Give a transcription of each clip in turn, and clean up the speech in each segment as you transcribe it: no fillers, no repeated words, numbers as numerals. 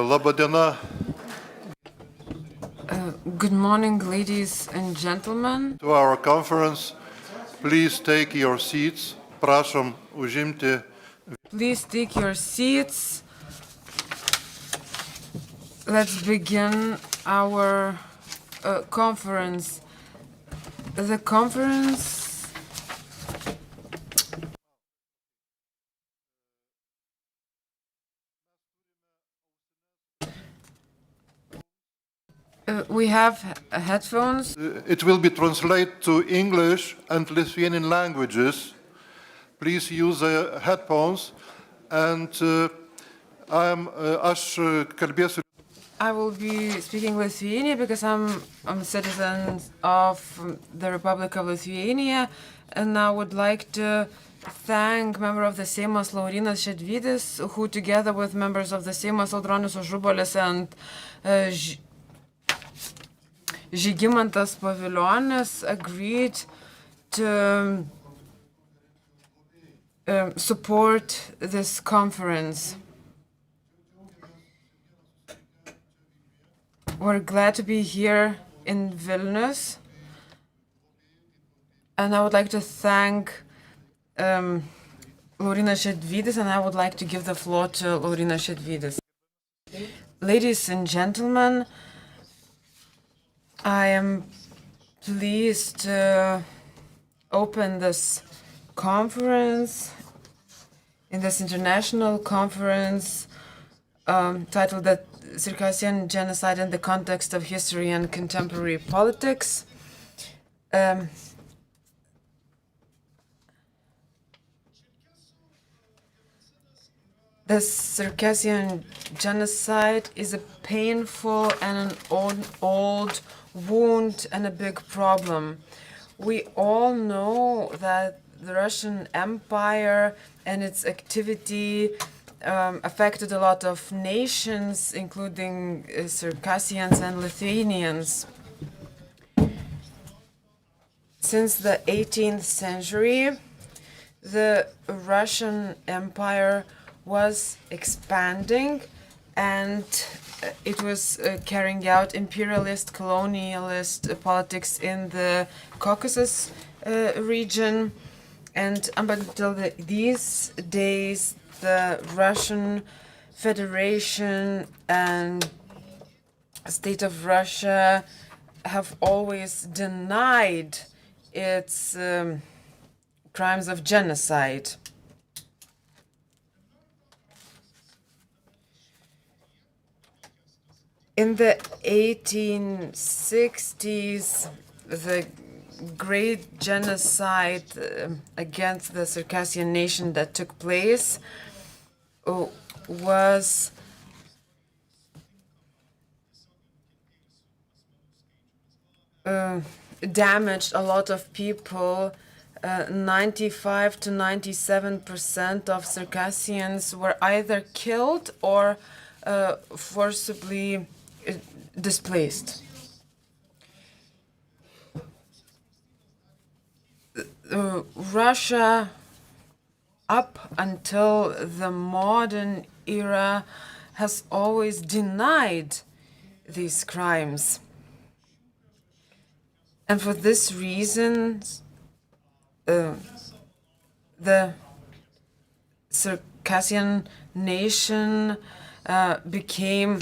Labą dieną. Good morning, ladies and gentlemen. To our conference, please take your seats. Prašom užimti. Please take your seats. Let's begin our conference. The conference we have headphones. It will be translated to English and Lithuanian languages. Please use headphones. And aš kalbėsiu. I will be speaking Lithuania because I'm a citizen of the Republic of Lithuania, and I would like to thank member of the Seimo Laurynas Šedvydis, who together with members of the Seimo Audronius Ožubolis and Žygimantas Pavilionis agreed to support this conference. We're glad to be here in Vilnius, and I would like to thank Laurynas Šedvydis, and I would like to give the floor to Laurynas Šedvydis. Ladies and gentlemen, I am pleased to open this conference, in this international conference titled The Circassian Genocide in the Context of History and Contemporary Politics. The Circassian genocide is a painful and an old wound and a big problem. We all know that the Russian Empire and its activity affected a lot of nations, including Circassians and Lithuanians. Since the 18th century, the Russian Empire was expanding, and it was carrying out imperialist, colonialist politics in the Caucasus region. And up until these days, the Russian Federation and State of Russia have always denied its crimes of genocide. In the 1860s, the great genocide against the Circassian nation that took place was damaged a lot of people. 95 to 97% of Circassians were either killed or forcibly displaced. Russia, up until the modern era, has always denied these crimes. And for this reason, the Circassian nation became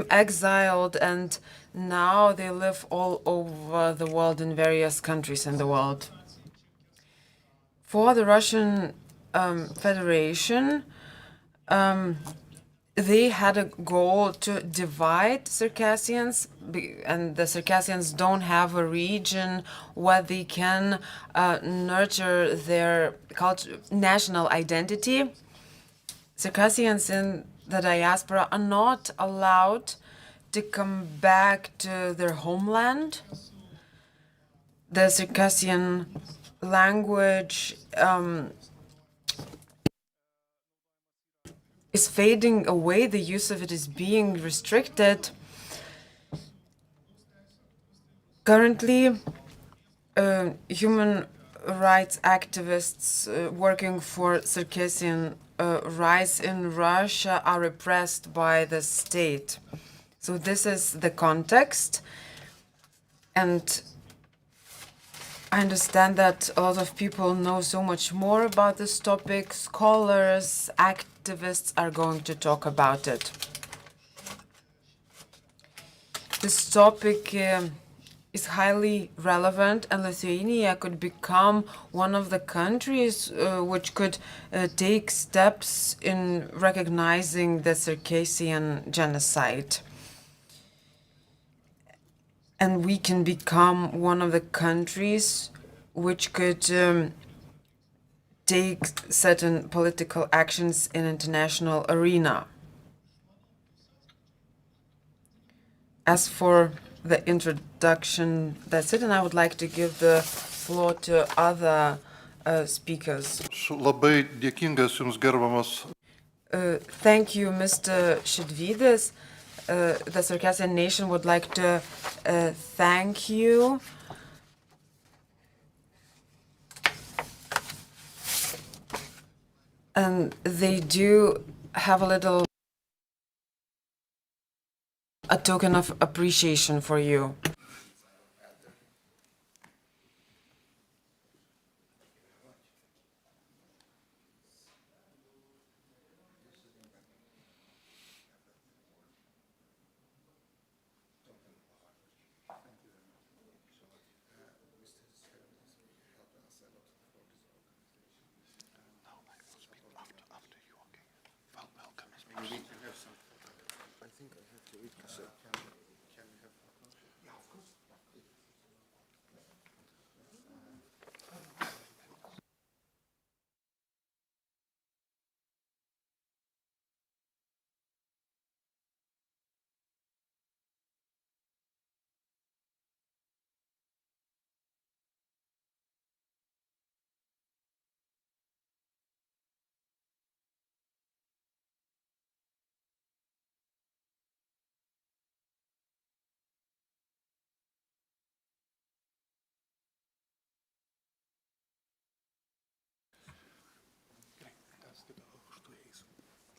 exiled, and now they live all over the world in various countries in the world. For the Russian Federation, they had a goal to divide Circassians, and the Circassians don't have a region where they can nurture their national identity. Circassians in the diaspora are not allowed to come back to their homeland. the Circassian language is fading away, the use of it is being restricted. Currently, human rights activists working for Circassian rights in Russia are repressed by the state. So this is the context, and I understand that a lot of people know so much more about this topic. Scholars, activists are going to talk about it. This topic is highly relevant, and Lithuania could become one of the countries which could take steps in recognizing the Circassian genocide. And we can become one of the countries which could take certain political actions in international arena. As for the introduction, that's it, and I would like to give the floor to other speakers. Labai dėkingas Jums, gerbiamas. Thank you, Mr. Šedvydas. The Circassian nation would like to thank you. And they do have a token of appreciation for you.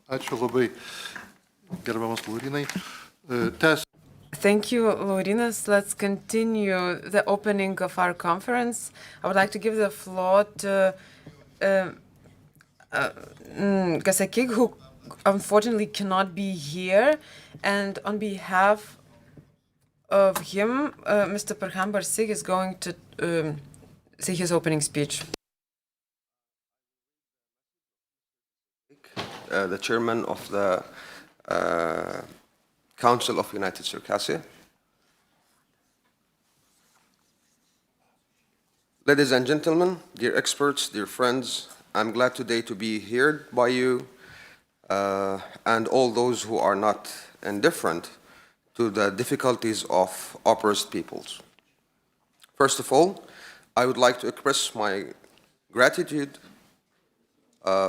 Ačiū labai, gerbiamas Laurinai. Thank you, Laurinas. Let's continue the opening of our conference. I would like to give the floor to Kasakik, who unfortunately cannot be here. And on behalf of him, Mr. Parham Barsig is going to say his opening speech. The chairman of the Council of United Circassia. Ladies and gentlemen, dear experts, dear friends, I'm glad today to be here by you and all those who are not indifferent to the difficulties of oppressed peoples. First of all, I would like to express my gratitude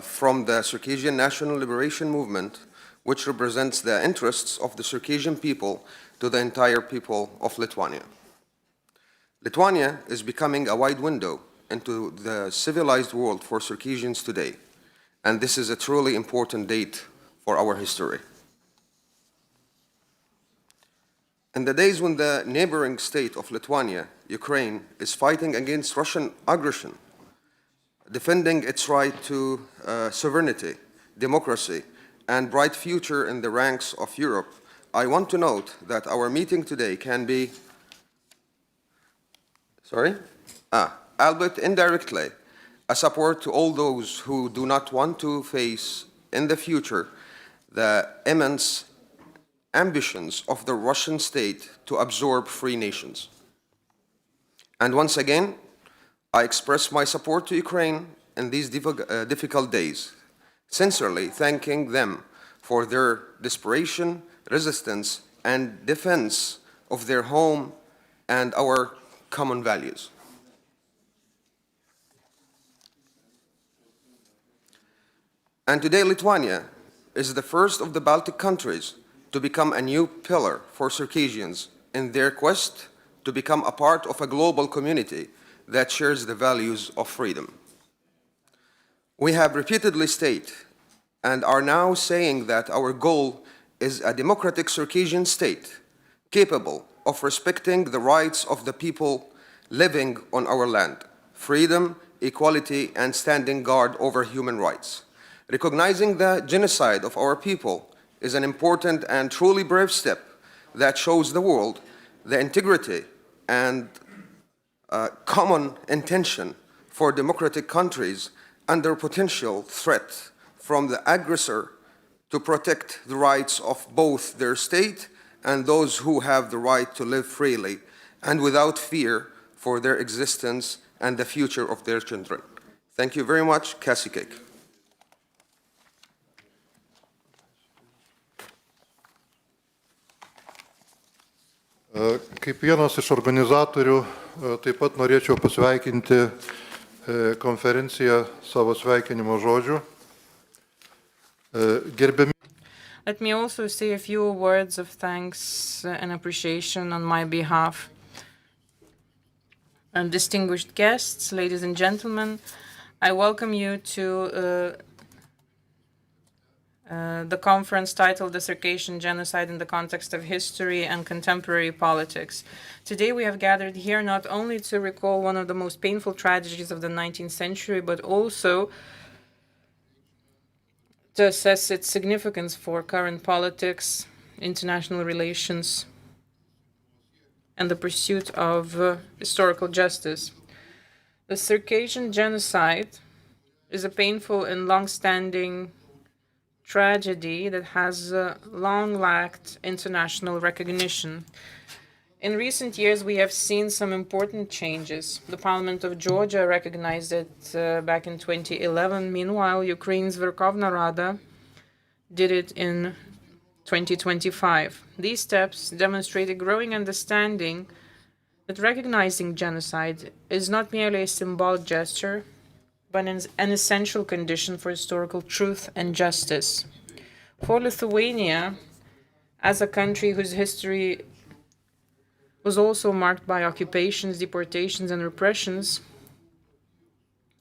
from the Circassian National Liberation Movement, which represents the interests of the Circassian people to the entire people of Lithuania. Lithuania is becoming a wide window into the civilized world for Circassians today, and this is a truly important date for our history. In the days when the neighboring state of Lithuania, Ukraine, is fighting against Russian aggression, defending its right to sovereignty, democracy, and bright future in the ranks of Europe, I want to note that our meeting today can be, albeit indirectly, a support to all those who do not want to face in the future the immense ambitions of the Russian state to absorb free nations. And once again, I express my support to Ukraine in these difficult days, sincerely thanking them for their desperation, resistance, and defense of their home and our common values. And today Lithuania is the first of the Baltic countries to become a new pillar for Circassians in their quest to become a part of a global community that shares the values of freedom. We have repeatedly stated and are now saying that our goal is a democratic Circassian state capable of respecting the rights of the people living on our land, freedom, equality, and standing guard over human rights. Recognizing the genocide of our people is an important and truly brave step that shows the world the integrity and common intention for democratic countries under potential threat from the aggressor to protect the rights of both their state and those who have the right to live freely and without fear for their existence and the future of their children. Thank you very much. Kasikek. Kaip vienas iš organizatorių, taip pat norėčiau pasveikinti konferenciją savo sveikinimo žodžių. Gerbiami. Let me also say a few words of thanks and appreciation on my behalf. And distinguished guests, ladies and gentlemen, I welcome you to the conference titled The Circassian Genocide in the Context of History and Contemporary Politics. Today we have gathered here not only to recall one of the most painful tragedies of the 19th century, but also to assess its significance for current politics, international relations, and the pursuit of historical justice. The Circassian genocide is a painful and long-standing tragedy that has long lacked international recognition. In recent years, we have seen some important changes. The Parliament of Georgia recognized it back in 2011. Meanwhile, Ukraine's Verkhovna Rada did it in 2025. These steps demonstrate a growing understanding that recognizing genocide is not merely a symbolic gesture, but an essential condition for historical truth and justice. For Lithuania, as a country whose history was also marked by occupations, deportations, and repressions,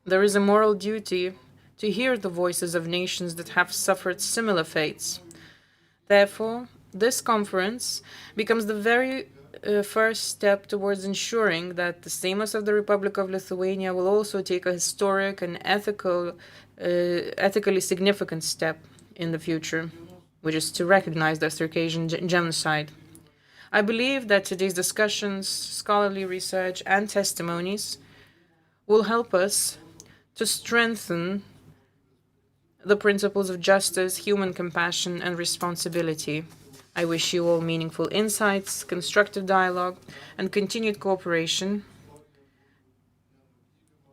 there is a moral duty to hear the voices of nations that have suffered similar fates. Therefore, this conference becomes the very first step towards ensuring that the Seimas of the Republic of Lithuania will also take a historic and ethically significant step in the future, which is to recognize the Circassian genocide. I believe that today's discussions, scholarly research, and testimonies will help us to strengthen the principles of justice, human compassion, and responsibility. I wish you all meaningful insights, constructive dialogue, and continued cooperation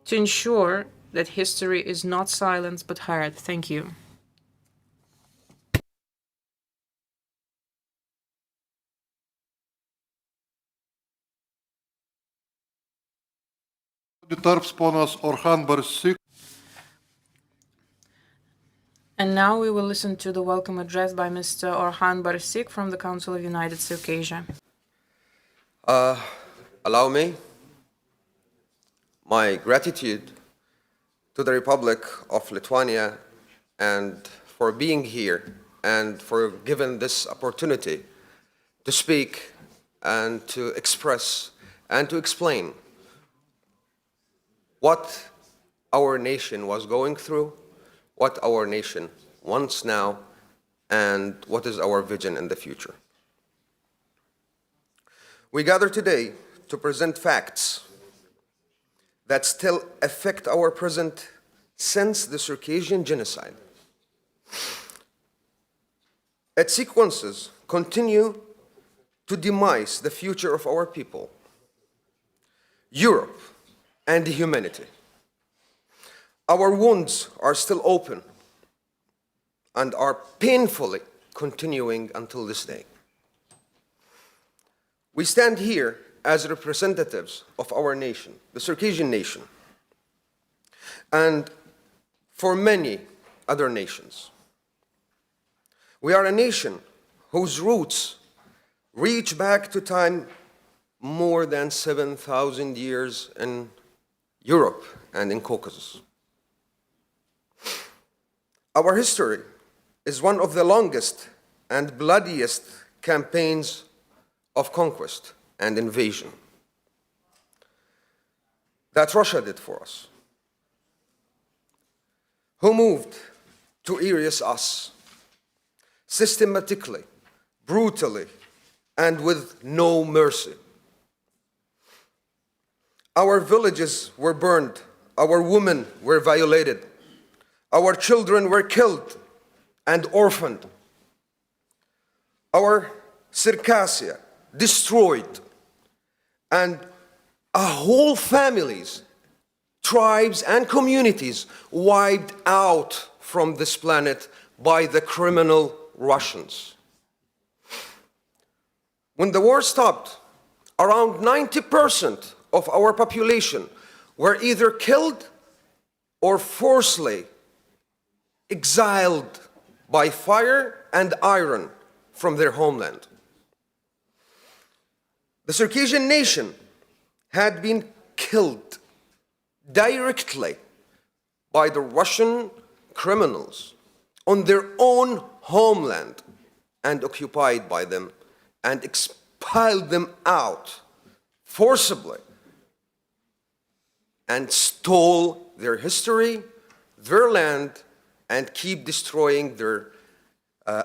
to ensure that history is not silenced but heard. Thank you. And now we will listen to the welcome address by Mr. Orhan Barsik from the Council of United Circassia. Allow me my gratitude to the Republic of Lithuania and for being here and for giving this opportunity to speak and to express and to explain what our nation was going through, what our nation wants now, and what is our vision in the future. We gather today to present facts that still affect our present since the Circassian genocide. Its sequences continue to demise the future of our people, Europe, and humanity. Our wounds are still open and are painfully continuing until this day. We stand here as representatives of our nation, the Circassian nation. And for many other nations. We are a nation whose roots reach back to time more than 7,000 years in Europe and in Caucasus. Our history is one of the longest and bloodiest campaigns of conquest and invasion that Russia did for us, who moved to erase us systematically, brutally, and with no mercy. Our villages were burned, our women were violated, our children were killed and orphaned. Our Circassia destroyed, and whole families, tribes, and communities wiped out from this planet by the criminal Russians. When the war stopped, around 90% of our population were either killed or forcibly exiled by fire and iron from their homeland. The Circassian nation had been killed directly by the Russian criminals on their own homeland and occupied by them and expelled them out forcibly and stole their history, their land, and keep destroying their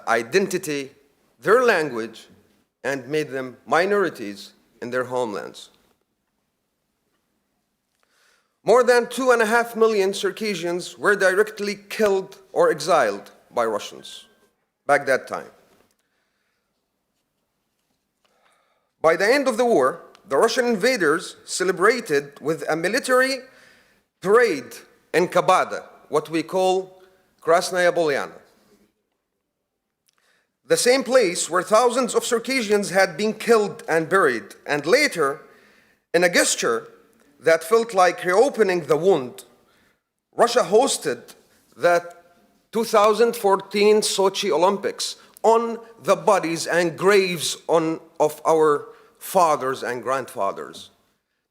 identity, their language, and made them minorities in their homelands. More than 2.5 million Circassians were directly killed or exiled by Russians back that time. By the end of the war, the Russian invaders celebrated with a military parade in Kabada, what we call Krasnaya Polyana, the same place where thousands of Circassians had been killed and buried, and later, in a gesture that felt like reopening the wound, Russia hosted the 2014 Sochi Olympics on the bodies and graves of our fathers and grandfathers,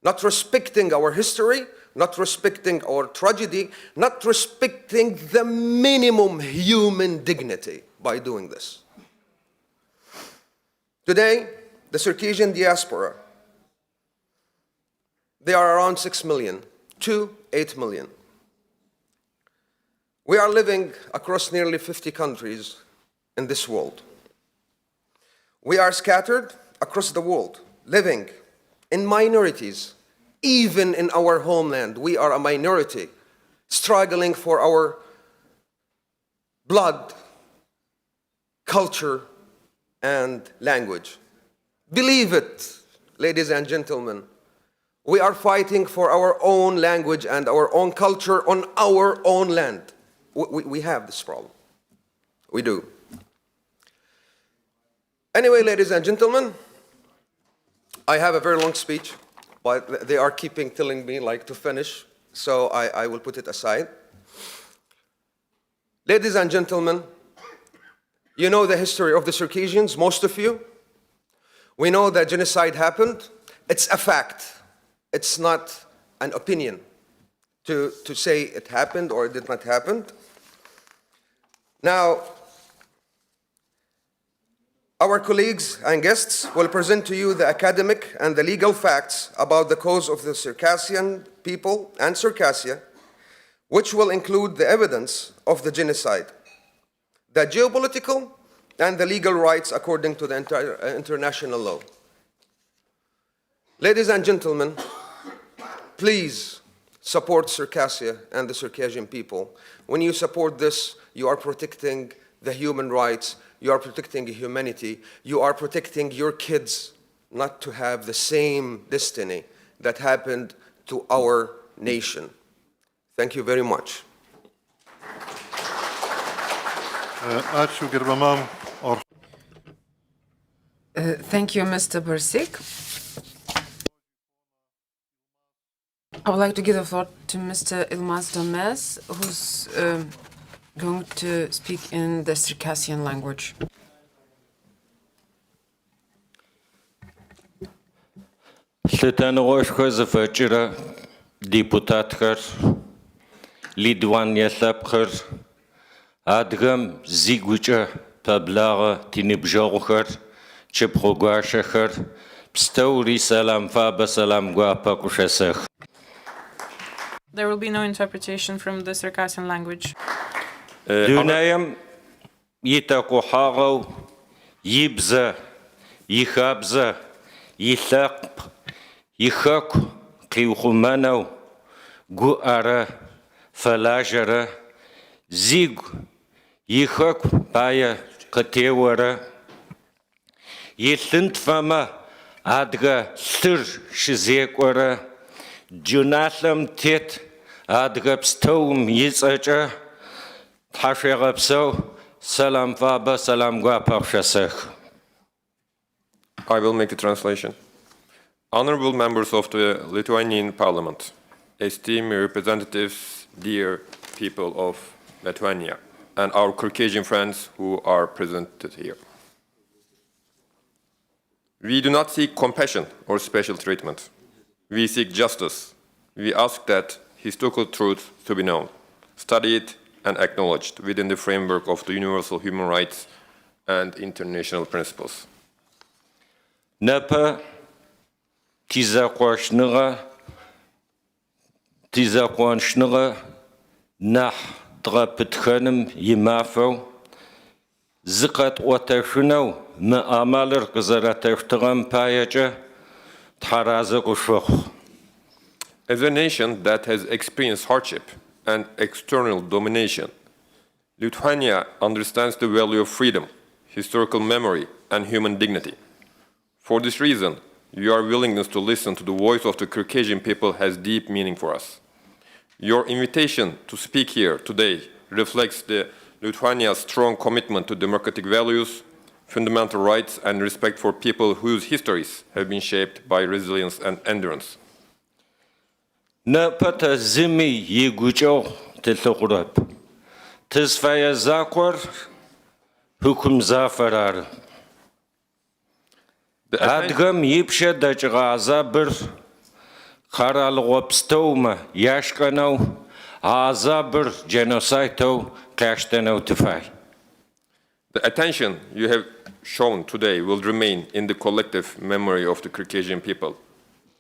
not respecting our history, not respecting our tragedy, not respecting the minimum human dignity by doing this. Today, the Circassian diaspora, they are around 6 million to 8 million. We are living across nearly 50 countries in this world. We are scattered across the world, living in minorities. Even in our homeland, we are a minority, struggling for our blood, culture, and language. Believe it, ladies and gentlemen, we are fighting for our own language and our own culture on our own land. We have this problem. We do. Anyway, ladies and gentlemen, I have a very long speech, but they are telling me like to finish, so I will put it aside. Ladies and gentlemen, you know the history of the Circassians, most of you. We know that genocide happened. It's a fact. It's not an opinion to say it happened or it did not happen. Now, our colleagues and guests will present to you the academic and the legal facts about the cause of the Circassian people and Circassia, which will include the evidence of the genocide, the geopolitical and the legal rights according to the international law. Ladies and gentlemen, please support Circassia and the Circassian people. When you support this, you are protecting the human rights, you are protecting humanity, you are protecting your kids not to have the same destiny that happened to our nation. Thank you very much. Ačiū gerbiamam Thank you, Mr. Bursik. I would like to give the floor to Mr. Ilmas Domes, who's going to speak in the Circassian language. Лътаногошко зафачира депутатхар, Лидвания лапхар, Адгам зигуча паблага тинибжогхар, Чепхогашахар, Пстаури салам фаба салам гуапа кушасах. There will be no interpretation from the Circassian language. Дунайам Итакухагау, Йибза, Ихабза, Ихакп, Ихак, Киухуманау, Гуара, Фалажара, Зиг, Ихак, Пая, Катевара, Ихлинтфама, Адга, Сыр, Шизеквара, Джунатлам Тет, Адга Пстоум, Йицача, Ташерапсо, Салам Фаба, Салам Гуапахшасах. I will make the translation. Honorable members of the Lithuanian Parliament, esteemed representatives, dear people of Lithuania, and our Caucasian friends who are presented here. We do not seek compassion or special treatment. We seek justice. We ask that historical truth to be known, studied, and acknowledged within the framework of the universal human rights and international principles. Napa Tizakwanshnura Nah Drapetchanem Yimafo Zikat Watashino Ma Amaler Gazarateftram Payaja Tarazakushok. As a nation that has experienced hardship and external domination, Lithuania understands the value of freedom, historical memory, and human dignity. For this reason, your willingness to listen to the voice of the Caucasian people has deep meaning for us. Your invitation to speak here today reflects Lithuania's strong commitment to democratic values, fundamental rights, and respect for people whose histories have been shaped by resilience and endurance. Napata Zimi Yigujo Telokurap Tisfaya Zakwar Hukum Zafarar Adgam Yipsha Dajrazabir Haral Wopstoma Yashkano Azabir Genocito Kashtenotify. The attention you have shown today will remain in the collective memory of the Caucasian people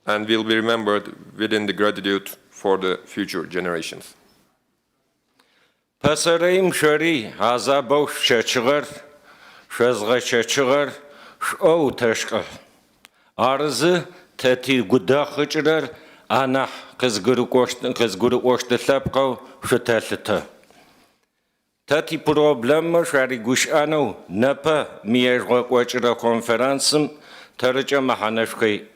and will be remembered within the gratitude for the future generations. Pasareim Shari Azabo Shachigar Shazga Shachigar Sho Tashka Arz Tati Gudachigar Anah Kazguru Washta Lapko Shatalita Tati problem Shari Gushano Napa Mier Conferencijos Tarja Mahanashki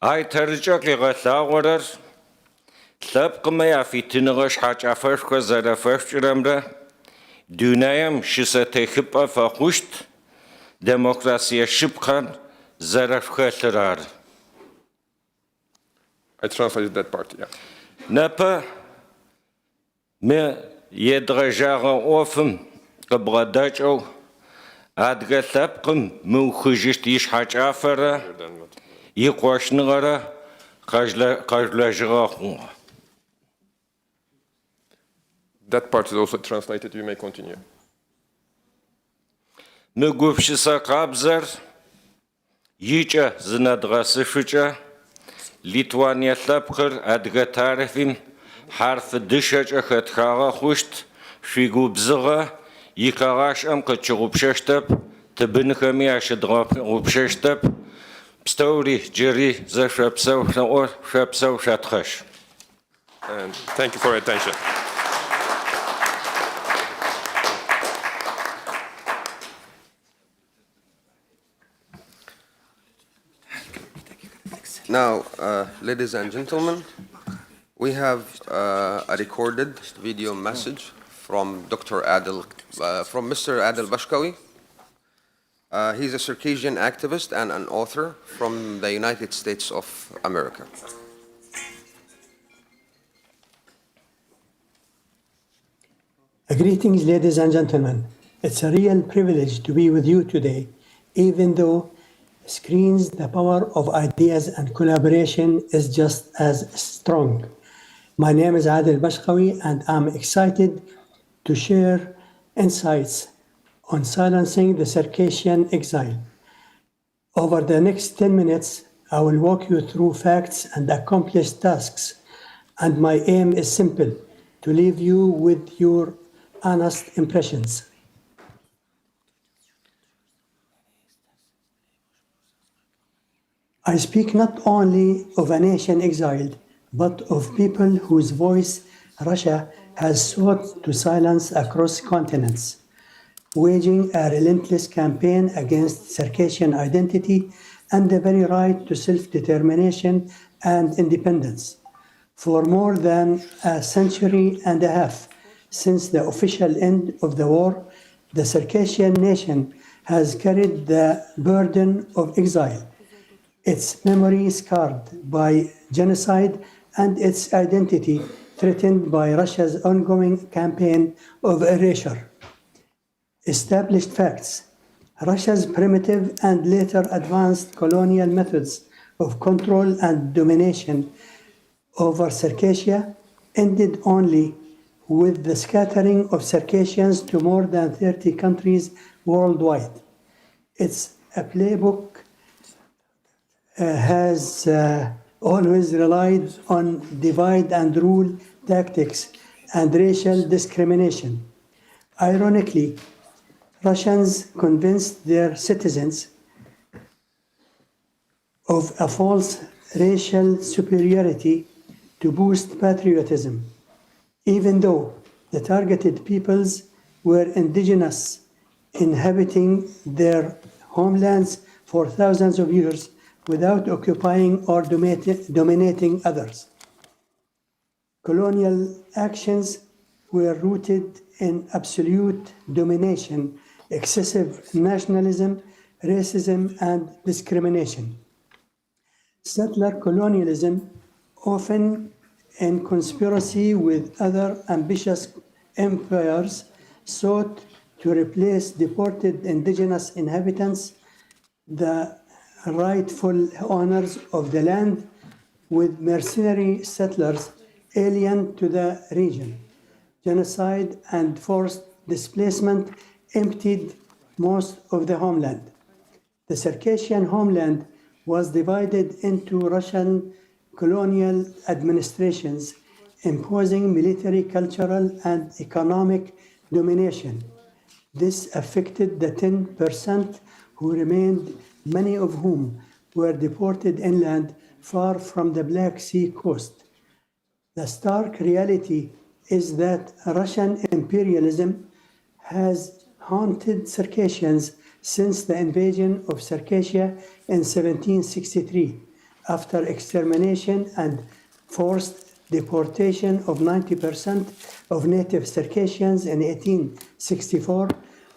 I Tarjak Ligathawarar Lapkama Fitinash Hachafashka Zarafashramra Dunayam Shisatehipa Fahusht Democracia Shipkhan Zarafkatharar. I translated that part, yeah. Napa Me Yedrajara Ofum Gabradacho Adgathapkum Mukhujist Hachafara Iqwashnara Kajlajra. That part is also translated, you may continue. Mugufshisa Kabzar Yicha Zinadrasishucha Lithuania Lapkar Adgatarifim Harf Dishacha Khatkara Husht Shigubzara Yikarasham Kachurupshestap Tabinkhami Ashadrap Upshestap Story Jerry Zashapso or Shapso Shatrash. And thank you for your attention. Now, ladies and gentlemen, we have a recorded video message from Mr. Adel Bashkawi. He's a Circassian activist and an author from the United States of America. Greetings, ladies and gentlemen. It's a real privilege to be with you today, even though screens, the power of ideas and collaboration is just as strong. My name is Adel Bashkawi, and I'm excited to share insights on silencing the Circassian exile. Over the next 10 minutes, I will walk you through facts and accomplished tasks, and my aim is simple: to leave you with your honest impressions. I speak not only of a nation exiled, but of people whose voice Russia has sought to silence across continents, waging a relentless campaign against Circassian identity and the very right to self-determination and independence. For more than a century and a half since the official end of the war, the Circassian nation has carried the burden of exile, its memory scarred by genocide and its identity threatened by Russia's ongoing campaign of erasure. Established facts: Russia's primitive and later advanced colonial methods of control and domination over Circassia ended only with the scattering of Circassians to more than 30 countries worldwide. It's a playbook has always relied on divide and rule tactics and racial discrimination. Ironically, Russians convinced their citizens of a false racial superiority to boost patriotism, even though the targeted peoples were indigenous, inhabiting their homelands for thousands of years without occupying or dominating others. Colonial actions were rooted in absolute domination, excessive nationalism, racism, and discrimination. Settler colonialism, often in conspiracy with other ambitious empires, sought to replace deported indigenous inhabitants, the rightful owners of the land, with mercenary settlers alien to the region. Genocide and forced displacement emptied most of the homeland. The Circassian homeland was divided into Russian colonial administrations, imposing military, cultural, and economic domination. This affected the 10% who remained, many of whom were deported inland far from the Black Sea coast. The stark reality is that Russian imperialism has haunted Circassians since the invasion of Circassia in 1763, after extermination and forced deportation of 90% of native Circassians in 1864.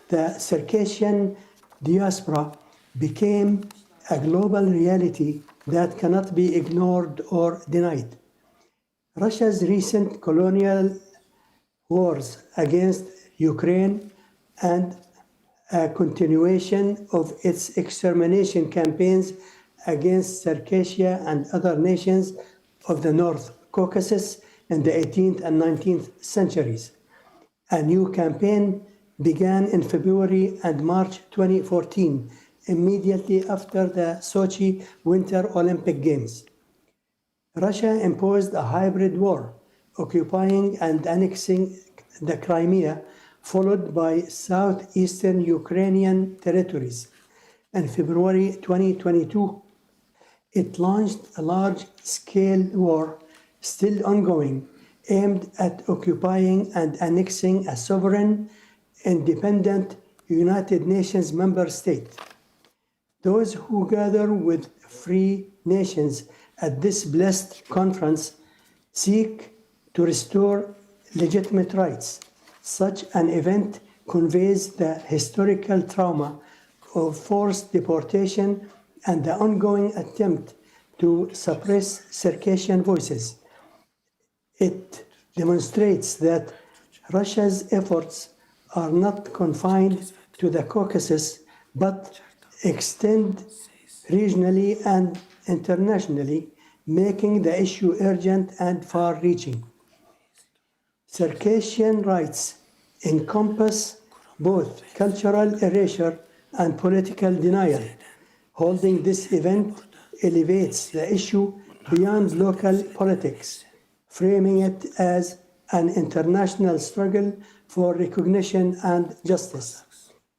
The Circassian diaspora became a global reality that cannot be ignored or denied. Russia's recent colonial wars against Ukraine and a continuation of its extermination campaigns against Circassia and other nations of the North Caucasus in the 18th and 19th centuries. A new campaign began in February and March 2014, immediately after the Sochi Winter Olympic Games. Russia imposed a hybrid war, occupying and annexing the Crimea, followed by southeastern Ukrainian territories. In February 2022, it launched a large-scale war, still ongoing, aimed at occupying and annexing a sovereign, independent United Nations member state. Those who gather with free nations at this blessed conference seek to restore legitimate rights. Such an event conveys the historical trauma of forced deportation and the ongoing attempt to suppress Circassian voices. It demonstrates that Russia's efforts are not confined to the Caucasus, but extend regionally and internationally, making the issue urgent and far-reaching. Circassian rights encompass both cultural erasure and political denial. Holding this event elevates the issue beyond local politics, framing it as an international struggle for recognition and justice.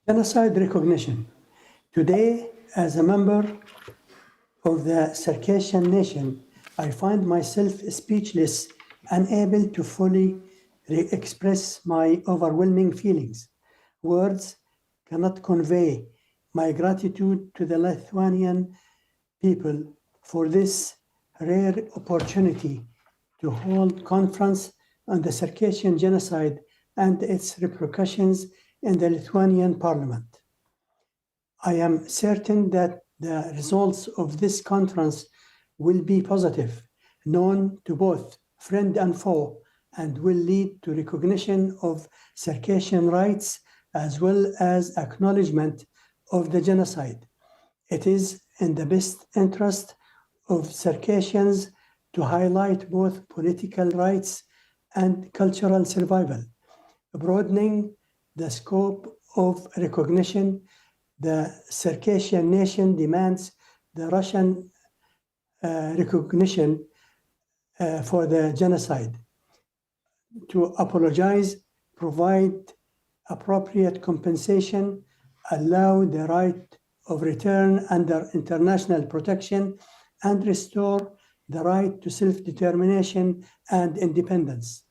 Genocide recognition. Today, as a member of the Circassian nation, I find myself speechless, unable to fully express my overwhelming feelings. Words cannot convey my gratitude to the Lithuanian people for this rare opportunity to hold conference on the Circassian genocide and its repercussions in the Lithuanian parliament. I am certain that the results of this conference will be positive, known to both friend and foe, and will lead to recognition of Circassian rights as well as acknowledgement of the genocide. It is in the best interest of Circassians to highlight both political rights and cultural survival. Broadening the scope of recognition, the Circassian nation demands the Russian recognition for the genocide, to apologize, provide appropriate compensation, allow the right of return under international protection, and restore the right to self-determination and independence.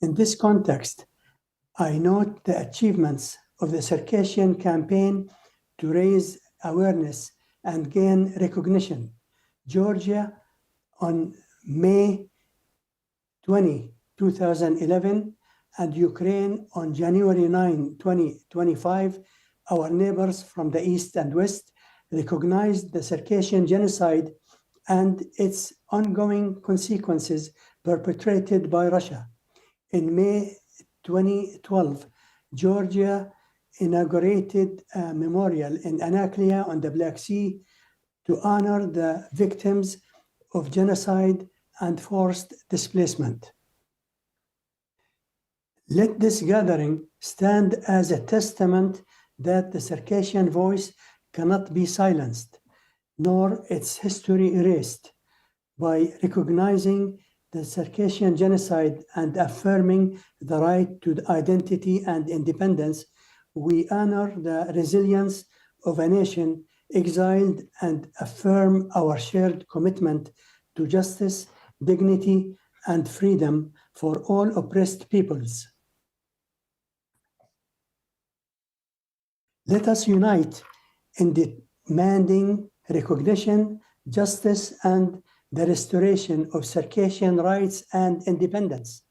In this context, I note the achievements of the Circassian campaign to raise awareness and gain recognition. Georgia, on May 20, 2011, and Ukraine on January 9, 2025, our neighbors from the East and West recognized the Circassian genocide and its ongoing consequences perpetrated by Russia. In May 2012, Georgia inaugurated a memorial in Anaklia on the Black Sea to honor the victims of genocide and forced displacement. Let this gathering stand as a testament that the Circassian voice cannot be silenced, nor its history erased. By recognizing the Circassian genocide and affirming the right to identity and independence, we honor the resilience of a nation exiled and affirm our shared commitment to justice, dignity, and freedom for all oppressed peoples. Let us unite in demanding recognition, justice, and the restoration of Circassian rights and independence.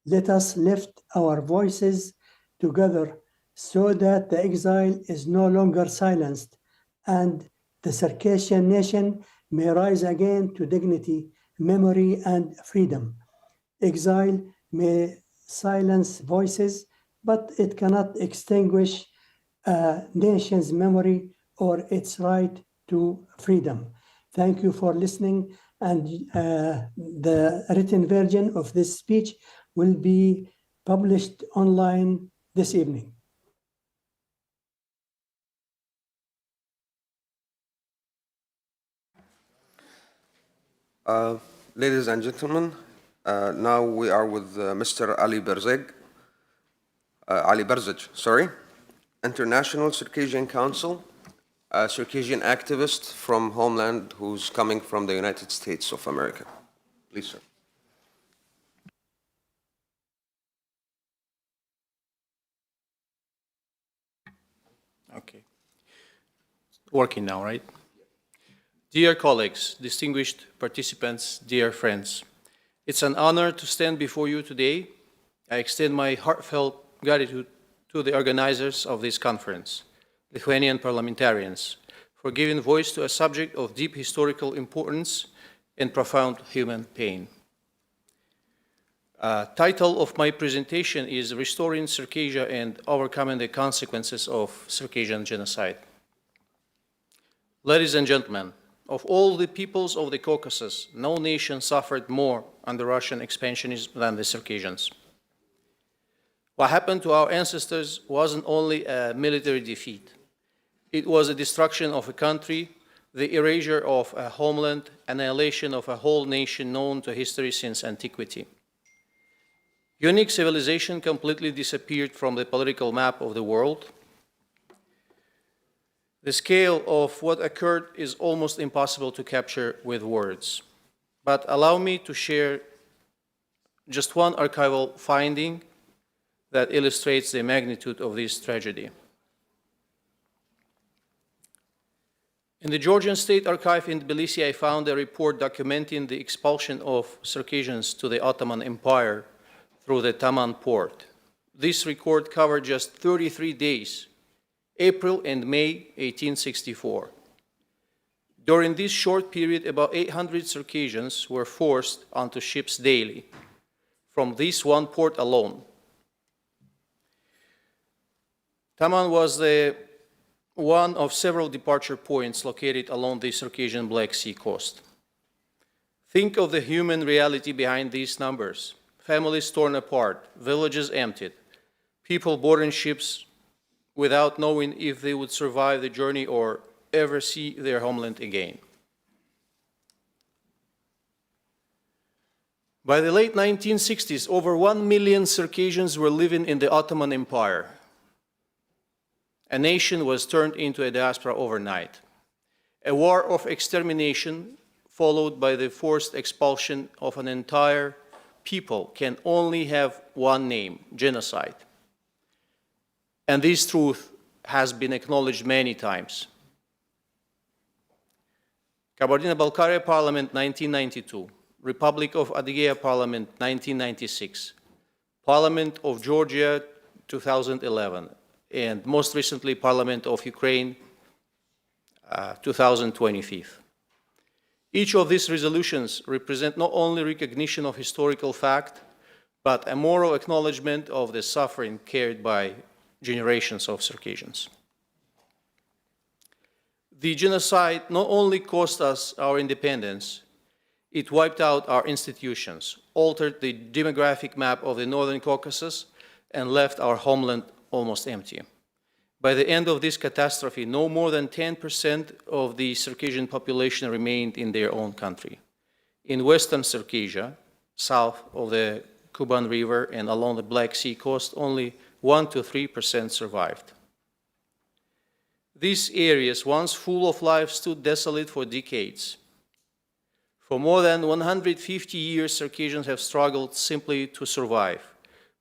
Let us lift our voices together so that the exile is no longer silenced and the Circassian nation may rise again to dignity, memory, and freedom. Exile may silence voices, but it cannot extinguish a nation's memory or its right to freedom. Thank you for listening, and the written version of this speech will be published online this evening. Ladies and gentlemen, now we are with Mr. Ali Berzej, International Circassian Council, a Circassian activist from homeland who's coming from the United States of America. Please, sir. Okay. Working now, right? Dear colleagues, distinguished participants, dear friends, it's an honor to stand before you today. I extend my heartfelt gratitude to the organizers of this conference, Lithuanian parliamentarians, for giving voice to a subject of deep historical importance and profound human pain. Title of my presentation is Restoring Circassia and Overcoming the Consequences of Circassian Genocide. Ladies and gentlemen, of all the peoples of the Caucasus, no nation suffered more under Russian expansionism than the Circassians. What happened to our ancestors wasn't only a military defeat. It was a destruction of a country, the erasure of a homeland, annihilation of a whole nation known to history since antiquity. Unique civilization completely disappeared from the political map of the world. The scale of what occurred is almost impossible to capture with words. But allow me to share just one archival finding that illustrates the magnitude of this tragedy. In the Georgian State Archive in Tbilisi, I found a report documenting the expulsion of Circassians to the Ottoman Empire through the Taman port. This record covered just 33 days, April and May 1864. During this short period, about 800 Circassians were forced onto ships daily from this one port alone. Taman was one of several departure points located along the Circassian Black Sea coast. Think of the human reality behind these numbers. Families torn apart, villages emptied, people boarding ships without knowing if they would survive the journey or ever see their homeland again. By the late 1960s, over 1 million Circassians were living in the Ottoman Empire. A nation was turned into a diaspora overnight. A war of extermination, followed by the forced expulsion of an entire people, can only have one name: genocide. And this truth has been acknowledged many times. Kabardino-Balkaria Parliament, 1992. Republic of Adygea Parliament, 1996. Parliament of Georgia, 2011. And most recently, Parliament of Ukraine, 2025. Each of these resolutions represent not only recognition of historical fact, but a moral acknowledgement of the suffering carried by generations of Circassians. The genocide not only cost us our independence, it wiped out our institutions, altered the demographic map of the Northern Caucasus, and left our homeland almost empty. By the end of this catastrophe, no more than 10% of the Circassian population remained in their own country. In Western Circassia, south of the Kuban River and along the Black Sea coast, only 1 to 3% survived. These areas, once full of life, stood desolate for decades. For more than 150 years, Circassians have struggled simply to survive,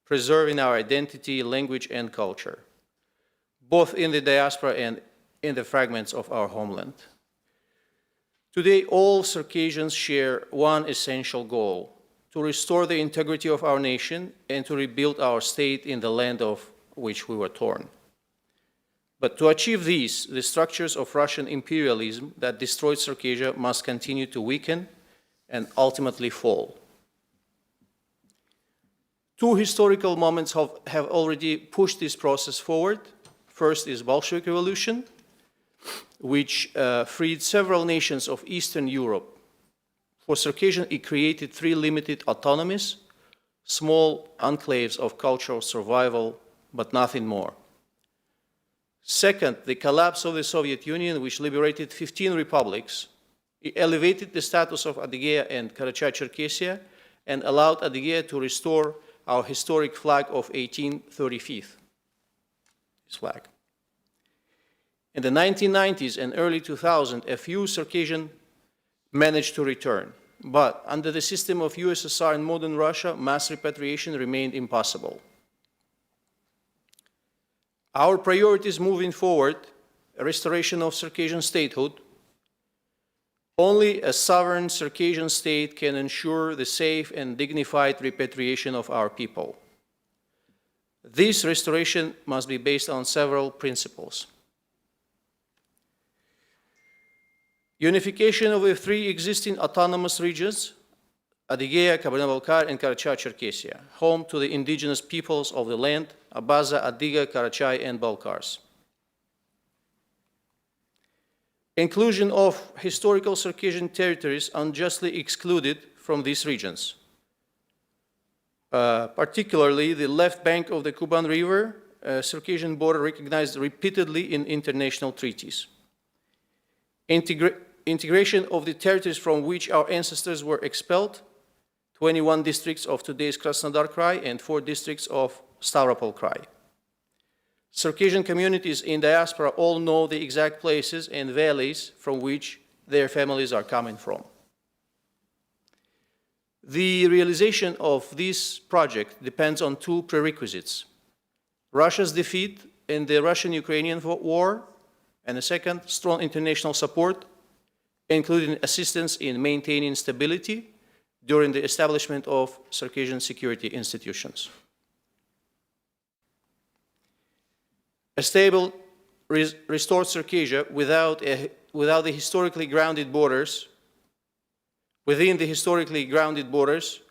preserving our identity, language, and culture, both in the diaspora and in the fragments of our homeland. Today, all Circassians share one essential goal: to restore the integrity of our nation and to rebuild our state in the land of which we were torn. But to achieve this, the structures of Russian imperialism that destroyed Circassia must continue to weaken and ultimately fall. Two historical moments have already pushed this process forward. First is Bolshevik Revolution, which freed several nations of Eastern Europe. For Circassian, it created 3 limited autonomies, small enclaves of cultural survival, but nothing more. Second, the collapse of the Soviet Union, which liberated 15 republics. It elevated the status of Adygea and Karachay-Cherkessia and allowed Adygea to restore our historic flag of 1835, this flag. In the 1990s and early 2000s, a few Circassians managed to return, but under the system of USSR and modern Russia, mass repatriation remained impossible. Our priorities moving forward: a restoration of Circassian statehood. Only a sovereign Circassian state can ensure the safe and dignified repatriation of our people. This restoration must be based on several principles. Unification of the 3 existing autonomous regions, Adygea, Kabardino-Balkar, and Karachay-Cherkessia, home to the indigenous peoples of the land, Abaza, Adyga, Karachay, and Balkars. Inclusion of historical Circassian territories unjustly excluded from these regions, particularly the left bank of the Kuban River, Circassian border recognized repeatedly in international treaties. Integration of the territories from which our ancestors were expelled, 21 districts of today's Krasnodar Krai and 4 districts of Stavropol Krai. Circassian communities in diaspora all know the exact places and valleys from which their families are coming from. The realization of this project depends on 2 prerequisites: Russia's defeat in the Russian-Ukrainian war, and the second, strong international support, including assistance in maintaining stability during the establishment of Circassian security institutions. A stable, restored Circassia within the historically grounded borders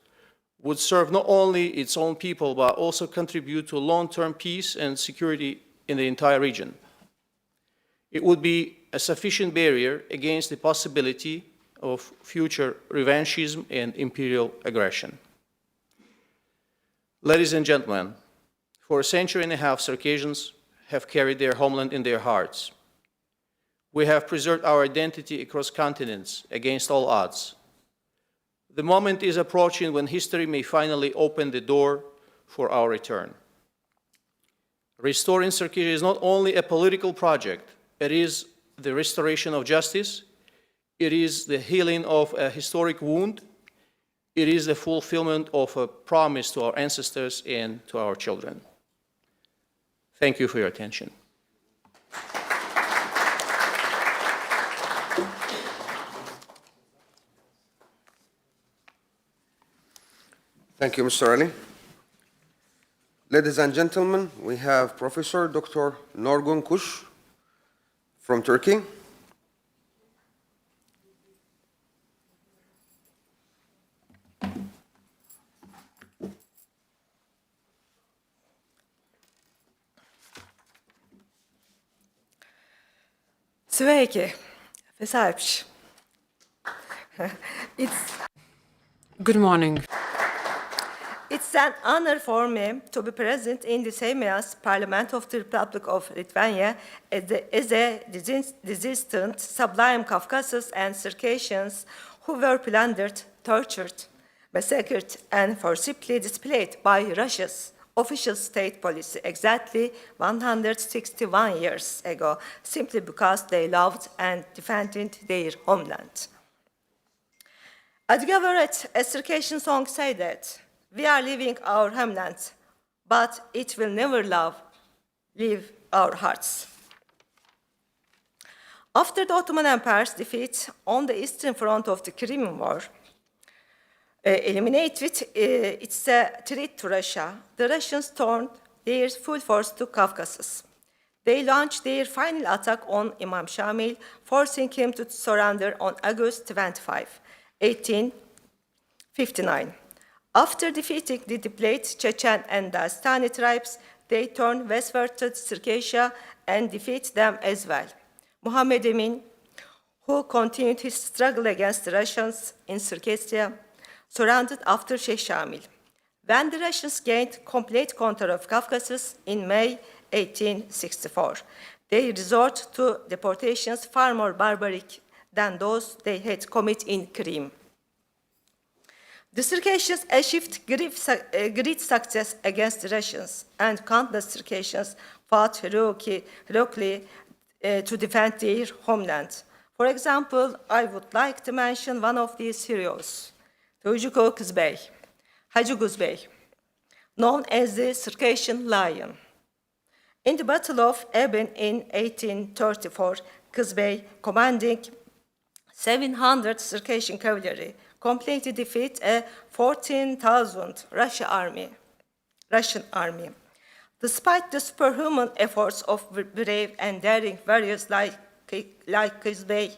would serve not only its own people, but also contribute to long-term peace and security in the entire region. It would be a sufficient barrier against the possibility of future revanchism and imperial aggression. Ladies and gentlemen, for a century and a half, Circassians have carried their homeland in their hearts. We have preserved our identity across continents against all odds. The moment is approaching when history may finally open the door for our return. Restoring Circassia is not only a political project, it is the restoration of justice, it is the healing of a historic wound, it is the fulfillment of a promise to our ancestors and to our children. Thank you for your attention. Thank you, Mr. Ali. Ladies and gentlemen, we have Professor Dr. Norgun Kush from Turkey. Sveiki, visapš. Good morning. It's an honor for me to be present in the Seimas Parliament of the Republic of Lithuania as a resistant, sublime Caucasus and Circassians who were plundered, tortured, massacred, and forcibly displaced by Russia's official state policy exactly 161 years ago, simply because they loved and defended their homeland. Adygea wrote a Circassian song say that we are leaving our homeland, but it will never leave our hearts. After the Ottoman Empire's defeat on the eastern front of the Crimean War, eliminated its threat to Russia, the Russians turned their full force to Caucasus. They launched their final attack on Imam Shamil, forcing him to surrender on August 25, 1859. After defeating the depleted Chechen and Dagestani tribes, they turned westward to Circassia and defeated them as well. Muhammad Emin, who continued his struggle against the Russians in Circassia, surrounded after Sheikh Shamil. When the Russians gained complete control of Caucasus in May 1864, they resorted to deportations far more barbaric than those they had committed in Crimea. The Circassians achieved great success against the Russians, and countless Circassians fought heroically to defend their homeland. For example, I would like to mention one of these heroes, Hacı Kuzbey, known as the Circassian Lion. In the Battle of Eben in 1834, Kuzbey, commanding 700 Circassian cavalry, completely defeated a 14,000 Russian army. Despite the superhuman efforts of brave and daring warriors like Kuzbey,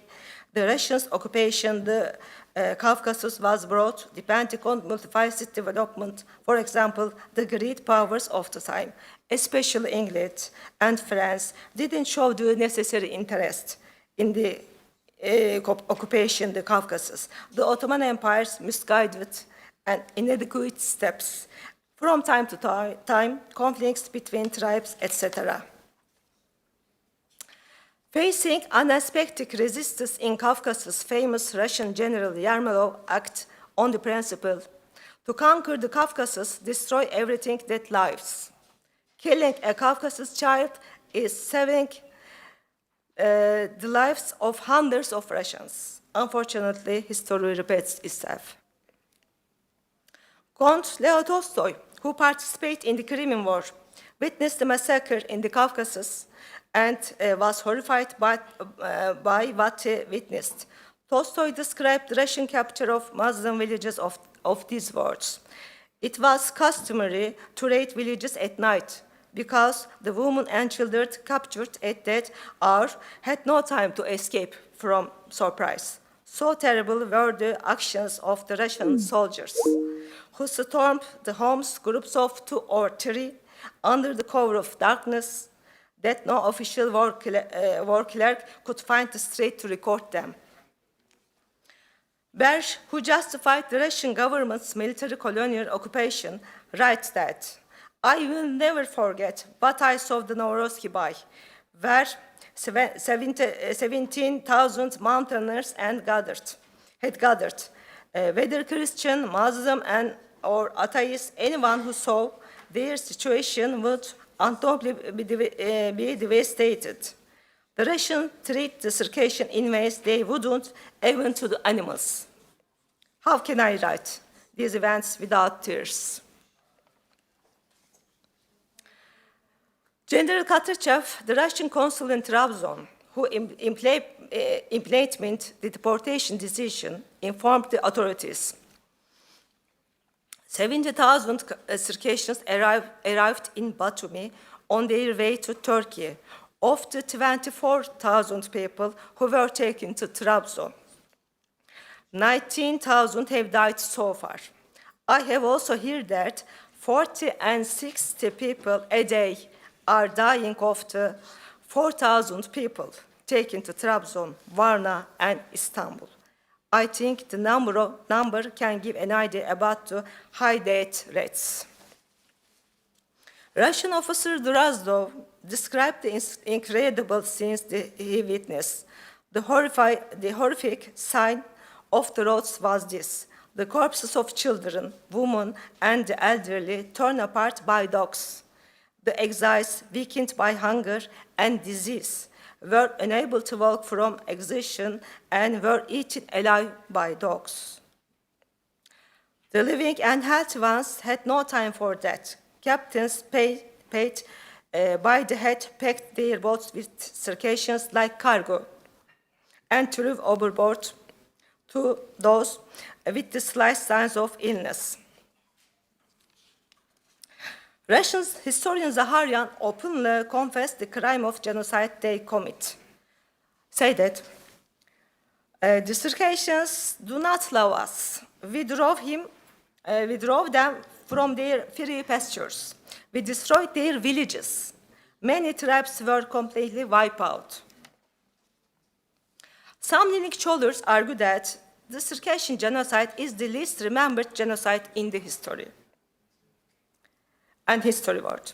the Russians' occupation the Caucasus was brought depending on multifaceted development. For example, the great powers of the time, especially England and France, didn't show the necessary interest in the occupation of the Caucasus. The Ottoman Empire's misguided and inadequate steps. From time to time, conflicts between tribes, etc. Facing unexpected resistance in Caucasus, famous Russian General Yermolov acted on the principle to conquer the Caucasus, destroy everything that lives. Killing a Caucasus child is saving the lives of hundreds of Russians. Unfortunately, history repeats itself. Count Leo Tolstoy, who participated in the Crimean War, witnessed the massacre in the Caucasus and was horrified by what he witnessed. Tolstoy described the Russian capture of Muslim villages of these words. It was customary to raid villages at night because the women and children captured at that hour had no time to escape from surprise. So terrible were the actions of the Russian soldiers, who stormed the homes, groups of 2 or 3, under the cover of darkness, that no official war clerk could find the straight to record them. Berge, who justified the Russian government's military colonial occupation, writes that, "I will never forget what I saw the Novorossiysk Bay, where 17,000 mountaineers had gathered. Whether Christian, Muslim, or atheist, anyone who saw their situation would undoubtedly be devastated. The Russians treat the Circassian in ways they wouldn't even to the animals. How can I write these events without tears?" General Katachev, the Russian consul in Trabzon, who implemented the deportation decision, informed the authorities. 70,000 Circassians arrived in Batumi on their way to Turkey, of the 24,000 people who were taken to Trabzon. 19,000 have died so far. I have also heard that 40 and 60 people a day are dying of the 4,000 people taken to Trabzon, Varna, and Istanbul. I think the number can give an idea about the high death rates. Russian officer Durazdov described the incredible scenes he witnessed. The horrific sign of the roads was this: the corpses of children, women, and the elderly torn apart by dogs. The exiles, weakened by hunger and disease, were unable to walk from exhaustion and were eaten alive by dogs. The living and healthy ones had no time for that. Captains paid by the head packed their boats with Circassians like cargo and threw overboard to those with the slight signs of illness. Russian historian Zaharian openly confessed the crime of genocide they commit. Say that the Circassians do not love us. We drove them from their free pastures. We destroyed their villages. Many tribes were completely wiped out. Some leading scholars argue that the Circassian genocide is the least remembered genocide in the history and history world.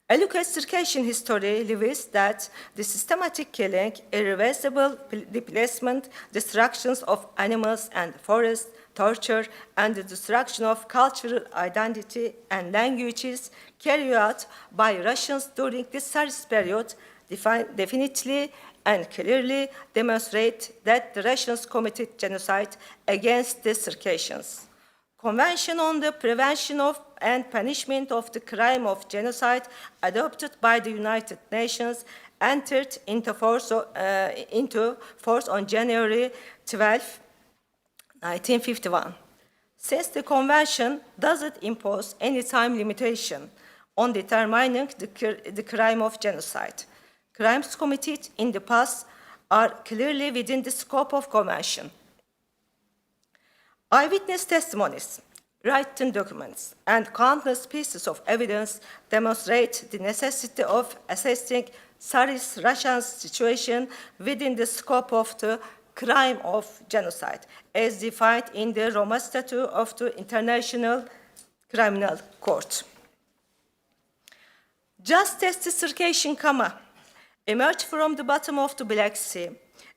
A look at Circassian history reveals that the systematic killing, irreversible displacement, destructions of animals and forests, torture, and the destruction of cultural identity and languages carried out by Russians during this Tsarist period definitely and clearly demonstrate that the Russians committed genocide against the Circassians. Convention on the Prevention of and Punishment of the Crime of Genocide, adopted by the United Nations, entered into force on January 12, 1951. Since the Convention doesn't impose any time limitation on determining the crime of genocide, crimes committed in the past are clearly within the scope of Convention. Eyewitness testimonies, written documents, and countless pieces of evidence demonstrate the necessity of assessing Tsarist Russia's situation within the scope of the crime of genocide, as defined in the Roma Statute of the International Criminal Court. Just as the Circassian Kama emerged from the bottom of the Black Sea,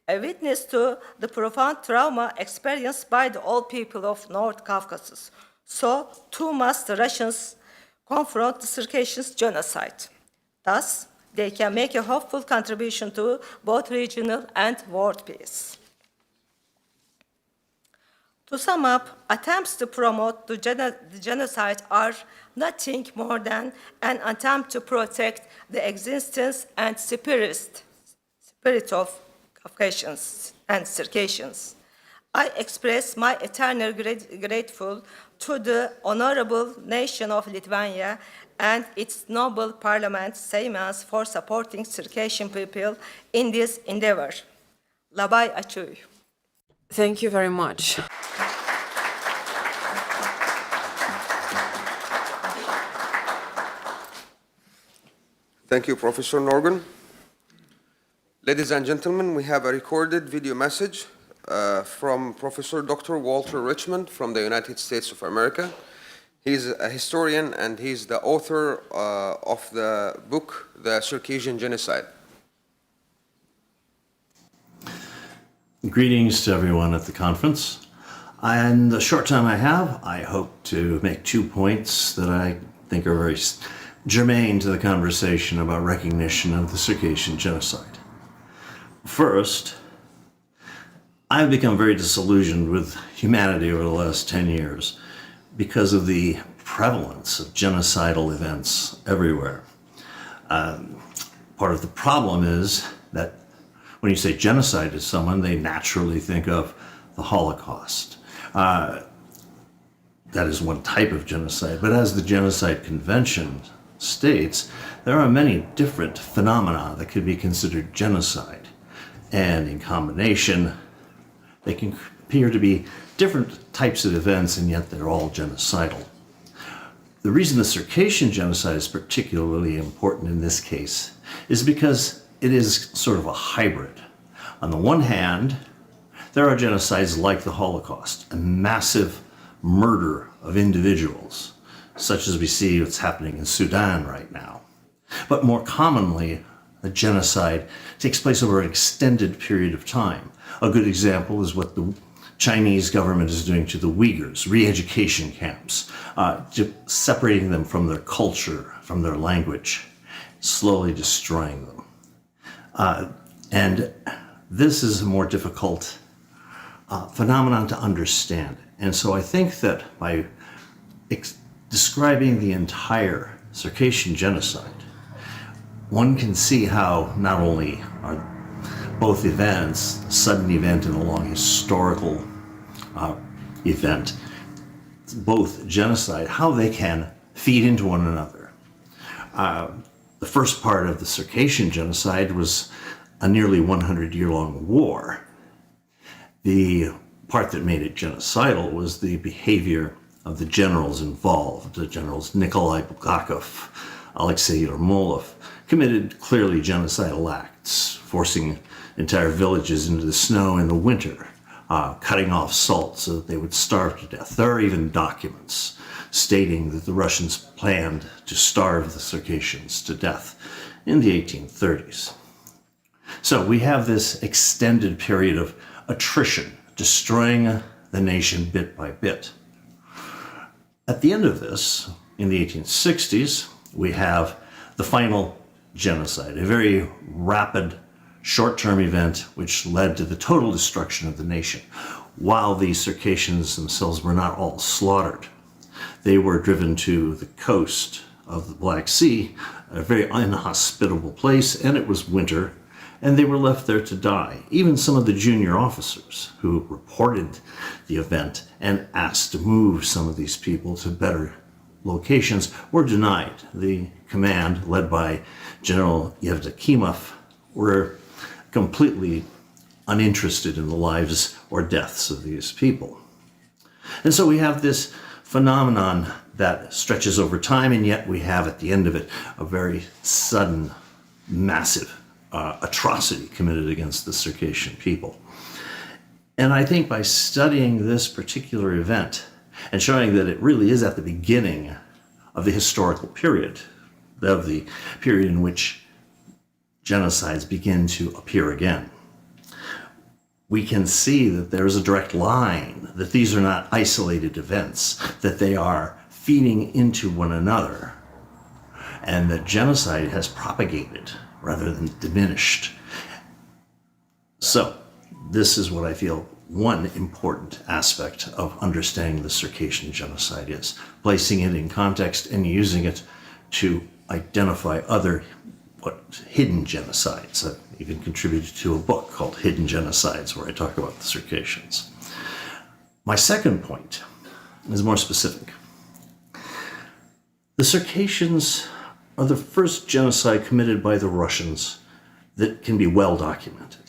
a witness to the profound trauma experienced by the old people of North Caucasus, so too must the Russians confront the Circassian genocide. Thus, they can make a hopeful contribution to both regional and world peace. To sum up, attempts to promote the genocide are nothing more than an attempt to protect the existence and spirit of Caucasians and Circassians. I express my eternal gratitude to the honorable nation of Lithuania and its noble parliament, Seimas, for supporting Circassian people in this endeavor. Labai ačiū. Thank you very much. Thank you, Professor Norgan. Ladies and gentlemen, we have a recorded video message from Professor Dr. Walter Richmond from the United States of America. He's a historian and he's the author of the book, The Circassian Genocide. Greetings to everyone at the conference. In the short time I have, I hope to make 2 points that I think are very germane to the conversation about recognition of the Circassian genocide. First, I've become very disillusioned with humanity over the last 10 years because of the prevalence of genocidal events everywhere. Part of the problem is that when you say genocide to someone, they naturally think of the Holocaust. That is one type of genocide, but as the Genocide Convention states, there are many different phenomena that could be considered genocide. And in combination, they can appear to be different types of events, and yet they're all genocidal. The reason the Circassian genocide is particularly important in this case is because it is sort of a hybrid. On the one hand, there are genocides like the Holocaust, a massive murder of individuals, such as we see what's happening in Sudan right now. But more commonly, the genocide takes place over an extended period of time. A good example is what the Chinese government is doing to the Uyghurs, re-education camps, separating them from their culture, from their language, slowly destroying them. And this is a more difficult phenomenon to understand. And so I think that by describing the entire Circassian genocide, one can see how not only are both events, a sudden event and a long historical event, both genocide, how they can feed into one another. The first part of the Circassian genocide was a nearly 100-year-long war. The part that made it genocidal was the behavior of the generals involved. The generals Nikolai Bulgakov, Alexei Yermolov, committed clearly genocidal acts, forcing entire villages into the snow in the winter, cutting off salt so that they would starve to death. There are even documents stating that the Russians planned to starve the Circassians to death in the 1830s. So we have this extended period of attrition, destroying the nation bit by bit. At the end of this, in the 1860s, we have the final genocide, a very rapid, short-term event which led to the total destruction of the nation. While the Circassians themselves were not all slaughtered, they were driven to the coast of the Black Sea, a very inhospitable place, and it was winter, and they were left there to die. Even some of the junior officers who reported the event and asked to move some of these people to better locations were denied. The command, led by General Yevdokimov, were completely uninterested in the lives or deaths of these people. And so we have this phenomenon that stretches over time, and yet we have at the end of it a very sudden, massive atrocity committed against the Circassian people. And I think by studying this particular event and showing that it really is at the beginning of the historical period, of the period in which genocides begin to appear again, we can see that there is a direct line, that these are not isolated events, that they are feeding into one another, and that genocide has propagated rather than diminished. So, this is what I feel one important aspect of understanding the Circassian genocide is, placing it in context and using it to identify other hidden genocides. I've even contributed to a book called Hidden Genocides where I talk about the Circassians. My second point is more specific. The Circassians are the first genocide committed by the Russians that can be well documented.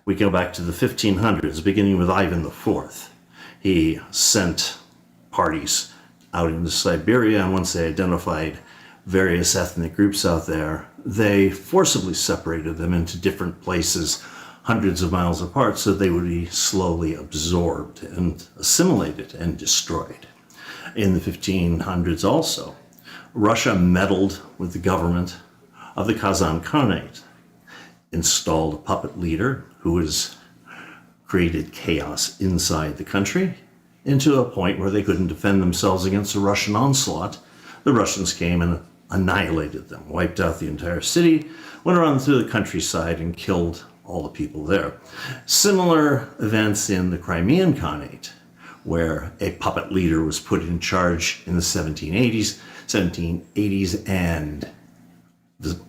We go back to the 1500s, beginning with Ivan IV. He sent parties out into Siberia, and once they identified various ethnic groups out there, they forcibly separated them into different places hundreds of miles apart so they would be slowly absorbed and assimilated and destroyed. In the 1500s also, Russia meddled with the government of the Kazan Khanate, installed a puppet leader who has created chaos inside the country, into a point where they couldn't defend themselves against a Russian onslaught. The Russians came and annihilated them, wiped out the entire city, went around through the countryside and killed all the people there. Similar events in the Crimean Khanate, where a puppet leader was put in charge in the 1780s, and the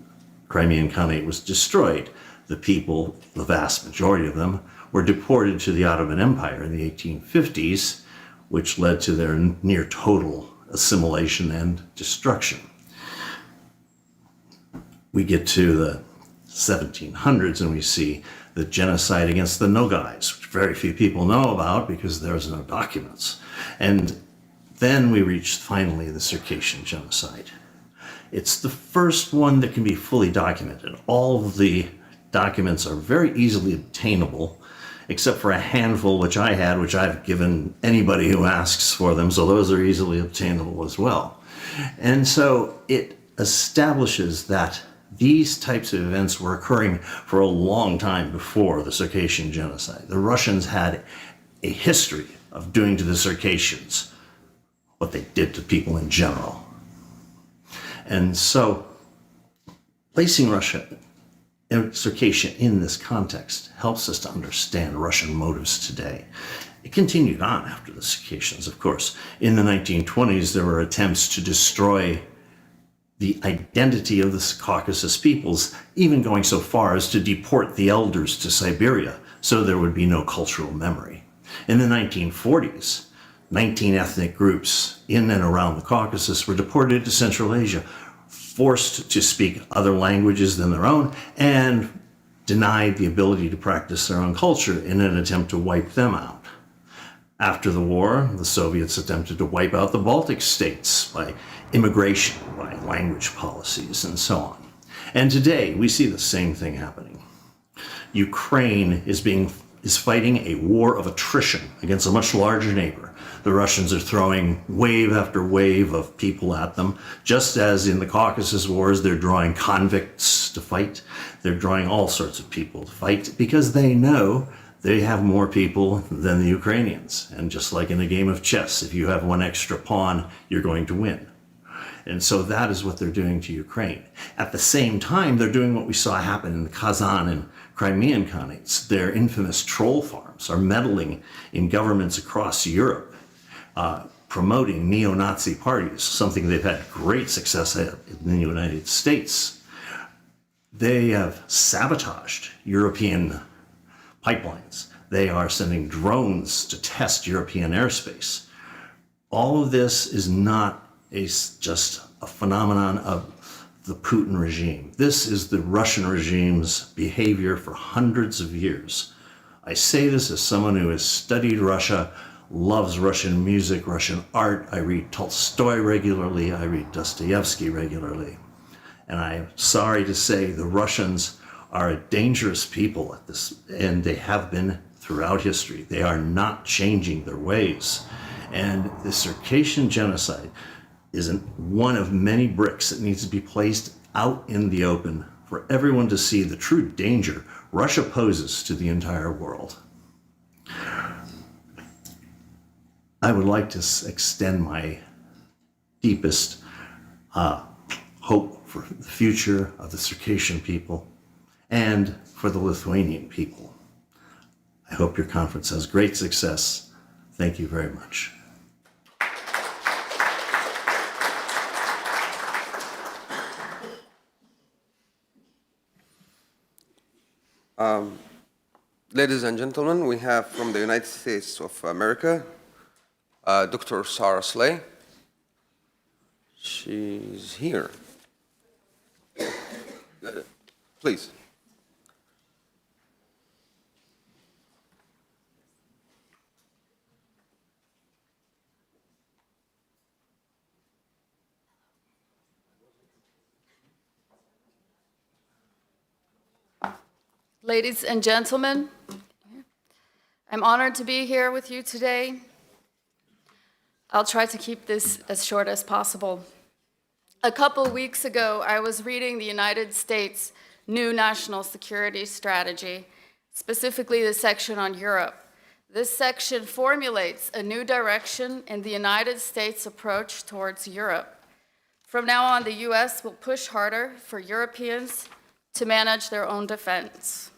Crimean Khanate was destroyed. The people, the vast majority of them, were deported to the Ottoman Empire in the 1850s, which led to their near total assimilation and destruction. We get to the 1700s and we see the genocide against the Nogais, which very few people know about because there's no documents. And then we reach finally the Circassian genocide. It's the first one that can be fully documented. All of the documents are very easily obtainable, except for a handful which I had, which I've given anybody who asks for them, so those are easily obtainable as well. And so it establishes that these types of events were occurring for a long time before the Circassian genocide. The Russians had a history of doing to the Circassians what they did to people in general. And so placing Russia and Circassia in this context helps us to understand Russian motives today. It continued on after the Circassians, of course. In the 1920s, there were attempts to destroy the identity of the Caucasus peoples, even going so far as to deport the elders to Siberia, so there would be no cultural memory. In the 1940s, 19 ethnic groups in and around the Caucasus were deported to Central Asia, forced to speak other languages than their own, and denied the ability to practice their own culture in an attempt to wipe them out. After the war, the Soviets attempted to wipe out the Baltic states by immigration, by language policies, and so on. And today, we see the same thing happening. Ukraine is fighting a war of attrition against a much larger neighbor. The Russians are throwing wave after wave of people at them. Just as in the Caucasus Wars, they're drawing convicts to fight. They're drawing all sorts of people to fight because they know they have more people than the Ukrainians. And just like in a game of chess, if you have one extra pawn, you're going to win. And so that is what they're doing to Ukraine. At the same time, they're doing what we saw happen in the Kazan and Crimean Khanates. Their infamous troll farms are meddling in governments across Europe, promoting neo-Nazi parties, something they've had great success at in the United States. They have sabotaged European pipelines. They are sending drones to test European airspace. All of this is not just a phenomenon of the Putin regime. This is the Russian regime's behavior for hundreds of years. I say this as someone who has studied Russia loves Russian music, Russian art. I read Tolstoy regularly. I read Dostoevsky regularly. And I'm sorry to say the Russians are a dangerous people at this, and they have been throughout history. They are not changing their ways. And the Circassian genocide is one of many bricks that needs to be placed out in the open for everyone to see the true danger Russia poses to the entire world. I would like to extend my deepest hope for the future of the Circassian people and for the Lithuanian people. I hope your conference has great success. Thank you very much. Ladies and gentlemen, we have from the United States of America, Dr. Sarah Slay. She's here. Please. Ladies and gentlemen, I'm honored to be here with you today. I'll try to keep this as short as possible. A couple weeks ago, I was reading the United States' new national security strategy, specifically the section on Europe. This section formulates a new direction in the United States' approach towards Europe. From now on, the US will push harder for Europeans to manage their own defense.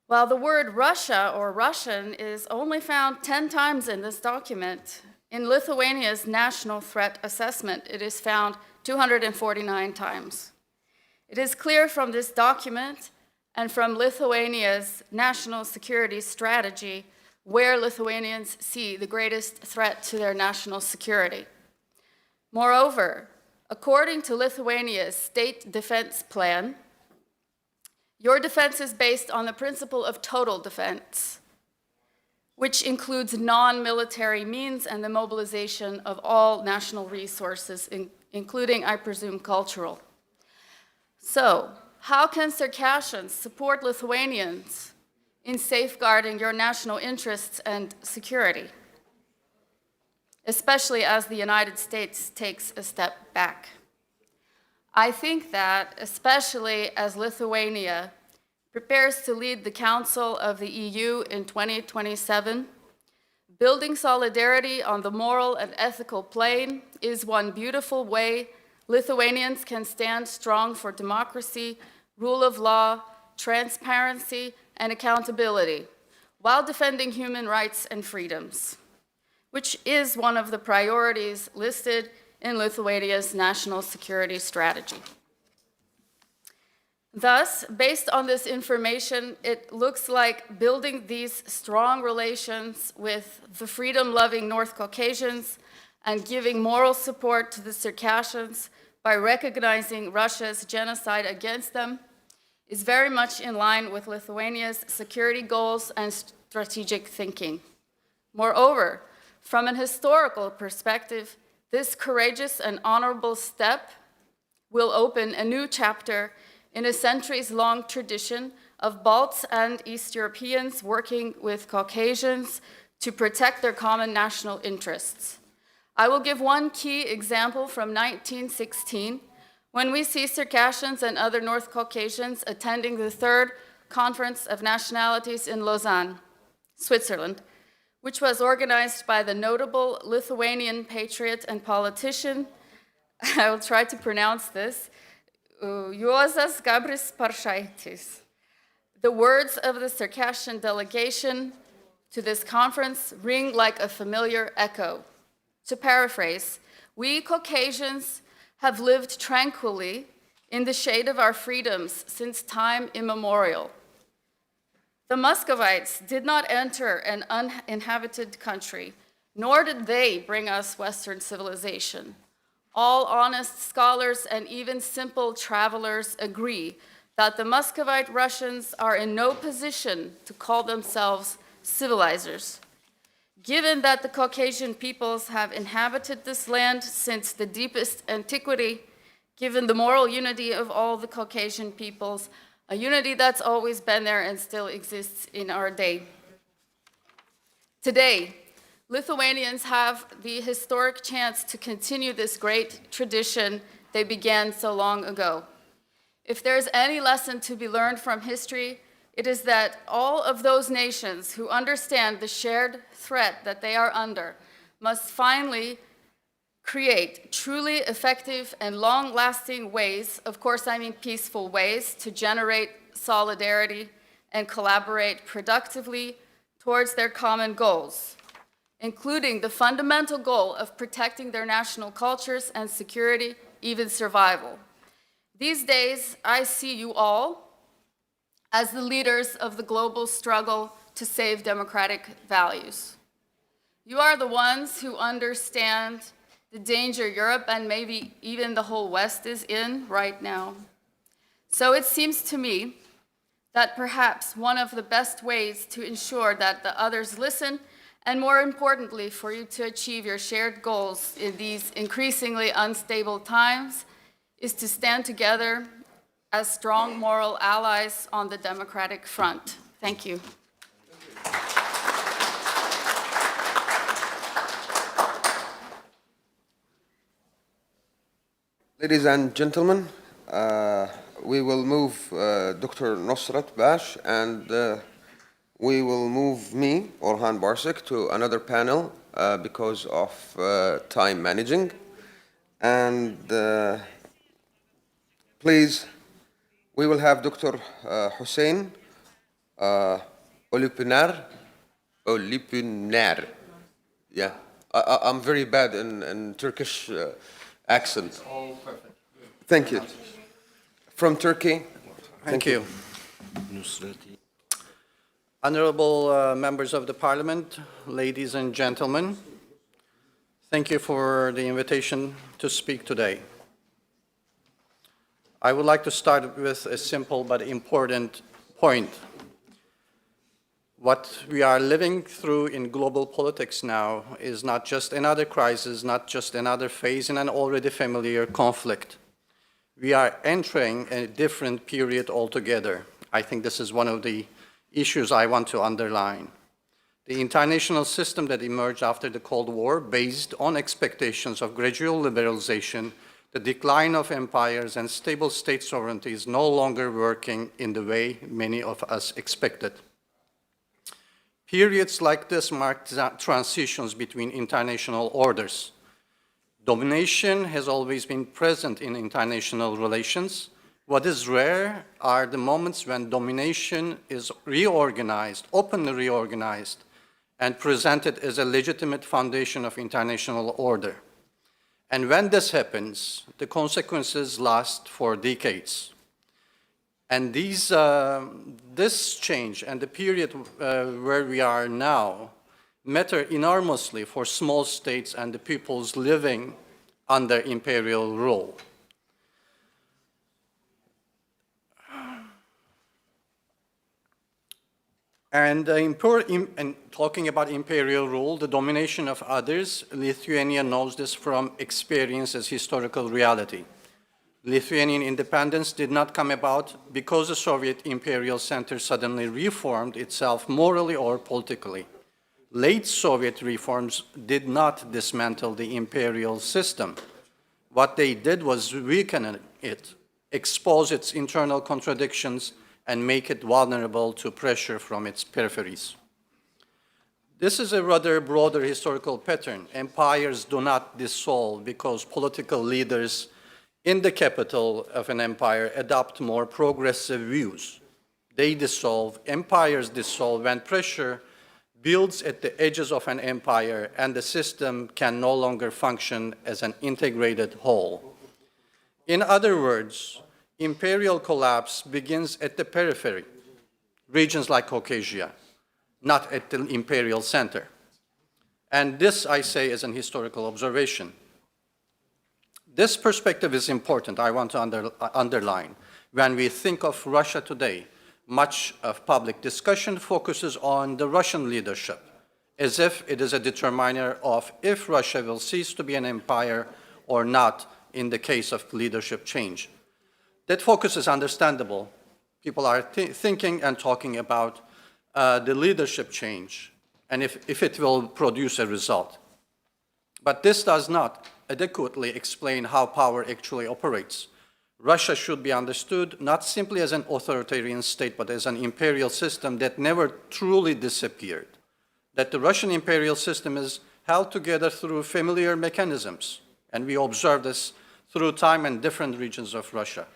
While the word Russia or Russian is only found 10 times in this document, in Lithuania's national threat assessment, it is found 249 times. It is clear from this document and from Lithuania's national security strategy where Lithuanians see the greatest threat to their national security. Moreover, according to Lithuania's state defense plan, your defense is based on the principle of total defense, which includes non-military means and the mobilization of all national resources, including, I presume, cultural. So, how can Circassians support Lithuanians in safeguarding your national interests and security, especially as the United States takes a step back? I think that, especially as Lithuania prepares to lead the Council of the EU in 2027, building solidarity on the moral and ethical plane is one beautiful way Lithuanians can stand strong for democracy, rule of law, transparency, and accountability, while defending human rights and freedoms, which is one of the priorities listed in Lithuania's national security strategy. Thus, based on this information, it looks like building these strong relations with the freedom-loving North Caucasians and giving moral support to the Circassians by recognizing Russia's genocide against them is very much in line with Lithuania's security goals and strategic thinking. Moreover, from an historical perspective, this courageous and honorable step will open a new chapter in a centuries-long tradition of Balts and East Europeans working with Caucasians to protect their common national interests. I will give one key example from 1916, when we see Circassians and other North Caucasians attending the third Conference of Nationalities in Lausanne, Switzerland, which was organized by the notable Lithuanian patriot and politician, I will try to pronounce this, Juozas Gabris Paršaitis. The words of the Circassian delegation to this conference ring like a familiar echo. To paraphrase, we Caucasians have lived tranquilly in the shade of our freedoms since time immemorial. The Muscovites did not enter an uninhabited country, nor did they bring us Western civilization. All honest scholars and even simple travelers agree that the Muscovite Russians are in no position to call themselves civilizers. Given that the Caucasian peoples have inhabited this land since the deepest antiquity, given the moral unity of all the Caucasian peoples, a unity that's always been there and still exists in our day. Today, Lithuanians have the historic chance to continue this great tradition they began so long ago. If there's any lesson to be learned from history, it is that all of those nations who understand the shared threat that they are under must finally create truly effective and long-lasting ways, of course I mean peaceful ways, to generate solidarity and collaborate productively towards their common goals, including the fundamental goal of protecting their national cultures and security, even survival. These days, I see you all as the leaders of the global struggle to save democratic values. You are the ones who understand the danger Europe and maybe even the whole West is in right now. So it seems to me that perhaps one of the best ways to ensure that the others listen, and more importantly, for you to achieve your shared goals in these increasingly unstable times, is to stand together as strong moral allies on the democratic front. Thank you. Ladies and gentlemen, we will move Dr. Nosrat Bash and we will move me, Orhan Barsik, to another panel because of time managing. And please, we will have Dr. Hussein Olupinar. Yeah, I'm very bad in Turkish accent. All perfect. Thank you. From Turkey. Thank you. Honorable members of the Parliament, ladies and gentlemen, thank you for the invitation to speak today. I would like to start with a simple but important point. What we are living through in global politics now is not just another crisis, not just another phase in an already familiar conflict. We are entering a different period altogether. I think this is one of the issues I want to underline. The international system that emerged after the Cold War, based on expectations of gradual liberalization, the decline of empires and stable state sovereignty, is no longer working in the way many of us expected. Periods like this mark transitions between international orders. Domination has always been present in international relations. What is rare are the moments when domination is reorganized, openly reorganized, and presented as a legitimate foundation of international order. And when this happens, the consequences last for decades. And this change and the period where we are now matter enormously for small states and the peoples living under imperial rule. And talking about imperial rule, the domination of others, Lithuania knows this from experience as historical reality. Lithuanian independence did not come about because the Soviet imperial center suddenly reformed itself morally or politically. Late Soviet reforms did not dismantle the imperial system. What they did was weaken it, expose its internal contradictions, and make it vulnerable to pressure from its peripheries. This is a rather broader historical pattern. Empires do not dissolve because political leaders in the capital of an empire adopt more progressive views. They dissolve, empires dissolve when pressure builds at the edges of an empire and the system can no longer function as an integrated whole. In other words, imperial collapse begins at the periphery, regions like Caucasia, not at the imperial center. And this, I say, is an historical observation. This perspective is important, I want to underline. When we think of Russia today, much of public discussion focuses on the Russian leadership as if it is a determiner of if Russia will cease to be an empire or not in the case of leadership change. That focus is understandable. People are thinking and talking about the leadership change and if it will produce a result. But this does not adequately explain how power actually operates. Russia should be understood not simply as an authoritarian state, but as an imperial system that never truly disappeared. That the Russian imperial system is held together through familiar mechanisms, and we observe this through time in different regions of Russia,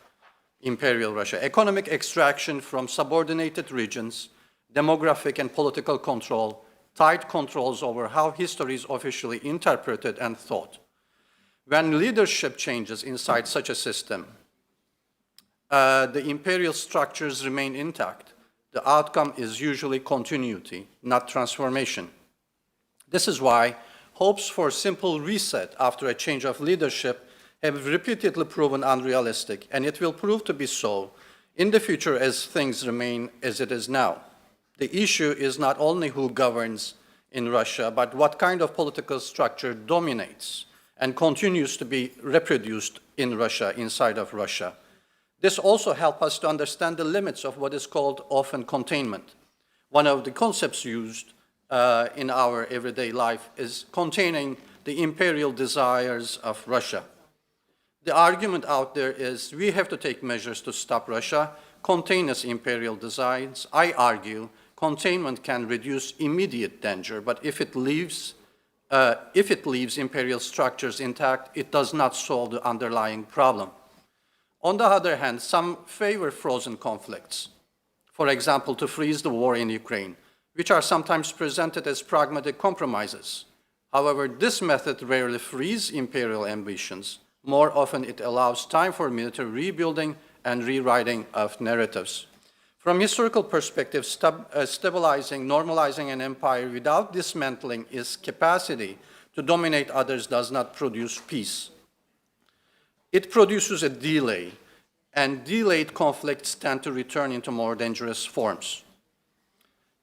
imperial Russia. Economic extraction from subordinated regions, demographic and political control, tight controls over how history is officially interpreted and thought. When leadership changes inside such a system, the imperial structures remain intact. The outcome is usually continuity, not transformation. This is why hopes for simple reset after a change of leadership have repeatedly proven unrealistic, and it will prove to be so in the future as things remain as it is now. The issue is not only who governs in Russia, but what kind of political structure dominates and continues to be reproduced in Russia, inside of Russia. This also helps us to understand the limits of what is called often containment. One of the concepts used in our everyday life is containing the imperial desires of Russia. The argument out there is we have to take measures to stop Russia, contain its imperial desires. I argue containment can reduce immediate danger, but if it leaves imperial structures intact, it does not solve the underlying problem. On the other hand, some favor frozen conflicts. For example, to freeze the war in Ukraine, which are sometimes presented as pragmatic compromises. However, this method rarely frees imperial ambitions. More often, it allows time for military rebuilding and rewriting of narratives. From historical perspective, stabilizing, normalizing an empire without dismantling its capacity to dominate others does not produce peace. It produces a delay, and delayed conflicts tend to return into more dangerous forms.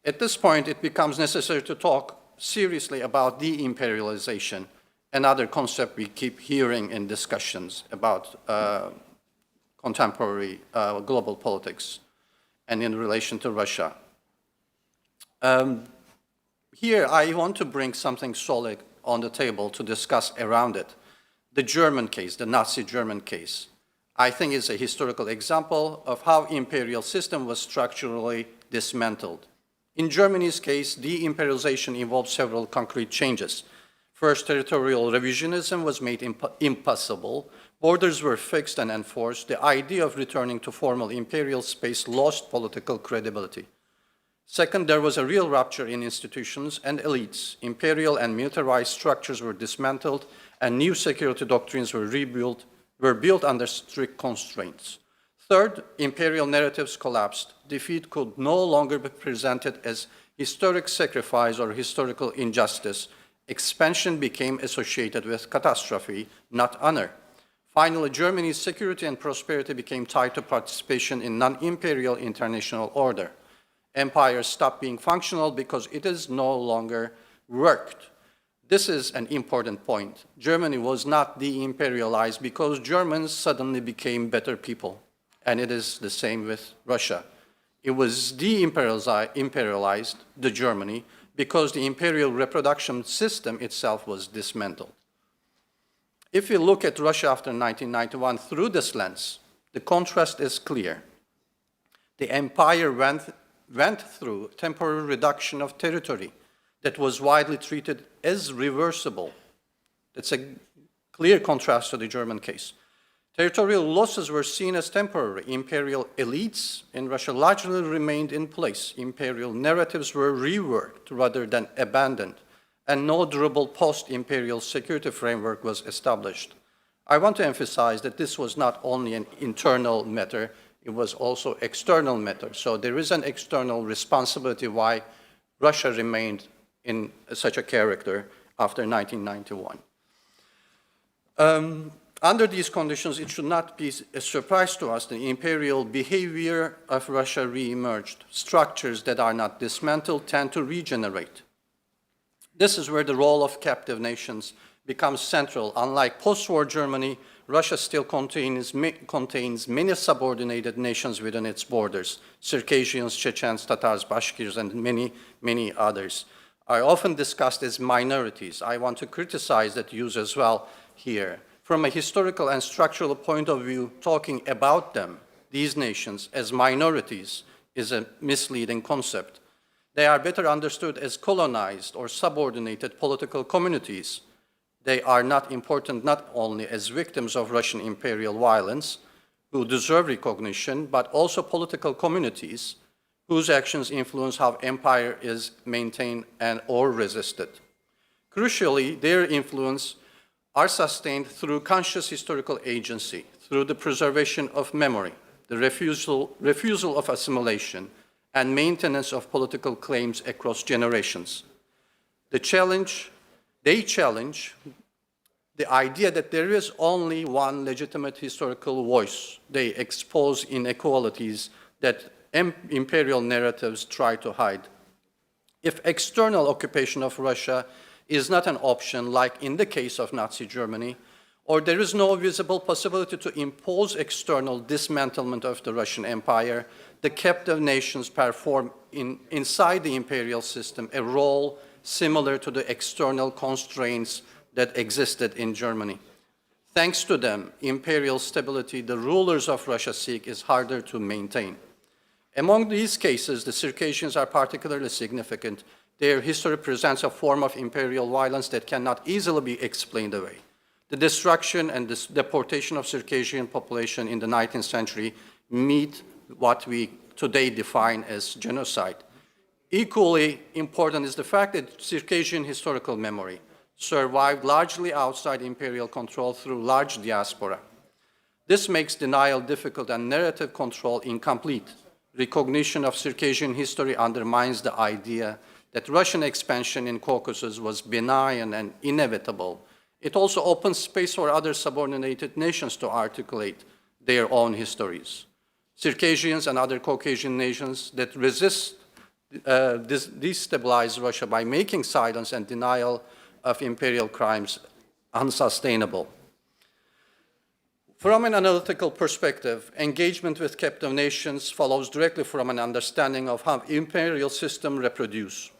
At this point, it becomes necessary to talk seriously about de-imperialization, another concept we keep hearing in discussions about contemporary global politics and in relation to Russia. Here, I want to bring something solid on the table to discuss around it. The German case, the Nazi German case, I think is a historical example of how imperial system was structurally dismantled. In Germany's case, de-imperialization involved several concrete changes. First, territorial revisionism was made impossible. Borders were fixed and enforced. The idea of returning to formal imperial space lost political credibility. Second, there was a real rupture in institutions and elites. Imperial and militarized structures were dismantled, and new security doctrines were built under strict constraints. Third, imperial narratives collapsed. Defeat could no longer be presented as historic sacrifice or historical injustice. Expansion became associated with catastrophe, not honor. Finally, Germany's security and prosperity became tied to participation in non-imperial international order. Empire stopped being functional because it is no longer worked. This is an important point. Germany was not de-imperialized because Germans suddenly became better people. And it is the same with Russia. It was de-imperialized, the Germany, because the imperial reproduction system itself was dismantled. If we look at Russia after 1991 through this lens, the contrast is clear. The empire went through temporary reduction of territory that was widely treated as reversible. That's a clear contrast to the German case. Territorial losses were seen as temporary. Imperial elites in Russia largely remained in place. Imperial narratives were reworked rather than abandoned, and no durable post-imperial security framework was established. I want to emphasize that this was not only an internal matter, it was also external matter. So there is an external responsibility why Russia remained in such a character after 1991. Under these conditions, it should not be a surprise to us the imperial behavior of Russia re-emerged. Structures that are not dismantled tend to regenerate. This is where the role of captive nations becomes central. Unlike post-war Germany, Russia still contains many subordinated nations within its borders: Circassians, Chechens, Tatars, Bashkirs, and many others are often discussed as minorities. I want to criticize that use as well here. From a historical and structural point of view, talking about them, these nations, as minorities is a misleading concept. They are better understood as colonized or subordinated political communities. They are not important not only as victims of Russian imperial violence, who deserve recognition, but also political communities whose actions influence how empire is maintained and or resisted. Crucially, their influence are sustained through conscious historical agency, through the preservation of memory, the refusal of assimilation, and maintenance of political claims across generations. They challenge the idea that there is only one legitimate historical voice. They expose inequalities that imperial narratives try to hide. If external occupation of Russia is not an option, like in the case of Nazi Germany, or there is no visible possibility to impose external dismantlement of the Russian Empire, the captive nations perform inside the imperial system a role similar to the external constraints that existed in Germany. Thanks to them, imperial stability the rulers of Russia seek is harder to maintain. Among these cases, the Circassians are particularly significant. Their history presents a form of imperial violence that cannot easily be explained away. The destruction and deportation of Circassian population in the 19th century meet what we today define as genocide. Equally important is the fact that Circassian historical memory survived largely outside imperial control through large diaspora. This makes denial difficult and narrative control incomplete. Recognition of Circassian history undermines the idea that Russian expansion in Caucasus was benign and inevitable. It also opens space for other subordinated nations to articulate their own histories. Circassians and other Caucasian nations that resist destabilize Russia by making silence and denial of imperial crimes unsustainable. From an analytical perspective, engagement with captive nations follows directly from an understanding of how imperial systems reproduce.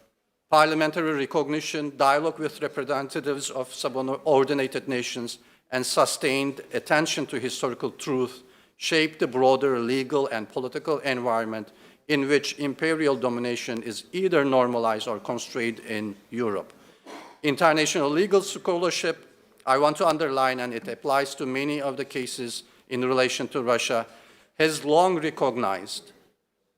Parliamentary recognition, dialogue with representatives of subordinated nations, and sustained attention to historical truth shape the broader legal and political environment in which imperial domination is either normalized or constrained in Europe. International legal scholarship, I want to underline, and it applies to many of the cases in relation to Russia, has long recognized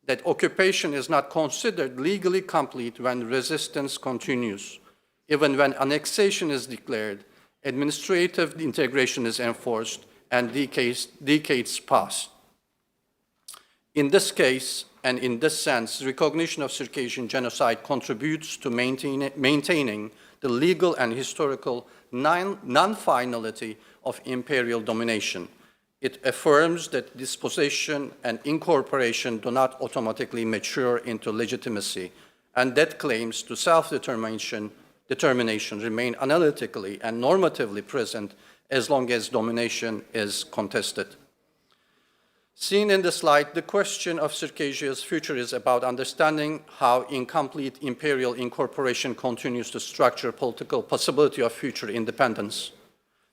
that occupation is not considered legally complete when resistance continues. Even when annexation is declared, administrative integration is enforced, and decades pass. In this case, and in this sense, recognition of Circassian genocide contributes to maintaining the legal and historical non-finality of imperial domination. It affirms that dispossession and incorporation do not automatically mature into legitimacy, and that claims to self-determination remain analytically and normatively present as long as domination is contested. Seen in the slide, the question of Circassia's future is about understanding how incomplete imperial incorporation continues to structure political possibility of future independence.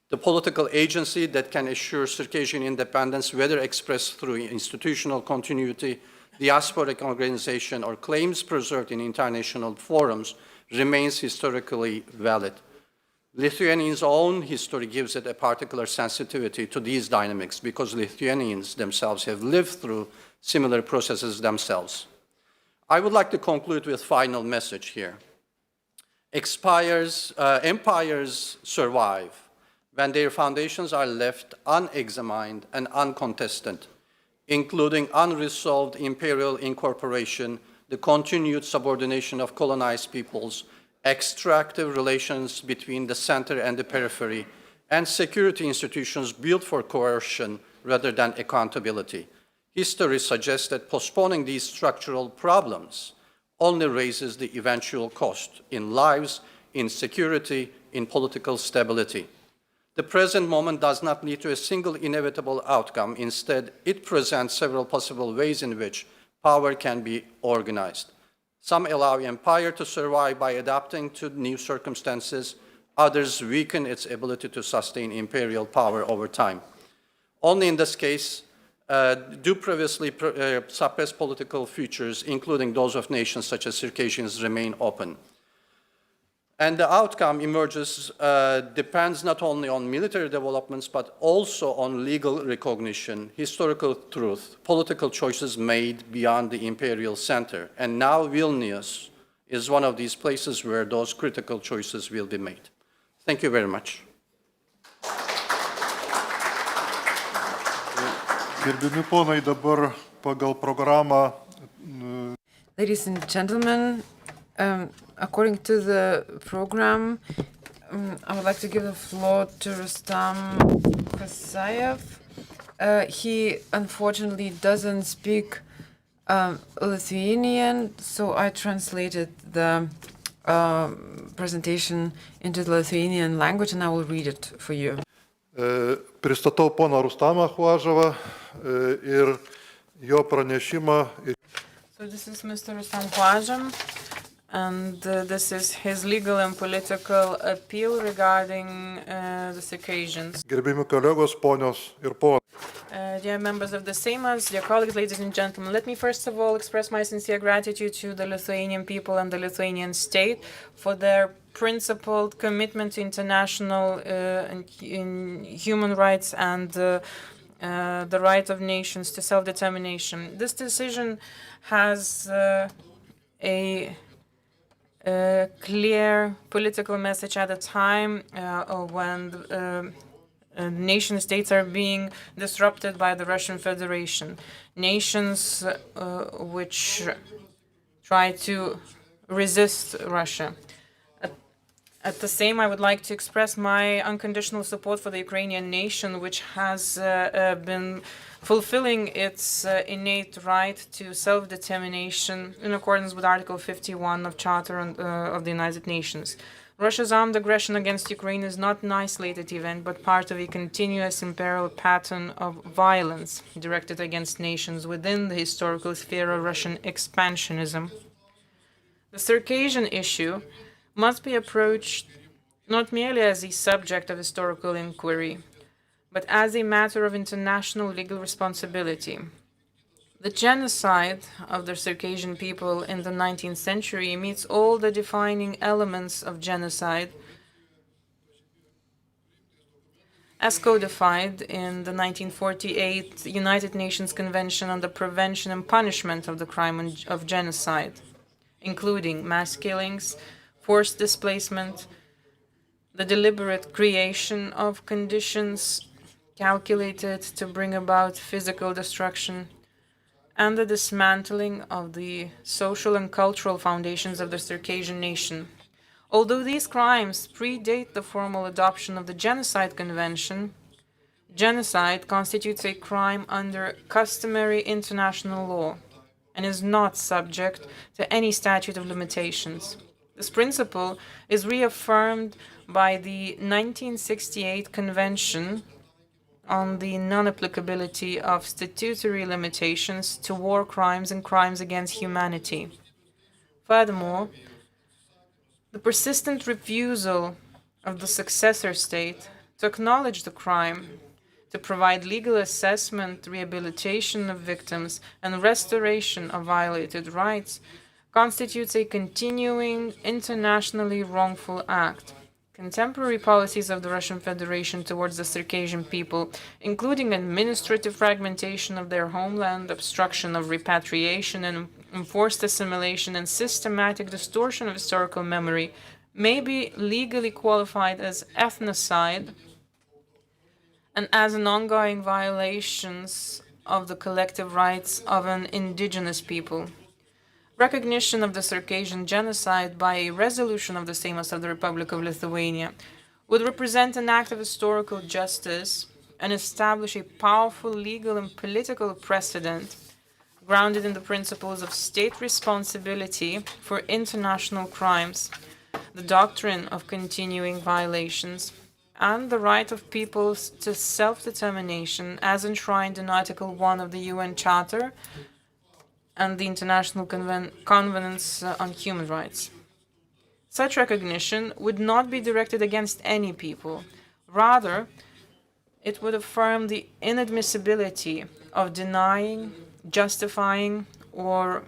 The political agency that can assure Circassian independence, whether expressed through institutional continuity, diasporic organization, or claims preserved in international forums, remains historically valid. Lithuanians' own history gives it a particular sensitivity to these dynamics because Lithuanians themselves have lived through similar processes themselves. I would like to conclude with a final message here. Empires survive when their foundations are left unexamined and uncontested, including unresolved imperial incorporation, the continued subordination of colonized peoples, extractive relations between the center and the periphery, and security institutions built for coercion rather than accountability. History suggests that postponing these structural problems only raises the eventual cost in lives, in security, in political stability. The present moment does not lead to a single inevitable outcome. Instead, it presents several possible ways in which power can be organized. Some allow empire to survive by adapting to new circumstances. Others weaken its ability to sustain imperial power over time. Only in this case do previously suppressed political futures, including those of nations such as Circassians, remain open. And the outcome emerges depends not only on military developments, but also on legal recognition, historical truth, political choices made beyond the imperial center. And now Vilnius is one of these places where those critical choices will be made. Thank you very much. Gerbiami ponai, dabar pagal programą. Ladies and gentlemen, according to the program, I would like to give the floor to Rustam Kasayev. He unfortunately doesn't speak Lithuanian, so I translated the presentation into the Lithuanian language and I will read it for you. Pristatau poną Rustamą Chvažavą ir jo pranešimą. So this is Mr. Rustam Khwaja, and this is his legal and political appeal regarding the Circassians. Gerbiami kolegos, ponios ir ponai. Dear members of the Seimas, dear colleagues, ladies and gentlemen, let me first of all express my sincere gratitude to the Lithuanian people and the Lithuanian state for their principled commitment to international in human rights and the right of nations to self-determination. This decision has a clear political message at a time when nation states are being disrupted by the Russian Federation. Nations which try to resist Russia. At the same, I would like to express my unconditional support for the Ukrainian nation, which has been fulfilling its innate right to self-determination in accordance with Article 51 of Charter of the United Nations. Russia's armed aggression against Ukraine is not an isolated event, but part of a continuous imperial pattern of violence directed against nations within the historical sphere of Russian expansionism. The Circassian issue must be approached not merely as a subject of historical inquiry, but as a matter of international legal responsibility. The genocide of the Circassian people in the 19th century meets all the defining elements of genocide as codified in the 1948 United Nations Convention on the Prevention and Punishment of the Crime of Genocide, including mass killings, forced displacement, the deliberate creation of conditions calculated to bring about physical destruction, and the dismantling of the social and cultural foundations of the Circassian nation. Although these crimes predate the formal adoption of the Genocide Convention, genocide constitutes a crime under customary international law and is not subject to any statute of limitations. This principle is reaffirmed by the 1968 Convention on the non-applicability of statutory limitations to war crimes and crimes against humanity. Furthermore, the persistent refusal of the successor state to acknowledge the crime, to provide legal assessment, rehabilitation of victims, and restoration of violated rights constitutes a continuing internationally wrongful act. Contemporary policies of the Russian Federation towards the Circassian people, including administrative fragmentation of their homeland, obstruction of repatriation, and enforced assimilation and systematic distortion of historical memory, may be legally qualified as ethnocide and as an ongoing violations of the collective rights of an indigenous people. Recognition of the Circassian genocide by a resolution of the Seimas of the Republic of Lithuania would represent an act of historical justice and establish a powerful legal and political precedent grounded in the principles of state responsibility for international crimes. the doctrine of continuing violations, and the right of peoples to self-determination as enshrined in Article 1 of the UN Charter and the International Conventions on Human Rights. Such recognition would not be directed against any people. Rather, it would affirm the inadmissibility of denying, justifying, or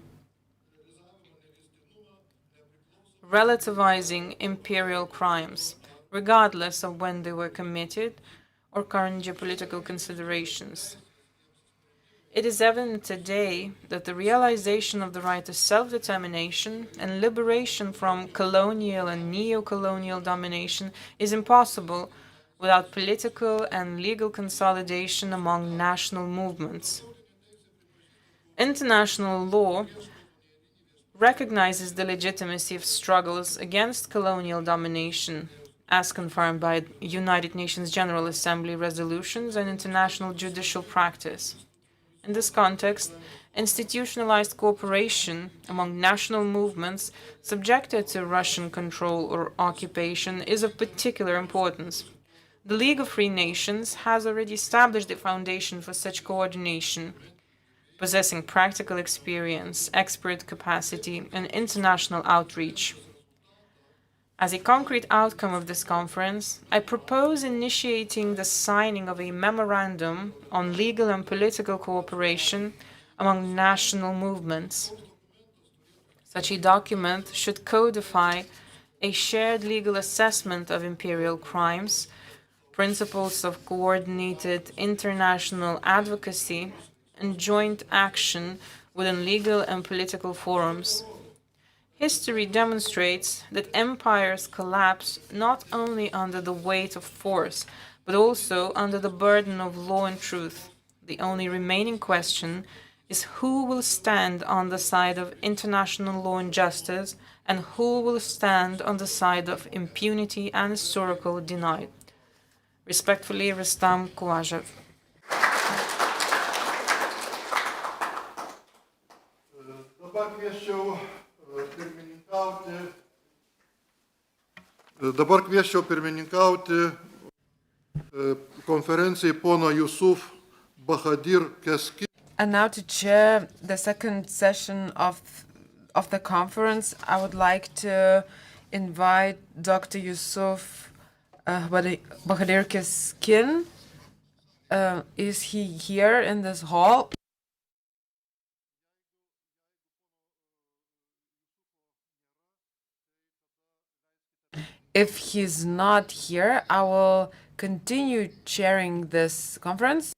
relativizing imperial crimes, regardless of when they were committed or current geopolitical considerations. It is evident today that the realization of the right to self-determination and liberation from colonial and neo-colonial domination is impossible without political and legal consolidation among national movements. International law recognizes the legitimacy of struggles against colonial domination, as confirmed by United Nations General Assembly resolutions and international judicial practice. In this context, institutionalized cooperation among national movements subjected to Russian control or occupation is of particular importance. The League of Free Nations has already established the foundation for such coordination, possessing practical experience, expert capacity, and international outreach. As a concrete outcome of this conference, I propose initiating the signing of a memorandum on legal and political cooperation among national movements. Such a document should codify a shared legal assessment of imperial crimes, principles of coordinated international advocacy, and joint action within legal and political forums. History demonstrates that empires collapse not only under the weight of force, but also under the burden of law and truth. The only remaining question is who will stand on the side of international law and justice, and who will stand on the side of impunity and historical denial. Respectfully, Rustam Kouajev. Dabar kviesčiau pirmininkauti konferencijai pono Yusuf Bahadir Keskin. And now to chair the second session of the conference, I would like to invite Dr. Yusuf Bahadir Keskin. Is he here in this hall? If he's not here, I will continue chairing this conference.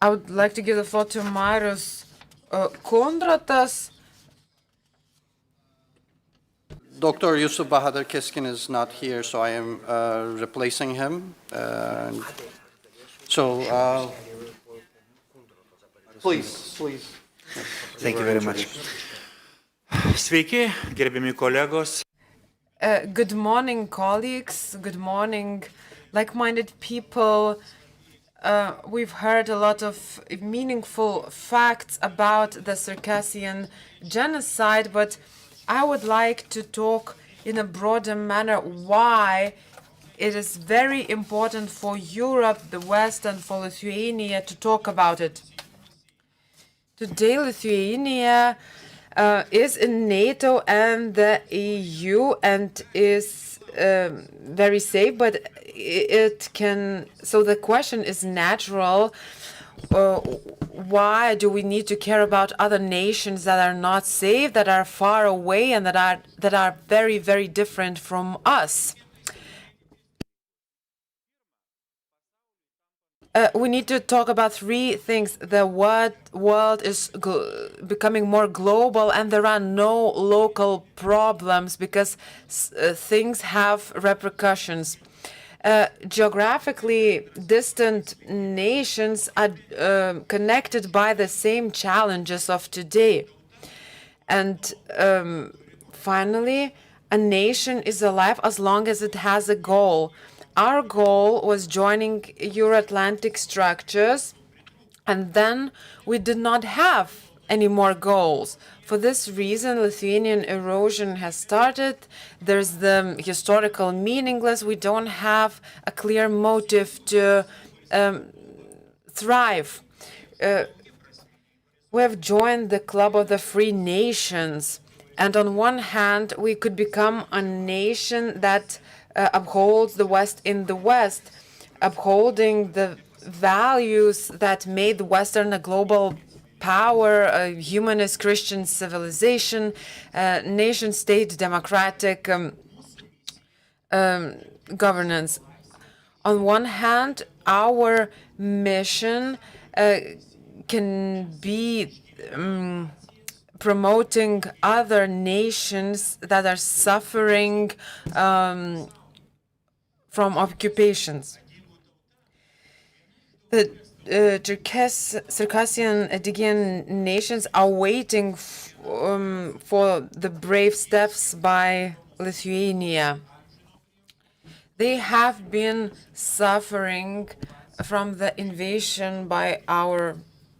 I would like to give the floor to Marius Kondratas. Dr. Yusuf Bahadir Keskin is not here, so I am replacing him. Please. Thank you very much. Sveiki, gerbiami kolegos. Good morning, colleagues. Good morning, like-minded people. We've heard a lot of meaningful facts about the Circassian genocide, but I would like to talk in a broader manner why it is very important for Europe, the West, and for Lithuania to talk about it. Today, Lithuania is in NATO and the EU and is very safe, but it can. So the question is natural. Why do we need to care about other nations that are not safe, that are far away, and that are very, very different from us? We need to talk about three things. The world is becoming more global, and there are no local problems because things have repercussions. Geographically distant nations are connected by the same challenges of today. And finally, a nation is alive as long as it has a goal. Our goal was joining Euro-Atlantic structures, and then we did not have any more goals. For this reason, Lithuanian erosion has started. There's the historical meaningless. We don't have a clear motive to thrive. We have joined the club of the free nations. And on one hand, we could become a nation that upholds the West in the West, upholding the values that made the Western a global power, a humanist Christian civilization, nation-state democratic governance. On one hand, our mission can be promoting other nations that are suffering from occupations. The Circassian Adigian nations are waiting for the brave steps by Lithuania. They have been suffering from the invasion by our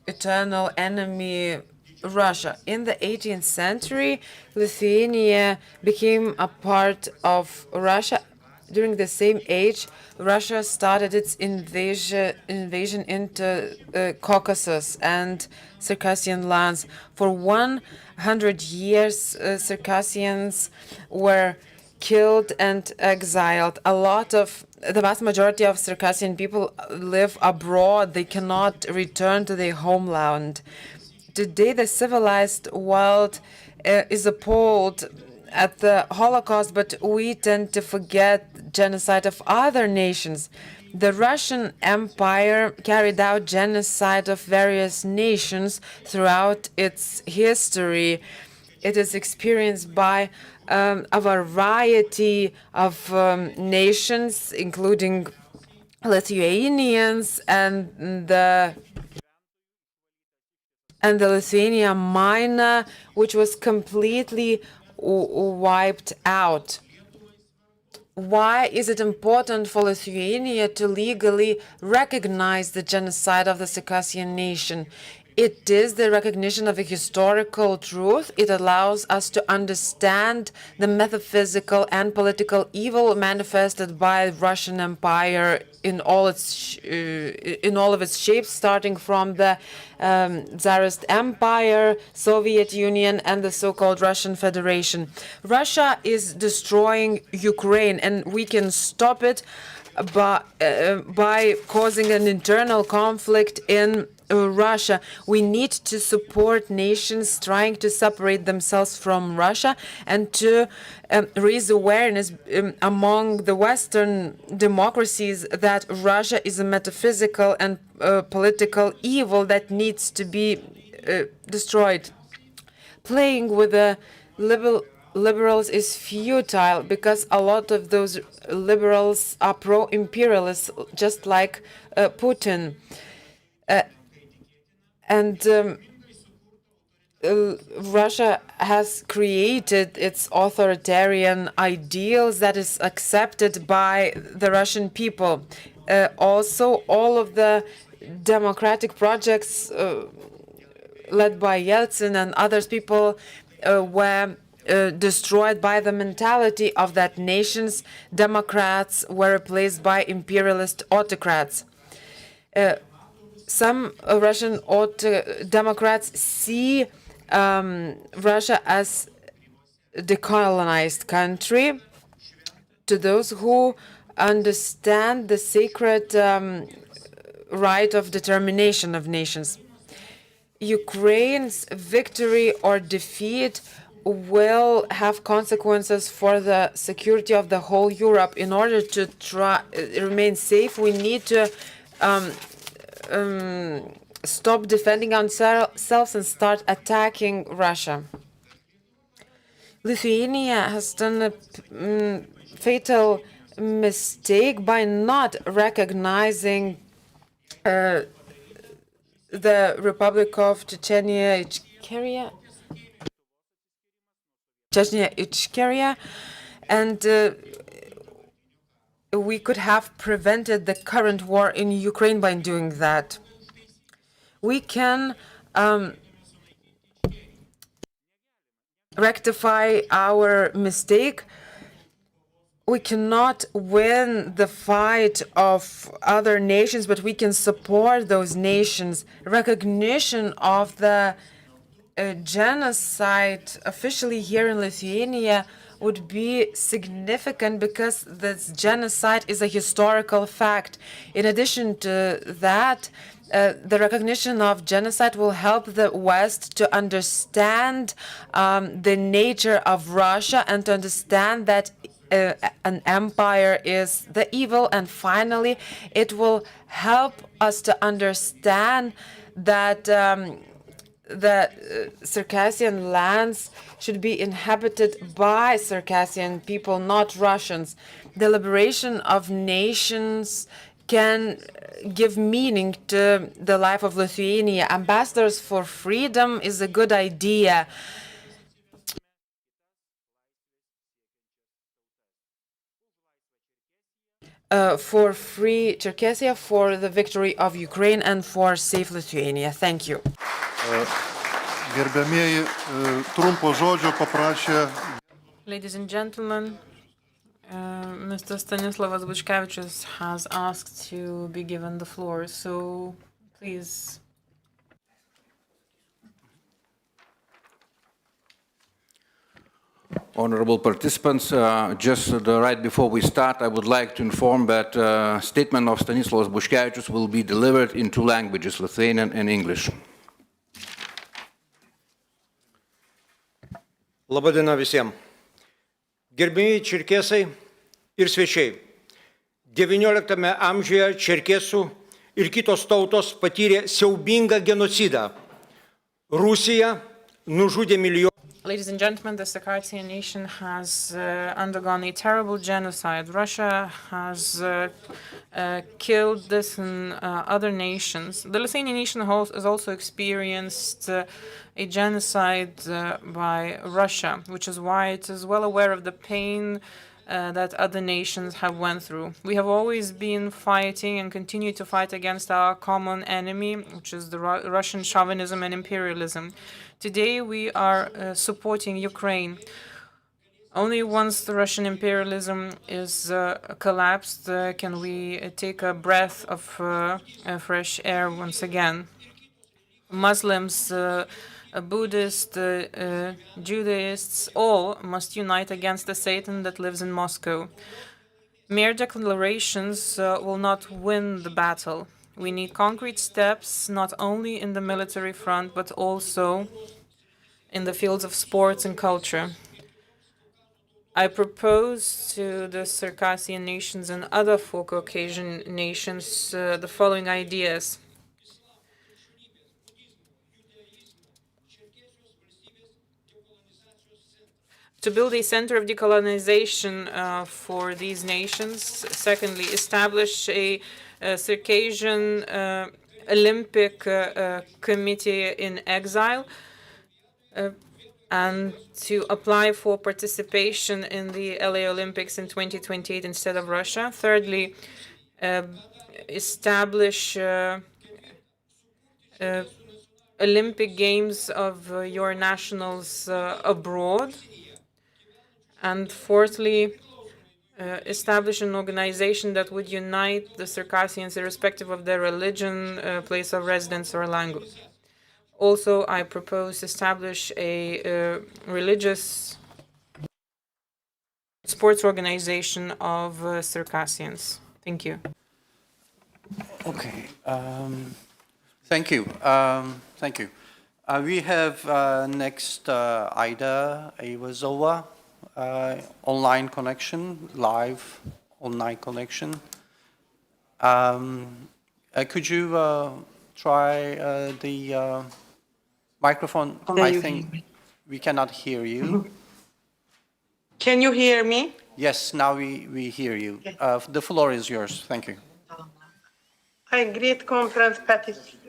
eternal enemy, Russia. In the 18th century, Lithuania became a part of Russia. During the same age, Russia started its invasion into Caucasus and Circassian lands. For 100 years, Circassians were killed and exiled. The vast majority of Circassian people live abroad. They cannot return to their homeland. Today, the civilized world is appalled at the Holocaust, but we tend to forget genocide of other nations. The Russian Empire carried out genocide of various nations throughout its history. It is experienced by a variety of nations, including Lithuanians and the Lithuania Minor, which was completely wiped out. Why is it important for Lithuania to legally recognize the genocide of the Circassian nation? It is the recognition of a historical truth. It allows us to understand the metaphysical and political evil manifested by the Russian Empire in all of its shapes, starting from the Tsarist Empire, Soviet Union, and the so-called Russian Federation. Russia is destroying Ukraine, and we can stop it by causing an internal conflict in Russia. We need to support nations trying to separate themselves from Russia and to raise awareness among the Western democracies that Russia is a metaphysical and political evil that needs to be destroyed. Playing with the liberals is futile because a lot of those liberals are pro-imperialists, just like Putin. Russia has created its authoritarian ideals that is accepted by the Russian people. Also, all of the democratic projects led by Yeltsin and other people were destroyed by the mentality of that nation's Democrats were replaced by imperialist autocrats. Some Russian Democrats see Russia as a decolonized country. To those who understand the sacred right of determination of nations, Ukraine's victory or defeat will have consequences for the security of the whole Europe. In order to remain safe, we need to stop defending ourselves and start attacking Russia. Lithuania has done a fatal mistake by not recognizing the Republic of Chechnya, Ichkeria, and we could have prevented the current war in Ukraine by doing that. We can rectify our mistake, we cannot win the fight of other nations, but we can support those nations. Recognition of the genocide officially here in Lithuania would be significant because this genocide is a historical fact. In addition to that, the recognition of genocide will help the West to understand the nature of Russia and to understand that an empire is the evil. And finally, it will help us to understand that the Circassian lands should be inhabited by Circassian people, not Russians. The liberation of nations can give meaning to the life of Lithuania. Ambassadors for freedom is a good idea. For free Czerkessia, for the victory of Ukraine, and for safe Lithuania. Thank you. Gerbėmieji, trumpo žodžio paprašė. Ladies and gentlemen, Mr. Stanislavas Buchkevičius has asked to be given the floor, so please. Honorable participants, just right before we start, I would like to inform that statement of Stanislavas Buchkevičius will be delivered in two languages, Lithuanian and English. Labadiena visiems. Gerbėjai čerkesai ir svečiai. XIX amžiuje čerkesų ir kitos tautos patyrė siaubingą genocidą. Rusija nužudė milijonų. Ladies and gentlemen, the Circassian nation has undergone a terrible genocide. Russia has killed this and other nations. The Lithuanian nation has also experienced a genocide by Russia, which is why it is well aware of the pain that other nations have went through. We have always been fighting and continue to fight against our common enemy, which is the Russian chauvinism and imperialism. Today we are supporting Ukraine. Only once the Russian imperialism is collapsed can we take a breath of fresh air once again. Muslims, Buddhists, Judaists, all must unite against the Satan that lives in Moscow. Mere declarations will not win the battle. We need concrete steps, not only in the military front, but also in the fields of sports and culture. I propose to the Circassian nations and other four Caucasian nations the following ideas. To build a center of decolonization for these nations. Secondly, establish a Circassian Olympic Committee in exile, and to apply for participation in the LA Olympics in 2028 instead of Russia. Thirdly, establish Olympic Games of your nationals abroad. And fourthly, establish an organization that would unite the Circassians irrespective of their religion, place of residence, or language. Also, I propose to establish a religious sports organization of Circassians. Thank you. Okay. Thank you. Thank you. We have next Ida Ivazova. Online connection, live online connection. Could you try the microphone? I think we cannot hear you. Can you hear me? Yes, now we hear you. The floor is yours. Thank you. I greet conference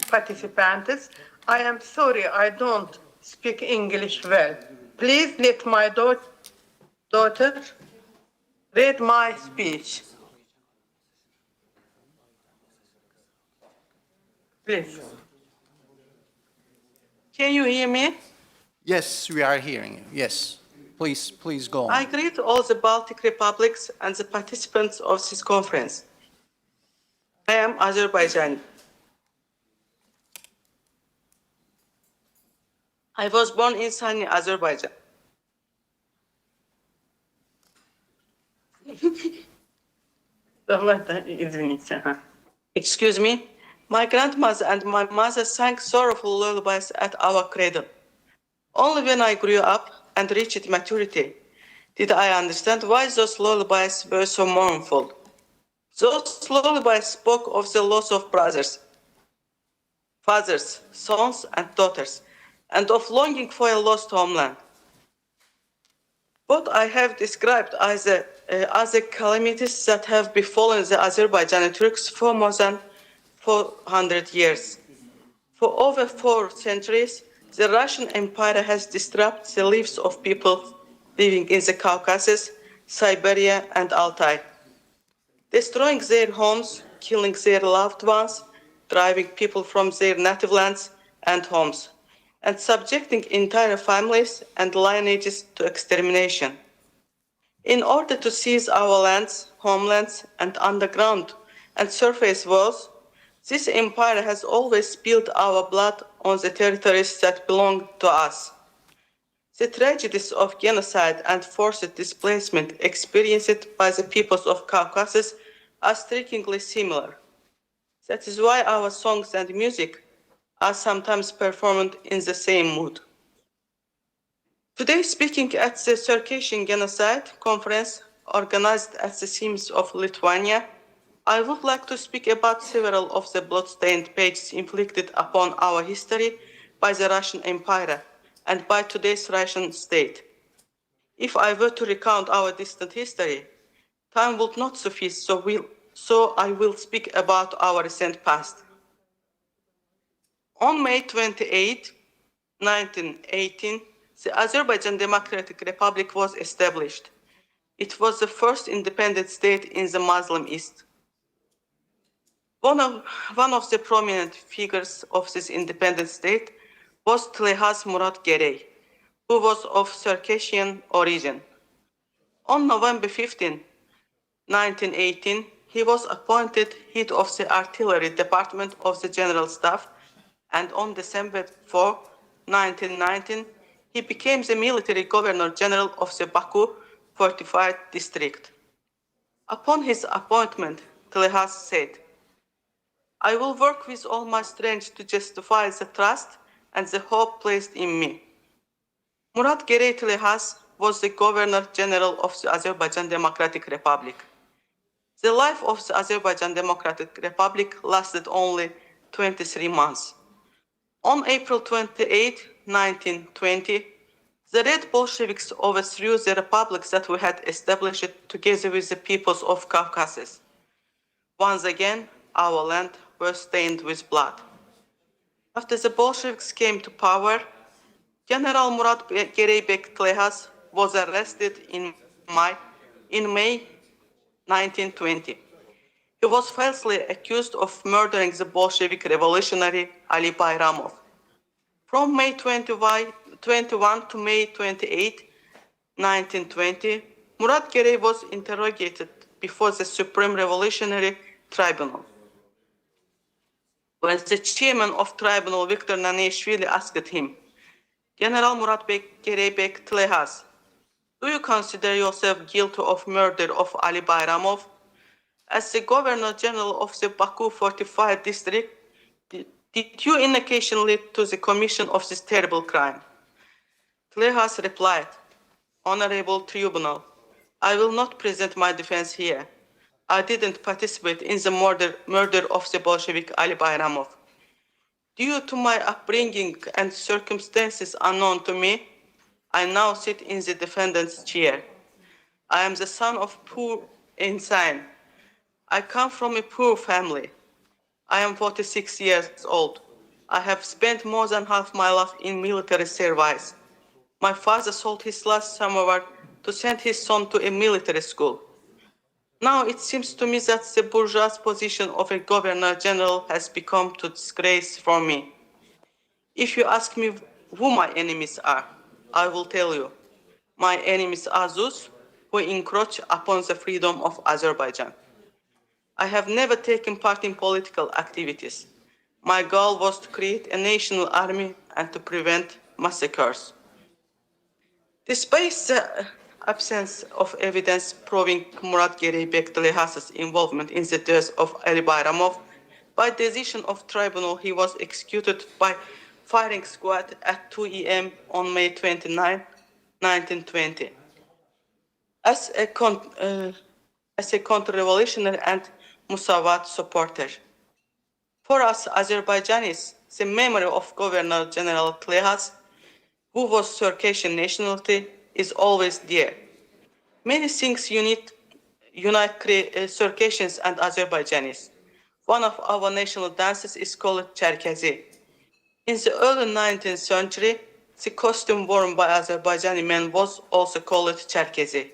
participants. I am sorry I don't speak English well. Please let my daughter read my speech. Please. Can you hear me? Yes, we are hearing you. Yes. Please go on. I greet all the Baltic republics and the participants of this conference. I am Azerbaijani. I was born in sunny Azerbaijan. Excuse me. My grandmother and my mother sang sorrowful lullabies at our cradle. Only when I grew up and reached maturity did I understand why those lullabies were so mournful. Those lullabies spoke of the loss of brothers, fathers, sons, and daughters, and of longing for a lost homeland. What I have described as the calamities that have befallen the Azerbaijani Turks for more than 400 years. For over 4 centuries, the Russian Empire has disrupted the lives of people living in the Caucasus, Siberia, and Altai, destroying their homes, killing their loved ones, driving people from their native lands and homes, and subjecting entire families and lineages to extermination. In order to seize our lands, homelands, and underground and surface walls, this empire has always spilled our blood on the territories that belong to us. The tragedies of genocide and forced displacement experienced by the peoples of Caucasus are strikingly similar. That is why our songs and music are sometimes performed in the same mood. Today, speaking at the Circassian Genocide Conference organized at the Seimas of Lithuania, I would like to speak about several of the bloodstained pages inflicted upon our history by the Russian Empire and by today's Russian state. If I were to recount our distant history, time would not suffice, so I will speak about our recent past. On May 28, 1918, the Azerbaijan Democratic Republic was established. It was the first independent state in the Muslim East. One of the prominent figures of this independent state was Tlehas Murat Gerey, who was of Circassian origin. On November 15, 1918, he was appointed head of the artillery department of the General Staff, and on December 4, 1919, he became the military governor-general of the Baku fortified district. Upon his appointment, Tlehas said, "I will work with all my strength to justify the trust and the hope placed in me." Murat Gerey Tlehas was the Governor-General of the Azerbaijan Democratic Republic. The life of the Azerbaijan Democratic Republic lasted only 23 months. On April 28, 1920, the Red Bolsheviks overthrew the republics that we had established together with the peoples of Caucasus. Once again, our land was stained with blood. After the Bolsheviks came to power, General Murat Gereybek Tlehas was arrested in May 1920. He was falsely accused of murdering the Bolshevik revolutionary Ali Bayramov. From May 21 to May 28, 1920, Murat Gerey was interrogated before the Supreme Revolutionary Tribunal. When the chairman of tribunal, Viktor Naneshvili, asked him, "General Murat Gereybek Tlehas, do you consider yourself guilty of murder of Ali Bayramov? As the Governor-General of the Baku fortified district, did you in occasion lead to the commission of this terrible crime?" Tlehas replied, "Honorable Tribunal, I will not present my defense here. I didn't participate in the murder of the Bolshevik Ali Bayramov. Due to my upbringing and circumstances unknown to me, I now sit in the defendant's chair. I am the son of poor ensign. I come from a poor family. I am 46 years old. I have spent more than half my life in military service. My father sold his last samovar to send his son to a military school. Now it seems to me that the bourgeois position of a governor-general has become a disgrace for me. If you ask me who my enemies are, I will tell you, my enemies are those who encroach upon the freedom of Azerbaijan. I have never taken part in political activities. My goal was to create a national army and to prevent massacres. Despite the absence of evidence proving Murat Gereybek Tlehas's involvement in the death of Ali Bayramov, by decision of tribunal, he was executed by firing squad at 2 a.m. on May 29, 1920. As a counter-revolutionary and Musavat supporter. For us Azerbaijanis, the memory of Governor General Tlehas, who was Circassian nationality, is always dear. Many things unite Circassians and Azerbaijanis. One of our national dances is called Čerkesų. In the early 19th century, the costume worn by Azerbaijani men was also called Čerkesų.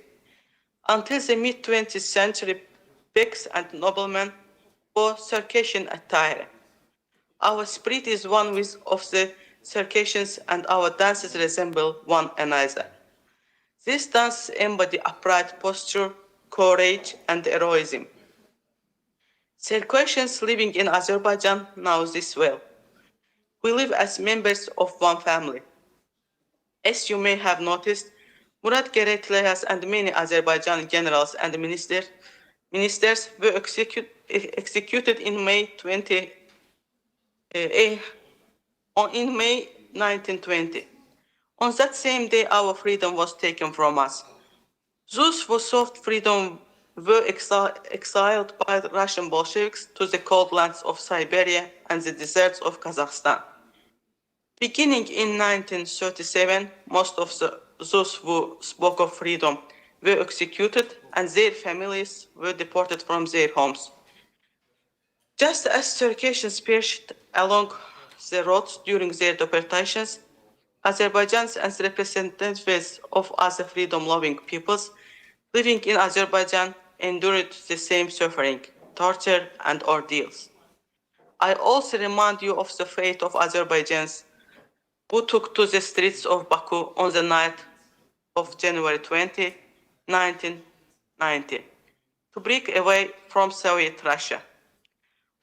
Until the mid-20th century, peasants and noblemen wore Circassian attire. Our spirit is one of the Circassians and our dances resemble one another. These dances embody upright posture, courage, and heroism. Circassians living in Azerbaijan know this well. We live as members of one family. As you may have noticed, Murat Gereybek Tlehas and many Azerbaijani generals and ministers were executed in May 1920. On that same day, our freedom was taken from us. Those who sought freedom were exiled by the Russian Bolsheviks to the cold lands of Siberia and the deserts of Kazakhstan. Beginning in 1937, most of those who spoke of freedom were executed and their families were deported from their homes. Just as Circassians perished along the roads during their deportations, Azerbaijans and representatives of other freedom-loving peoples living in Azerbaijan endured the same suffering, torture, and ordeals. I also remind you of the fate of Azerbaijans who took to the streets of Baku on the night of January 20, 1990, to break away from Soviet Russia.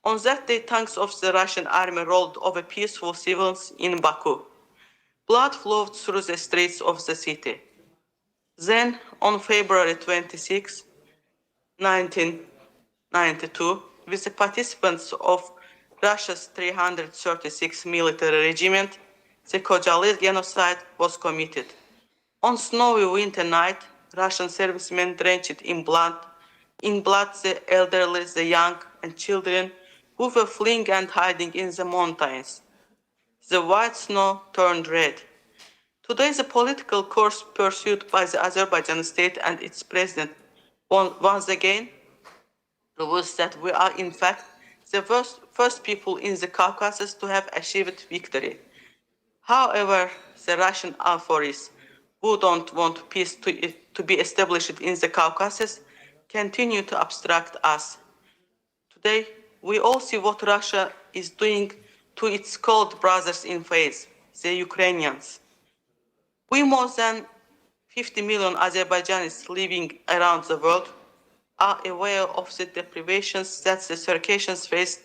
On that day, tanks of the Russian army rolled over peaceful civilians in Baku. Blood flowed through the streets of the city. Then, on February 26, 1992, with the participants of Russia's 336th Military Regiment, the Khojaly genocide was committed. On snowy winter night, Russian servicemen drenched in blood the elderly, the young, and children who were fleeing and hiding in the mountains. The white snow turned red. Today, the political course pursued by the Azerbaijan state and its president once again proves that we are, in fact, the first people in the Caucasus to have achieved victory. However, the Russian authorities who don't want peace to be established in the Caucasus continue to obstruct us. Today, we all see what Russia is doing to its cold brothers in faith, the Ukrainians. We more than 50 million Azerbaijanis living around the world are aware of the deprivations that the Circassians face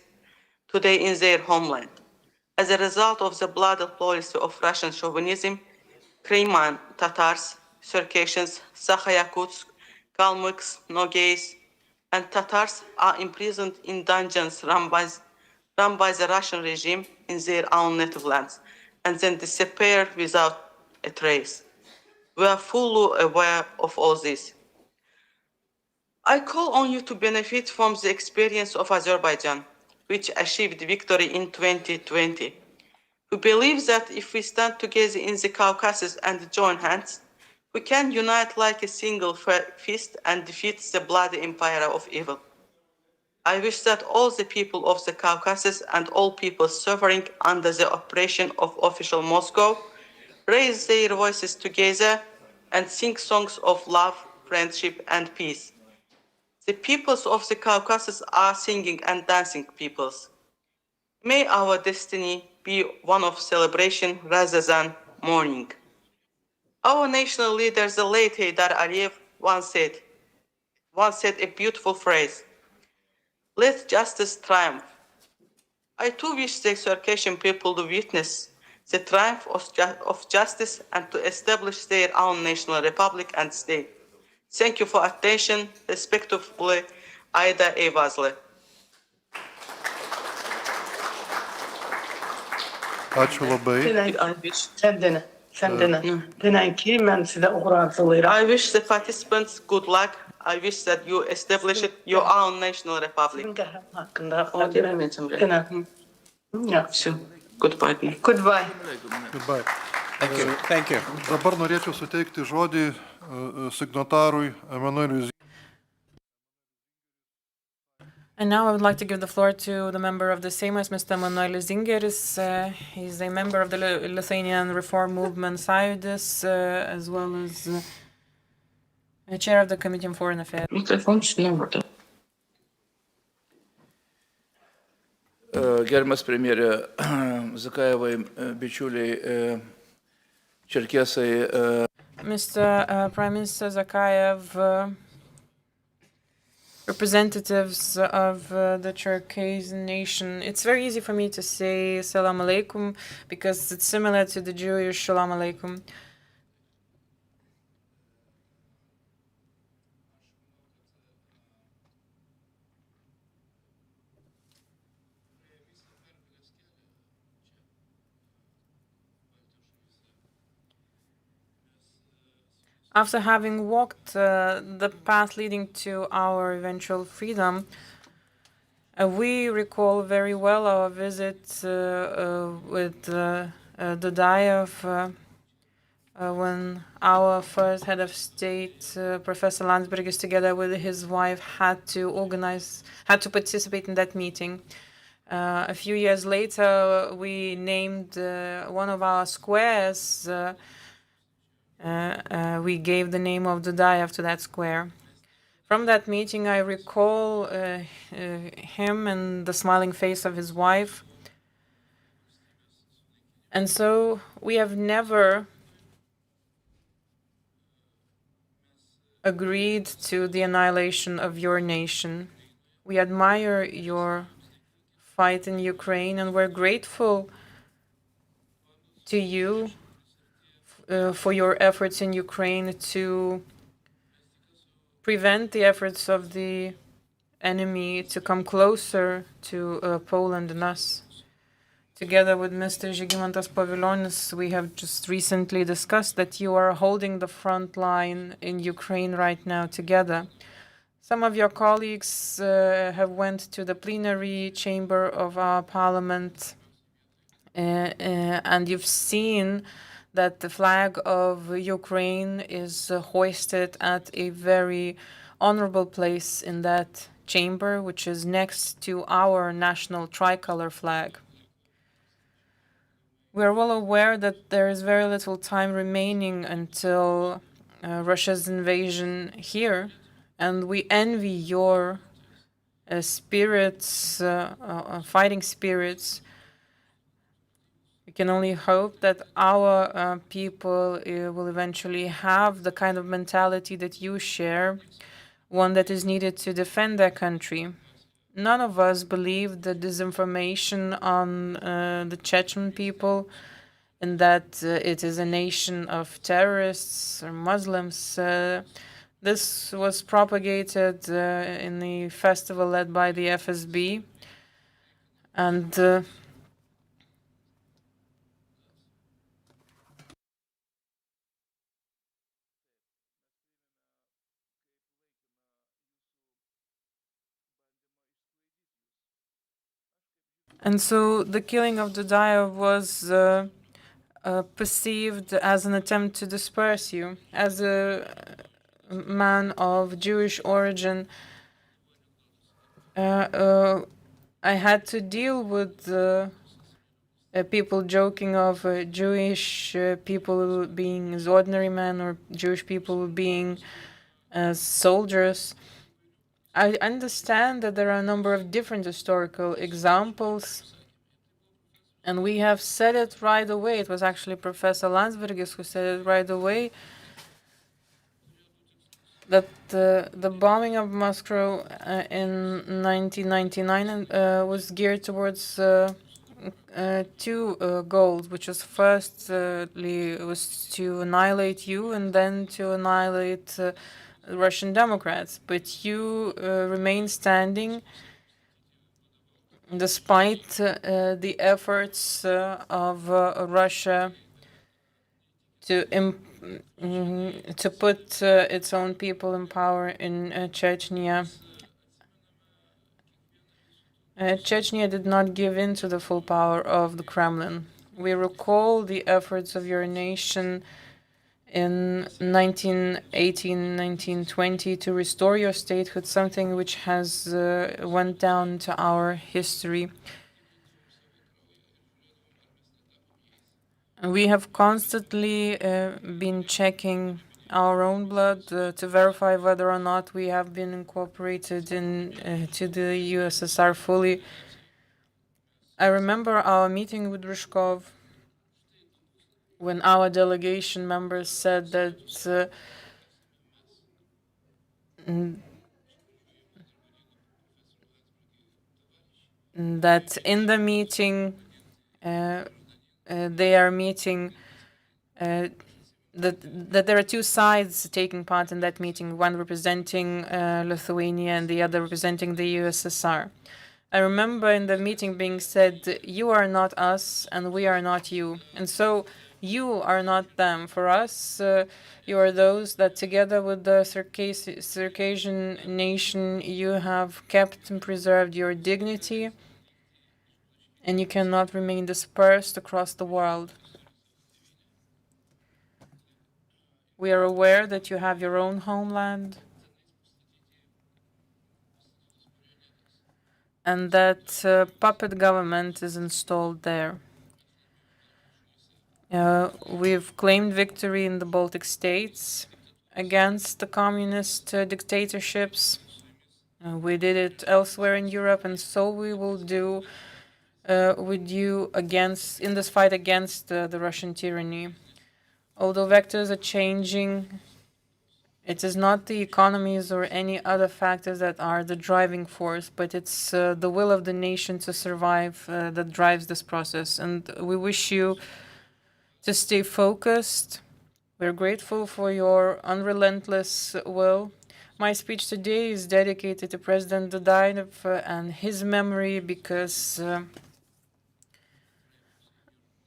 today in their homeland. As a result of the bloody policy of Russian chauvinism, Crimean Tatars, Circassians, Sakha-Yakuts, Kalmyks, Nogays, and Tatars are imprisoned in dungeons run by the Russian regime in their own native lands, and then disappear without a trace. We are fully aware of all this. I call on you to benefit from the experience of Azerbaijan, which achieved victory in 2020. We believe that if we stand together in the Caucasus and join hands, we can unite like a single fist and defeat the bloody empire of evil. I wish that all the people of the Caucasus and all people suffering under the oppression of official Moscow raise their voices together and sing songs of love, friendship, and peace. The peoples of the Caucasus are singing and dancing peoples. May our destiny be one of celebration rather than mourning. Our national leader, the late Heydar Aliyev, once said a beautiful phrase: "Let justice triumph." I too wish the Circassian people to witness the triumph of justice and to establish their own national republic and state. Thank you for attention. Respectfully, Aida Eyvazlı. Ačiū labai. I wish the participants good luck. I wish that you establish your own national republic. Goodbye. Goodbye. Goodbye. Thank you. Dabar norėčiau suteikti žodį signatarui Emanueliui. And now I would like to give the floor to the member of the Seimas, Mr. Emanuelis Zingeris. He's a member of the Lithuanian Reform Movement Sąjūdis, as well as a chair of the Committee on Foreign Affairs. Gerbiamas premjerė Zakajevai, bičiuliai Čerkesai. Mr. Prime Minister Zakayev, representatives of the Cherkesy nation. It's very easy for me to say Salam Alaikum because it's similar to the Jewish Shalom Alaikum. After having walked the path leading to our eventual freedom, we recall very well our visit with Dudayev when our first head of state, Professor Landsbergis, together with his wife, had to participate in that meeting. A few years later, we named one of our squares. We gave the name of Dudayev to that square. From that meeting, I recall him and the smiling face of his wife. And so we have never agreed to the annihilation of your nation. We admire your fight in Ukraine, and we're grateful to you for your efforts in Ukraine to prevent the efforts of the enemy to come closer to Poland and us. Together with Mr. Žygimantas Pavilionis, we have just recently discussed that you are holding the front line in Ukraine right now together. Some of your colleagues have went to the plenary chamber of our parliament, and you've seen that the flag of Ukraine is hoisted at a very honorable place in that chamber, which is next to our national tricolor flag. We are well aware that there is very little time remaining until Russia's invasion here, and we envy your spirits, fighting spirits. We can only hope that our people will eventually have the kind of mentality that you share, one that is needed to defend their country. None of us believe the disinformation on the Chechen people and that it is a nation of terrorists or Muslims. This was propagated in the festival led by the FSB, and so the killing of Dudayev was perceived as an attempt to disperse you. As a man of Jewish origin, I had to deal with people joking of Jewish people being as ordinary men or Jewish people being as soldiers. I understand that there are a number of different historical examples, And we have said it right away. It was actually Professor Landsbergis who said it right away, that the bombing of Moscow in 1999 was geared towards two goals, which was firstly was to annihilate you and then to annihilate Russian Democrats. But you remain standing despite the efforts of Russia to put its own people in power in Chechnya. Chechnya did not give in to the full power of the Kremlin. We recall the efforts of your nation in 1918, 1920 to restore your statehood, something which has went down to our history. We have constantly been checking our own blood to verify whether or not we have been incorporated to the USSR fully. I remember our meeting with Ryzhkov when our delegation members said that that in the meeting they are meeting that there are two sides taking part in that meeting, one representing Lithuania and the other representing the USSR. I remember in the meeting being said, you are not us and we are not you. And so you are not them. For us, you are those that together with the Circassian nation, you have kept and preserved your dignity, and you cannot remain dispersed across the world. We are aware that you have your own homeland and that puppet government is installed there. We've claimed victory in the Baltic states against the communist dictatorships. We did it elsewhere in Europe, and so we will do with you in this fight against the Russian tyranny. Although vectors are changing, it is not the economies or any other factors that are the driving force, but it's the will of the nation to survive that drives this process. And we wish you to stay focused. We're grateful for your unrelentless will. My speech today is dedicated to President Dudayev and his memory because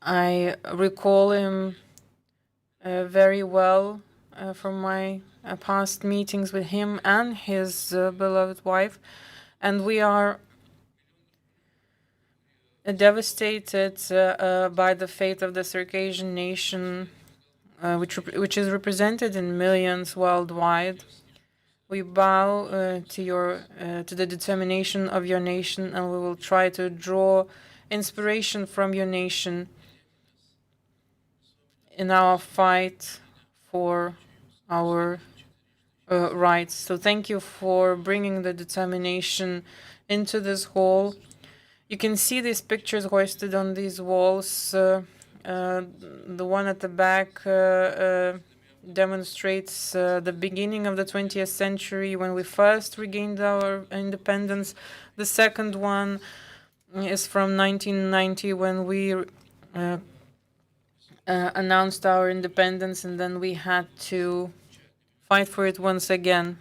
I recall him very well from my past meetings with him and his beloved wife, and we are devastated by the fate of the Circassian nation, which is represented in millions worldwide. We bow to the determination of your nation, and we will try to draw inspiration from your nation in our fight for our rights. So thank you for bringing the determination into this hall. You can see these pictures hoisted on these walls. The one at the back demonstrates the beginning of the 20th century when we first regained our independence. The second one is from 1990 when we announced our independence, and then we had to fight for it once again.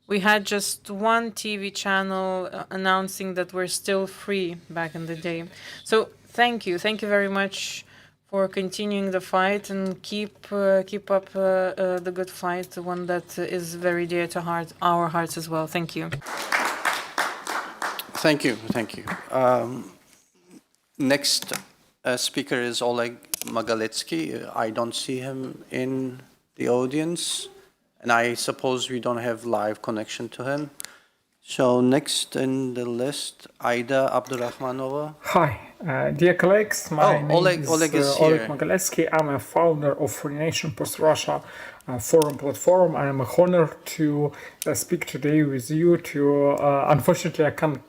We had just one TV channel announcing that we're still free back in the day. So thank you very much for continuing the fight, and keep up the good fight, the one that is very dear to our hearts as well. Thank you. Thank you. Next speaker is Oleg Magaletsky. I don't see him in the audience, and I suppose we don't have live connection to him. So next in the list, Aida Abdurrahmanova. Hi, dear colleagues. My name is Oleg is Oleg here. Magaletsky. I'm a founder of Free Nation Post Russia. forum platform. I am honored to speak today with you. Unfortunately, I can't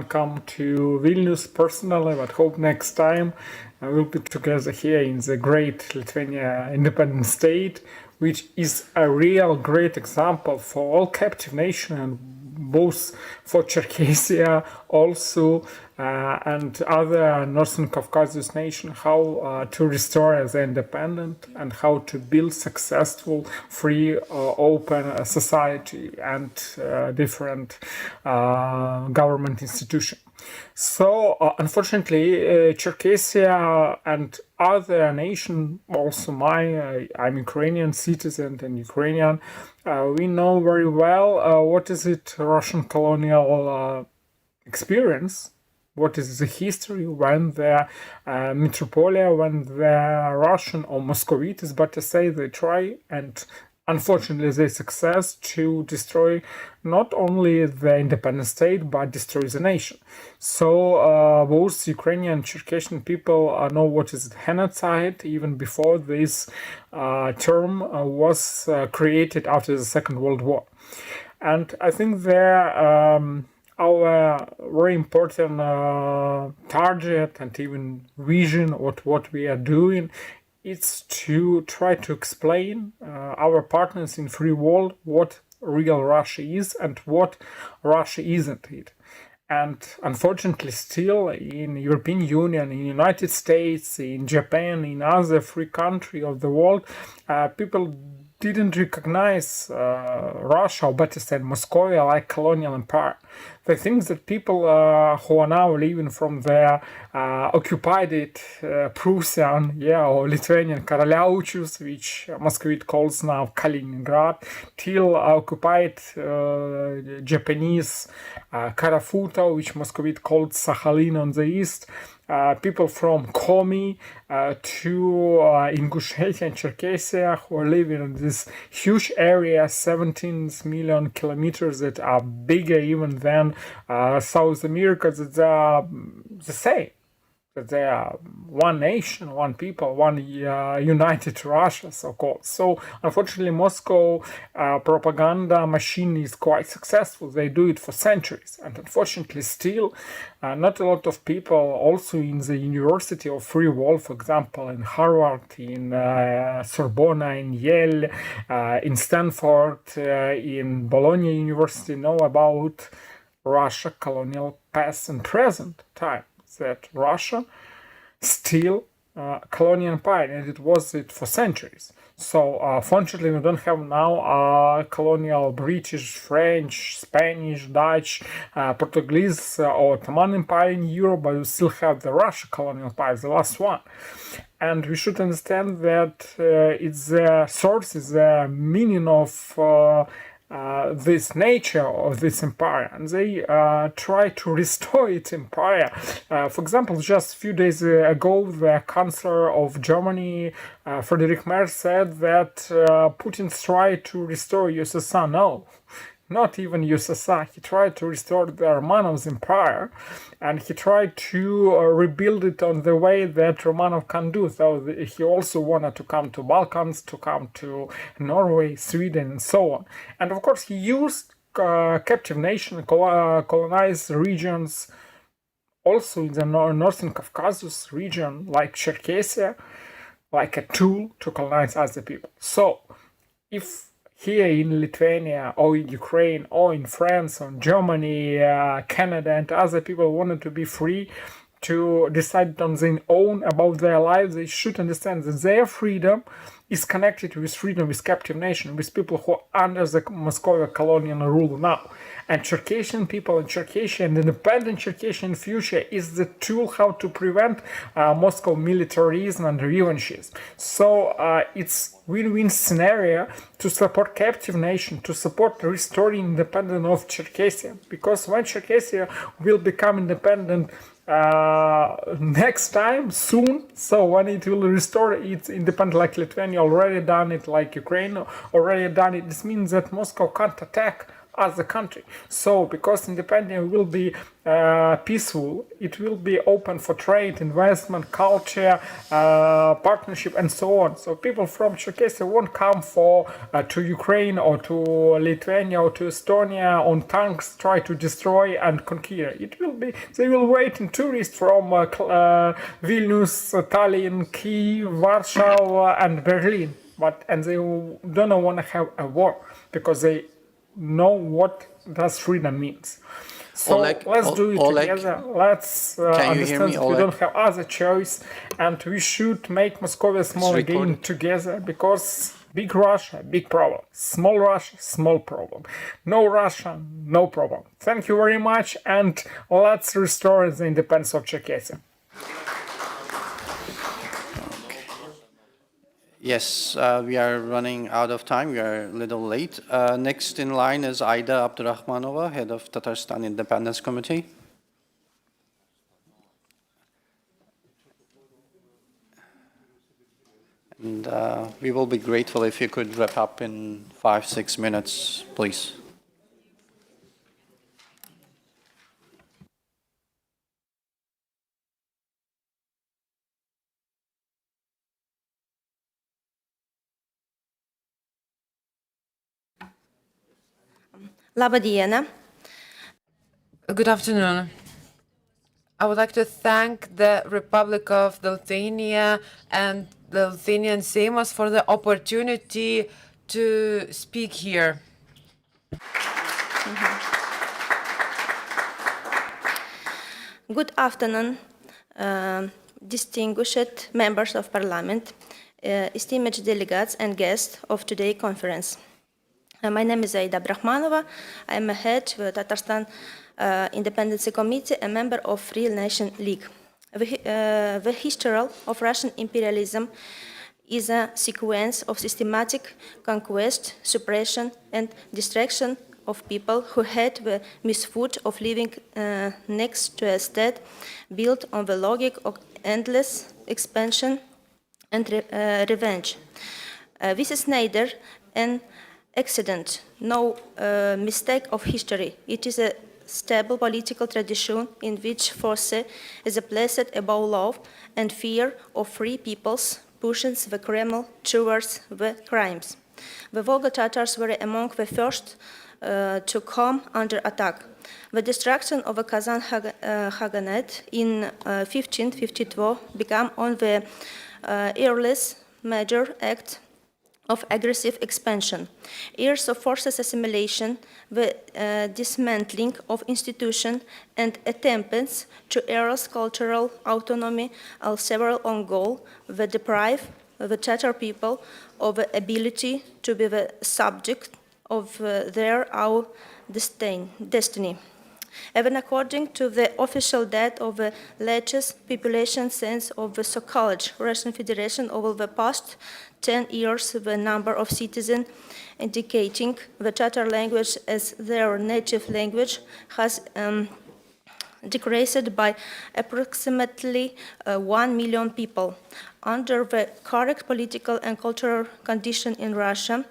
come to Vilnius personally, but hope next time we'll be together here in the great Lithuania independent state, which is a real great example for all captive nations, and both for Czerkessia also and other Northern Caucasus nations, how to restore their independence and how to build successful, free, open society and different government institutions. So, unfortunately, Czerkessia and other nations, also I'm Ukrainian citizen and Ukrainian, we know very well what is it Russian colonial experience, what is the history when the metropolia, when the Russian or Muscovites, but to say they try and unfortunately they success to destroy not only the independent state but destroy the nation. So both Ukrainian and Czerkessian people know what is genocide even before this term was created after the Second World War. And I think there our very important target and even vision of what we are doing is to try to explain our partners in free world what real Russia is and what Russia isn't it. And unfortunately still in European Union, in United States, in Japan, in other free countries of the world, people didn't recognize Russia, or better said Moscovia, like colonial empire. They think that people who are now living from the occupied Prussian, or Lithuanian Karaliaučius, which Muscovite calls now Kaliningrad, till occupied Japanese Karafuta, which Muscovite called Sakhalin on the east, people from Komi to Ingushetia and Czerkessia who are living in this huge area, 17 million kilometers, that are bigger even than South America, that they are the same, that they are one nation, one people, one united Russia, so-called. So unfortunately Moscow propaganda machine is quite successful. They do it for centuries, and unfortunately still not a lot of people also in the University of Free World, for example in Harvard, in Sorbonne, in Yale, in Stanford, in Bologna University, know about Russia colonial past and present time, that Russia still colonial empire, and it was it for centuries. So fortunately we don't have now colonial British, French, Spanish, Dutch, Portuguese or Ottoman Empire in Europe, but we still have the Russian colonial empire, the last one. And we should understand that it's the source, is the meaning of this nature of this empire, and they try to restore its empire. For example, just a few days ago, the Chancellor of Germany, Friedrich Merz, said that Putin's tried to restore USSR. No, not even USSR. He tried to restore the Romanovs empire, and he tried to rebuild it on the way that Romanov can do. So he also wanted to come to Balkans, to come to Norway, Sweden, and so on. And of course, he used captive nation, colonized regions, also in the Northern Caucasus region, like Czerkessia, like a tool to colonize other people. So, if here in Lithuania or in Ukraine or in France or in Germany, Canada and other people wanted to be free to decide on their own about their lives, they should understand that their freedom is connected with freedom with captive nation, with people who are under the Moscow colonial rule now. And Czerkessian people and Czerkessia and independent Czerkessia in future is the tool how to prevent Moscow militarism and revanchism. So it's win-win scenario to support captive nation, to support restoring independence of Czerkessia, because when Czerkessia will become independent next time, soon, so when it will restore its independence, like Lithuania already done it, like Ukraine already done it, this means that Moscow can't attack as a country. So, because independence will be peaceful, it will be open for trade, investment, culture, partnership, and so on. So people from Czerkesy won't come to Ukraine or to Lithuania or to Estonia on tanks, try to destroy and conquer. It will be, they will wait in tourists from Vilnius, Tallinn, Kyiv, Warsaw, and Berlin. And they don't want to have a war because they know what does freedom means. So let's do it together. Let's understand that we don't have other choice, and we should make Moscow small again together, because big Russia, big problem. Small Russia, small problem. No Russia, no problem. Thank you very much, and let's restore the independence of Czerkesy. Yes, we are running out of time. We are a little late. Next in line is Aida Abdurrahmanova, head of Tatarstan Independence Committee. And we will be grateful if you could wrap up in 5-6 minutes, please. Labą dieną. Good afternoon. I would like to thank the Republic of Lithuania and the Lithuanian Seimas for the opportunity to speak here. Good afternoon, distinguished members of Parliament, esteemed delegates and guests of today's conference. My name is Aida Abdurrahmanova. I am a head of the Tatarstan Independence Committee, a member of Real Nation League. The history of Russian imperialism is a sequence of systematic conquest, suppression, and destruction of people who had the misfortune of living next to a state built on the logic of endless expansion and revenge. This is neither an accident, no mistake of history. It is a stable political tradition in which force is placed above love and fear of free peoples pushes the Kremlin towards the crimes. The Volga Tatars were among the first to come under attack. The destruction of the Kazan Khaganate in 1552 began on the earliest major act of aggressive expansion. Years of forced assimilation, the dismantling of institutions, and attempts to erase cultural autonomy are several on goal that deprive the Tatar people of the ability to be the subject of their own destiny. Even according to the official data of the latest population census of the so-called Russian Federation over the past 10 years, the number of citizens indicating the Tatar language as their native language has decreased by approximately 1 million people. Under the correct political and cultural condition in Russia,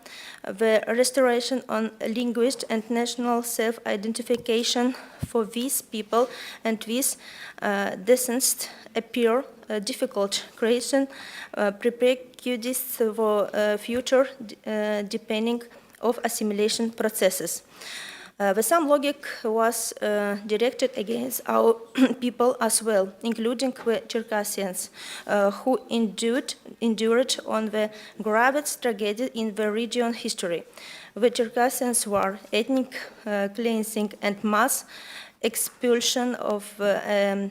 the restoration on linguistic and national self-identification for these people and these descendants appear difficult, creating prejudice for future deepening of assimilation processes. The same logic was directed against our people as well, including the Čerkesians, who endured on the gravest tragedy in the region history. The Čerkesians were ethnic cleansing and mass expulsion of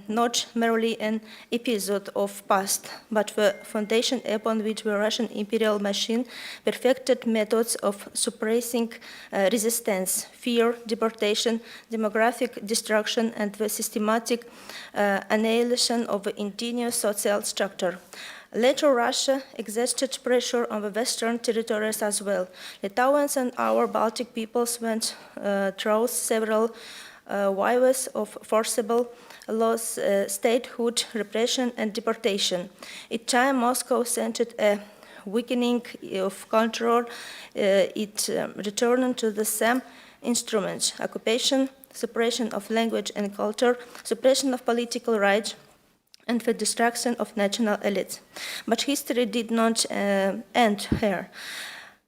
not merely an episode of past, but the foundation upon which the Russian imperial machine perfected methods of suppressing resistance, fear, deportation, demographic destruction, and the systematic annihilation of the indigenous social structure. Later, Russia exerted pressure on the western territories as well. Lithuanians and our Baltic peoples went through several waves of forcible loss, statehood, repression, and deportation. Each time Moscow scented a weakening of control, it returned to the same instruments: occupation, suppression of language and culture, suppression of political rights, and the destruction of national elites. But history did not end here.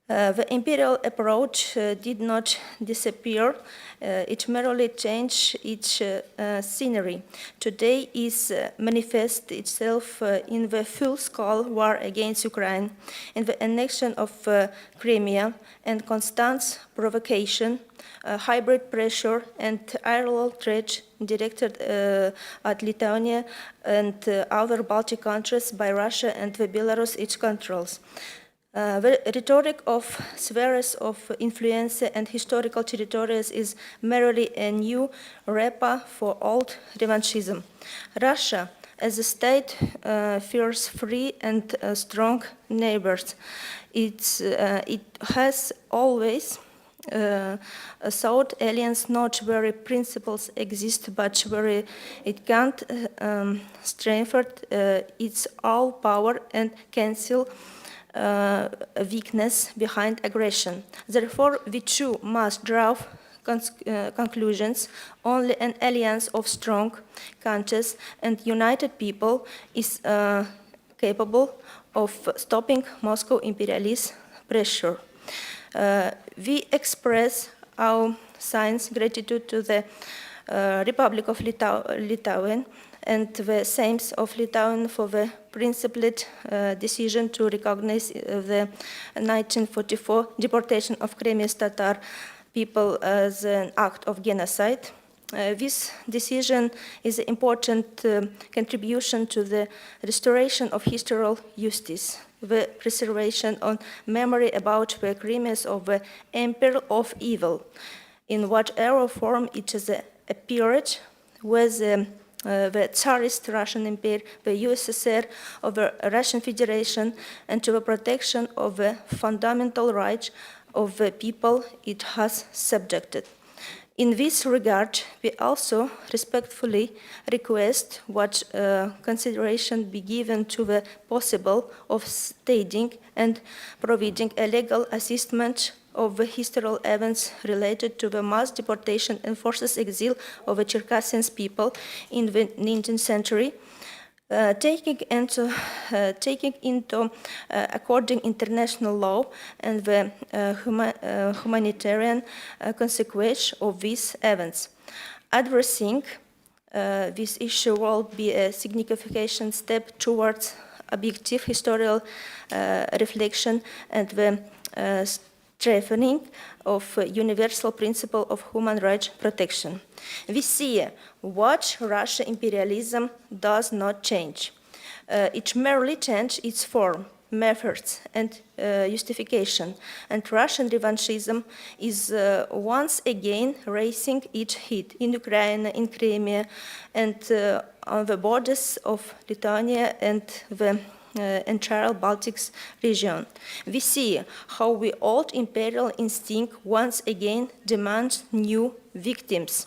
The imperial approach did not disappear. It merely changed its scenery. Today is manifests itself in the full-scale war against Ukraine, in the annexion of Crimea, and constant provocation, hybrid pressure, and parallel threats directed at Lithuania and other Baltic countries by Russia and the Belarus it controls. The rhetoric of spheres of influence and historical territories is merely a new wrapper for old revanchism. Russia, as a state, fears free and strong neighbors. It has always sought alliance not where principles exist, but where it can't strengthen its all power and cancel weakness behind aggression. Therefore, we too must draw conclusions. Only an alliance of strong, conscious, and united people is capable of stopping Moscow imperialist pressure. We express our sincere gratitude to the Republic of Lithuania and the Seims of Lithuania for the principled decision to recognize the 1944 deportation of Crimean Tatar people as an act of genocide. This decision is an important contribution to the restoration of historical justice, the preservation of memory about the crimes of the Emperor of Evil, in whatever form it is appeared, was the Tsarist Russian Empire, the USSR, of the Russian Federation, and to the protection of the fundamental rights of the people it has subjected. In this regard, we also respectfully request what consideration be given to the possible of staging and providing a legal assessment of the historical events related to the mass deportation and forced exile of the Čerkesų people in the 19th century, taking into according international law and the humanitarian consequence of these events. Addressing this issue will be a significant step towards objective historical reflection and the strengthening of universal principle of human rights protection. We see what Russian imperialism does not change. It merely changes its form, methods, and justification. And Russian revanchism is once again raising its head in Ukraine, in Crimea, and on the borders of Lithuania and the entire Baltics region. We see how the old imperial instinct once again demands new victims.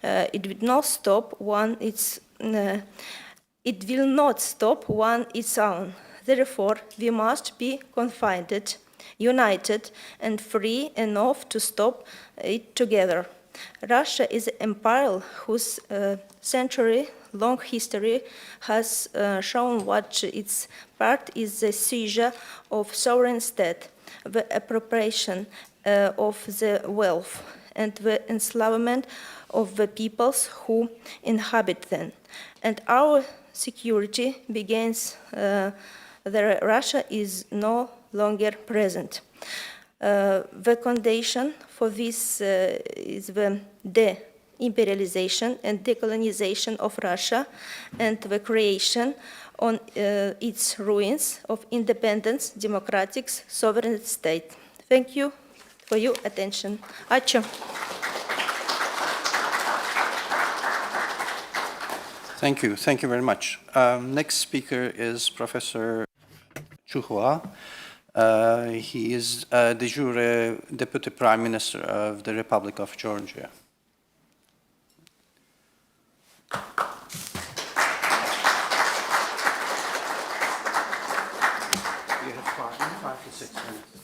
It will not stop one its own. Therefore, we must be confined, united, and free enough to stop it together. Russia is an empire whose century-long history has shown what its part is the seizure of sovereign state, the appropriation of the wealth, and the enslavement of the peoples who inhabit them. And our security begins that Russia is no longer present. The condition for this is the de-imperialization and decolonization of Russia and the creation on its ruins of independent, democratic, sovereign state. Thank you for your attention. Ačiū. Thank you very much. Next speaker is Professor Chuhua. He is de jure Deputy Prime Minister of the Republic of Georgia. You have 5 to 6 minutes.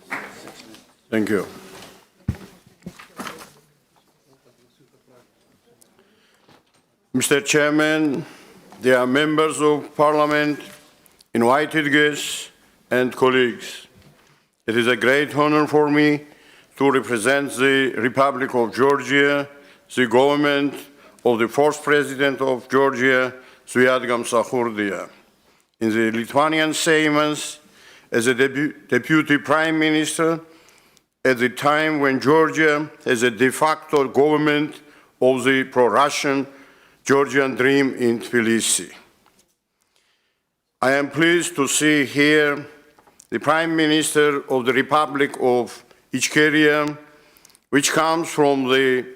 6 minutes. Thank you. Mr. Chairman, dear members of Parliament, invited guests, and colleagues. It is a great honor for me to represent the Republic of Georgia, the government of the first President of Georgia, Zviad Gamsachurdia. In the Lithuanian Seimas, as a Deputy Prime Minister, at the time when Georgia has a de facto government of the pro-Russian Georgian dream in Tbilisi. I am pleased to see here the Prime Minister of the Republic of Ichkeria, which comes from the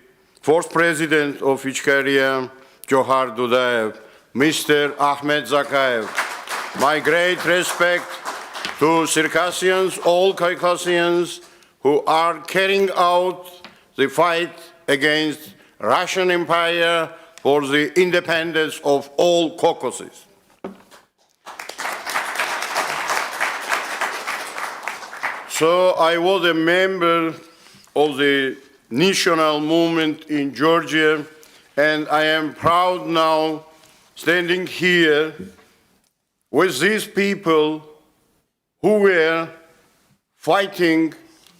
first President of Ichkeria, Johar Dudayev, Mr. Ahmed Zakayev. My great respect to Circassians, all Caucasians, who are carrying out the fight against Russian Empire for the independence of all Caucasus. So I was a member of the national movement in Georgia, and I am proud now standing here with these people who were fighting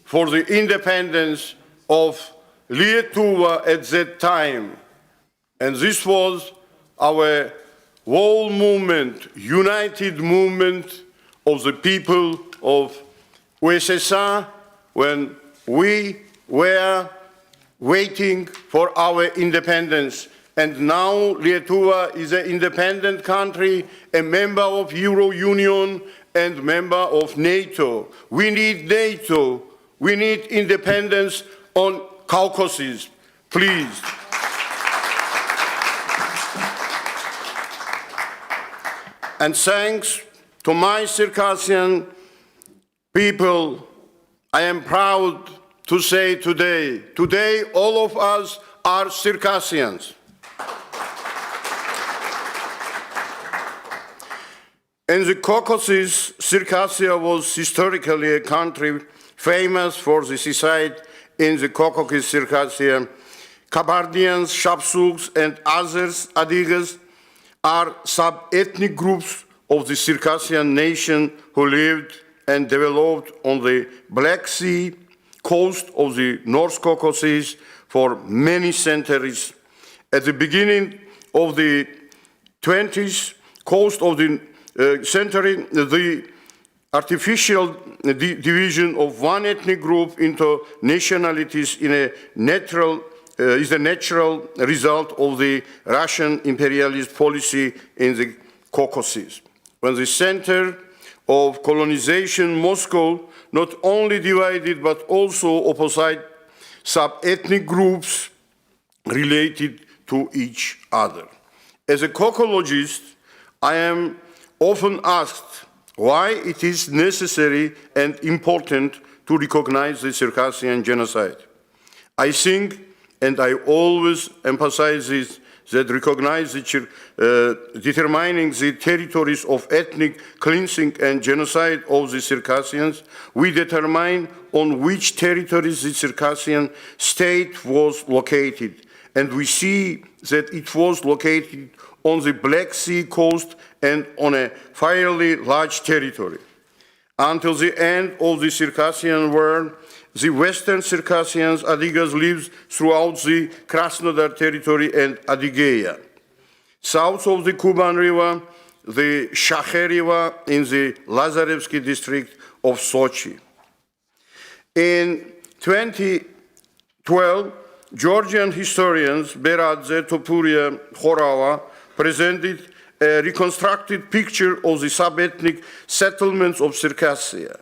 for the independence of Lietuva at that time. And this was our whole movement, united movement of the people of USSR when we were waiting for our independence. And now Lietuva is an independent country, a member of Euro Union and member of NATO. We need NATO. We need independence on Caucasus, please. And thanks to my Circassian people, I am proud to say today all of us are Circassians. In the Caucasus, Circassia was historically a country famous for the seaside in the Caucasus, Circassia. Kabardians, Shapsuks, and others, Adigas, are sub-ethnic groups of the Circassian nation who lived and developed on the Black Sea coast of the North Caucasus for many centuries. At the beginning of the 20th coast of the century, the artificial division of one ethnic group into nationalities is a natural result of the Russian imperialist policy in the Caucasus. When the center of colonization, Moscow, not only divided but also opposite sub-ethnic groups related to each other. As a caucologist, I am often asked why it is necessary and important to recognize the Circassian genocide. I think, and I always emphasize this, that determining the territories of ethnic cleansing and genocide of the Circassians, we determine on which territories the Circassian state was located. And we see that it was located on the Black Sea coast and on a fairly large territory. Until the end of the Circassian war, the Western Circassians, Adigas, lived throughout the Krasnodar territory and Adygea. South of the Kuban River, the Shakhe River in the Lazarevsky district of Sochi. In 2012, Georgian historians Beradze, Topuria, Horava presented a reconstructed picture of the sub-ethnic settlements of Circassia.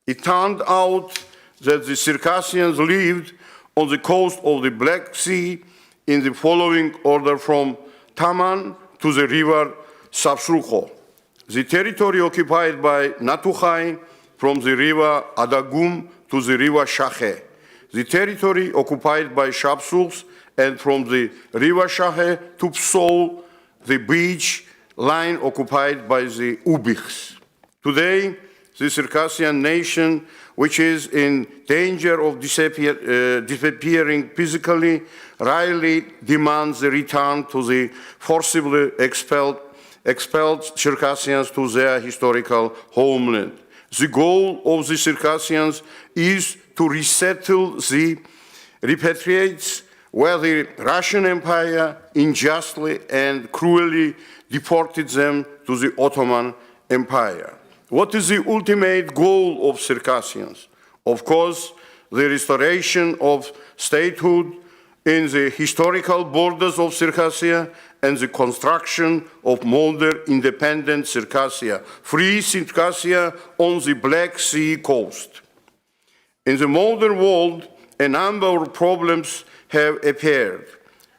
It turned out that the Circassians lived on the coast of the Black Sea in the following order from Taman to the river Savsruko. The territory occupied by Natukhai from the river Adagum to the river Shakhe. The territory occupied by Shapsuks and from the river Shakhe to Psol, the beach line occupied by the Ubiks. Today, the Circassian nation which is in danger of disappearing physically, rarely demands the return to the forcibly expelled Circassians to their historical homeland. The goal of the Circassians is to resettle the repatriates where the Russian Empire unjustly and cruelly deported them to the Ottoman Empire. What is the ultimate goal of Circassians? Of course, the restoration of statehood in the historical borders of Circassia and the construction of modern independent Circassia, free Circassia on the Black Sea coast. In the modern world, a number of problems have appeared,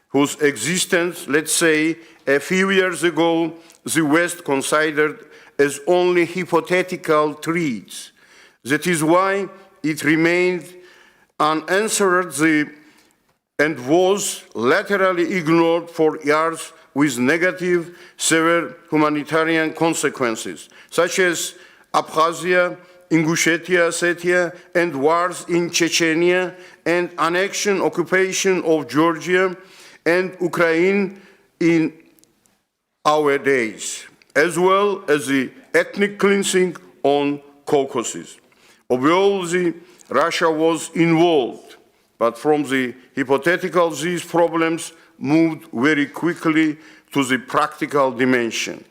whose existence, let's say, a few years ago, the West considered as only hypothetical threats. That is why it remained unanswered and was laterally ignored for years with negative, severe humanitarian consequences, such as Abkhazia, Ingushetia, Ossetia, and wars in Chechnya, and annexion, occupation of Georgia and Ukraine in our days, as well as the ethnic cleansing on Caucasus. Obviously, Russia was involved, but from the hypothetical, these problems moved very quickly to the practical dimension.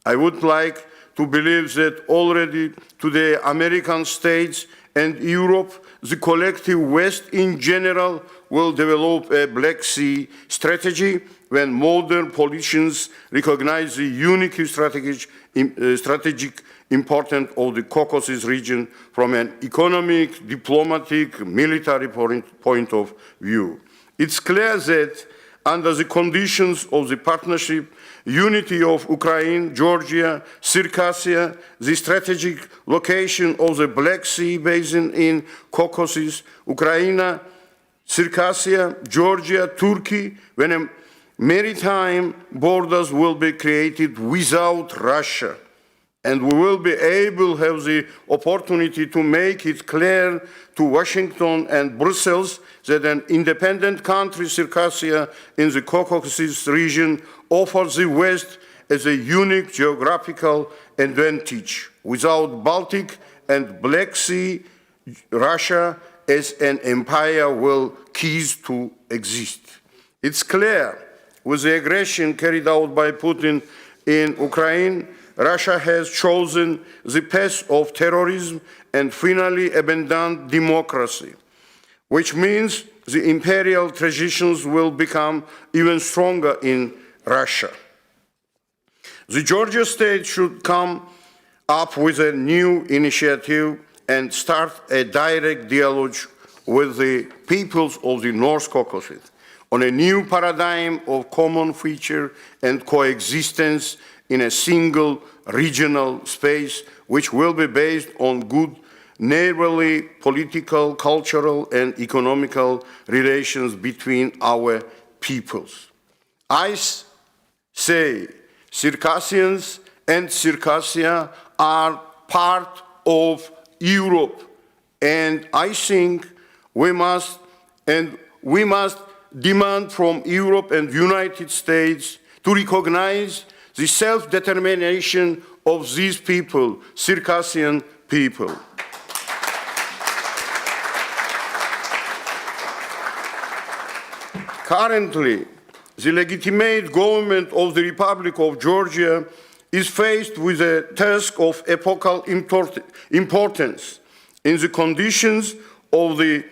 I would like to believe that already today American states and Europe, the collective West in general, will develop a Black Sea strategy when modern politicians recognize the unique strategic importance of the Caucasus region from an economic, diplomatic, military point of view. It's clear that under the conditions of the partnership, unity of Ukraine, Georgia, Circassia, the strategic location of the Black Sea basin in Caucasus, Ukraine, Circassia, Georgia, Turkey, when maritime borders will be created without Russia. And we will be able to have the opportunity to make it clear to Washington and Brussels that an independent country, Circassia, in the Caucasus region offers the West as a unique geographical advantage. Without Baltic and Black Sea, Russia as an empire will cease to exist. It's clear, with the aggression carried out by Putin in Ukraine, Russia has chosen the path of terrorism and finally abandoned democracy, which means the imperial traditions will become even stronger in Russia. The Georgia state should come up with a new initiative and start a direct dialogue with the peoples of the North Caucasus on a new paradigm of common feature and coexistence in a single regional space, which will be based on good neighborly political, cultural, and economical relations between our peoples. I say Circassians and Circassia are part of Europe, and I think we must demand from Europe and United States to recognize the self-determination of these people, Circassian people. Currently, the legitimate government of the Republic of Georgia is faced with a task of epochal importance in the conditions of the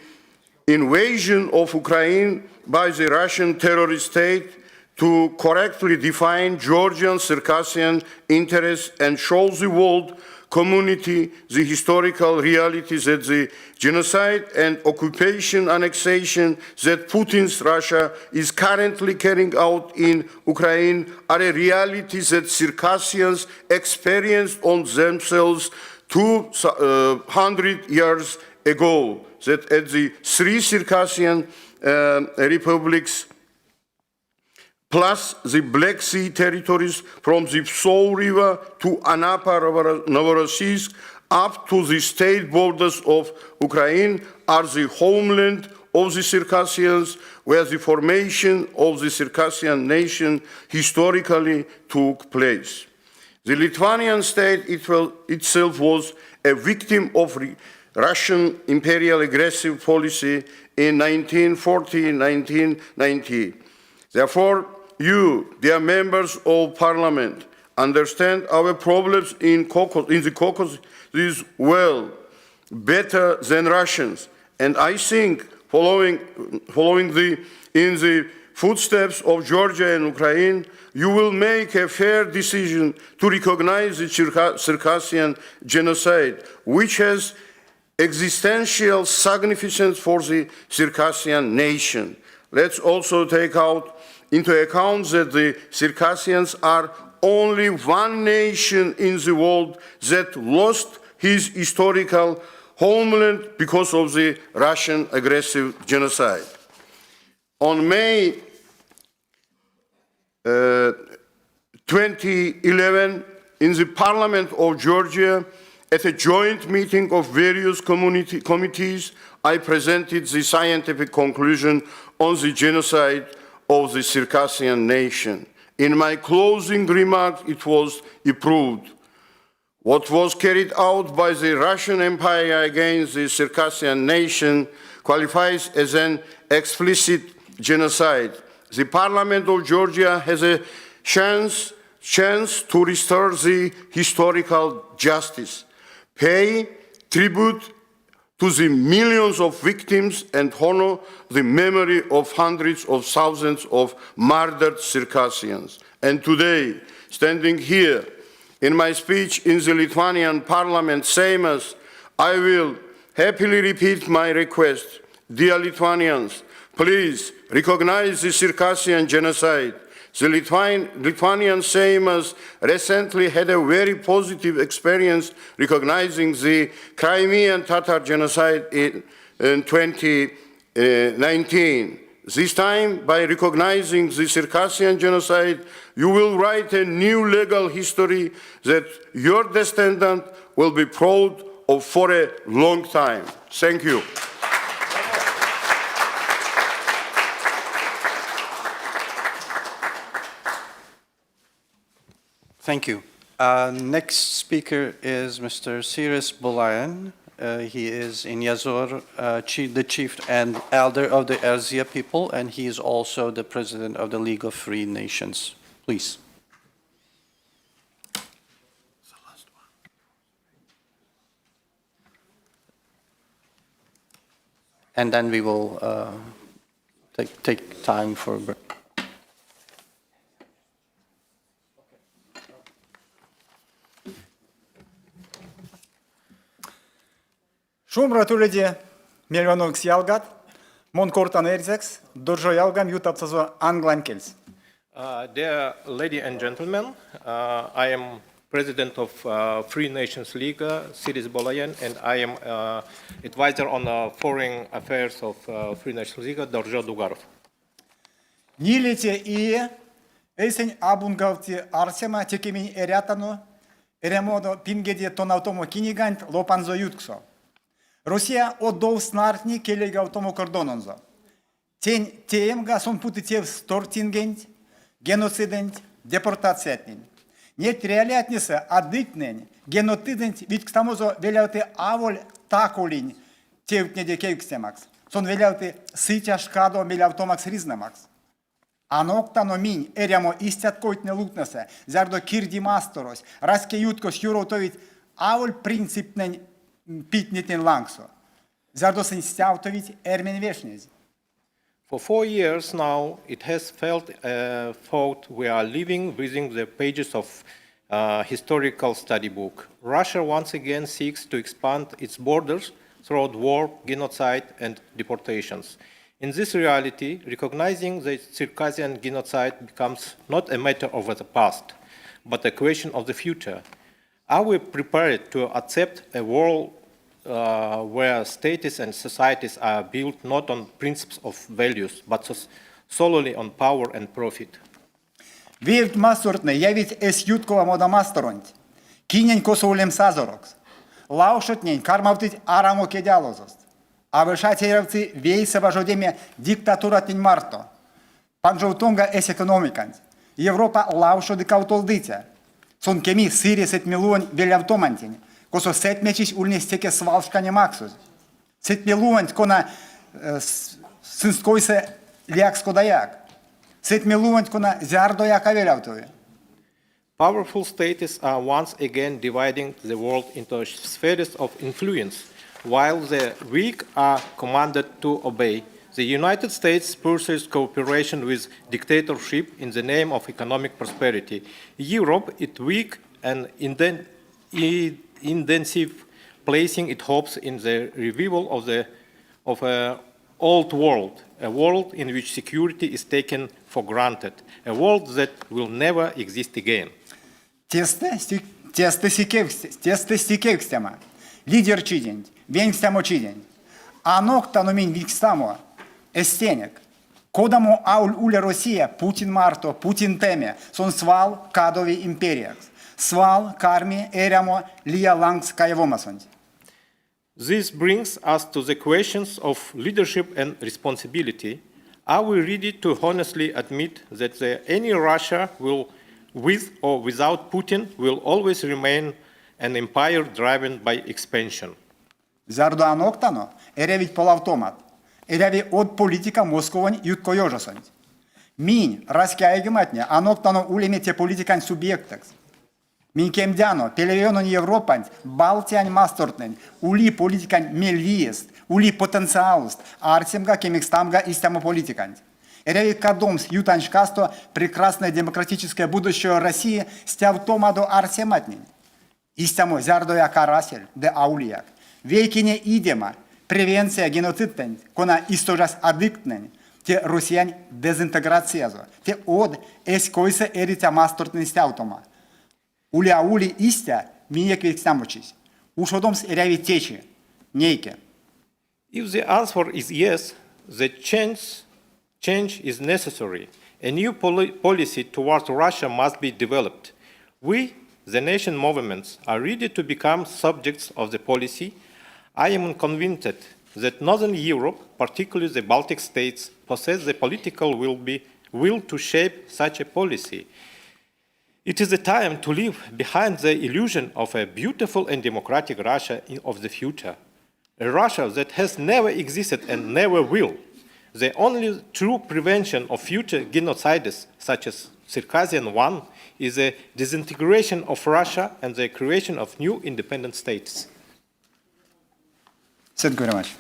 invasion of Ukraine by the Russian terrorist state to correctly define Georgian Circassian interests and show the world community the historical realities that the genocide and occupation annexation that Putin's Russia is currently carrying out in Ukraine are a reality that Circassians experienced on themselves 200 years ago, that at the three Circassian republics plus the Black Sea territories from the Psov River to Anapa, Novorossiysk, up to the state borders of Ukraine are the homeland of the Circassians, where the formation of the Circassian nation historically took place. The Lithuanian state itself was a victim of Russian imperial aggressive policy in 1940-1990. Therefore, you, dear members of parliament, understand our problems in the Caucasus well, better than Russians. And I think, following in the footsteps of Georgia and Ukraine, you will make a fair decision to recognize the Circassian genocide, which has existential significance for the Circassian nation. Let's also take into account that the Circassians are only one nation in the world that lost his historical homeland because of the Russian aggressive genocide. On May 2011, in the Parliament of Georgia, at a joint meeting of various committees, I presented the scientific conclusion on the genocide of the Circassian nation. In my closing remarks, it was approved. What was carried out by the Russian Empire against the Circassian nation qualifies as an explicit genocide. The Parliament of Georgia has a chance to restore the historical justice, pay tribute to the millions of victims, and honor the memory of hundreds of thousands of murdered Circassians. And today, standing here in my speech in the Lithuanian Parliament, Seimas, I will happily repeat my request. Dear Lithuanians, please recognize the Circassian genocide. The Lithuanian Seimas recently had a very positive experience recognizing the Crimean Tatar genocide in 2019. This time, by recognizing the Circassian genocide, you will write a new legal history that your descendants will be proud of for a long time. Thank you. Thank you. Next speaker is Mr. Cyrus Bolayan. He is in Yazor, the chief and elder of the Erzia people, and he is also the president of the League of Free Nations. Please. And then we will take time for break. Shumë ratullëgje, mjelvanok sjalgat, mon kortan erzeks, dorjo jalgam jutap tazo anglankels. Dear ladies and gentlemen, I am president of Free Nations League, Cyrus Bolayan, and I am advisor on foreign affairs of Free Nations League, Dorjo Dugarov. Нилете и эсень абунгавти арсема текемин эрятано, эремодо пингеде тонавтомо кинигант лопанзо ютксо. Русия отдол снартни келега автомо кордононзо. Тень теемга сон путитев стортингент, геноцидент, депортациятнин. Нет реалиатниса адытнен, генотидент, ведь к тому же веляуты аволь такулин, тевкнеде кейкстемакс. Сон веляуты сытяшкадо меляутомакс ризнамакс. Аноктано минь, эрямо истят койтне лутнесе, зардо кирди масторос, раске юткос юротовит аволь принципнен питнитен лангсо. Зардо сен стяутовит эрмен вешнези. For 4 years now, it has felt thought we are living within the pages of historical study book. Russia once again seeks to expand its borders through war, genocide, and deportations. In this reality, recognizing the Circassian genocide becomes not a matter of the past, but a question of the future. Are we prepared to accept a world where states and societies are built not on principles of values, but solely on power and profit? Вилт масуртне, явит эс юткова мода масторонт. Кинен косоулем сазорокс. Laushatnin karmavtit aramo kedialozost. A vyshateiravci veisava žodėme diktatūra tin marto. Panžautunga es ekonomikant. Европа лаушо de cautoldițe. Sunt chemi siri set milioni veliavtomantini. Koso setmečiais ulnis tekė svalškani maksus. Set milioni kona sinskoise lieks kodajak. Set milioni kona zerdoja kaveliautovi. Powerful states are once again dividing the world into spheres of influence, while the weak are commanded to obey. The United States pursues cooperation with dictatorship in the name of economic prosperity. Europe is weak and intensive, placing its hopes in the revival of an old world, a world in which security is taken for granted, a world that will never exist again. Тесты стикевстема, лидер чидень, венстемо чидень. Анокта номин викстамо, эстенек. Кодамо ауль уле Россия, Путин марто, Путин теме, сон свал кадови империякс. Свал карми эрямо лия лангс каевомасонди. This brings us to the questions of leadership and responsibility. Are we ready to honestly admit that any Russia will, with or without Putin, will always remain an empire driven by expansion? Zardo anoktano, erevit polautomat, erevi od politika Moskovani jutkojojosonti. Min raskeaigimatne anoktano ulemete politikan subjektaks. Min kemdiano, televizonon Europant, Baltian mastortnen, uli politikan meliest, uli potencialust, arsimga кемикстамга истемо политикант. Эреви кадомс ютаншкасто прекрасное демократическое будущее России стявтома до арсематнин. Истемо зярдоя карасель де аулияк. Вейкине идема, превенция геноцидтен, кона истожас адиктнен, те русиян дезинтеграциязо, те од эскойсе эритя мастортнен стявтома. Ули аули истя минек викстамочись. Ушодомс эреви течи, нейке. If the answer is yes, the change is necessary. A new policy towards Russia must be developed. We, the nation movements, are ready to become subjects of the policy. I am convinced that Northern Europe, particularly the Baltic states, possess the political will to shape such a policy. It is the time to leave behind the illusion of a beautiful and democratic Russia of the future. A Russia that has never existed and never will. The only true prevention of future genocides, such as Circassian one, is the disintegration of Russia and the creation of new independent states. Thank you very much.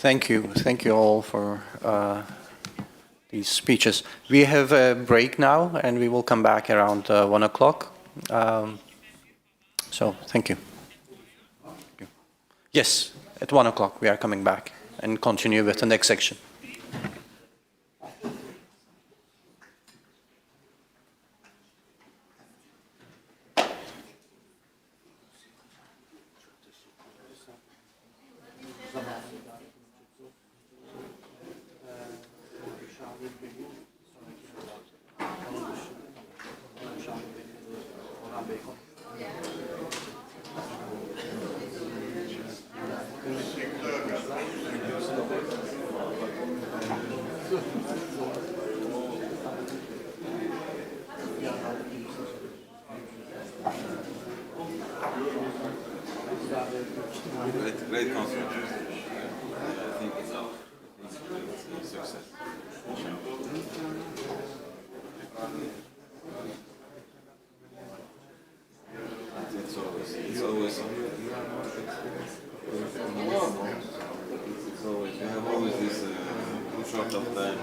Thank you. Thank you all for these speeches. We have a break now, and we will come back around 1 o'clock. So, thank you. Yes, at 1 o'clock we are coming back and continue with the next section. Great conference. I think it's a success. It's always we have always this short of time.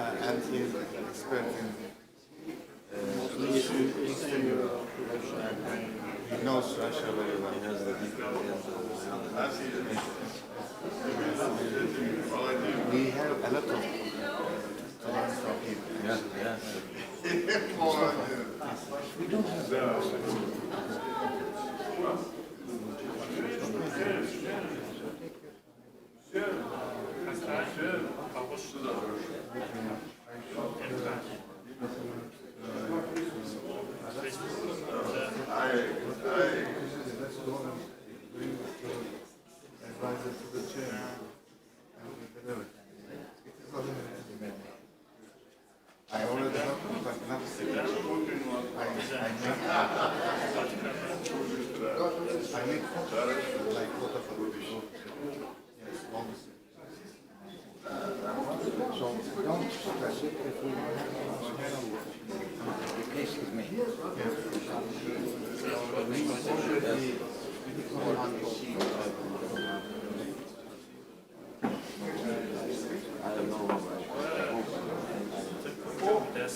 And he's expert in Eastern Europe, Russia. He knows Russia very well. He has the we have a lot of to learn from him. Yeah, yeah.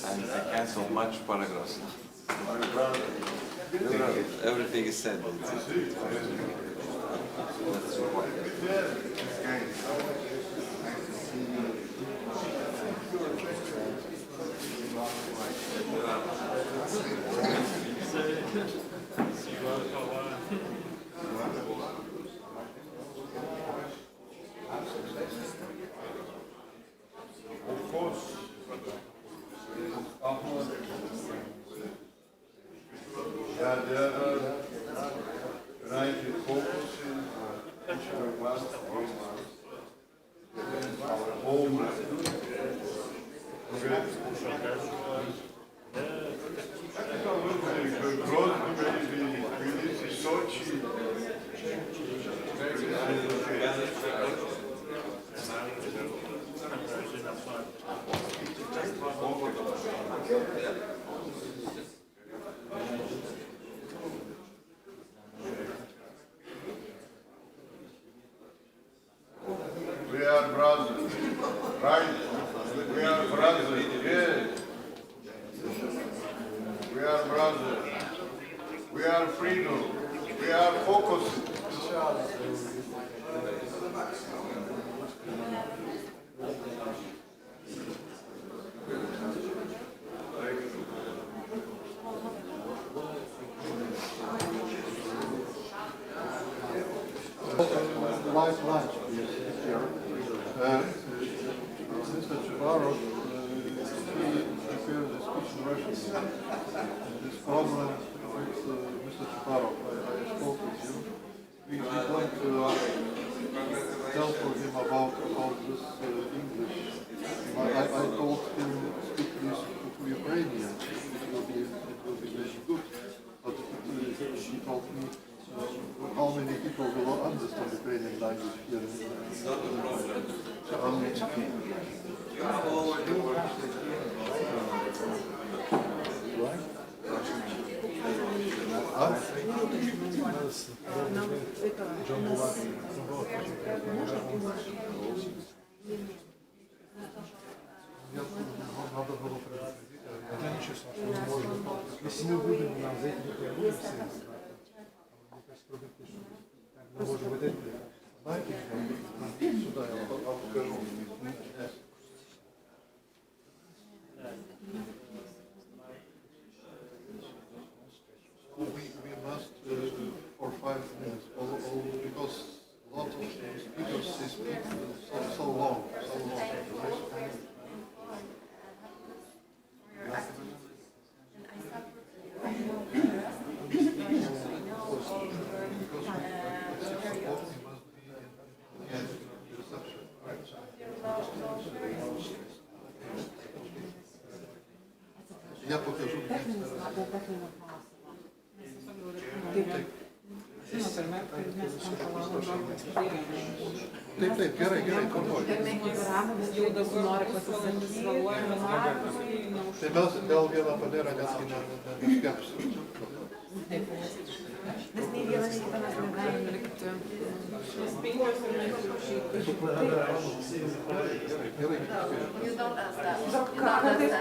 And I cancel much paragraphs. Everything is said. That's important. We are brothers, right? We are brothers, yes. We are brothers. We are freedom. We are focused. Live lunch is here. Mr. Chaparov, he prepared a speech in Russian. This program with Mr. Chaparov, I spoke with you. We don't tell for him about this English. I told him speak this to Ukrainian. It will be very good. But he told me how many people will understand Ukrainian language here. It's not a problem. Надо было предупредить. Это ничего страшного. Если мы будем нам за этим не может быть, это, знаете, сюда я вам покажу. We must, for 5 minutes, because a lot of speakers speak so long. Я покажу. Taip, gerai, konvoju. Tai mes gal vieną panerą netgi neskepsim. Mes nei vieną, nei kitą mes negalim likti.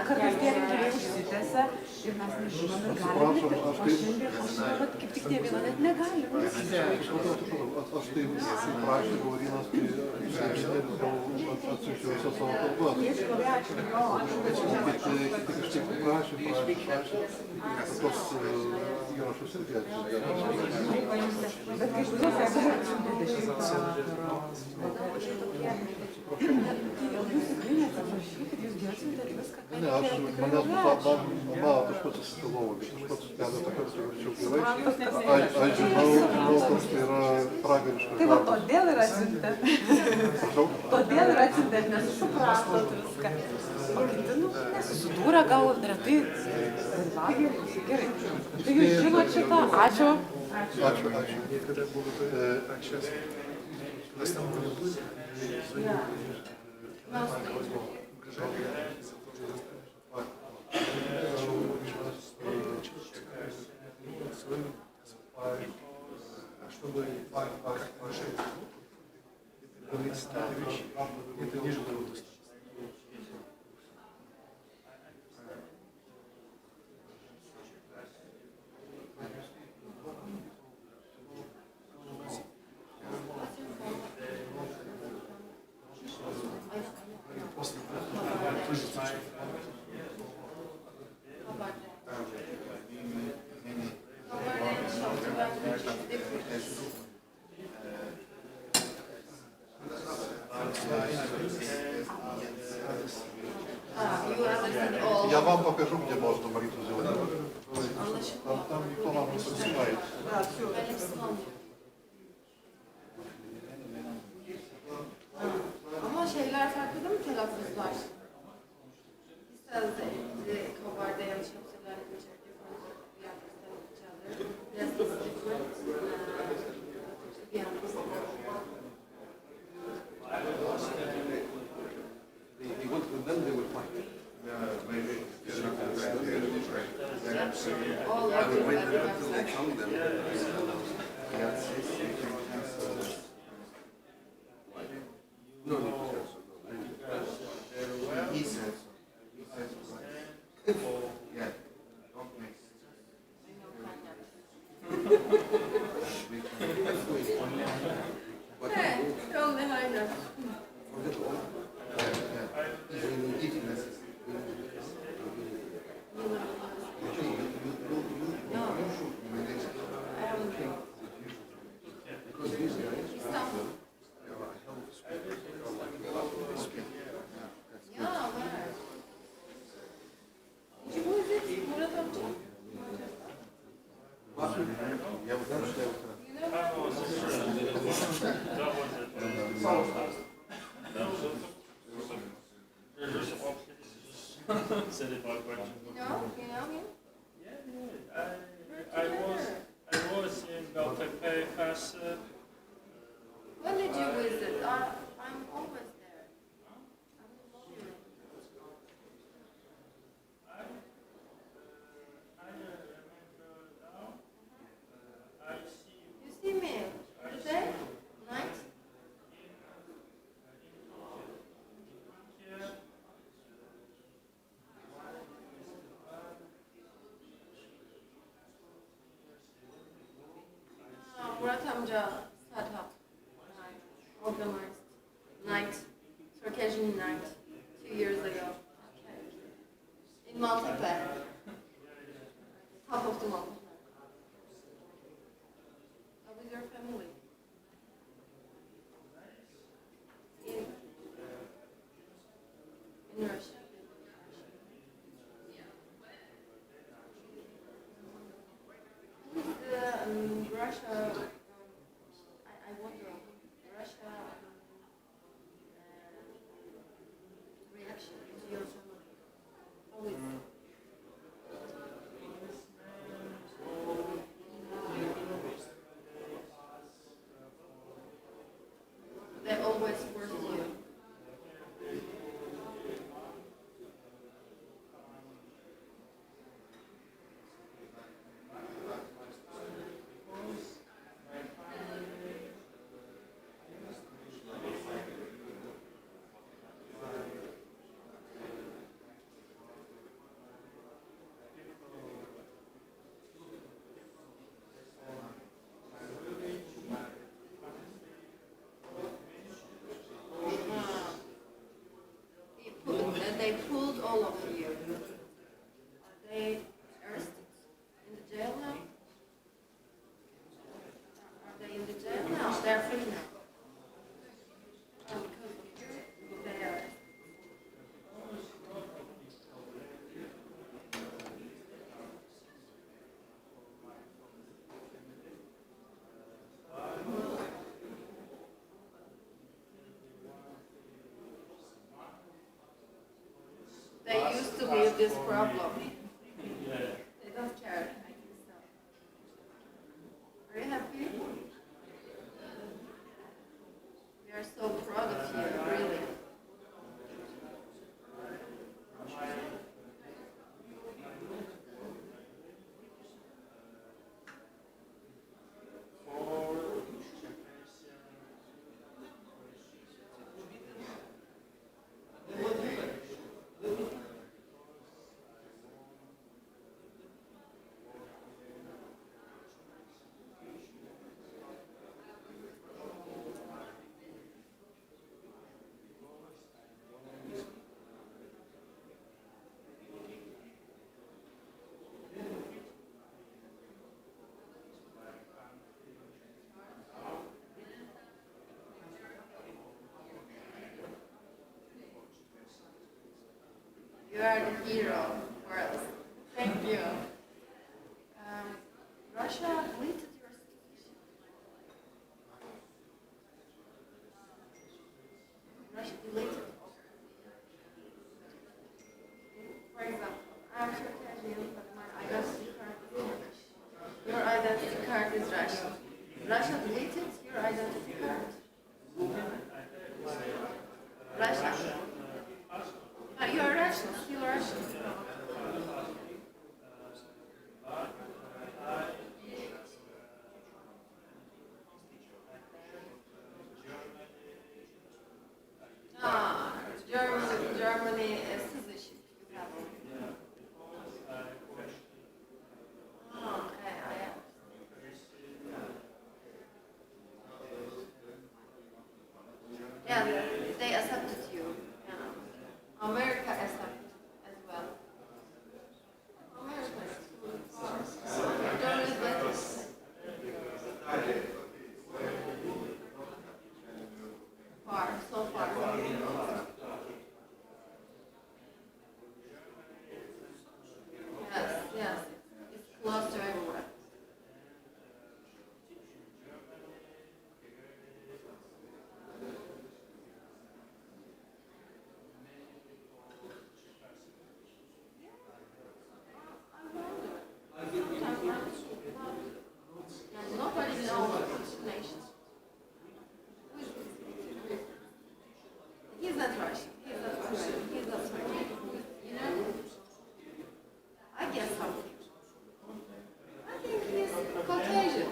Kartais tie rinkimai užsitęsia ir mes nežinom ir galim likti. O šiandien aš kaip tik tie vieną net negalim. Aš tai prašė Laurinas, tai atsiunčiau visą savo kalbą. Kiti kažkaip prašė, tos įrašus irgi atsiunčiau. Bet kai žmonės Ne, aš manęs mama, aš pats esu filologas, aš pats keletą kartų verčiau gyvai. Aš žinau, koks tai yra pragariškas. Tai va todėl ir atsiuntėt. Todėl ir atsiuntėt, nes supratot viską. O kiti, nesusidūrė, gal retai dalyvauja. Gerai. Tai jūs žinot šitą? Ačiū. Ačiū. Ja wam pokażę, gdzie można Maritu zrobić. Tam to nam słuchaj. Ama şeyler farklı değil mi telaffuzlar? İster kabarda yanlış yapsalar biraz When did you visit? I'm always there. You see me today? Night? Murat amca set up organized night, Circassian night, 2 years ago. In Maltepe. Top of the mountain. How is your family? In Russia. Russia, I wonder, Russia reaction to your family. How is it? They always support you. are free now. They are. They used to be this problem. They don't care. Are you happy? We are so proud of you, really. You are the hero for us. Thank you. Russia deleted your situation. Russia deleted. For example, I'm Čerkesů, but my identity card is Turkish. Your identity card is Russian. Russia deleted your identity card. Russia. You are Russian, still Russian. Germany is citizenship. You have. Yeah, they accepted you. Yeah. America accepted as well. America is don't regret it. Far, so far. Yes, yes. It's close to everywhere. Nobody knows which nation. He's not Russian. He's not Russian. He's not Russian. You know? I guess something. I think he's Caucasian.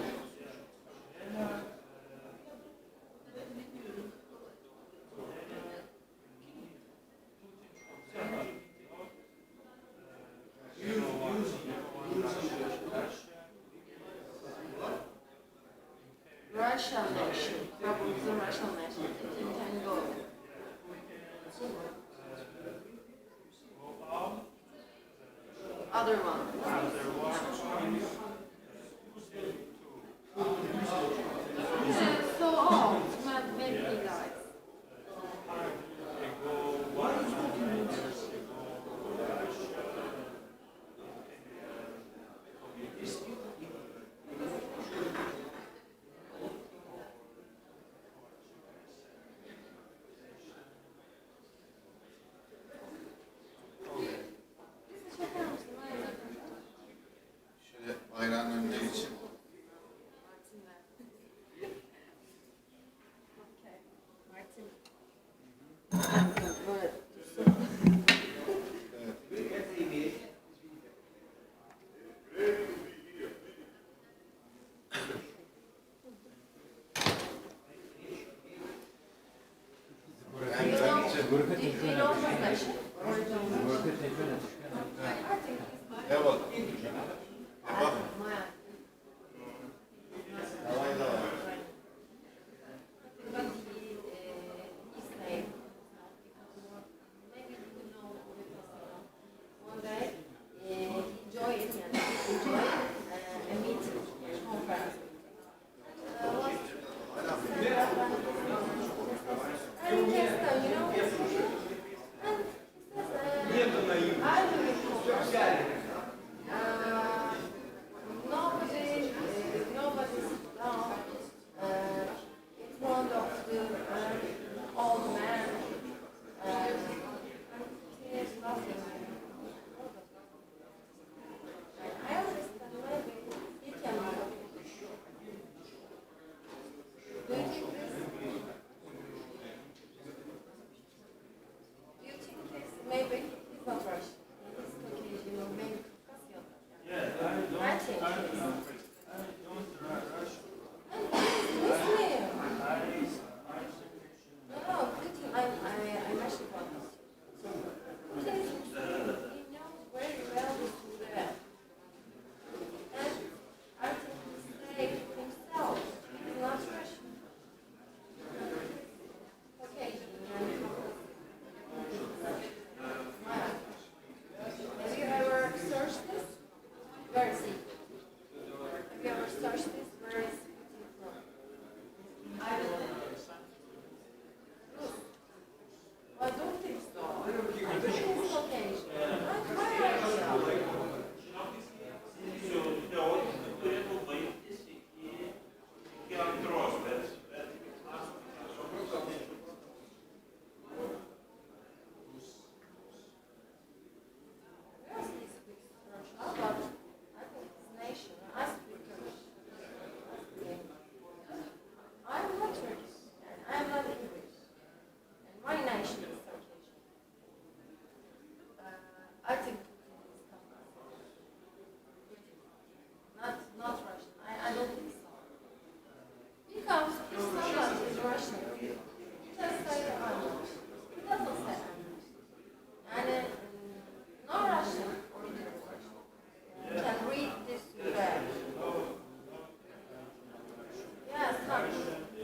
Russian nation, probably the Russian nation. You can go. Other one. He's so old, maybe he dies. old man. He is nothing. I understand maybe he can. Do you think this? Do you think this? Maybe he's not Russian. He's Caucasian or maybe Caucasian.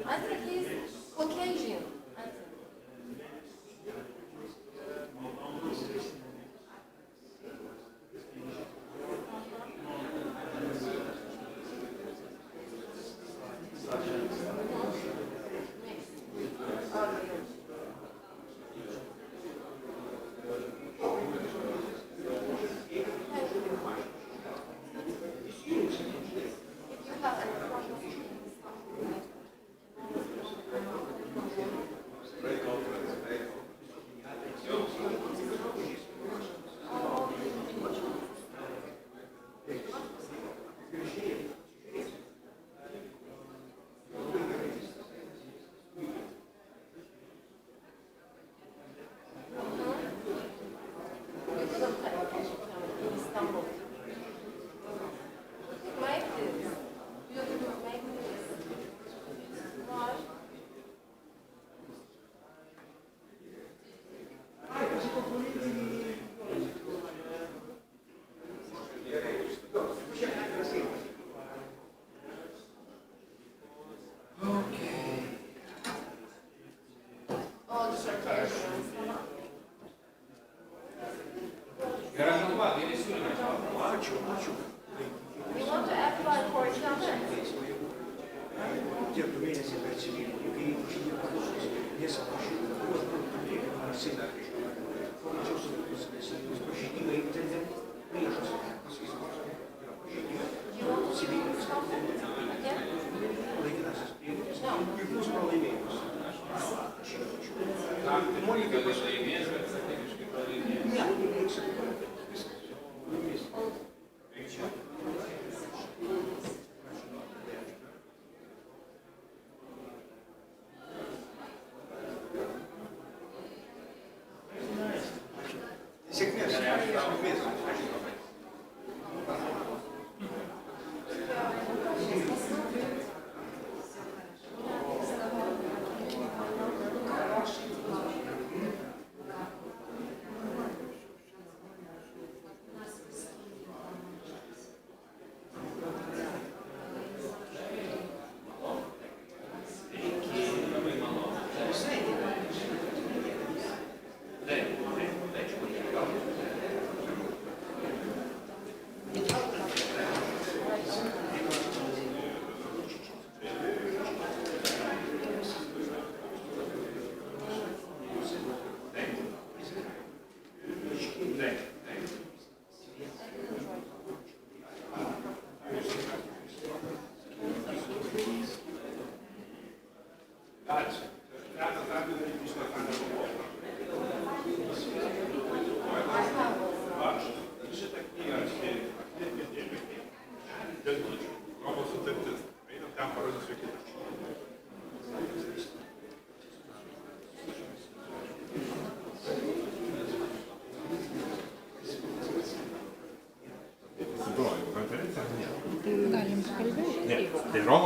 I think he is. You want to apply for example?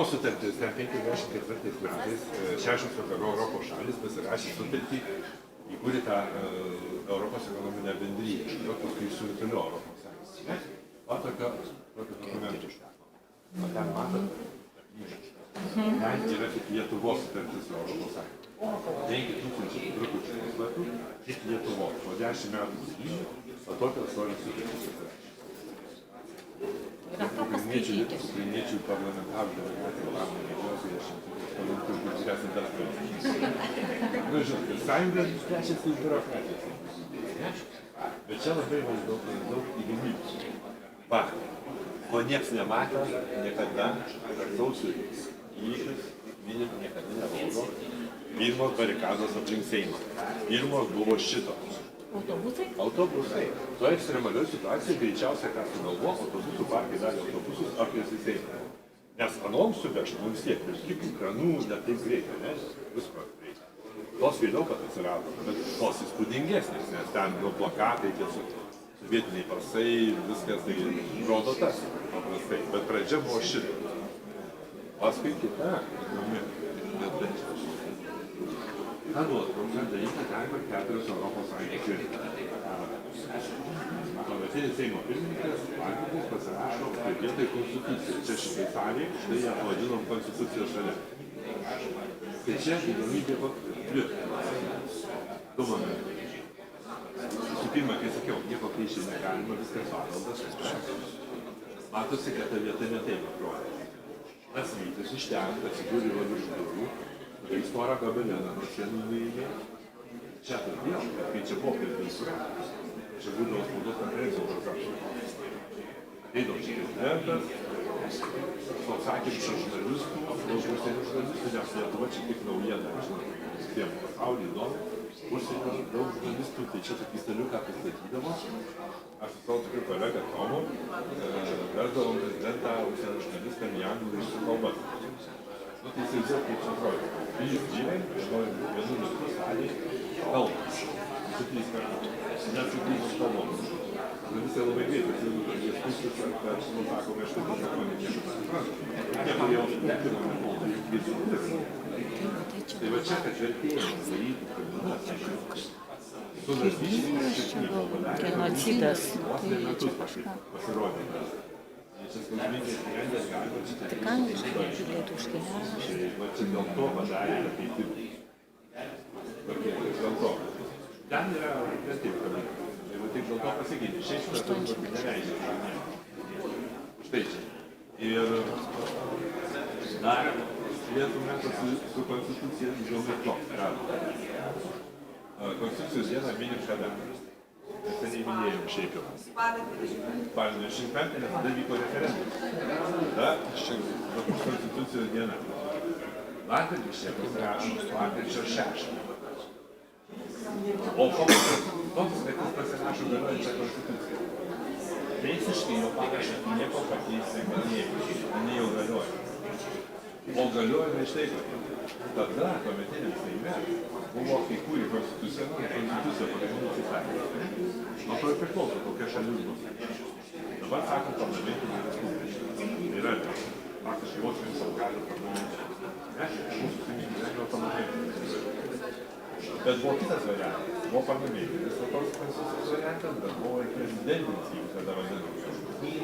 Romos sutartis, ten 54 metais 6 vakarų Europos šalis pasirašė sutartį, įkūrė tą Europos ekonominę bendryją, ir paskui suritulio Europos Sąjungą. O tokio dokumentų užteko. O ten matot, ten yra tik Lietuvos sutartis su Europos Sąjunga. 5000 trupučių puslapių, tik Lietuvos. Po 10 metų skyrių, o tokios istorijos sutartis pasirašė. Ukrainiečių parlamentarų delegacija Lamų medžiosiu, aš palankiu, kad esate dar praeitį. Nu, žinot, sąjunga plečiasi iš biurokratijos. Bet čia labai daug įgimybių. Va, ko nieks nematė, niekada, per sausio įvykius, minim niekada nevaldo. Pirmos barikados aplink Seimą. Pirmos buvo šitos. Autobusai? Autobusai. To ekstremalioj situacijai greičiausia, ką sugalvo, autobusų parkai davė autobusus apie Seimą. Nes anoms subešt mums tiek, vilkikų, kranų, ne taip greitai, ne? Visko reikia. Tos vėliau pat atsirado, bet tos įspūdingesnės, nes ten jau plakatai, tie sovietiniai pasai, viskas tai rodo tas paprastai. Bet pradžia buvo šitą. Paskui kita, ką duotų, daryti ten, kad 4 Europos Sąjungos tvirtinti. Tuometinis Seimo pirmininkas Landsbergis pasirašo kaip vietoj konstituciją. Čia šitai salėje, štai ją pavadinom konstitucijos šalia. Tai čia įdomybė plius. Du momentai. Su pirma, kai sakiau, nieko keisti negalima, viskas paveldas. Matosi, kad ta vieta ne taip atrodo. Tas vytis iš ten, atsidūrė virš durų. Tai istorą gabeleną, sienų nuėjė. Čia todėl, kai čia buvo prezidentūra, čia būdavo spaudos konferencijos organizacijos. Eidavo čia prezidentas, pasakėm čia žurnalistų, daug užsienio žurnalistų, nes Lietuva čia tik naujiena, visiem pasaulį įdomu, užsienio daug žurnalistų, tai čia tokį staliuką pristatydavo. Aš su savo tokiu kolega Tomu versdavom prezidentą užsienio žurnalistam į anglų ir rusų kalbas. Nu, tai įsivaizduok, kaip čia atrodo. Trys gyvai, vienu metu salėje kalbas. Su 3 kartus. Net su 3 kalbomis. Visai labai greitai, jis pusės, kad mums sakome, aš taip žmonė nieko nesuprantu. Tie, kurie jau nekirome, tai girdžiu. Tai va čia, kad vertėjai darytų kalbinas, su vertėjai šeimų padarė, genocidas. Tai čia kažką pasirodė. Tik angliškai, lietuviškai. Va čia dėl to padarė pakeitimą. Dėl to. Ten yra taip kabinė. Tai tik dėl to pasikeitė. Šiais metus neleidžia. Štai čia. Ir dar turėtume su konstitucija įdomi toks. Konstitucijos dieną minim kada. Mes ten įminėjom šiaip jau. Spalio 25, nes tada vyko referendumas. Tada konstitucijos diena. Landsbergis čia pasirašo lapkričio 6. O toks, kad jis pasirašo galiojančią konstituciją. Teisiškai jo parašą nieko pakeisti negalėjo. Jinai jau galioja. O galioja štai kokia. Tada, tuometiniam Seime, buvo kai kūrė konstituciją, konstitucija pagrindinis įstatymas. Nuo to ir priklauso, kokia šalis bus. Dabar sakom parlamentinė respublika. Tai yra praktiškai vos visą galių parlamentinė. Mūsų gyvenimo parlamentinė. Bet buvo kitas variantas. Buvo parlamentinis toks konstitucijos variantas, bet buvo ir prezidentinis, jeigu kada vadinam.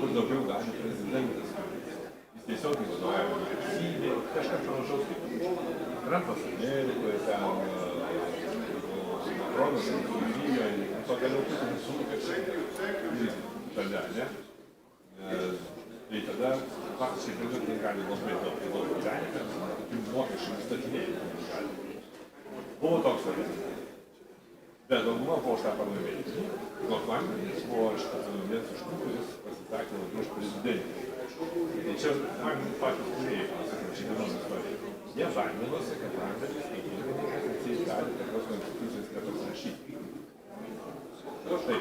Kur daugiau gali prezidentas. Jis tiesiog vadovavo vyriausybė, kažkas panašaus kaip Trumpas Amerikoje, ten Makronas Prancūzijoje, pagaliau Putinas sumokė tada, ne? Tai tada faktiškai prezidentai gali labai daug gyvenime, tokių mokesčių nustatinėjimų gali. Buvo toks variantas. Bet dauguma buvo už tą parlamentą. Nors Landsbergis buvo vienas iš tų, kuris pasisakė už prezidentį. Tai čia patys kūrėjai, pasakėm, šiandienos istorija. Jie baiminosi, kad Landsbergis kaip pirmininkas atseit gali tokios konstitucijos nepasirašyti. Štai.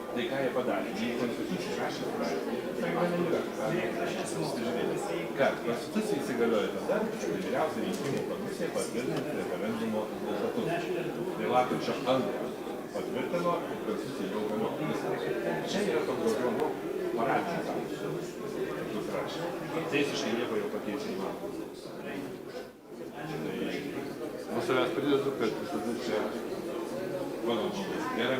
Tai ką jie padarė? Jie konstituciją rašė, tai mane yra. Kad konstitucija įsigalioja tada, kai vyriausia rinkimų komisija patvirtins referendumo rezultatus. Tai lapkričio 2 patvirtino, kad konstitucija jau galioja. Čia yra toks daugiau paradinis amžius. pasirašė. Teisiškai nieko jau pakeisti neįmanoma. Tai nuo savęs pridedu, kad visada čia, mano nuomonė, gera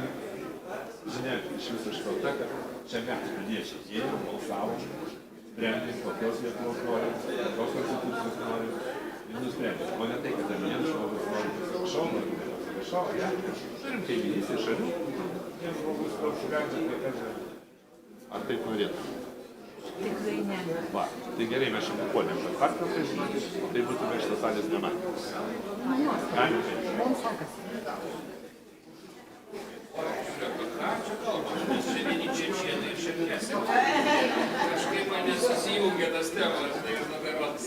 žinia iš viso šito ta, kad čia mes piliečiai ėjom, balsavom, sprendėm, kokios Lietuvos norim, kokios konstitucijos norim ir nusprendėm. O ne tai, kad ten vienas žmogus nori pasirašau, nori pasirašau, ja, turim kaimynystės šalių, vienas žmogus apsigaudžia, tai kad ar taip norėtų? Tikrai ne. Va, tai gerai, mes šiandien puolėm, kad partijos žinoti, o tai būtume šitas salės nematęs. Galim taip. Mums sekasi. Kažkaip man nesusijungė tas temas, tai ir nugaros.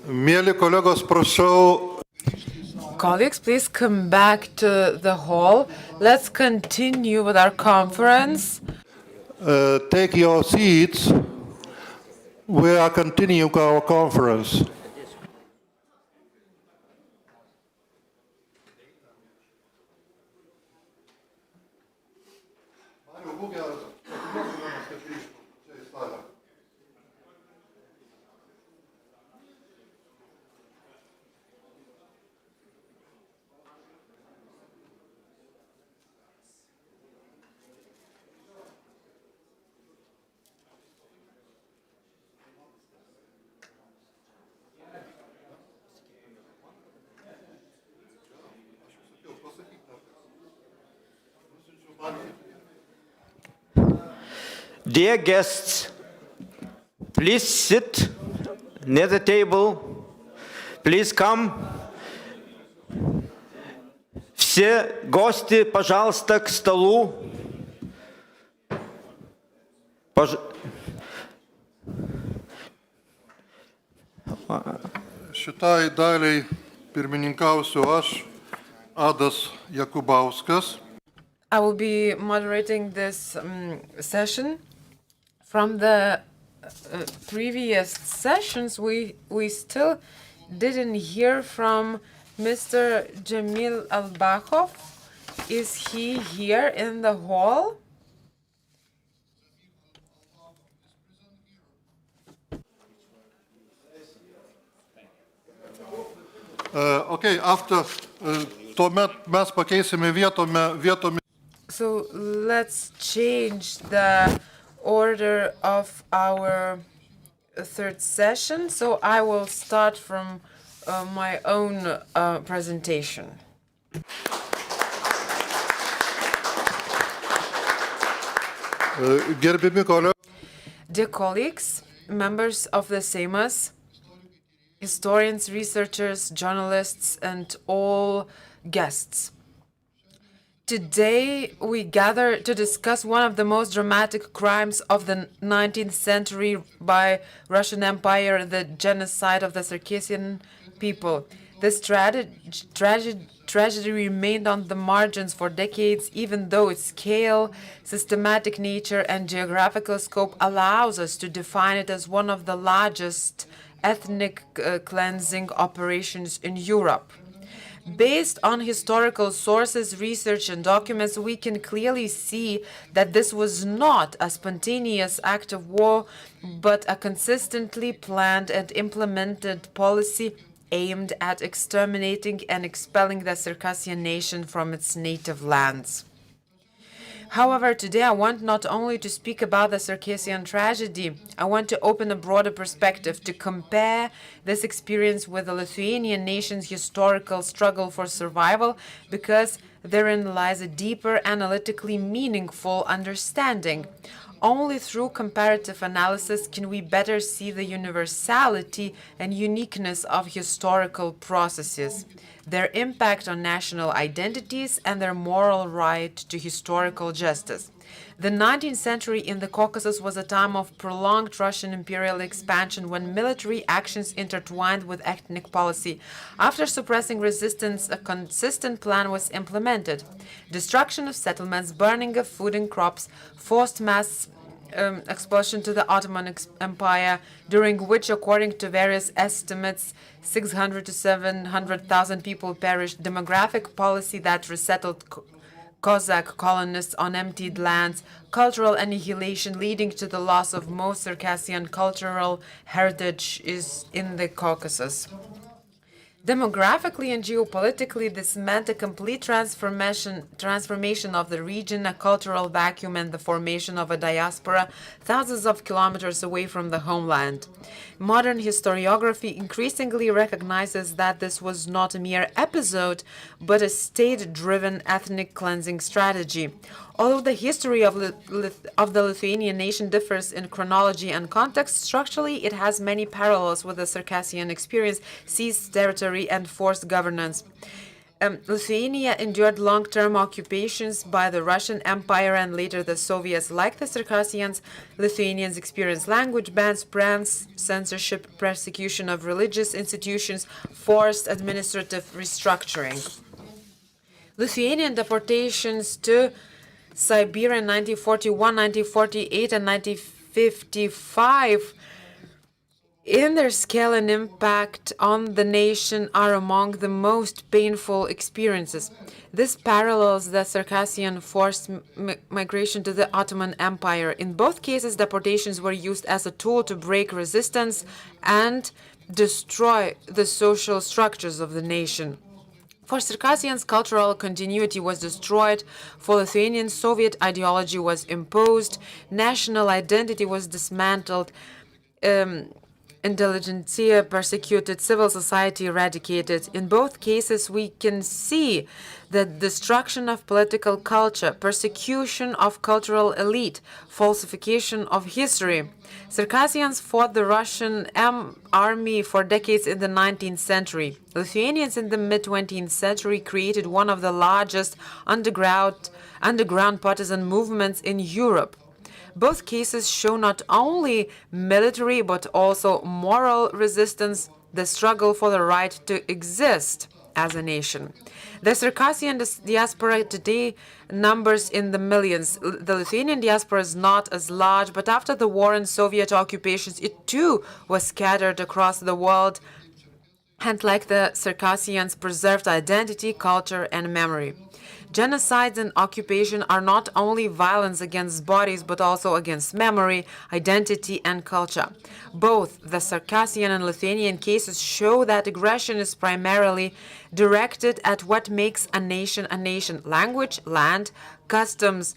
Mėly kolegos, prašau. Colleagues, please come back to the hall. Let's continue with our conference. Take your seats. We are continuing our conference. Dear guests, please sit near the table. Please come. Все гости, пожалуйста, к столу. Šitai daliai pirmininkausiu aš, Adas Jakubauskas. I will be moderating this session. From the previous sessions, we still didn't hear from Mr. Jamil Albakov. Is he here in the hall? Okay, after tuomet mes pakeisime vietomis. So let's change the order of our third session. So I will start from my own presentation. Gerbiami kolegos. Dear colleagues, members of the Seimas, historians, researchers, journalists, and all guests. Today, we gather to discuss one of the most dramatic crimes of the 19th century by Russian Empire, the genocide of the Circassian people. This tragedy remained on the margins for decades, even though its scale, systematic nature, and geographical scope allows us to define it as one of the largest ethnic cleansing operations in Europe. Based on historical sources, research, and documents, we can clearly see that this was not a spontaneous act of war, but a consistently planned and implemented policy aimed at exterminating and expelling the Circassian nation from its native lands. However, today I want not only to speak about the Circassian tragedy, I want to open a broader perspective to compare this experience with the Lithuanian nation's historical struggle for survival, because therein lies a deeper, analytically meaningful understanding. Only through comparative analysis can we better see the universality and uniqueness of historical processes, their impact on national identities, and their moral right to historical justice. The 19th century in the Caucasus was a time of prolonged Russian imperial expansion when military actions intertwined with ethnic policy. After suppressing resistance, a consistent plan was implemented. Destruction of settlements, burning of food and crops, forced mass expulsion to the Ottoman Empire, during which, according to various estimates, 600 to 700,000 people perished, demographic policy that resettled Cossack colonists on emptied lands, cultural annihilation leading to the loss of most Circassian cultural heritage is in the Caucasus. Demographically and geopolitically, this meant a complete transformation of the region, a cultural vacuum, and the formation of a diaspora thousands of kilometers away from the homeland. Modern historiography increasingly recognizes that this was not a mere episode, but a state-driven ethnic cleansing strategy. Although the history of the Lithuanian nation differs in chronology and context, structurally it has many parallels with the Circassian experience, seized territory, and forced governance. Lithuania endured long-term occupations by the Russian Empire and later the Soviets. Like the Circassians, Lithuanians experienced language bans, censorship, persecution of religious institutions, forced administrative restructuring. Lithuanian deportations to Siberia in 1941, 1948, and 1955, in their scale and impact on the nation, are among the most painful experiences. This parallels the Circassian forced migration to the Ottoman Empire. In both cases, deportations were used as a tool to break resistance and destroy the social structures of the nation. For Circassians, cultural continuity was destroyed. For Lithuanians, Soviet ideology was imposed. National identity was dismantled. Intelligentsia persecuted, civil society eradicated. In both cases, we can see the destruction of political culture, persecution of cultural elite, falsification of history. Circassians fought the Russian army for decades in the 19th century. Lithuanians in the mid-20th century created one of the largest underground partisan movements in Europe. Both cases show not only military but also moral resistance, the struggle for the right to exist as a nation. The Circassian diaspora today numbers in the millions. The Lithuanian diaspora is not as large, but after the war and Soviet occupations, it too was scattered across the world, and like the Circassians, preserved identity, culture, and memory. Genocides and occupation are not only violence against bodies, but also against memory, identity, and culture. Both the Circassian and Lithuanian cases show that aggression is primarily directed at what makes a nation: language, land, customs,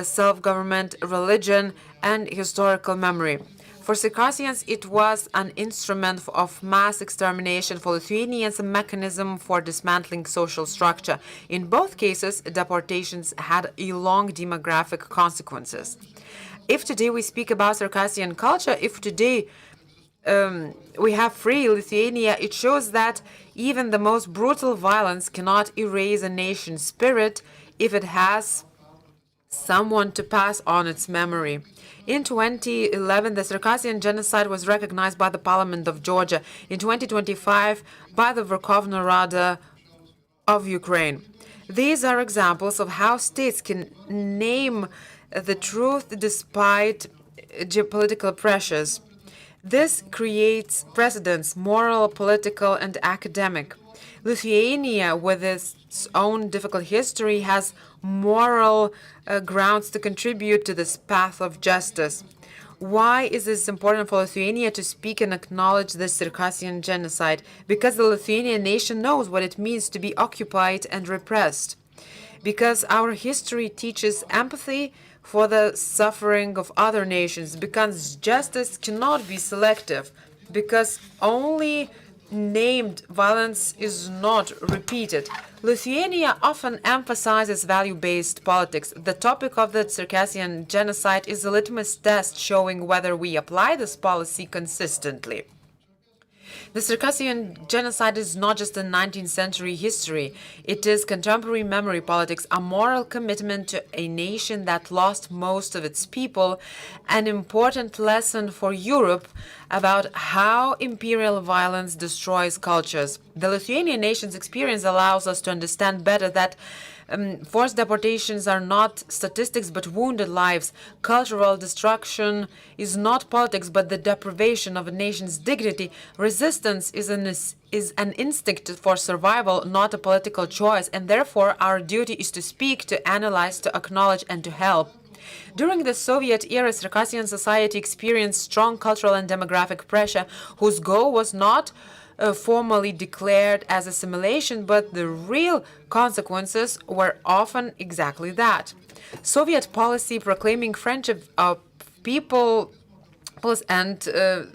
self-government, religion, and historical memory. For Circassians, it was an instrument of mass extermination. For Lithuanians, a mechanism for dismantling social structure. In both cases, deportations had long demographic consequences. If today we speak about Circassian culture, if today we have free Lithuania, it shows that even the most brutal violence cannot erase a nation's spirit if it has someone to pass on its memory. In 2011, the Circassian genocide was recognized by the Parliament of Georgia. In 2025, by the Verkhovna Rada of Ukraine. These are examples of how states can name the truth despite geopolitical pressures. This creates precedents, moral, political, and academic. Lithuania, with its own difficult history, has moral grounds to contribute to this path of justice. Why is this important for Lithuania to speak and acknowledge the Circassian genocide? Because the Lithuanian nation knows what it means to be occupied and repressed. Because our history teaches empathy for the suffering of other nations. Because justice cannot be selective. Because only named violence is not repeated. Lithuania often emphasizes value-based politics. The topic of the Circassian genocide is a litmus test showing whether we apply this policy consistently. The Circassian genocide is not just a 19th century history. It is contemporary memory politics, a moral commitment to a nation that lost most of its people, an important lesson for Europe about how imperial violence destroys cultures. The Lithuanian nation's experience allows us to understand better that Forced deportations are not statistics but wounded lives. Cultural destruction is not politics but the deprivation of a nation's dignity. Resistance is an instinct for survival, not a political choice, and therefore our duty is to speak, to analyze, to acknowledge, and to help. During the Soviet era, Circassian society experienced strong cultural and demographic pressure, whose goal was not formally declared as assimilation, but the real consequences were often exactly that. Soviet policy proclaiming friendship of peoples and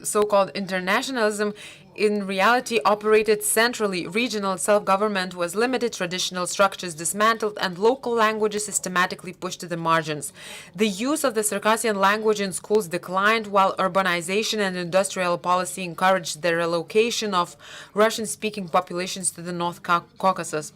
so-called internationalism in reality operated centrally. Regional self-government was limited, traditional structures dismantled, and local languages systematically pushed to the margins. The use of the Circassian language in schools declined, while urbanization and industrial policy encouraged the relocation of Russian-speaking populations to the North Caucasus.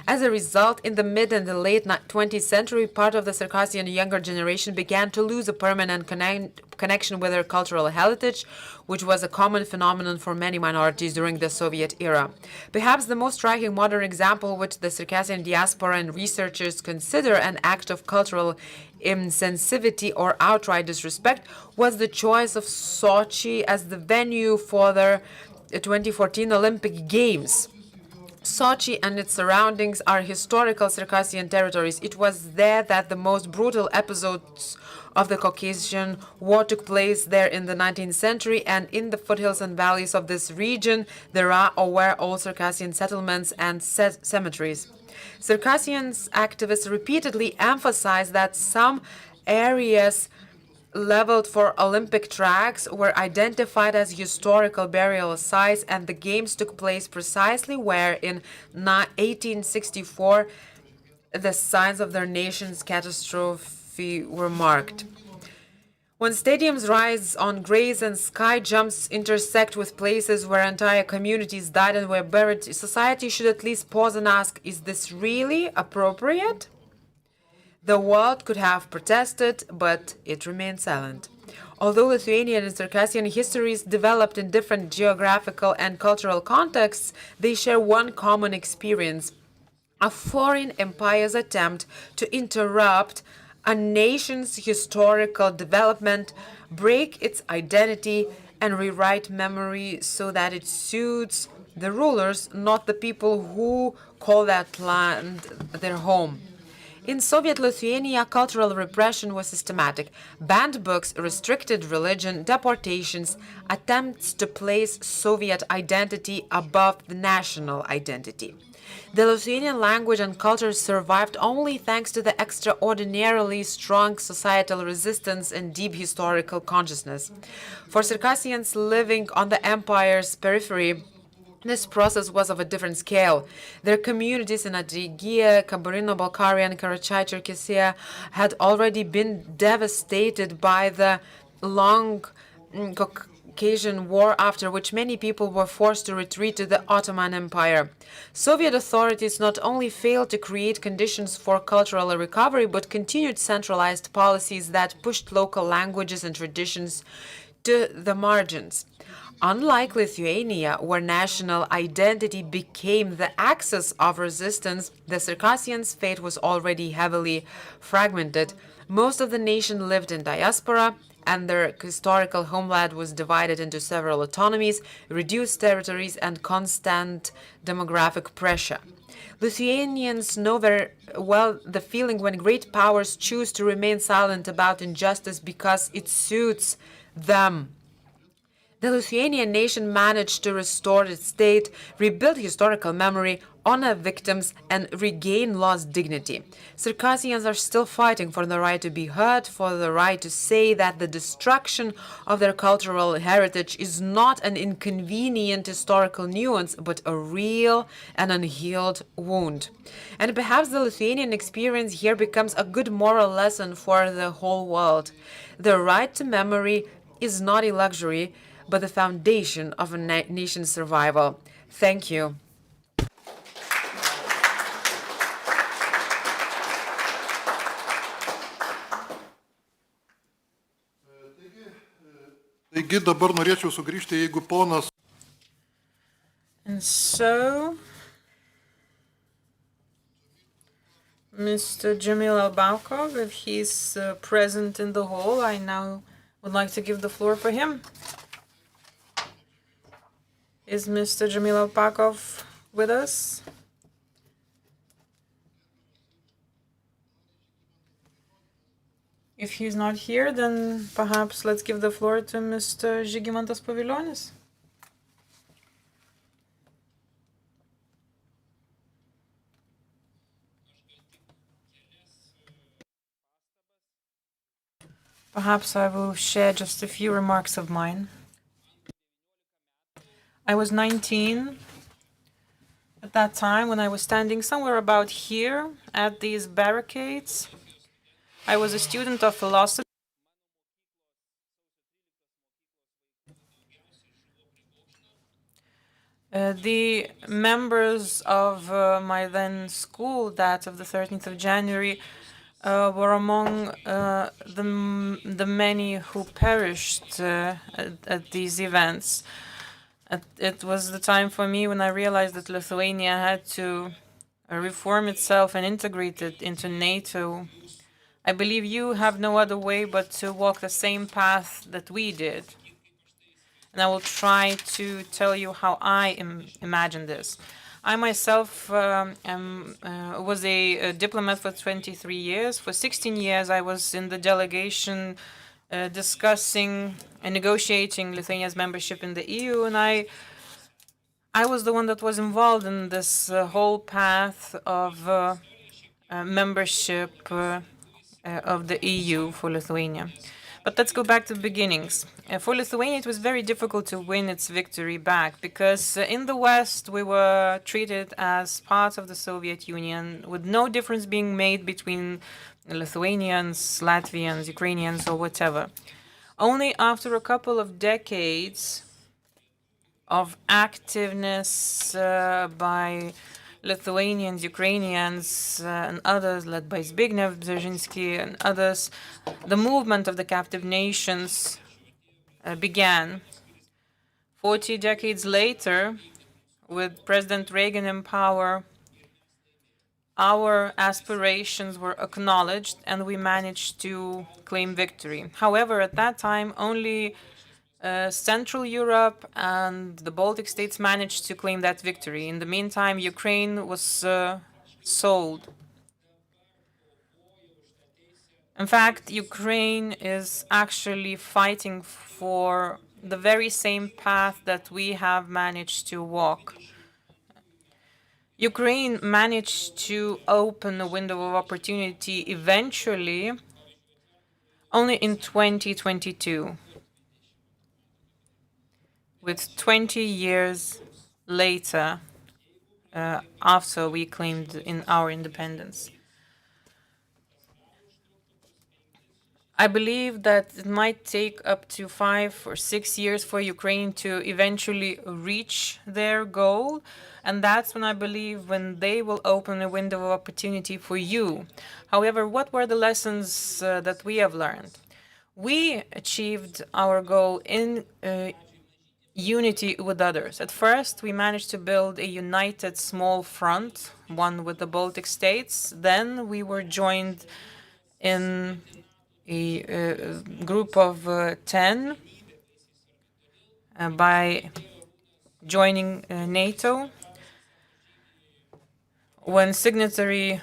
As a result, in the mid and the late 20th century, part of the Circassian younger generation began to lose a permanent connection with their cultural heritage, which was a common phenomenon for many minorities during the Soviet era. Perhaps the most striking modern example which the Circassian diaspora and researchers consider an act of cultural insensitivity or outright disrespect was the choice of Sochi as the venue for the 2014 Olympic Games. Sochi and its surroundings are historical Circassian territories. It was there that the most brutal episodes of the Caucasian War took place there in the 19th century, and in the foothills and valleys of this region there are or were old Circassian settlements and cemeteries. Circassian activists repeatedly emphasized that some areas leveled for Olympic tracks were identified as historical burial sites, and the games took place precisely where in 1864 the signs of their nation's catastrophe were marked. When stadiums rise on graves and sky jumps intersect with places where entire communities died and were buried, society should at least pause and ask, is this really appropriate? The world could have protested, but it remained silent. Although Lithuanian and Circassian histories developed in different geographical and cultural contexts, they share one common experience: a foreign empire's attempt to interrupt a nation's historical development, break its identity, and rewrite memory so that it suits the rulers, not the people who call that land their home. In Soviet Lithuania, cultural repression was systematic. Banned books, restricted religion, deportations, attempts to place Soviet identity above the national identity. The Lithuanian language and culture survived only thanks to the extraordinarily strong societal resistance and deep historical consciousness. For Circassians living on the empire's periphery, this process was of a different scale. Their communities in Adygea, Kabarino-Balkaria, and Karachay-Cherkessia had already been devastated by the long Caucasian War, after which many people were forced to retreat to the Ottoman Empire. Soviet authorities not only failed to create conditions for cultural recovery, but continued centralized policies that pushed local languages and traditions to the margins. Unlike Lithuania, where national identity became the axis of resistance, the Circassians' fate was already heavily fragmented. Most of the nation lived in diaspora, and their historical homeland was divided into several autonomies, reduced territories, and constant demographic pressure. Lithuanians know very well the feeling when great powers choose to remain silent about injustice because it suits them. The Lithuanian nation managed to restore its state, rebuild historical memory, honor victims, and regain lost dignity. Circassians are still fighting for the right to be heard, for the right to say that the destruction of their cultural heritage is not an inconvenient historical nuance, but a real and unhealed wound. And perhaps the Lithuanian experience here becomes a good moral lesson for the whole world. The right to memory is not a luxury, but the foundation of a nation's survival. Thank you. Taigi dabar norėčiau sugrįžti, jeigu ponas. And so Mr. Jamil Albaukov, if he's present in the hall, I now would like to give the floor for him. Is Mr. Jamil Albaukov with us? If he's not here, then perhaps let's give the floor to Mr. Žygimantas Pavilionis. Perhaps I will share just a few remarks of mine. I was 19 at that time when I was standing somewhere about here at these barricades. I was a student of philosophy. The members of my then school, that of the 13th of January, were among the many who perished at these events. It was the time for me when I realized that Lithuania had to reform itself and integrate it into NATO. I believe you have no other way but to walk the same path that we did. And I will try to tell you how I imagine this. I myself was a diplomat for 23 years. For 16 years, I was in the delegation discussing and negotiating Lithuania's membership in the EU, and I was the one that was involved in this whole path of membership of the EU for Lithuania. But let's go back to the beginnings. For Lithuania, it was very difficult to win its victory back because in the West, we were treated as part of the Soviet Union with no difference being made between Lithuanians, Latvians, Ukrainians, or whatever. Only after a couple of decades of activeness by Lithuanians, Ukrainians, and others, led by Zbigniew Brzezinski and others, the movement of the captive nations began. 40 decades later, with President Reagan in power, our aspirations were acknowledged and we managed to claim victory. However, at that time, only Central Europe and the Baltic states managed to claim that victory. In the meantime, Ukraine was sold. In fact, Ukraine is actually fighting for the very same path that we have managed to walk. Ukraine managed to open a window of opportunity eventually only in 2022. With 20 years later, after we claimed in our independence. I believe that it might take up to 5 or 6 years for Ukraine to eventually reach their goal, and that's when I believe when they will open a window of opportunity for you. However, what were the lessons that we have learned? We achieved our goal in unity with others. At first, we managed to build a united small front, one with the Baltic states. Then we were joined in a group of 10 by joining NATO. When signatory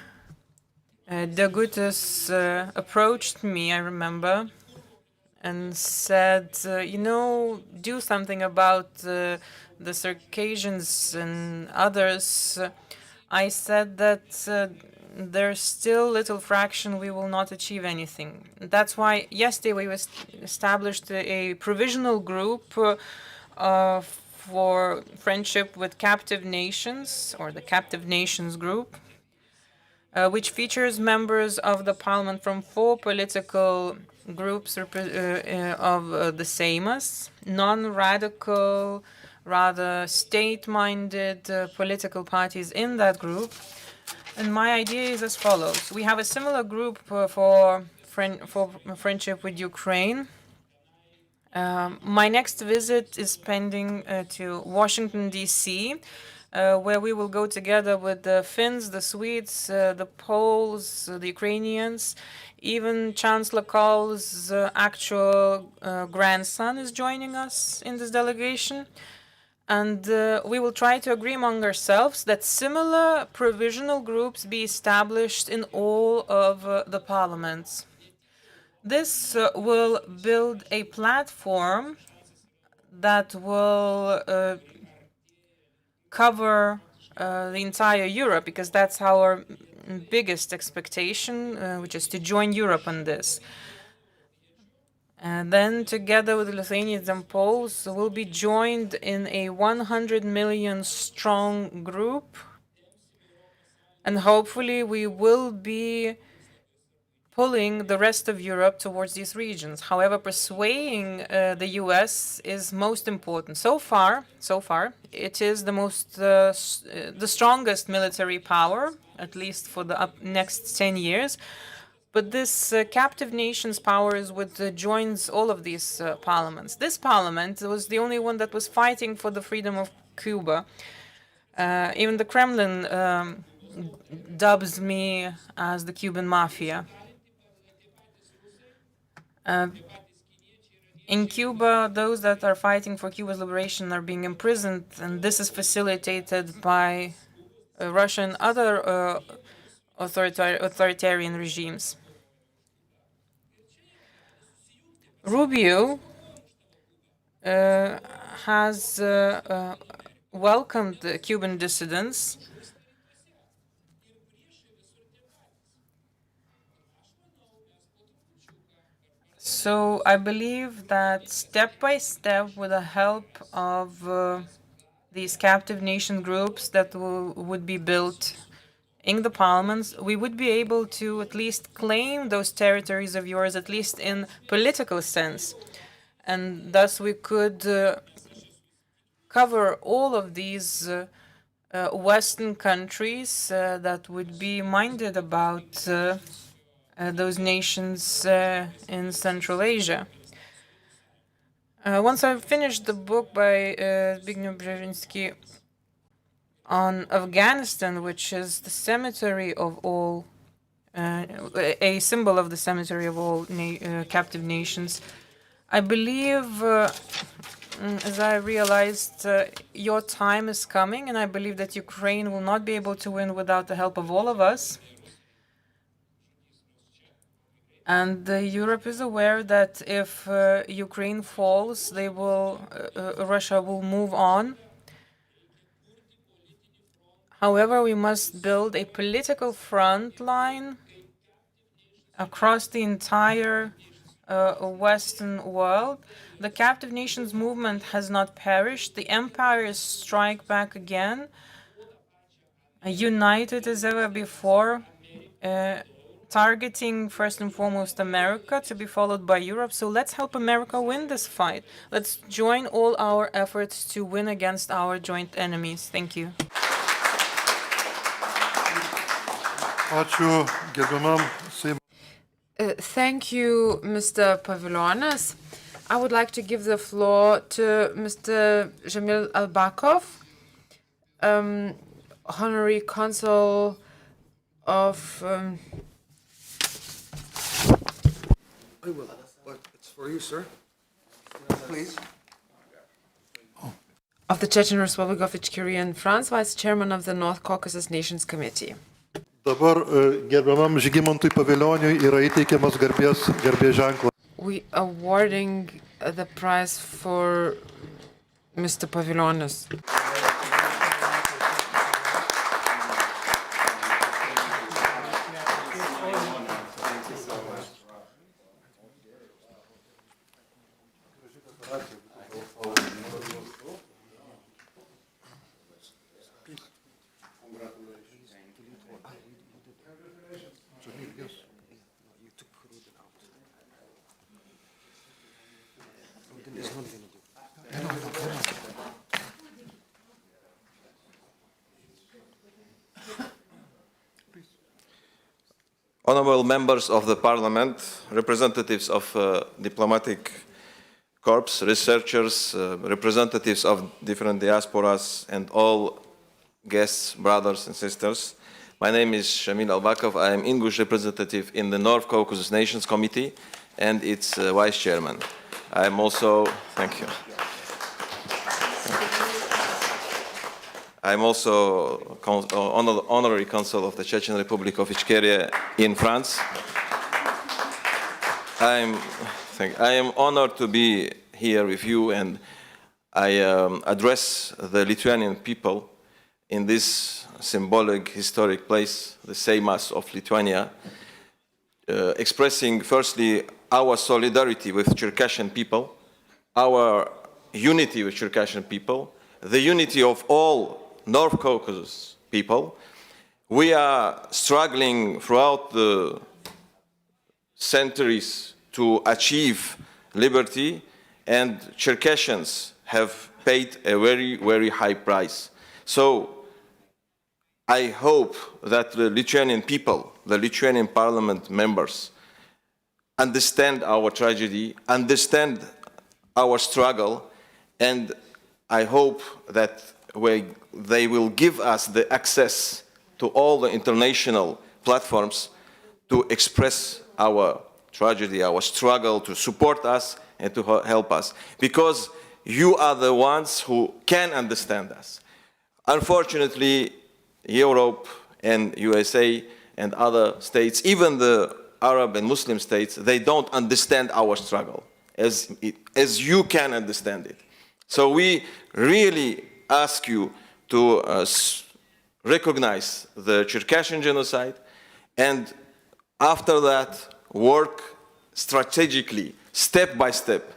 Degutis approached me, I remember, and said, do something about the Circassians and others. I said that there's still little fraction, we will not achieve anything. That's why yesterday we established a provisional group for friendship with captive nations, or the Captive Nations Group, which features members of the parliament from 4 political groups of the Seimas, non-radical, rather state-minded political parties in that group. And my idea is as follows. We have a similar group for friendship with Ukraine. My next visit is pending to Washington, D.C., where we will go together with the Finns, the Swedes, the Poles, the Ukrainians. Even Chancellor Kohl's actual grandson is joining us in this delegation. And we will try to agree among ourselves that similar provisional groups be established in all of the parliaments. This will build a platform that will cover the entire Europe, because that's our biggest expectation, which is to join Europe on this. And then, together with the Lithuanians and Poles, we'll be joined in a 100 million strong group. And hopefully we will be pulling the rest of Europe towards these regions. However, persuading the US is most important. So far, it is the strongest military power, at least for the next 10 years. But this captive nations power is what joins all of these parliaments. This parliament was the only one that was fighting for the freedom of Cuba. Even the Kremlin dubs me as the Cuban mafia. In Cuba, those that are fighting for Cuba's liberation are being imprisoned, and this is facilitated by Russia and other authoritarian regimes. Rubio has welcomed the Cuban dissidents. So I believe that step by step, with the help of these captive nation groups that would be built in the parliaments, we would be able to at least claim those territories of yours, at least in political sense. And thus we could cover all of these Western countries that would be minded about those nations in Central Asia. Once I finished the book by Zbigniew Brzezinski on Afghanistan, which is the cemetery of all, a symbol of the cemetery of all captive nations, I believe, as I realized, your time is coming, and I believe that Ukraine will not be able to win without the help of all of us. And Europe is aware that if Ukraine falls, Russia will move on. However, we must build a political front line across the entire Western world. The captive nations movement has not perished. The empires strike back again, united as ever before, targeting first and foremost America, to be followed by Europe. So let's help America win this fight. Let's join all our efforts to win against our joint enemies. Thank you. Thank you, Mr. Paviljonis. I would like to give the floor to Mr. Jamil Albakov, Honorary Consul of... I will, but it's for you, sir. Please. Of the Chechen Republic of Ichkeria in France, Vice Chairman of the North Caucasus Nations Committee. Dabar gerbiamam Žygimantui Pavilioniui yra įteikiamas garbės ženklas. We are awarding the prize for Mr. Paviljonis. Honorable members of the Parliament, representatives of diplomatic corps, researchers, representatives of different diasporas, and all guests, brothers and sisters. My name is Shamil Albakov. I am English representative in the North Caucasus Nations Committee and its vice chairman. I am also, thank you. I am also honorary consul of the Chechen Republic of Ichkeria in France. I am honored to be here with you, and I address the Lithuanian people in this symbolic, historic place, the Seimas of Lithuania, expressing firstly our solidarity with Čerkesų people, our unity with Čerkesũ people, the unity of all North Caucasus people. We are struggling throughout the centuries to achieve liberty, and Čerkesans have paid a very, very high price. So I hope that the Lithuanian people, the Lithuanian parliament members, understand our tragedy, understand our struggle, and I hope that they will give us the access to all the international platforms to express our tragedy, our struggle, to support us and to help us. Because you are the ones who can understand us. Unfortunately, Europe and USA and other states, even the Arab and Muslim states, they don't understand our struggle as you can understand it. So we really ask you to recognize the Čerkesų genocide, and after that work strategically, step by step,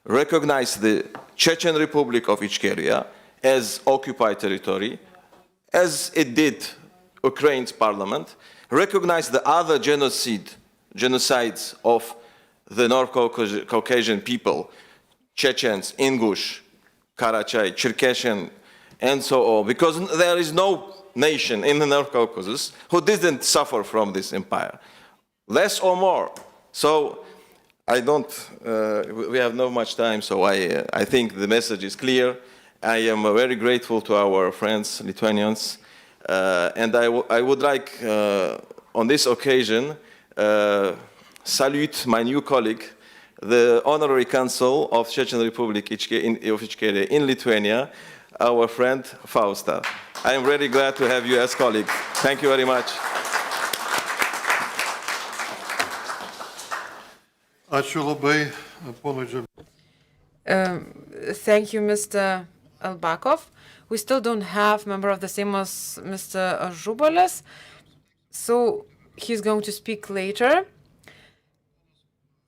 recognize the Chechen Republic of Ichkeria as occupied territory, as it did Ukraine's parliament, recognize the other genocides of the North Caucasian people, Chechens, Ingush, Karachay, Čerkesyan, and so on, because there is no nation in the North Caucasus who didn't suffer from this empire, less or more. So we have not much time, so I think the message is clear. I am very grateful to our friends, Lithuanians, and I would like, on this occasion, salute my new colleague, the Honorary Consul of Chechen Republic of Ichkeria in Lithuania, our friend Fausta. I am very glad to have you as colleague. Thank you very much. Ačiū labai, ponui Thank you, Mr. Albakov. We still don't have member of the Seimos, Mr. Žubolis, so he's going to speak later.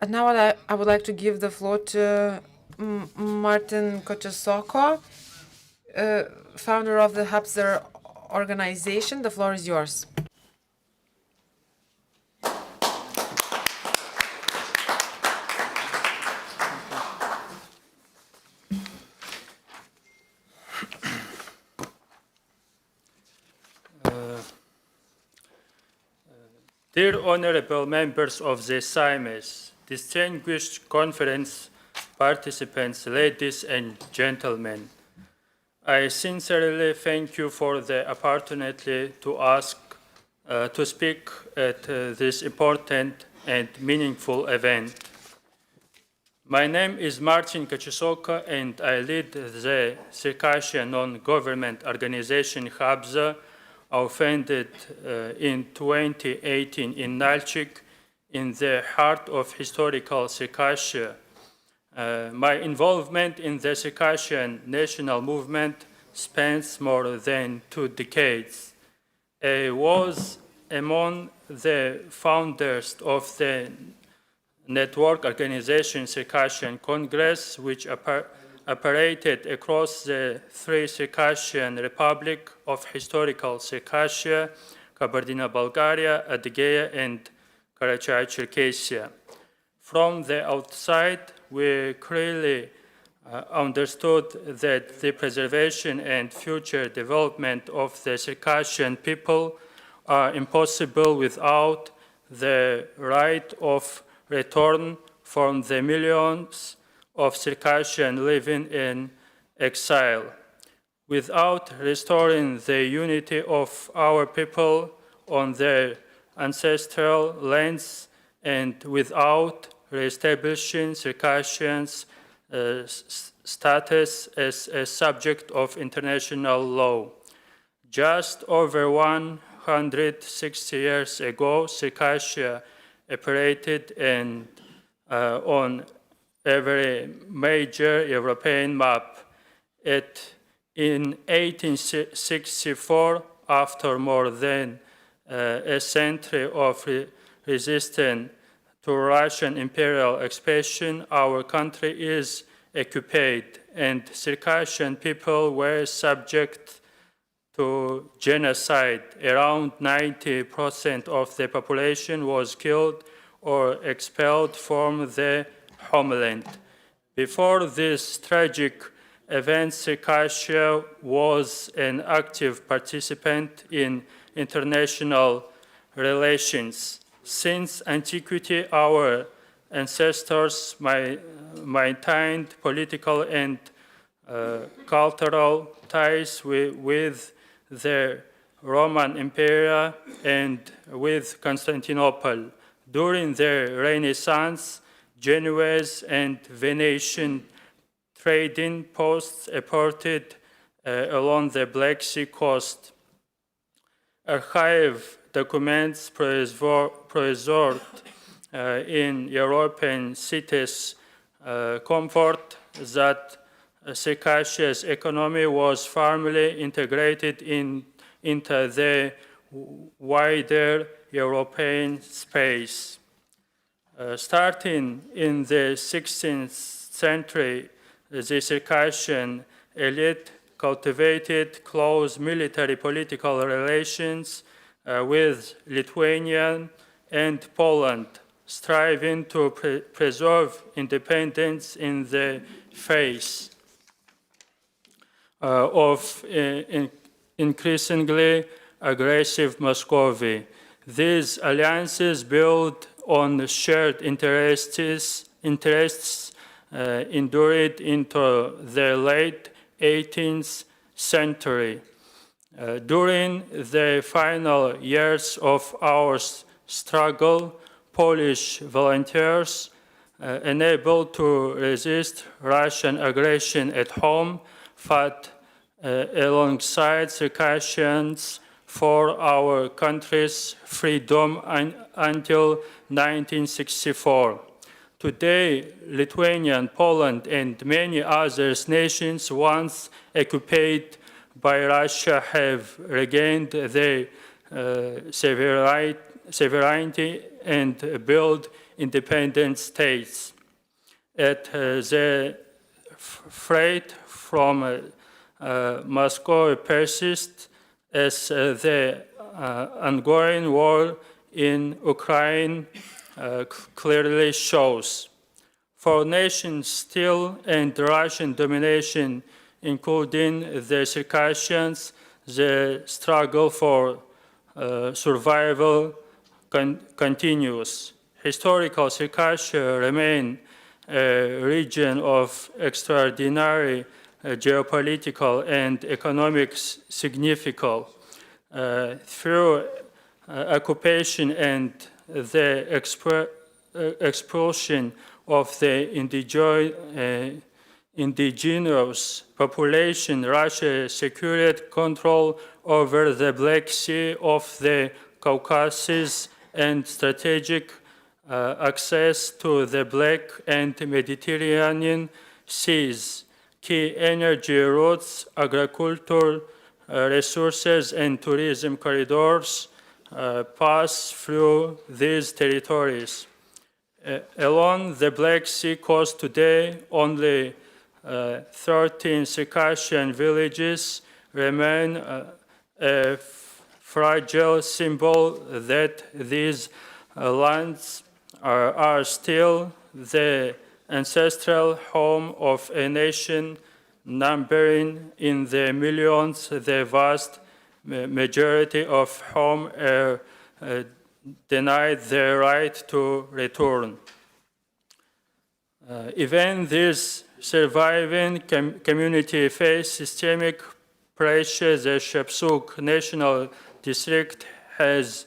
And now I would like to give the floor to Martin Kočesoko, founder of the Habsar organization. The floor is yours. Dear honorable members of the Seimas, distinguished conference participants, ladies and gentlemen, I sincerely thank you for the opportunity to speak at this important and meaningful event. My name is Martin Kočesoko, and I lead the Circassian non-government organization Habsar, founded in 2018 in Nalchik, in the heart of historical Circassia. My involvement in the Circassian national movement spans more than 2 decades. I was among the founders of the network organization Circassian Congress, which operated across the 3 Circassian Republic of Historical Circassia, Kabardino-Balkaria, Adygea, and Karachay-Cherkessia. From the outside, we clearly understood that the preservation and future development of the Circassian people are impossible without the right of return from the millions of Circassians living in exile. Without restoring the unity of our people on their ancestral lands and without reestablishing Circassians' status as a subject of international law. Just over 160 years ago, Circassia operated on every major European map. In 1864, after more than a century of resistance to Russian imperial expansion, our country is occupied, and Circassian people were subject to genocide. Around 90% of the population was killed or expelled from the homeland. Before this tragic event, Circassia was an active participant in international relations. Since antiquity, our ancestors maintained political and cultural ties with the Roman Empire and with Constantinople. During the Renaissance, Genoese and Venetian trading posts appeared along the Black Sea coast. Archive documents preserved in European cities comfort that Circassia's economy was firmly integrated into the wider European space. Starting in the 16th century, the Circassian elite cultivated close military political relations with Lithuania and Poland, striving to preserve independence in the face of increasingly aggressive Muscovy. These alliances built on shared interests endured into the late 18th century. During the final years of our struggle, Polish volunteers, unable to resist Russian aggression at home, fought alongside Circassians for our country's freedom until 1964. Today, Lithuania, Poland, and many other nations once occupied by Russia have regained their sovereignty and built independent states. At the threat from Moscow persists as the ongoing war in Ukraine clearly shows. For nations still under Russian domination, including the Circassians, the struggle for survival continues. Historical Circassia remains a region of extraordinary geopolitical and economic significance. Through occupation and the expulsion of the indigenous population, Russia secured control over the Black Sea of the Caucasus and strategic access to the Black and Mediterranean seas. Key energy routes, agricultural resources, and tourism corridors pass through these territories. Along the Black Sea coast today, only 13 Circassian villages remain a fragile symbol that these lands are still the ancestral home of a nation numbering in the millions, the vast majority of whom are denied the right to return. Even this surviving community face systemic Praeche, the Shepsuk National District has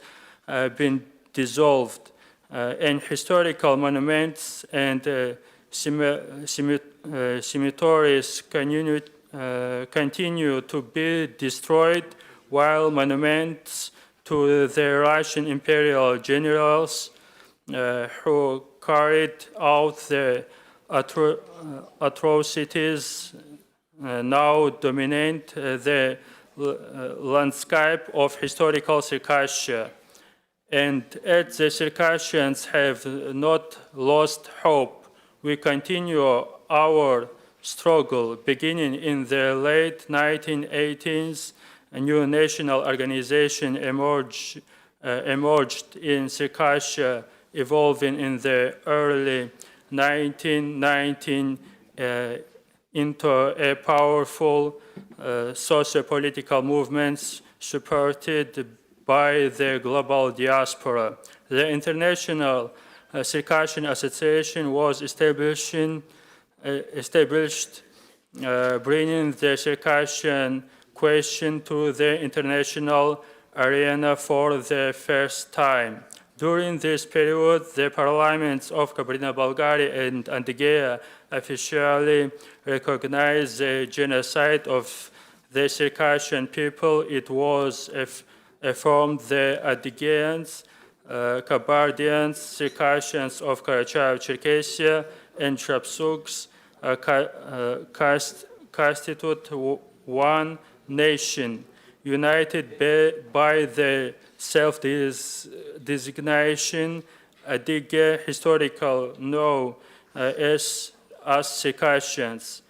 been dissolved, and historical monuments and cemeteries continue to be destroyed, while monuments to the Russian imperial generals who carried out the atrocities now dominate the landscape of historical Circassia. And as the Circassians have not lost hope, we continue our struggle. Beginning in the late 1980s, a new national organization emerged in Circassia, evolving in the early 1990s into a powerful socio-political movement supported by the global diaspora. The International Circassian Association was established, bringing the Circassian question to the international arena for the first time. During this period, the parliaments of Kabardino-Balkaria and Antigua officially recognized the genocide of the Circassian people. It was affirmed the Adigayans, Kabardians, Circassians of Karachaev-Cherkessia, and Shapsuks constitute one nation, united by the self-designation Adige historical known as Circassians.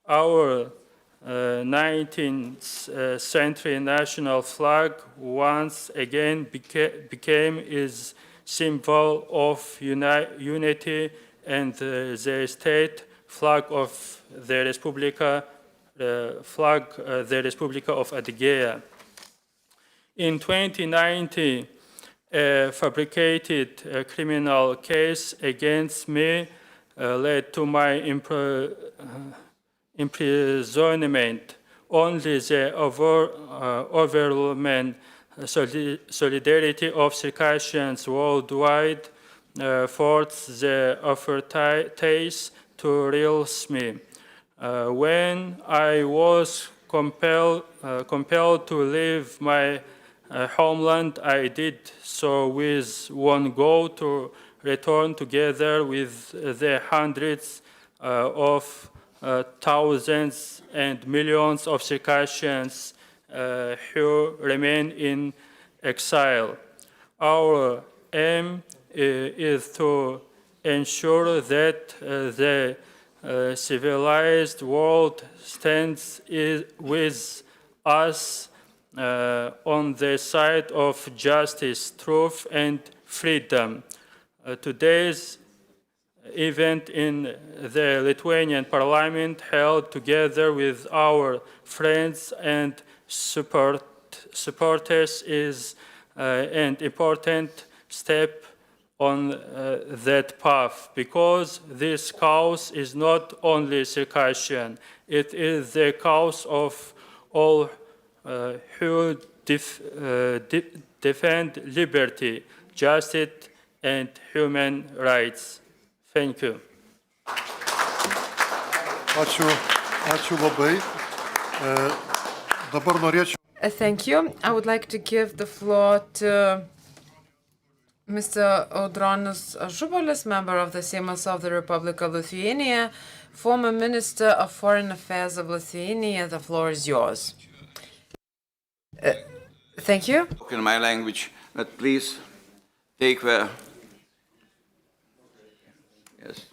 Our 19th century national flag once again became its symbol of unity and the state flag of the Republika, the Republika of Adygea. In 2019, a fabricated criminal case against me led to my imprisonment. Only the overwhelming solidarity of Circassians worldwide forced the authorities to release me. When I was compelled to leave my homeland, I did so with one goal: to return together with the hundreds of thousands and millions of Circassians who remain in exile. Our aim is to ensure that the civilized world stands with us on the side of justice, truth, and freedom. Today's event in the Lithuanian parliament, held together with our friends and supporters, is an important step on that path, because this cause is not only Circassian, it is the cause of all who defend liberty, justice, and human rights. Thank you. Ačiū labai. Dabar norėčiau. Thank you. I would like to give the floor to Mr. Audronis Ažubalis, member of the Seimo of the Republic of Lithuania, former Minister of Foreign Affairs of Lithuania. The floor is yours. Thank you. In my language, but please take the... Yes.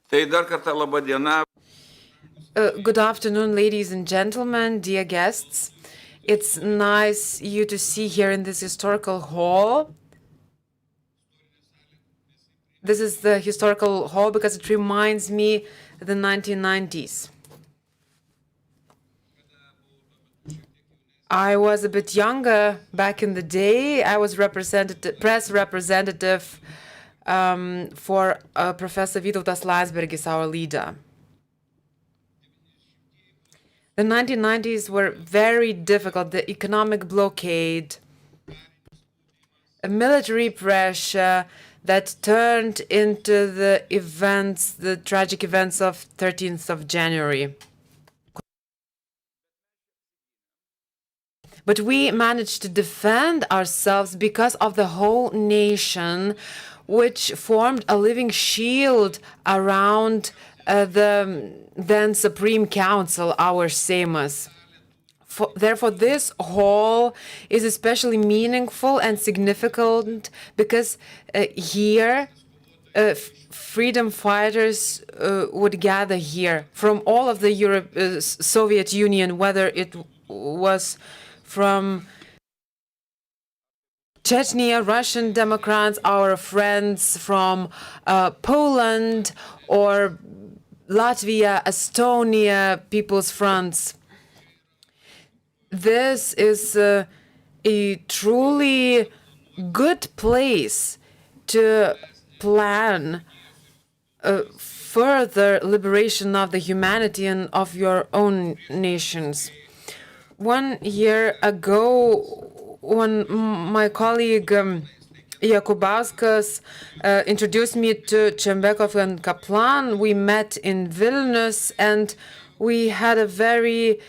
Tai dar kartą laba diena. Good afternoon, ladies and gentlemen, dear guests. It's nice you to see here in this historical hall. This is the historical hall because it reminds me of the 1990s. I was a bit younger back in the day. I was press representative for Professor Vytautas Landsbergis, our leader. The 1990s were very difficult. The economic blockade, a military pressure that turned into the events, the tragic events of 13th of January. But we managed to defend ourselves because of the whole nation, which formed a living shield around the then Supreme Council, our Seimas. Therefore, this hall is especially meaningful and significant because here freedom fighters would gather here from all of the Soviet Union, whether it was from Chechnya, Russian Democrats, our friends from Poland, or Latvia, Estonia, People's Fronts. This is a truly good place to plan further liberation of the humanity and of your own nations. 1 year ago, when my colleague Jakubauskas introduced me to Chembekov and Kaplan, we met in Vilnius and we had a very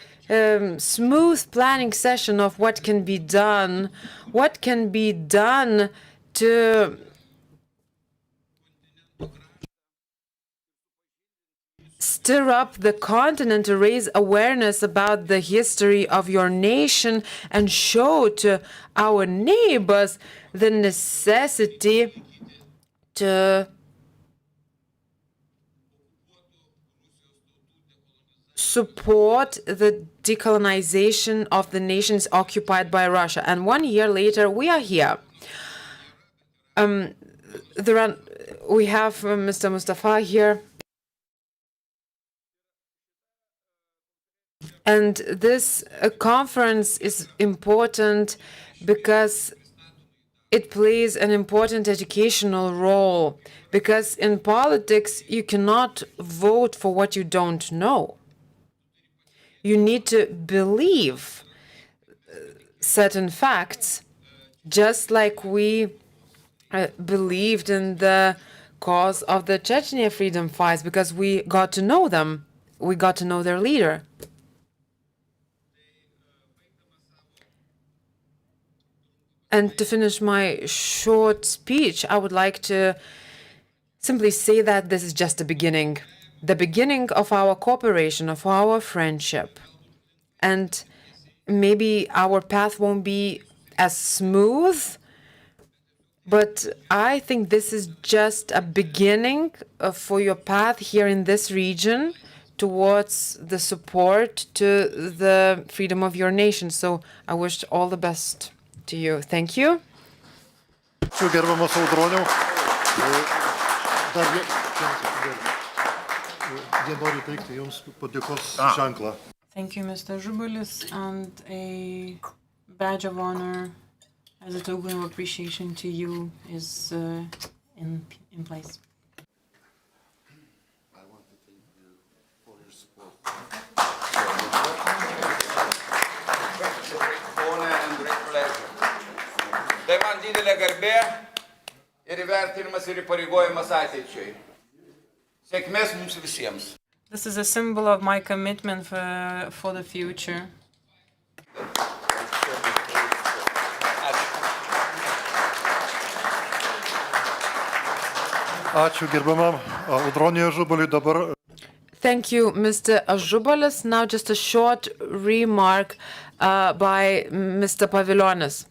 smooth planning session of what can be done to stir up the continent, to raise awareness about the history of your nation and show to our neighbors the necessity to support the decolonization of the nations occupied by Russia. And 1 year later, we are here. We have Mr. Mustafa here. And this conference is important because it plays an important educational role. Because in politics, you cannot vote for what you don't know. You need to believe certain facts, just like we believed in the cause of the Chechnya freedom fights, because we got to know them. We got to know their leader. And to finish my short speech, I would like to simply say that this is just the beginning of our cooperation, of our friendship. And maybe our path won't be as smooth, but I think this is just a beginning for your path here in this region towards the support to the freedom of your nation. So I wish all the best to you. Thank you. Gerbiamas Audroniau, dar jie nori teikti jums padėkos ženklą. Thank you, Mr. Žubalis, and a badge of honor as a token of appreciation to you is in place. I want to thank you for your support. Tai man didelė garbė ir įvertinimas ir įpareigojimas ateičiai. Sėkmės mums visiems. This is a symbol of my commitment for the future. Ačiū gerbiamam Audroniui Ažubaliui. Dabar. Thank you, Mr. Ažubalis. Now just a short remark by Mr. Paviljonis.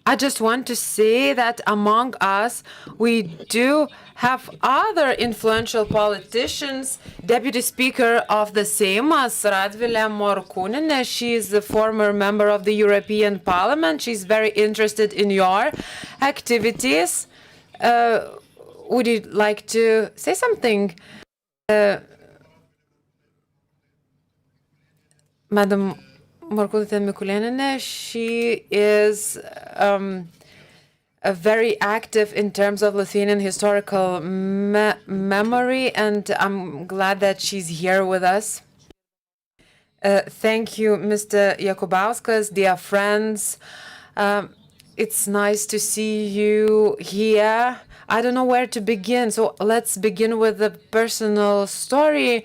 I just want to say that among us, we do have other influential politicians. Deputy Speaker of the Seimas, Radvilė Morkūnienė, she is a former member of the European Parliament. She's very interested in your activities. Would you like to say something? Madam Morkūnaitė Mikulėnienė, she is very active in terms of Lithuanian historical memory, and I'm glad that she's here with us. Thank you, Mr. Jakubauskas, dear friends. It's nice to see you here. I don't know where to begin, so let's begin with a personal story,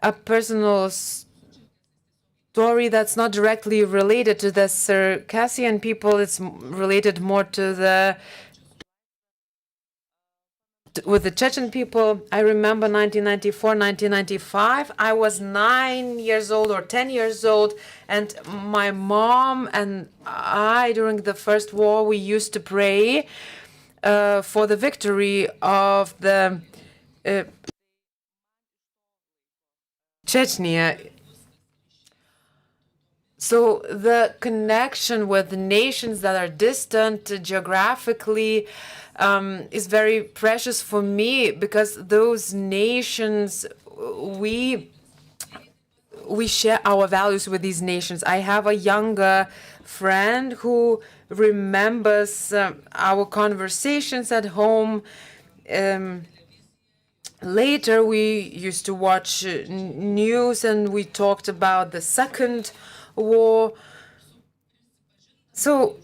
a personal story that's not directly related to the Circassian people. It's related more to the with the Chechen people. I remember 1994, 1995. I was 9 years old or 10 years old, and my mom and I, during the First War, we used to pray for the victory of the Chechnya. So the connection with nations that are distant geographically is very precious for me, because those nations, we share our values with these nations. I have a younger friend who remembers our conversations at home. Later, we used to watch news, and we talked about the Second War. So,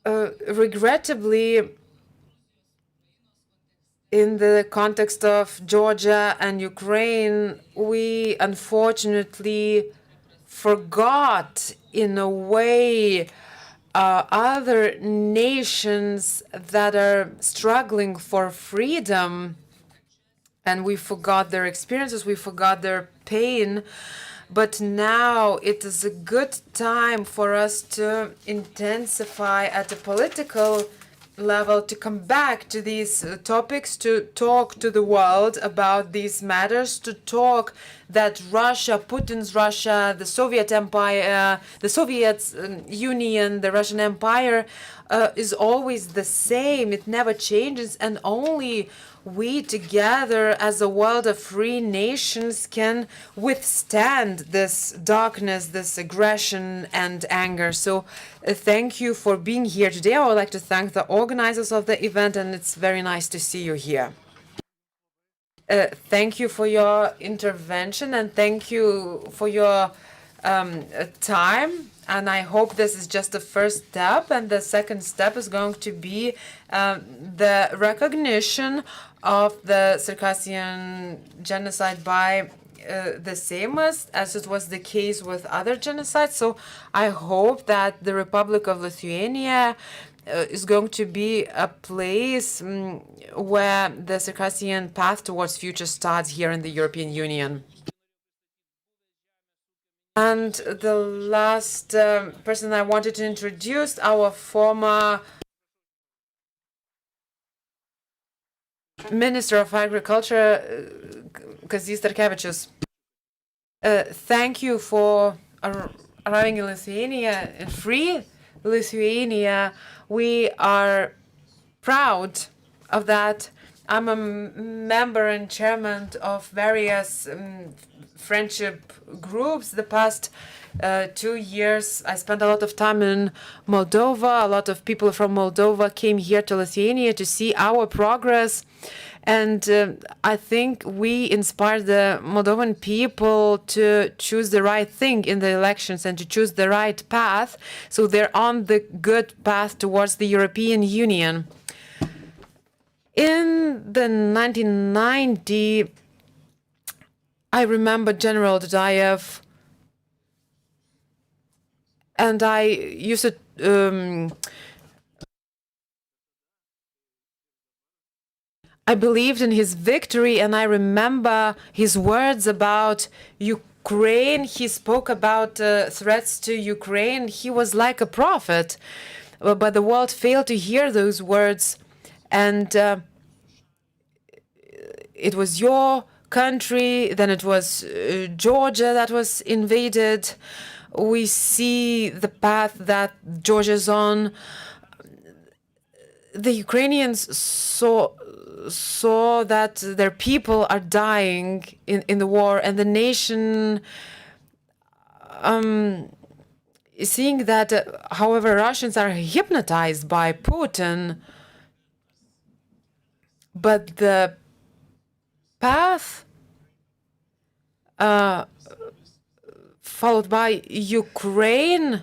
regrettably, in the context of Georgia and Ukraine, we unfortunately forgot, in a way, other nations that are struggling for freedom, and we forgot their experiences, we forgot their pain. But now it is a good time for us to intensify at a political level, to come back to these topics, to talk to the world about these matters, to talk that Russia, Putin's Russia, the Soviet Empire, the Soviet Union, the Russian Empire is always the same. It never changes, and only we together as a world of free nations can withstand this darkness, this aggression and anger. So thank you for being here today. I would like to thank the organizers of the event, and it's very nice to see you here. Thank you for your intervention, and thank you for your time. And I hope this is just the first step, and the second step is going to be the recognition of the Circassian genocide by the Seimas, as it was the case with other genocides. So I hope that the Republic of Lithuania is going to be a place where the Circassian path towards future starts here in the European Union. And the last person I wanted to introduce, our former Minister of Agriculture, Kazys Starkevičius. Thank you for arriving in Lithuania, in free Lithuania. We are proud of that. I'm a member and chairman of various friendship groups. The past 2 years, I spent a lot of time in Moldova. A lot of people from Moldova came here to Lithuania to see our progress. And I think we inspired the Moldovan people to choose the right thing in the elections and to choose the right path. So they're on the good path towards the European Union. In the 1990s, I remember General Dadayev, and I used to I believed in his victory, and I remember his words about Ukraine. He spoke about threats to Ukraine. He was like a prophet, but the world failed to hear those words. And it was your country, then it was Georgia that was invaded. We see the path that Georgia's on. The Ukrainians saw that their people are dying in the war, and the nation seeing that, however, Russians are hypnotized by Putin, but the path followed by Ukraine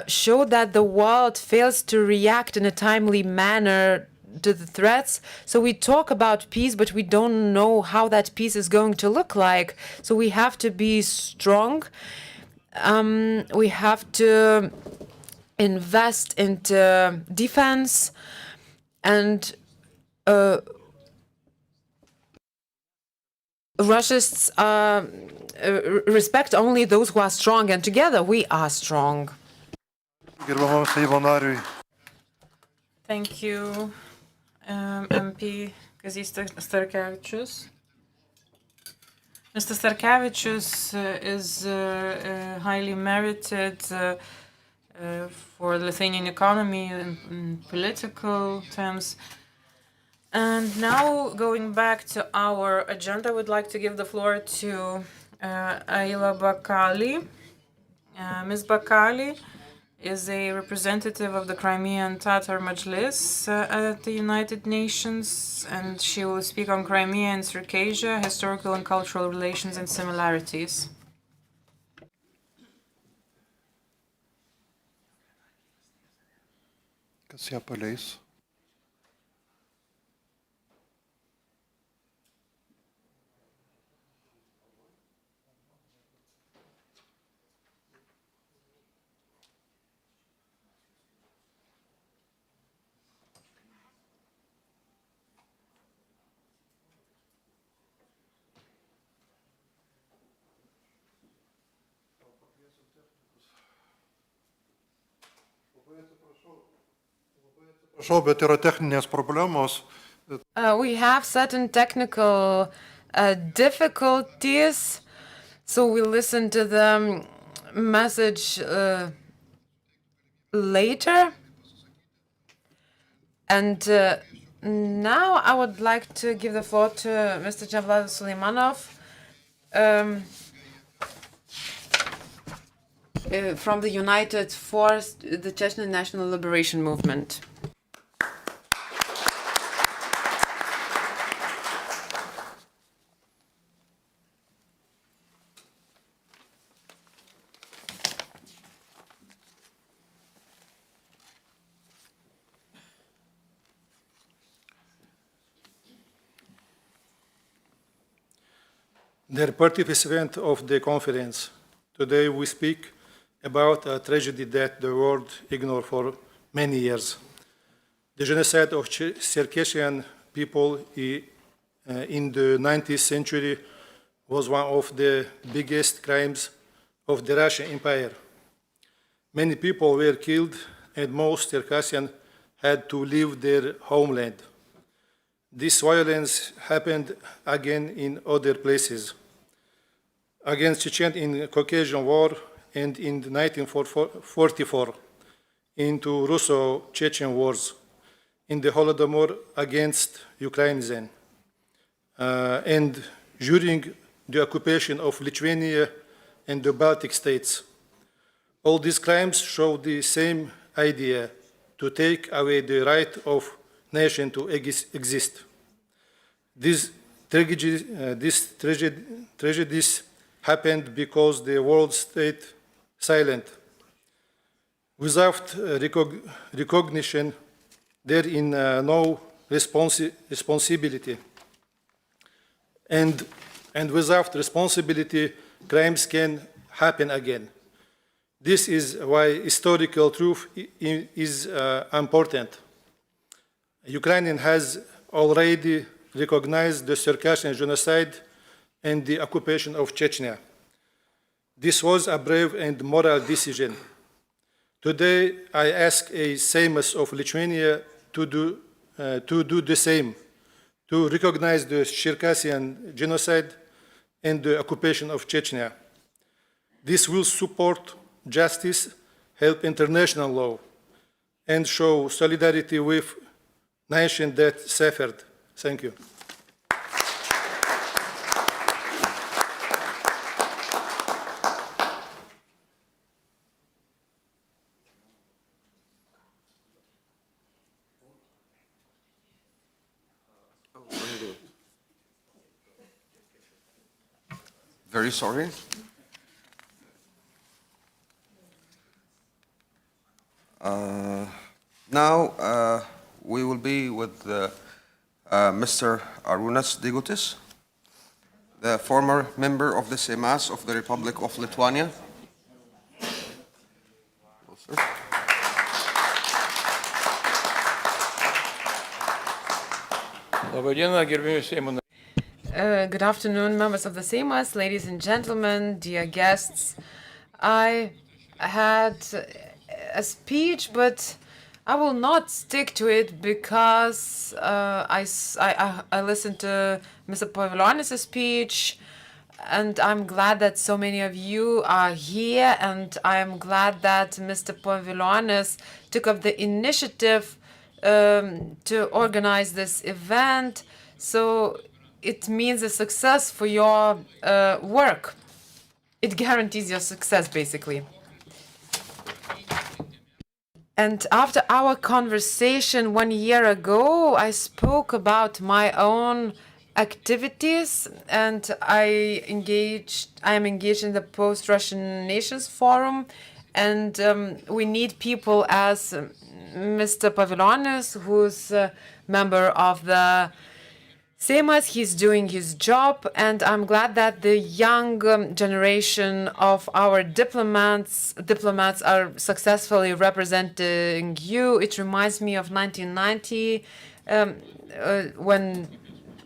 showed that the world fails to react in a timely manner to the threats. So we talk about peace, but we don't know how that peace is going to look like. So we have to be strong. We have to invest into defense and Russians respect only those who are strong, and together we are strong. Thank you, MP Kazys Starkevičius. Mr. Starkevičius is highly merited for the Lithuanian economy in political terms. And now, going back to our agenda, I would like to give the floor to Aila Bakali. Ms. Bakali is a representative of the Crimean Tatar Majlis at the United Nations, and she will speak on Crimea and Circassia, historical and cultural relations and similarities. Kas ją paleis? Bet yra techninės problemos. We have certain technical difficulties, so we'll listen to the message later. And now I would like to give the floor to Mr. Javlad Suleimanov from the United Force, the Chechen National Liberation Movement. Dear participants of the conference, today we speak about a tragedy that the world ignored for many years. The genocide of Čerkessu people in the 19th century was one of the biggest crimes of the Russian Empire. Many people were killed, and most Čerkessians had to leave their homeland. This violence happened again in other places. Against Chechens in Caucasian War and in 1944 into Russo-Chechen wars, in the Holodomor against Ukrainians, and during the occupation of Lithuania and the Baltic states. All these crimes show the same idea, to take away the right of nation to exist. These tragedies happened because the world stayed silent. Without recognition, there is no responsibility. And without responsibility, crimes can happen again. This is why historical truth is important. Ukraine has already recognized the Circassian genocide and the occupation of Chechnya. This was a brave and moral decision. Today, I ask a Seimas of Lithuania to do the same, to recognize the Circassian genocide and the occupation of Chechnya. This will support justice, help international law, and show solidarity with nations that suffered. Thank you. Very sorry. Now we will be with Mr. Arūnas Degutis, the former member of the Seimas of the Republic of Lithuania. Hello, sir. Good afternoon, members of the Seimas, ladies and gentlemen, dear guests. I had a speech, but I will not stick to it because I listened to Mr. Pavilionis' speech, and I'm glad that so many of you are here, and I am glad that Mr. Pavilionis took up the initiative to organize this event. So it means a success for your work. It guarantees your success, basically. And after our conversation 1 year ago, I spoke about my own activities, and I am engaged in the Post-Russian Nations Forum, and we need people as Mr. Pavilionis, who's a member of the Seimas. He's doing his job, and I'm glad that the young generation of our diplomats are successfully representing you. It reminds me of 1990 when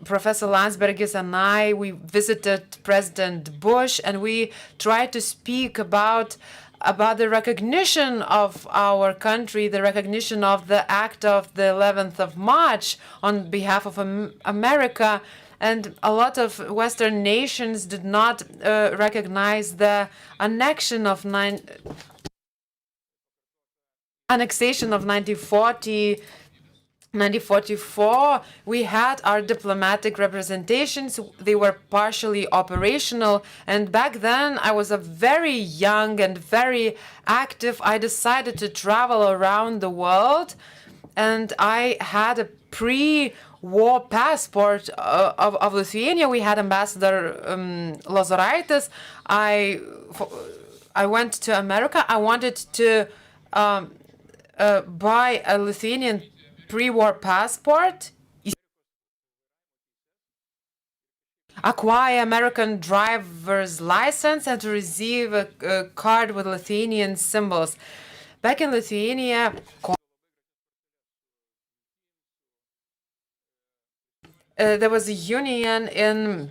Professor Landsbergis and we visited President Bush, and we tried to speak about the recognition of our country, the recognition of the act of the 11th of March on behalf of America. And a lot of Western nations did not recognize the annexation of 1944. We had our diplomatic representations. They were partially operational. And back then, I was a very young and very active. I decided to travel around the world. And I had a pre-war passport of Lithuania. We had Ambassador Lozoraitis. I went to America. I wanted to buy a Lithuanian pre-war passport, acquire American driver's license, and to receive a card with Lithuanian symbols. Back in Lithuania, there was a union in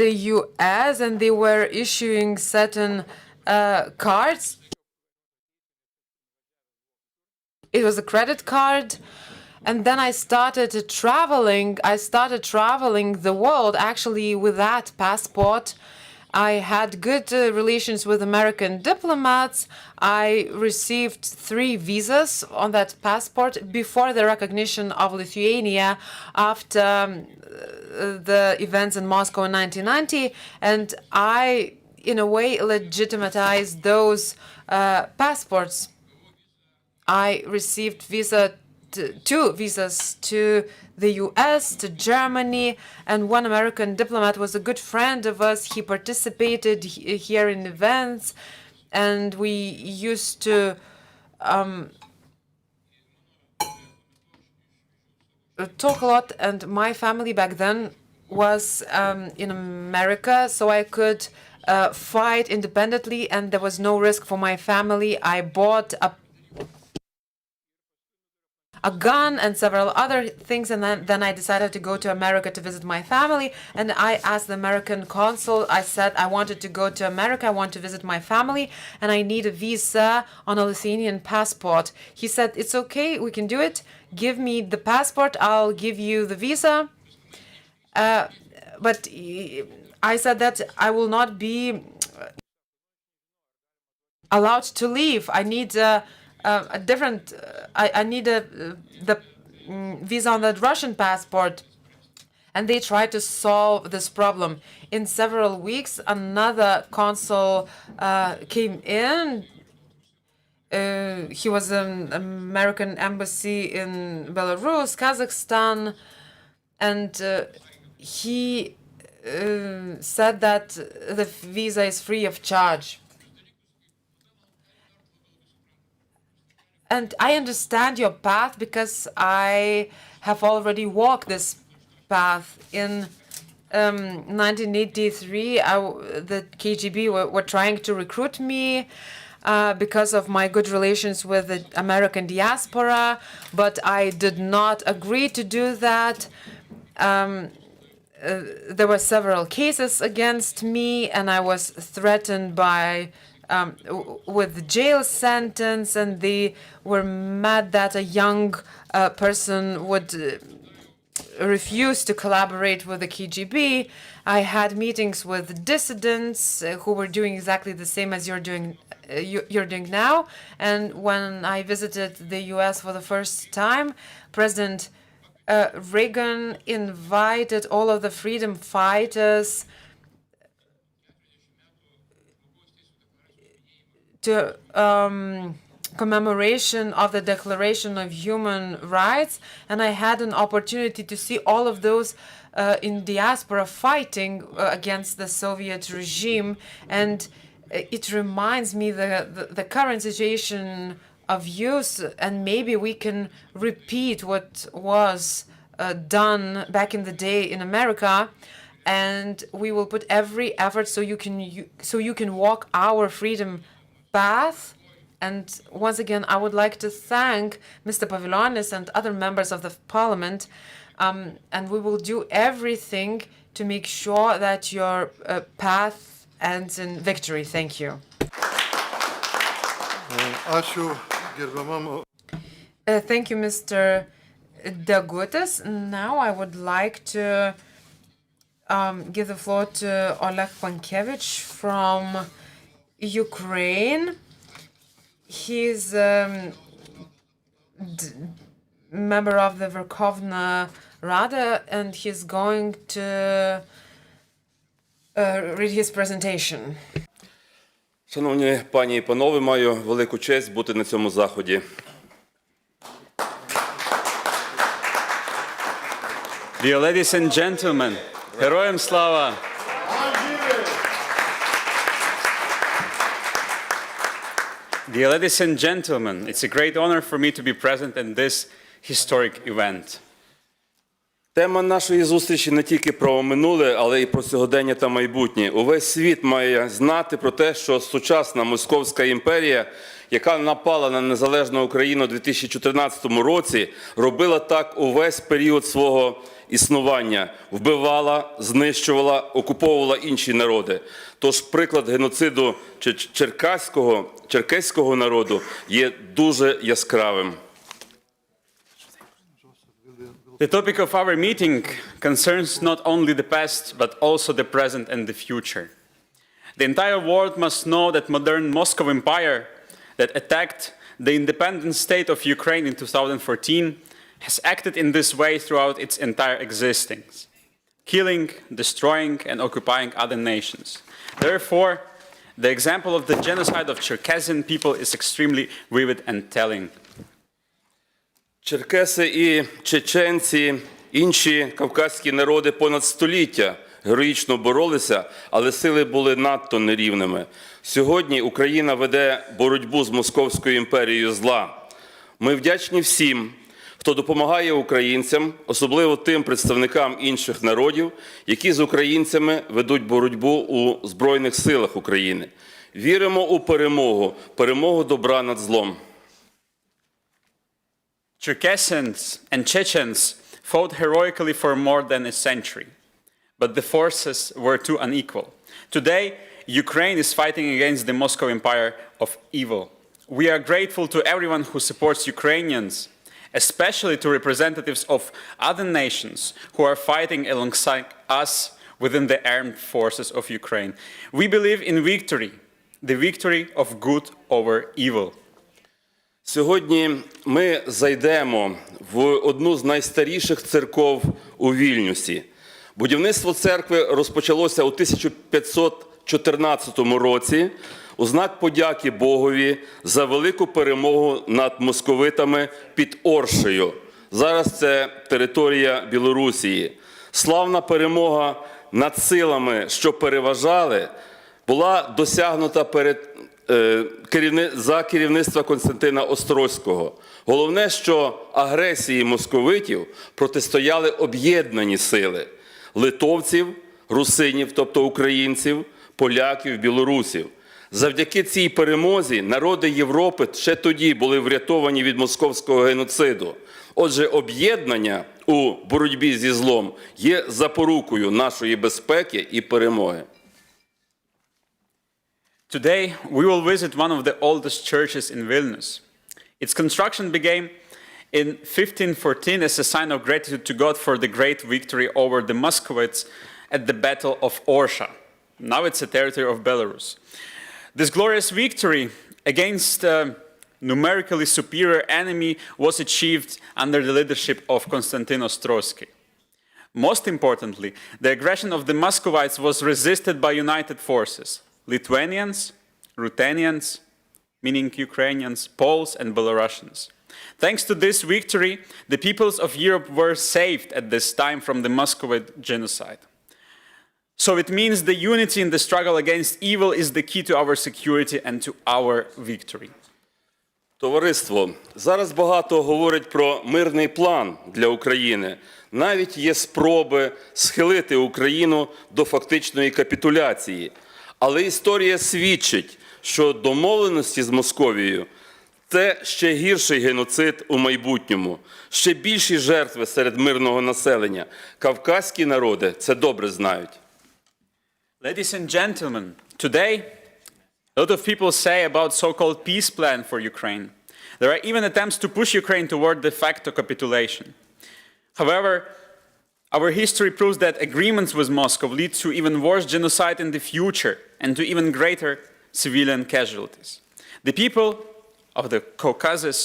the US, and they were issuing certain cards. It was a credit card, and then I started traveling. The world actually with that passport. I had good relations with American diplomats. I received 3 visas on that passport before the recognition of Lithuania after the events in Moscow in 1990, and I, in a way, legitimatized those passports. I received 2 visas to the US, to Germany, and one American diplomat was a good friend of us. He participated here in events, and we used to talk a lot. And my family back then was in America, so I could fight independently, and there was no risk for my family. I bought a gun and several other things, and then I decided to go to America to visit my family. And I asked the American consul, I said I wanted to go to America, I want to visit my family, and I need a visa on a Lithuanian passport. He said, it's okay, we can do it. Give me the passport, I'll give you the visa. But I said that I will not be allowed to leave. I need a different, I need the visa on the Russian passport. And they tried to solve this problem. In several weeks, another consul came in. He was an American embassy in Belarus, Kazakhstan, and he said that the visa is free of charge. And I understand your path because I have already walked this path. In 1983, the KGB were trying to recruit me because of my good relations with the American diaspora, but I did not agree to do that. There were several cases against me, and I was threatened by with jail sentence, and they were mad that a young person would refuse to collaborate with the KGB. I had meetings with dissidents who were doing exactly the same as you're doing now. And when I visited the U.S. for the first time, President Reagan invited all of the freedom fighters to commemoration of the Declaration of Human Rights, and I had an opportunity to see all of those in diaspora fighting against the Soviet regime, and it reminds me the current situation of youth, and maybe we can repeat what was done back in the day in America, and we will put every effort so you can walk our freedom path. And once again, I would like to thank Mr. Paviljonis and other members of the Parliament, and we will do everything to make sure that your path ends in victory. Thank you. Thank you, Mr. Degutis. Now I would like to give the floor to Oleg Pankevich from Ukraine. He's member of the Verkhovna Rada, and he's going to read his presentation. Шановні пані і панове, маю велику честь бути на цьому заході. Dear ladies and gentlemen, героям слава! Dear ladies and gentlemen, it's a great honor for me to be present in this historic event. Тема нашої зустрічі не тільки про минуле, але й про сьогодення та майбутнє. Увесь світ має знати про те, що сучасна Московська імперія, яка напала на незалежну Україну у 2014 році, робила так увесь період свого існування. Вбивала, знищувала, окуповувала інші народи. Тож приклад геноциду черкеського народу є дуже яскравим. The topic of our meeting concerns not only the past, but also the present and the future. The entire world must know that modern Moscow Empire that attacked the independent state of Ukraine in 2014 has acted in this way throughout its entire existence, killing, destroying, and occupying other nations. Therefore, the example of the genocide of Cherkesyn people is extremely vivid and telling. Черкеси і чеченці, інші кавказькі народи понад століття героїчно боролися, але сили були надто нерівними. Сьогодні Україна веде боротьбу з Московською імперією зла. Ми вдячні всім, хто допомагає українцям, особливо тим представникам інших народів, які з українцями ведуть боротьбу у Збройних силах України. Віримо у перемогу, перемогу добра над злом. Cherkesans and Chechens fought heroically for more than a century, but the forces were too unequal. Today, Ukraine is fighting against the Moscow Empire of evil. We are grateful to everyone who supports Ukrainians, especially to representatives of other nations who are fighting alongside us within the armed forces of Ukraine. We believe in victory, the victory of good over evil. Сьогодні ми зайдемо в одну з найстаріших церков у Вільнюсі. Будівництво церкви розпочалося у 1514 році у знак подяки Богові за велику перемогу над московитами під Оршею. Зараз це територія Білорусії. Славна перемога над силами, що переважали, була досягнута за керівництва Константина Острозького. Головне, що агресії московитів протистояли об'єднані сили – литовців, русинів, тобто українців, поляків, білорусів. Завдяки цій перемозі народи Європи ще тоді були врятовані від московського геноциду. Отже, об'єднання у боротьбі зі злом є запорукою нашої безпеки і перемоги. Today, we will visit one of the oldest churches in Vilnius. Its construction began in 1514 as a sign of gratitude to God for the great victory over the Muscovites at the Battle of Orsha. Now it's a territory of Belarus. This glorious victory against a numerically superior enemy was achieved under the leadership of Konstantin Ostrozky. Most importantly, the aggression of the Muscovites was resisted by united forces: Lithuanians, Ruthenians, meaning Ukrainians, Poles, and Belarusians. Thanks to this victory, the peoples of Europe were saved at this time from the Muscovite genocide. So it means the unity in the struggle against evil is the key to our security and to our victory. Товариство, зараз багато говорять про мирний план для України. Навіть є спроби схилити Україну до фактичної капітуляції. Але історія свідчить, що домовленості з Московією – це ще гірший геноцид у майбутньому, ще більші жертви серед мирного населення. Кавказькі народи це добре знають. Ladies and gentlemen, today, a lot of people say about so-called peace plan for Ukraine. There are even attempts to push Ukraine toward de facto capitulation. However, our history proves that agreements with Moscow lead to even worse genocide in the future and to even greater civilian casualties. The people of the Caucasus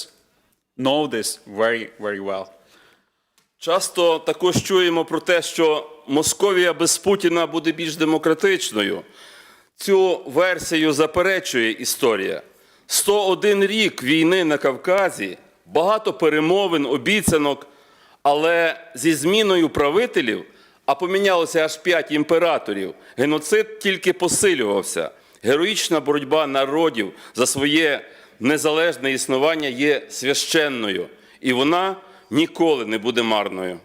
know this very, very well. Часто також чуємо про те, що Московія без Путіна буде більш демократичною. Цю версію заперечує історія. 101 рік війни на Кавказі, багато перемовин, обіцянок, але зі зміною правителів, а помінялося аж 5 імператорів, геноцид тільки посилювався. Героїчна боротьба народів за своє незалежне існування є священною, і вона ніколи не буде марною.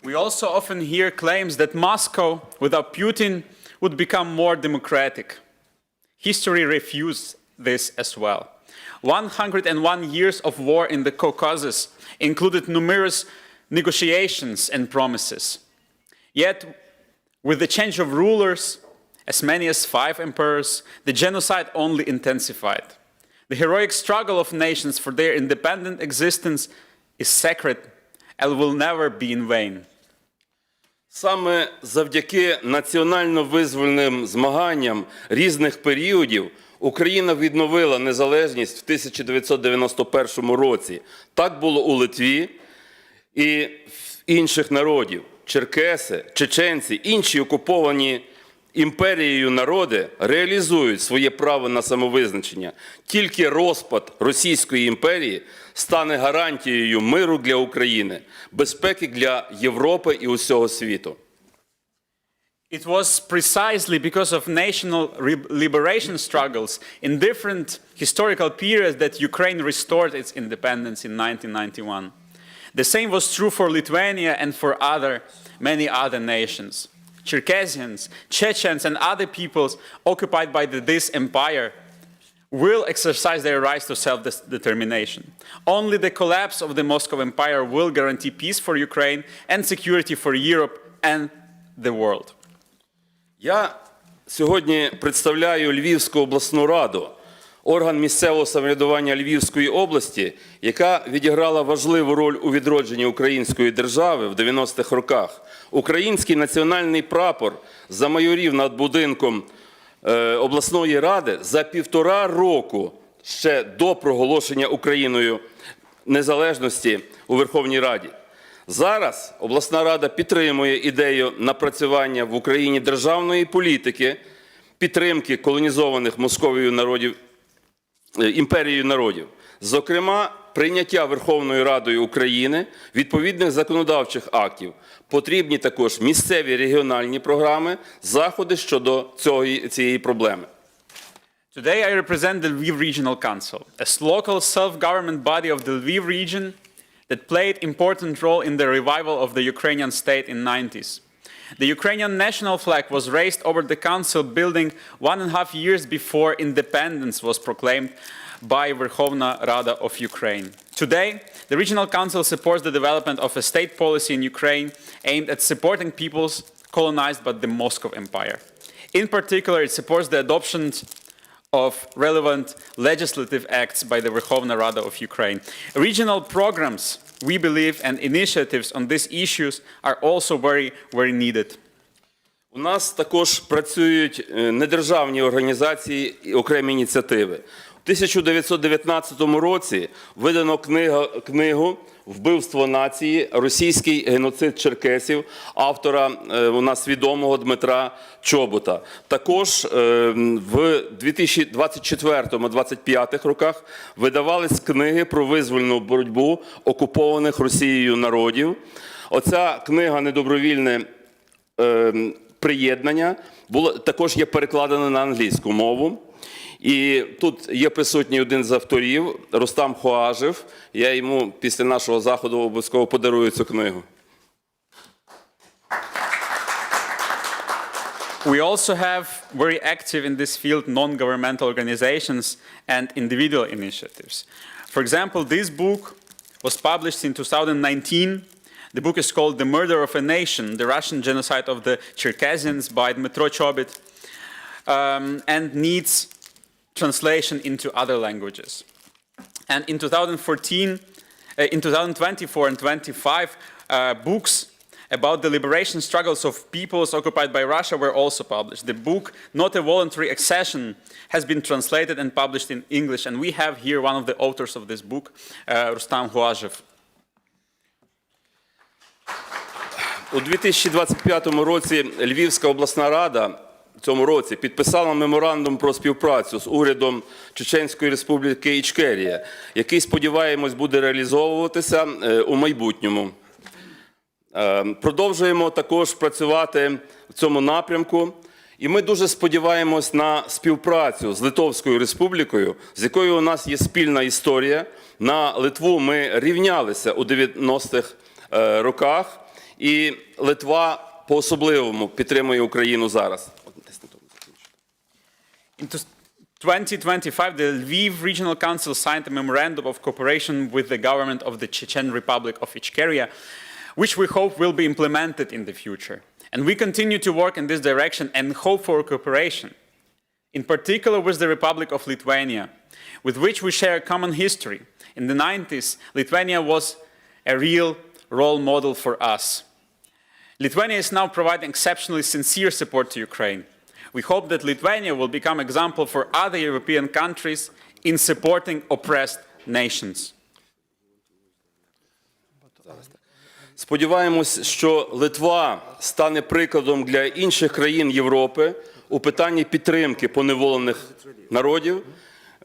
We also often hear claims that Moscow, without Putin, would become more democratic. History refused this as well. 101 years of war in the Caucasus included numerous negotiations and promises. Yet, with the change of rulers, as many as 5 emperors, the genocide only intensified. The heroic struggle of nations for their independent existence is sacred and will never be in vain. Саме завдяки національно-визвольним змаганням різних періодів Україна відновила незалежність в 1991 році. Так було у Литві і в інших народів. Черкеси, чеченці, інші окуповані імперією народи реалізують своє право на самовизначення. Тільки розпад Російської імперії стане гарантією миру для України, безпеки для Європи і усього світу. It was precisely because of national liberation struggles in different historical periods that Ukraine restored its independence in 1991. The same was true for Lithuania and for many other nations. Čerkesians, Chechens, and other peoples occupied by this empire will exercise their rights to self-determination. Only the collapse of the Moscow Empire will guarantee peace for Ukraine and security for Europe and the world. Я сьогодні представляю Львівську обласну раду, орган місцевого самоврядування Львівської області, яка відіграла важливу роль у відродженні української держави в 90-х роках. Український національний прапор замайорів над будинком обласної ради за 1,5 року ще до проголошення Україною незалежності у Верховній Раді. Зараз обласна рада підтримує ідею напрацювання в Україні державної політики, підтримки колонізованих Московією народів, імперією народів. Зокрема, прийняття Верховною Радою України відповідних законодавчих актів. Потрібні також місцеві регіональні програми, заходи щодо цієї проблеми. Today I represent the Lviv Regional Council, a local self-government body of the Lviv region that played an important role in the revival of the Ukrainian state in the 90s. The Ukrainian national flag was raised over the council building 1.5 years before independence was proclaimed by Verkhovna Rada of Ukraine. Today, the Regional Council supports the development of a state policy in Ukraine aimed at supporting peoples colonized by the Moscow Empire. In particular, it supports the adoption of relevant legislative acts by the Verkhovna Rada of Ukraine. Regional programs, we believe, and initiatives on these issues are also very, very needed. У нас також працюють недержавні організації і окремі ініціативи. У 1919 році видано книгу «Вбивство нації. Російський геноцид черкесів» автора у нас відомого Дмитра Чобота. Також в 2024-2025 роках видавались книги про визвольну боротьбу окупованих Росією народів. Оця книга «Недобровільне приєднання» також є перекладена на англійську мову. І тут є присутній один з авторів, Рустам Хуажев. Я йому після нашого заходу обов'язково подарую цю книгу. We also have very active in this field non-governmental organizations and individual initiatives. For example, this book was published in 2019. The book is called The Murder of a Nation, the Russian Genocide of the Čerkesans by Dmytro Chobit, and needs translation into other languages. And in 2024 and 25, books about the liberation struggles of peoples occupied by Russia were also published. The book, Not a Voluntary Accession, has been translated and published in English, and we have here one of the authors of this book, Rustam Huazhev. У 2025 році Львівська обласна рада в цьому році підписала меморандум про співпрацю з урядом Чеченської Республіки Ічкерія, який, сподіваємось, буде реалізовуватися у майбутньому. Продовжуємо також працювати в цьому напрямку, і ми дуже сподіваємось на співпрацю з Литовською Республікою, з якою у нас є спільна історія. На Литву ми рівнялися у 90-х роках, і Литва по-особливому підтримує Україну зараз. In 2025, the Lviv Regional Council signed a memorandum of cooperation with the government of the Chechen Republic of Ichkeria, which we hope will be implemented in the future. And we continue to work in this direction and hope for cooperation, in particular with the Republic of Lithuania, with which we share a common history. In the 90s, Lithuania was a real role model for us. Lithuania is now providing exceptionally sincere support to Ukraine. We hope that Lithuania will become an example for other European countries in supporting oppressed nations. Сподіваємось, що Литва стане прикладом для інших країн Європи у питанні підтримки поневолених народів.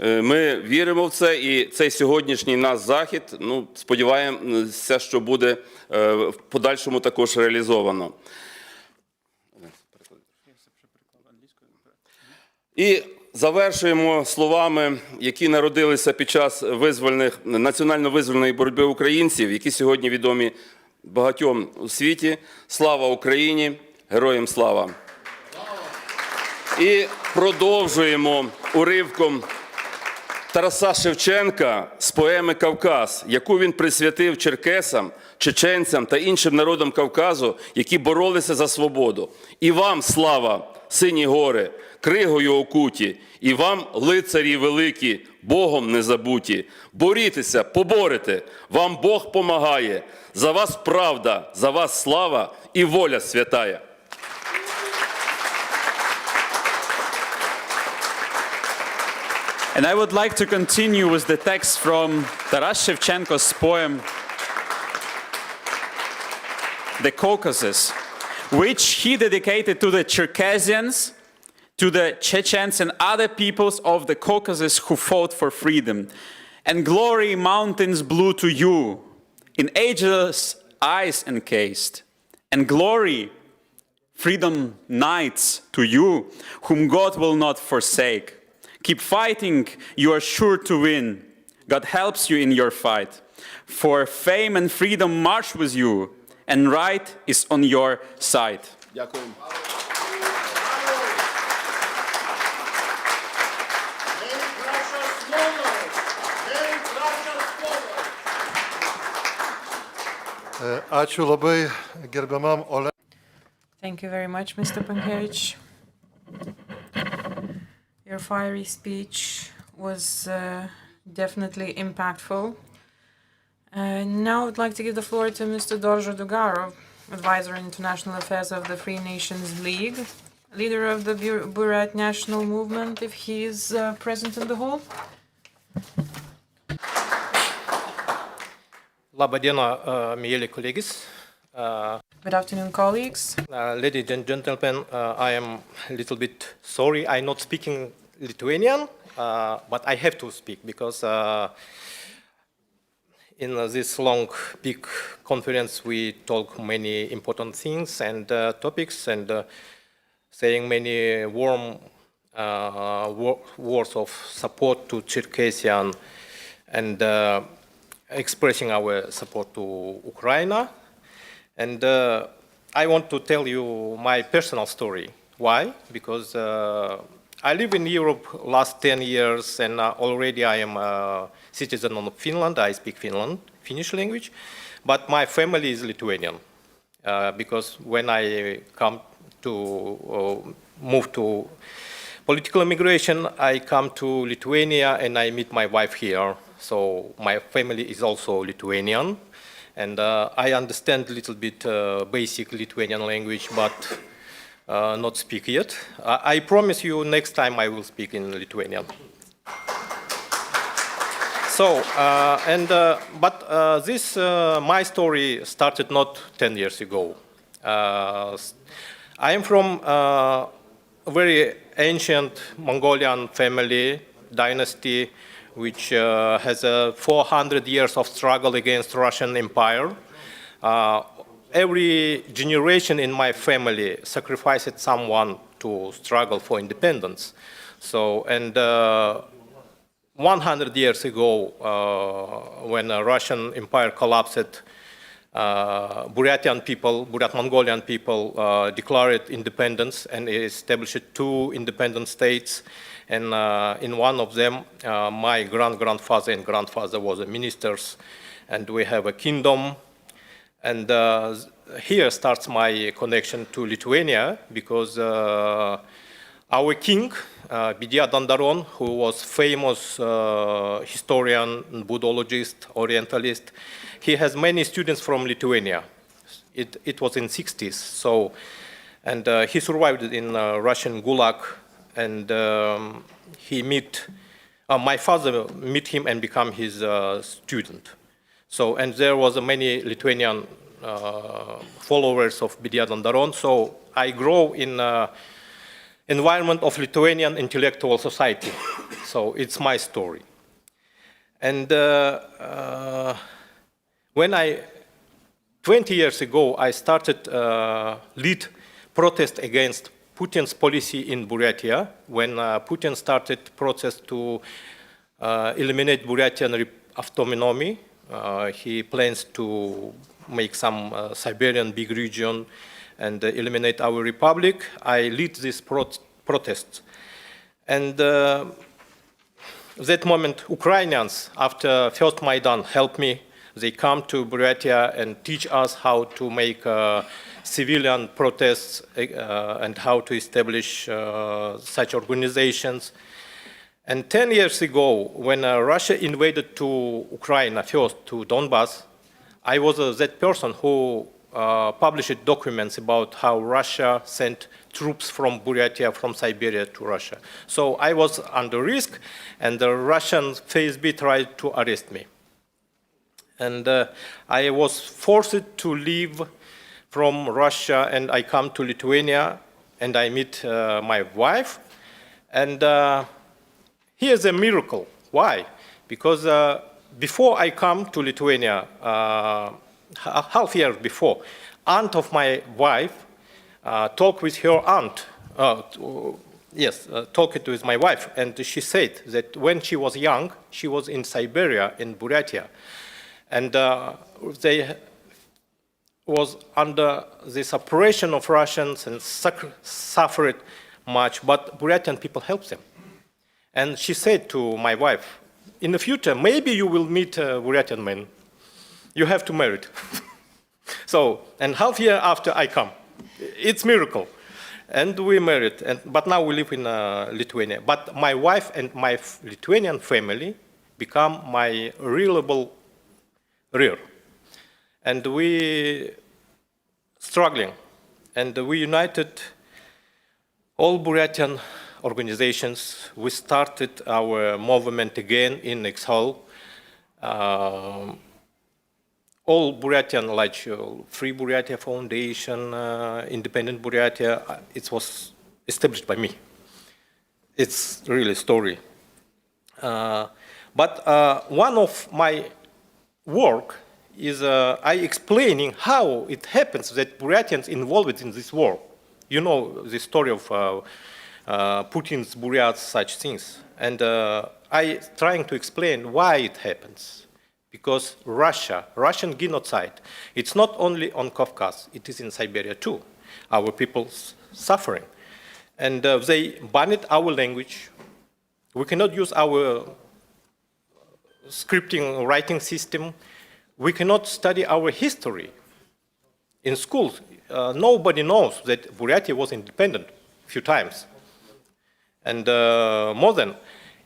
Ми віримо в це, і цей сьогоднішній наш захід, сподіваємося, що буде в подальшому також реалізовано. І завершуємо словами, які народилися під час національно-визвольної боротьби українців, які сьогодні відомі багатьом у світі. Слава Україні! Героям слава! І продовжуємо уривком Тараса Шевченка з поеми «Кавказ», яку він присвятив черкесам, чеченцям та іншим народам Кавказу, які боролися за свободу. І вам слава, сині гори, кригою окуті, і вам, лицарі великі, Богом не забуті. Борітеся, поборете, вам Бог помагає. За вас правда, за вас слава і воля святая. And I would like to continue with the text from Taras Shevchenko's poem, The Caucasus, which he dedicated to the Cherkessians, to the Chechens and other peoples of the Caucasus who fought for freedom. And glory mountains blue to you, in ageless ice encased. And glory freedom nights to you, whom God will not forsake. Keep fighting, you are sure to win. God helps you in your fight. For fame and freedom march with you, and right is on your side. Ďakujem. Ačiū labai gerbiamam Ole. Thank you very much, Mr. Pankevich. Your fiery speech was definitely impactful. Now I'd like to give the floor to Mr. Dorjo Dugarov, Advisor in International Affairs of the Free Nations League, leader of the Buryat National Movement, if he is present in the hall. Labą dieną, mėly kolegis. Good afternoon, colleagues. Ladies and gentlemen, I am a little bit sorry I'm not speaking Lithuanian, but I have to speak because in this long, big conference we talk many important things and topics and saying many warm words of support to Čerkesyan and expressing our support to Ukraine. And I want to tell you my personal story. Why? Because I live in Europe last 10 years and already I am a citizen of Finland. I speak Finnish language, but my family is Lithuanian. Because when I come to move to political immigration, I come to Lithuania and I meet my wife here. So my family is also Lithuanian. And I understand a little bit basic Lithuanian language, but not speak yet. I promise you next time I will speak in Lithuanian. So, this, my story started not 10 years ago. I am from a very ancient Mongolian family, dynasty, which has 400 years of struggle against Russian Empire. Every generation in my family sacrificed someone to struggle for independence. So, and 100 years ago, when the Russian Empire collapsed, Buryat Mongolian people declared independence and established 2 independent states. And in one of them, my grandfather and grandfather was ministers, and we have a kingdom. And here starts my connection to Lithuania, because our king, Bidia Dandaron, who was famous historian, Buddhologist, Orientalist, he has many students from Lithuania. It was in 60s, so, and he survived in Russian Gulag. And he my father met him and became his student. So, and there was many Lithuanian followers of Bidia Dandaron. So I grow in environment of Lithuanian intellectual society. So it's my story. And when 20 years ago, I started lead protest against Putin's policy in Buryatia, when Putin started process to eliminate Buryatian autonomy. He plans to make some Siberian big region and eliminate our republic. I lead this protest. And that moment, Ukrainians, after first Maidan, helped me. They come to Buryatia and teach us how to make civilian protests and how to establish such organizations. And 10 years ago, when Russia invaded to Ukraine, first to Donbass, I was that person who published documents about how Russia sent troops from Buryatia, from Siberia to Russia. So I was under risk, and the Russian FSB tried to arrest me. And I was forced to leave from Russia, and I come to Lithuania, and I meet my wife. And here's a miracle. Why? because before I come to Lithuania, half year before, aunt of my wife talked with her aunt. Talked with my wife, and she said that when she was young, she was in Siberia, in Buryatia, and they was under this oppression of Russians and suffered much, but Buryatian people helped them. And she said to my wife, in the future, maybe you will meet a Buryatian man. You have to marry. So, and half year after I come, it's miracle. And we married, but now we live in Lithuania. But my wife and my Lithuanian family become my reliable rear. And we struggling, and we united all Buryatian organizations. We started our movement again in exile. All Buryatian, like Free Buryatia Foundation, Independent Buryatia, it was established by me. It's really a story. But one of my work is I explaining how it happens that Buryatians involved in this war. You know the story of Putin's Buryats, such things. And I trying to explain why it happens. Because Russian genocide, it's not only on Caucasus, it is in Siberia too. Our people suffering. And they banned our language. We cannot use our scripting, writing system. We cannot study our history. In schools, nobody knows that Buryatia was independent a few times. And more than,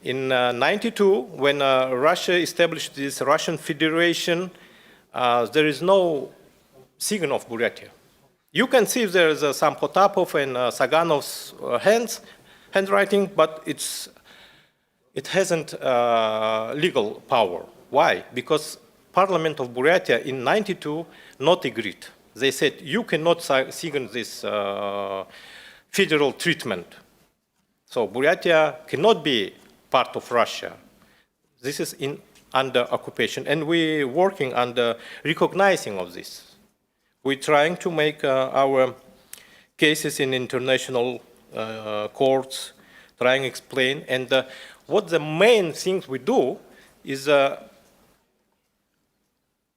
in 92, when Russia established this Russian Federation, there is no sign of Buryatia. You can see there is some Potapov and Saganov's handwriting, but it hasn't legal power. Why? Because Parliament of Buryatia in 92 not agreed. They said, you cannot sign this federal treatment. So Buryatia cannot be part of Russia. This is under occupation, and we're working under recognizing of this. We're trying to make our cases in international courts, trying to explain, and what the main things we do is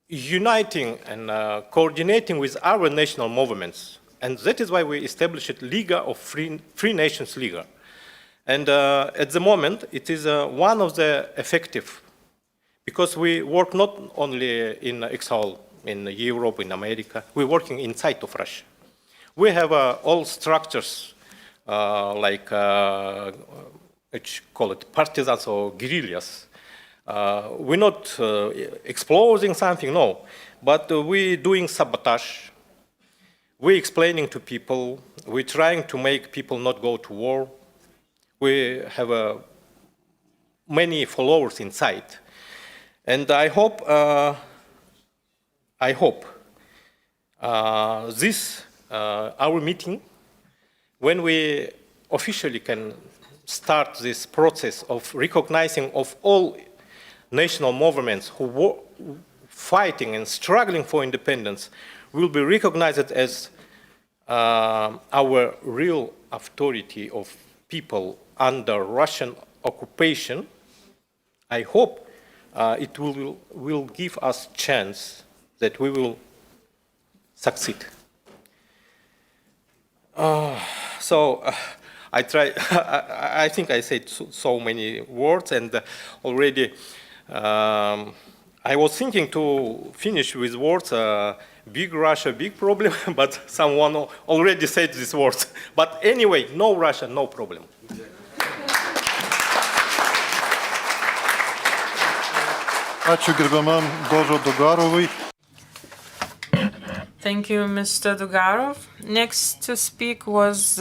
uniting and coordinating with our national movements. And that is why we established Liga of Free Nations Liga. And at the moment, it is one of the effective, because we work not only in exile, in Europe, in America, we're working inside of Russia. We have all structures like, call it partisans or guerrillas. We're not exploding something, no, but we're doing sabotage. We're explaining to people, we're trying to make people not go to war. We have many followers inside. And I hope this, our meeting, when we officially can start this process of recognizing of all national movements who were fighting and struggling for independence, will be recognized as our real authority of people under Russian occupation. I hope it will give us chance that we will succeed. I try. I think I said so many words, and already I was thinking to finish with words. Big Russia, big problem, but someone already said these words. But anyway, no Russia, no problem. Ačiū gerbiamam Dožo Dugarovui. Thank you, Mr. Dugarov. Next to speak was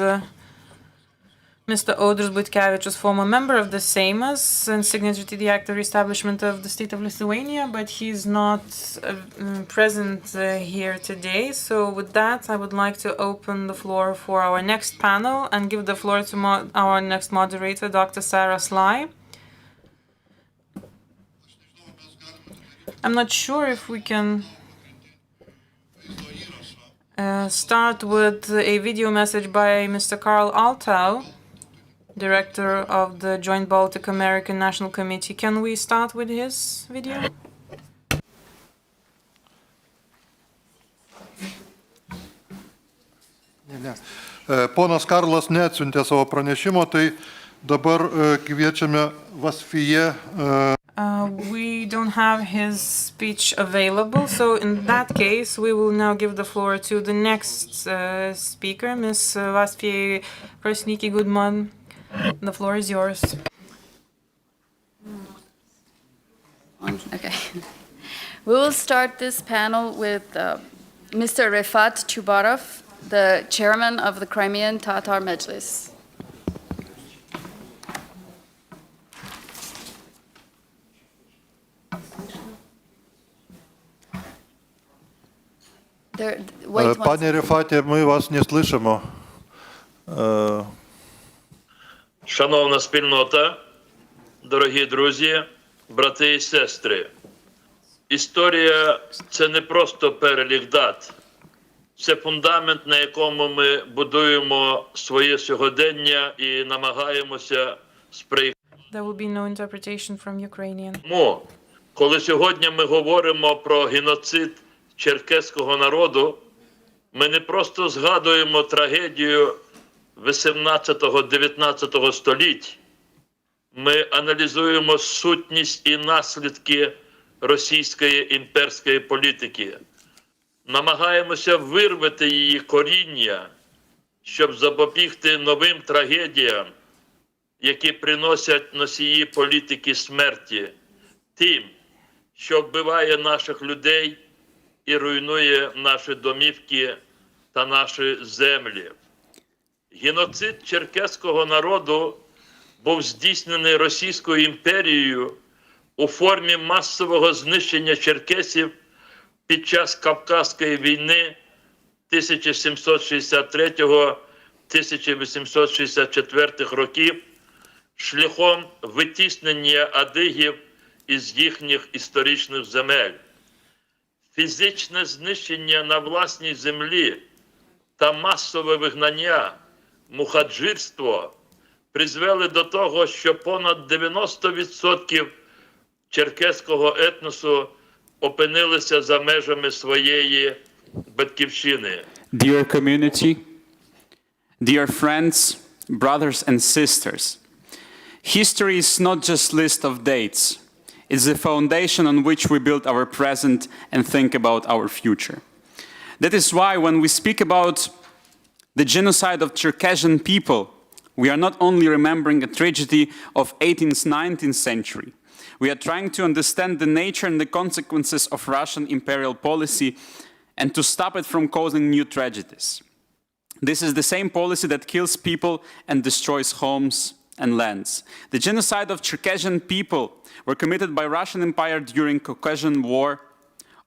Mr. Audrius Butkevičius, former member of the Seimas and signatory to the Act of Reestablishment of the State of Lithuania, but he's not present here today. So with that, I would like to open the floor for our next panel and give the floor to our next moderator, Dr. Sarah Sly. I'm not sure if we can start with a video message by Mr. Karl Altau, Director of the Joint Baltic American National Committee. Can we start with his video? Ponas Karlas neatsiuntė savo pranešimo, tai dabar kviečiame Vasfiją. We don't have his speech available, so in that case, we will now give the floor to the next speaker, Ms. Vasfija Krasniki-Goodman. The floor is yours. Okay. We will start this panel with Mr. Refat Chubarov, the chairman of the Crimean Tatar Mejlis. Пане Рефате, ми вас не слышимо. Шановна спільнота, дорогі друзі, брати і сестри, історія – це не просто перелік дат. Це фундамент, на якому ми будуємо своє сьогодення і намагаємося сприяти. There will be no interpretation from Ukrainian. Тому, коли сьогодні ми говоримо про геноцид черкеського народу, ми не просто згадуємо трагедію 18-19 століть, ми аналізуємо сутність і наслідки російської імперської політики. Намагаємося вирвати її коріння, щоб запобігти новим трагедіям, які приносять носії політики смерті, тим, що вбиває наших людей і руйнує наші домівки та наші землі. Геноцид черкеського народу був здійснений Російською імперією у формі масового знищення черкесів під час Кавказської війни 1763-1864 років шляхом витіснення адигів із їхніх історичних земель. Фізичне знищення на власній землі та масове вигнання, мухаджирство призвели до того, що понад 90% черкеського етносу опинилися за межами своєї батьківщини. Dear community, dear friends, brothers and sisters, history is not just a list of dates. It's the foundation on which we build our present and think about our future. That is why when we speak about the genocide of Cherkessian people, we are not only remembering a tragedy of 18th, 19th century. We are trying to understand the nature and the consequences of Russian imperial policy and to stop it from causing new tragedies. This is the same policy that kills people and destroys homes and lands. The genocide of Cherkessian people were committed by Russian Empire during Caucasian War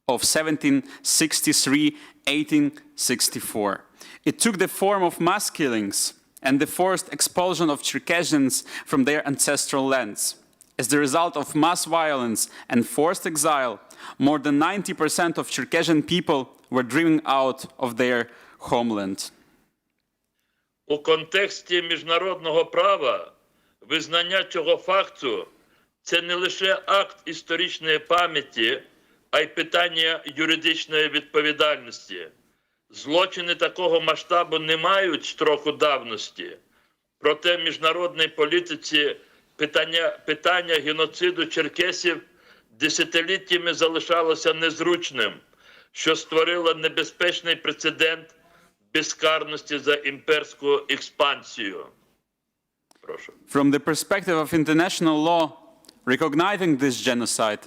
of 1763-1864. It took the form of mass killings and the forced expulsion of Cherkessians from their ancestral lands. As the result of mass violence and forced exile, more than 90% of Cherkessian people were driven out of their homeland. У контексті міжнародного права визнання цього факту – це не лише акт історичної пам'яті, а й питання юридичної відповідальності. Злочини такого масштабу не мають строку давності. Проте в міжнародній політиці питання геноциду черкесів десятиліттями залишалося незручним, що створило небезпечний прецедент безкарності за імперську експансію. Прошу. From the perspective of international law, recognizing this genocide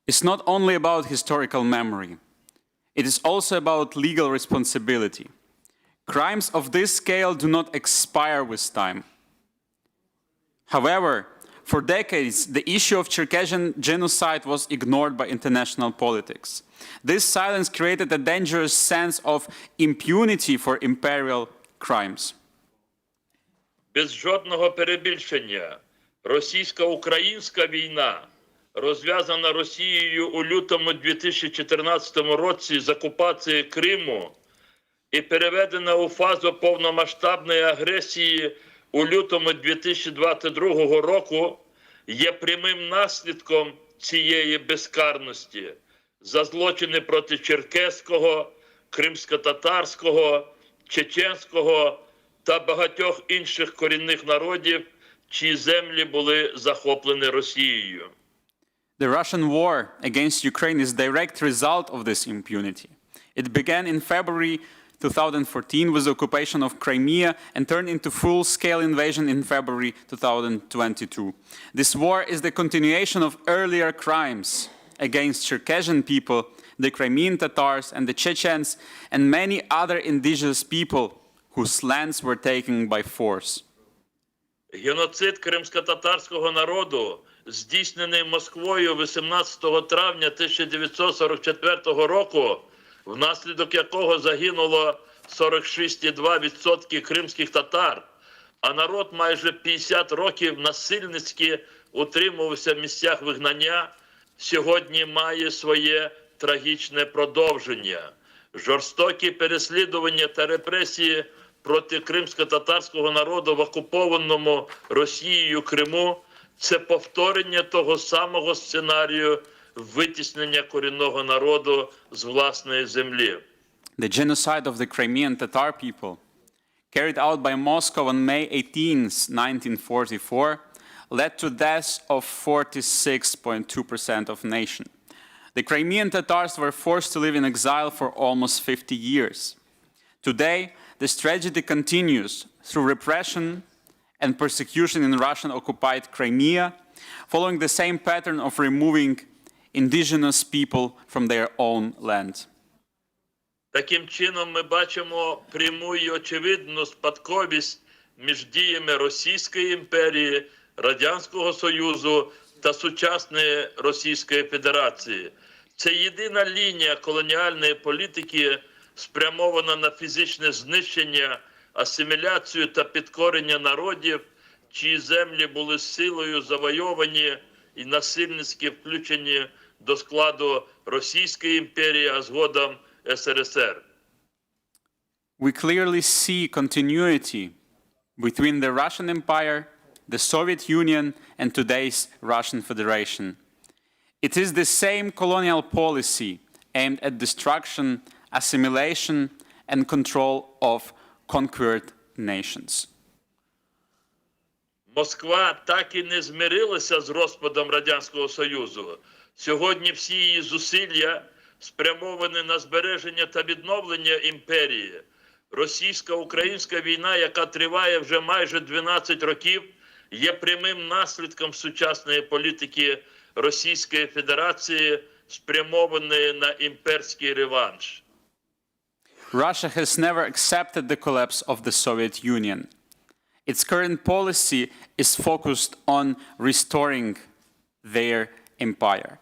is not only about historical memory, it is also about legal responsibility. Crimes of this scale do not expire with time. However, for decades, the issue of Cherkessian genocide was ignored by international politics. This silence created a dangerous sense of impunity for imperial crimes. Без жодного перебільшення, російсько-українська війна розв'язана Росією у лютому 2014 році з окупації Криму і переведена у фазу повномасштабної агресії у лютому 2022 року, є прямим наслідком цієї безкарності за злочини проти черкеського, кримськотатарського, чеченського та багатьох інших корінних народів, чиї землі були захоплені Росією. The Russian war against Ukraine is a direct result of this impunity. It began in February 2014 with the occupation of Crimea and turned into full-scale invasion in February 2022. This war is the continuation of earlier crimes against Cherkessian people, the Crimean Tatars and the Chechens, and many other indigenous people whose lands were taken by force. Геноцид кримськотатарського народу, здійснений Москвою 18 травня 1944 року, внаслідок якого загинуло 46,2% кримських татар, а народ майже 50 років насильницьки утримувався в місцях вигнання, сьогодні має своє трагічне продовження. Жорстокі переслідування та репресії проти кримсько-татарського народу в окупованому Росією Криму – це повторення того самого сценарію витіснення корінного народу з власної землі. The genocide of the Crimean Tatar people, carried out by Moscow on May 18, 1944, led to deaths of 46.2% of the nation. The Crimean Tatars were forced to live in exile for almost 50 years. Today, this tragedy continues through repression and persecution in Russian-occupied Crimea, following the same pattern of removing indigenous people from their own land. Таким чином, ми бачимо пряму і очевидну спадковість між діями Російської імперії, Радянського Союзу та сучасної Російської Федерації. Це єдина лінія колоніальної політики, спрямована на фізичне знищення, асиміляцію та підкорення народів, чиї землі були силою завойовані і насильницьки включені до складу Російської імперії, а згодом СРСР. We clearly see continuity between the Russian Empire, the Soviet Union, and today's Russian Federation. It is the same colonial policy aimed at destruction, assimilation, and control of conquered nations. Москва так і не змирилася з розпадом Радянського Союзу. Сьогодні всі її зусилля спрямовані на збереження та відновлення імперії. Російсько-українська війна, яка триває вже майже 12 років, є прямим наслідком сучасної політики Російської Федерації, спрямованої на імперський реванш. Russia has never accepted the collapse of the Soviet Union. Its current policy is focused on restoring their empire.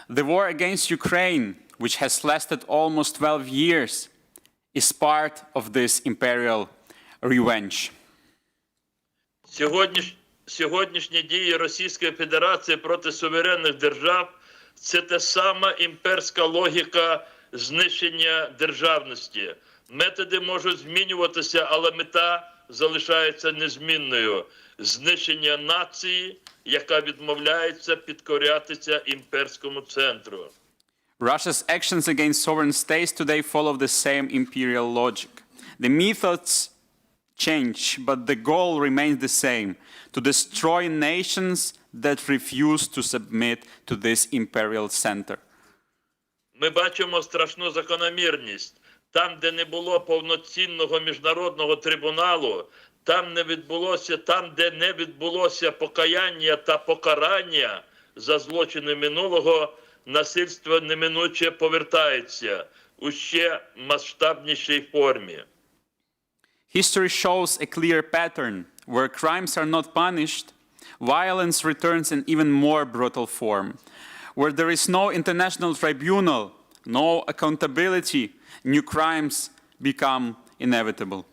The war against Ukraine, which has lasted almost 12 years, is part of this imperial revenge. Сьогоднішні дії Російської Федерації проти суверенних держав – це та сама імперська логіка знищення державності. Методи можуть змінюватися, але мета залишається незмінною – знищення нації, яка відмовляється підкорятися імперському центру. Russia's actions against sovereign states today follow the same imperial logic. The methods change, but the goal remains the same: to destroy nations that refuse to submit to this imperial center. Ми бачимо страшну закономірність. Там, де не було повноцінного міжнародного трибуналу, там, де не відбулося покаяння та покарання за злочини минулого, насильство неминуче повертається у ще масштабнішій формі. History shows a clear pattern where crimes are not punished, violence returns in even more brutal form. Where there is no international tribunal, no accountability, new crimes become inevitable.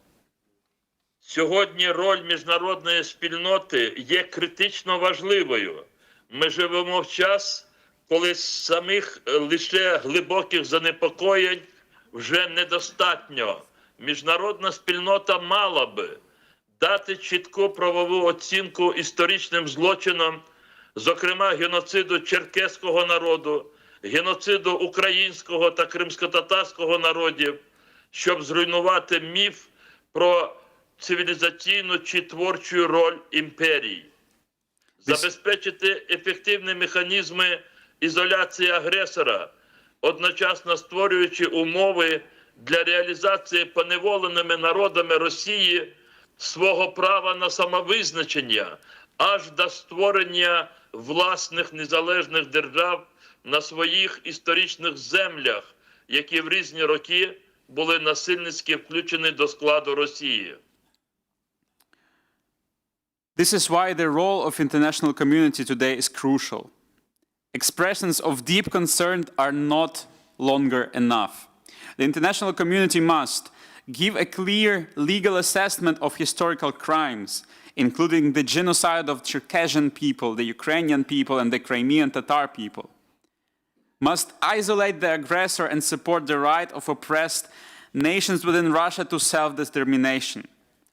Сьогодні роль міжнародної спільноти є критично важливою. Ми живемо в час, коли самих лише глибоких занепокоєнь вже недостатньо. Міжнародна спільнота мала би дати чітку правову оцінку історичним злочинам, зокрема геноциду черкеського народу, геноциду українського та кримськотатарського народів, щоб зруйнувати міф про цивілізаційну чи творчу роль імперій. Забезпечити ефективні механізми ізоляції агресора, одночасно створюючи умови для реалізації поневоленими народами Росії свого права на самовизначення, аж до створення власних незалежних держав на своїх історичних землях, які в різні роки були насильницьки включені до складу Росії. This is why the role of international community today is crucial. Expressions of deep concern are not longer enough. The international community must give a clear legal assessment of historical crimes, including the genocide of Čerkesyn people, the Ukrainian people, and the Crimean Tatar people. Must isolate the aggressor and support the right of oppressed nations within Russia to self-determination,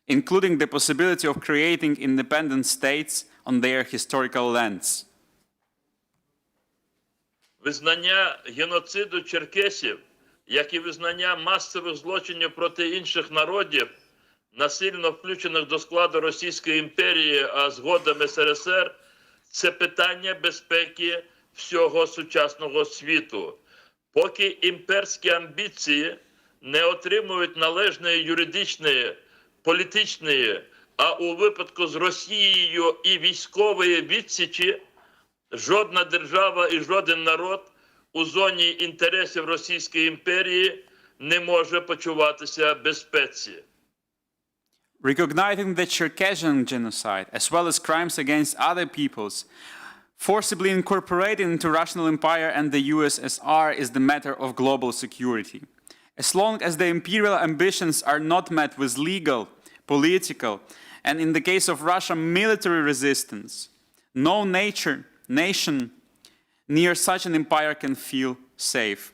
including the possibility of creating independent states on their historical lands. Визнання геноциду черкесів, як і визнання масових злочинів проти інших народів, насильно включених до складу Російської імперії, а згодом СРСР, це питання безпеки всього сучасного світу. Поки імперські амбіції не отримують належної юридичної, політичної, а у випадку з Росією і військової відсічі, жодна держава і жоден народ у зоні інтересів Російської імперії не може почуватися в безпеці. Recognizing the Cherkesyn genocide, as well as crimes against other peoples, forcibly incorporated into Russian Empire and the USSR is the matter of global security. As long as the imperial ambitions are not met with legal, political, and in the case of Russia, military resistance, no nation near such an empire can feel safe.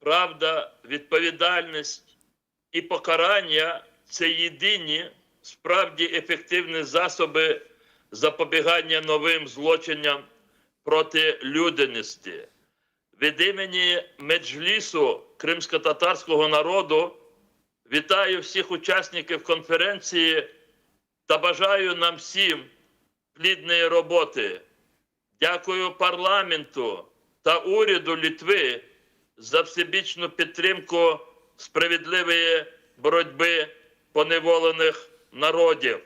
Правда, відповідальність і покарання – це єдині, справді ефективні засоби запобігання новим злочинам проти людяності. Від імені Меджлісу кримськотатарського народу вітаю всіх учасників конференції та бажаю нам всім плідної роботи. Дякую парламенту та уряду Литви за всебічну підтримку справедливої боротьби поневолених народів.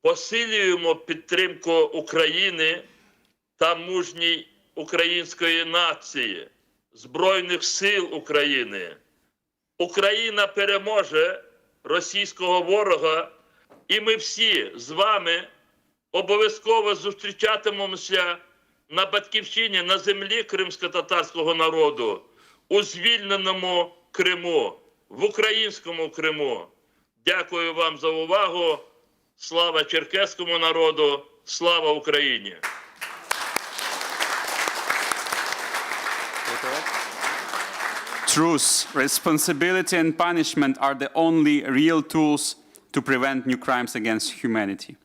Посилюємо підтримку України та мужній української нації, Збройних сил України. Україна переможе російського ворога, і ми всі з вами обов'язково зустрічатимемося на батьківщині, на землі кримськотатарського народу, у звільненому Криму, в українському Криму. Дякую вам за увагу. Слава черкеському народу, слава Україні! Truth, responsibility, and punishment are the only real tools to prevent new crimes against humanity.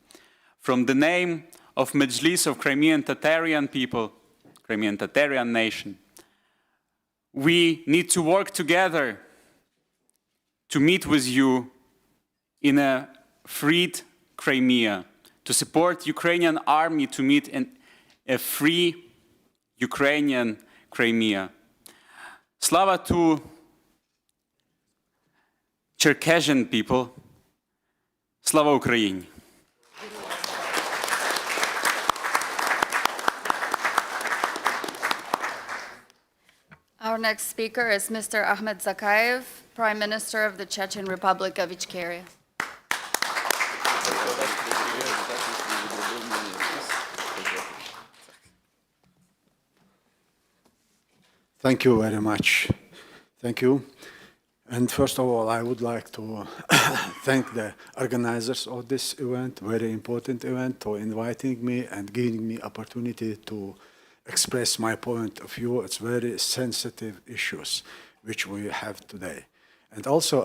From the name of Mejlis of Crimean Tatarian people, Crimean Tatarian nation, we need to work together to meet with you in a freed Crimea, to support Ukrainian army to meet in a free Ukrainian Crimea. Slava to Cherkesyn people. Slava Ukraini. Our next speaker is Mr. Ahmed Zakayev, Prime Minister of the Chechen Republic of Ichkeria. Thank you very much. Thank you. And first of all, I would like to thank the organizers of this event, very important event, for inviting me and giving me opportunity to express my point of view. It's very sensitive issues which we have today. And also,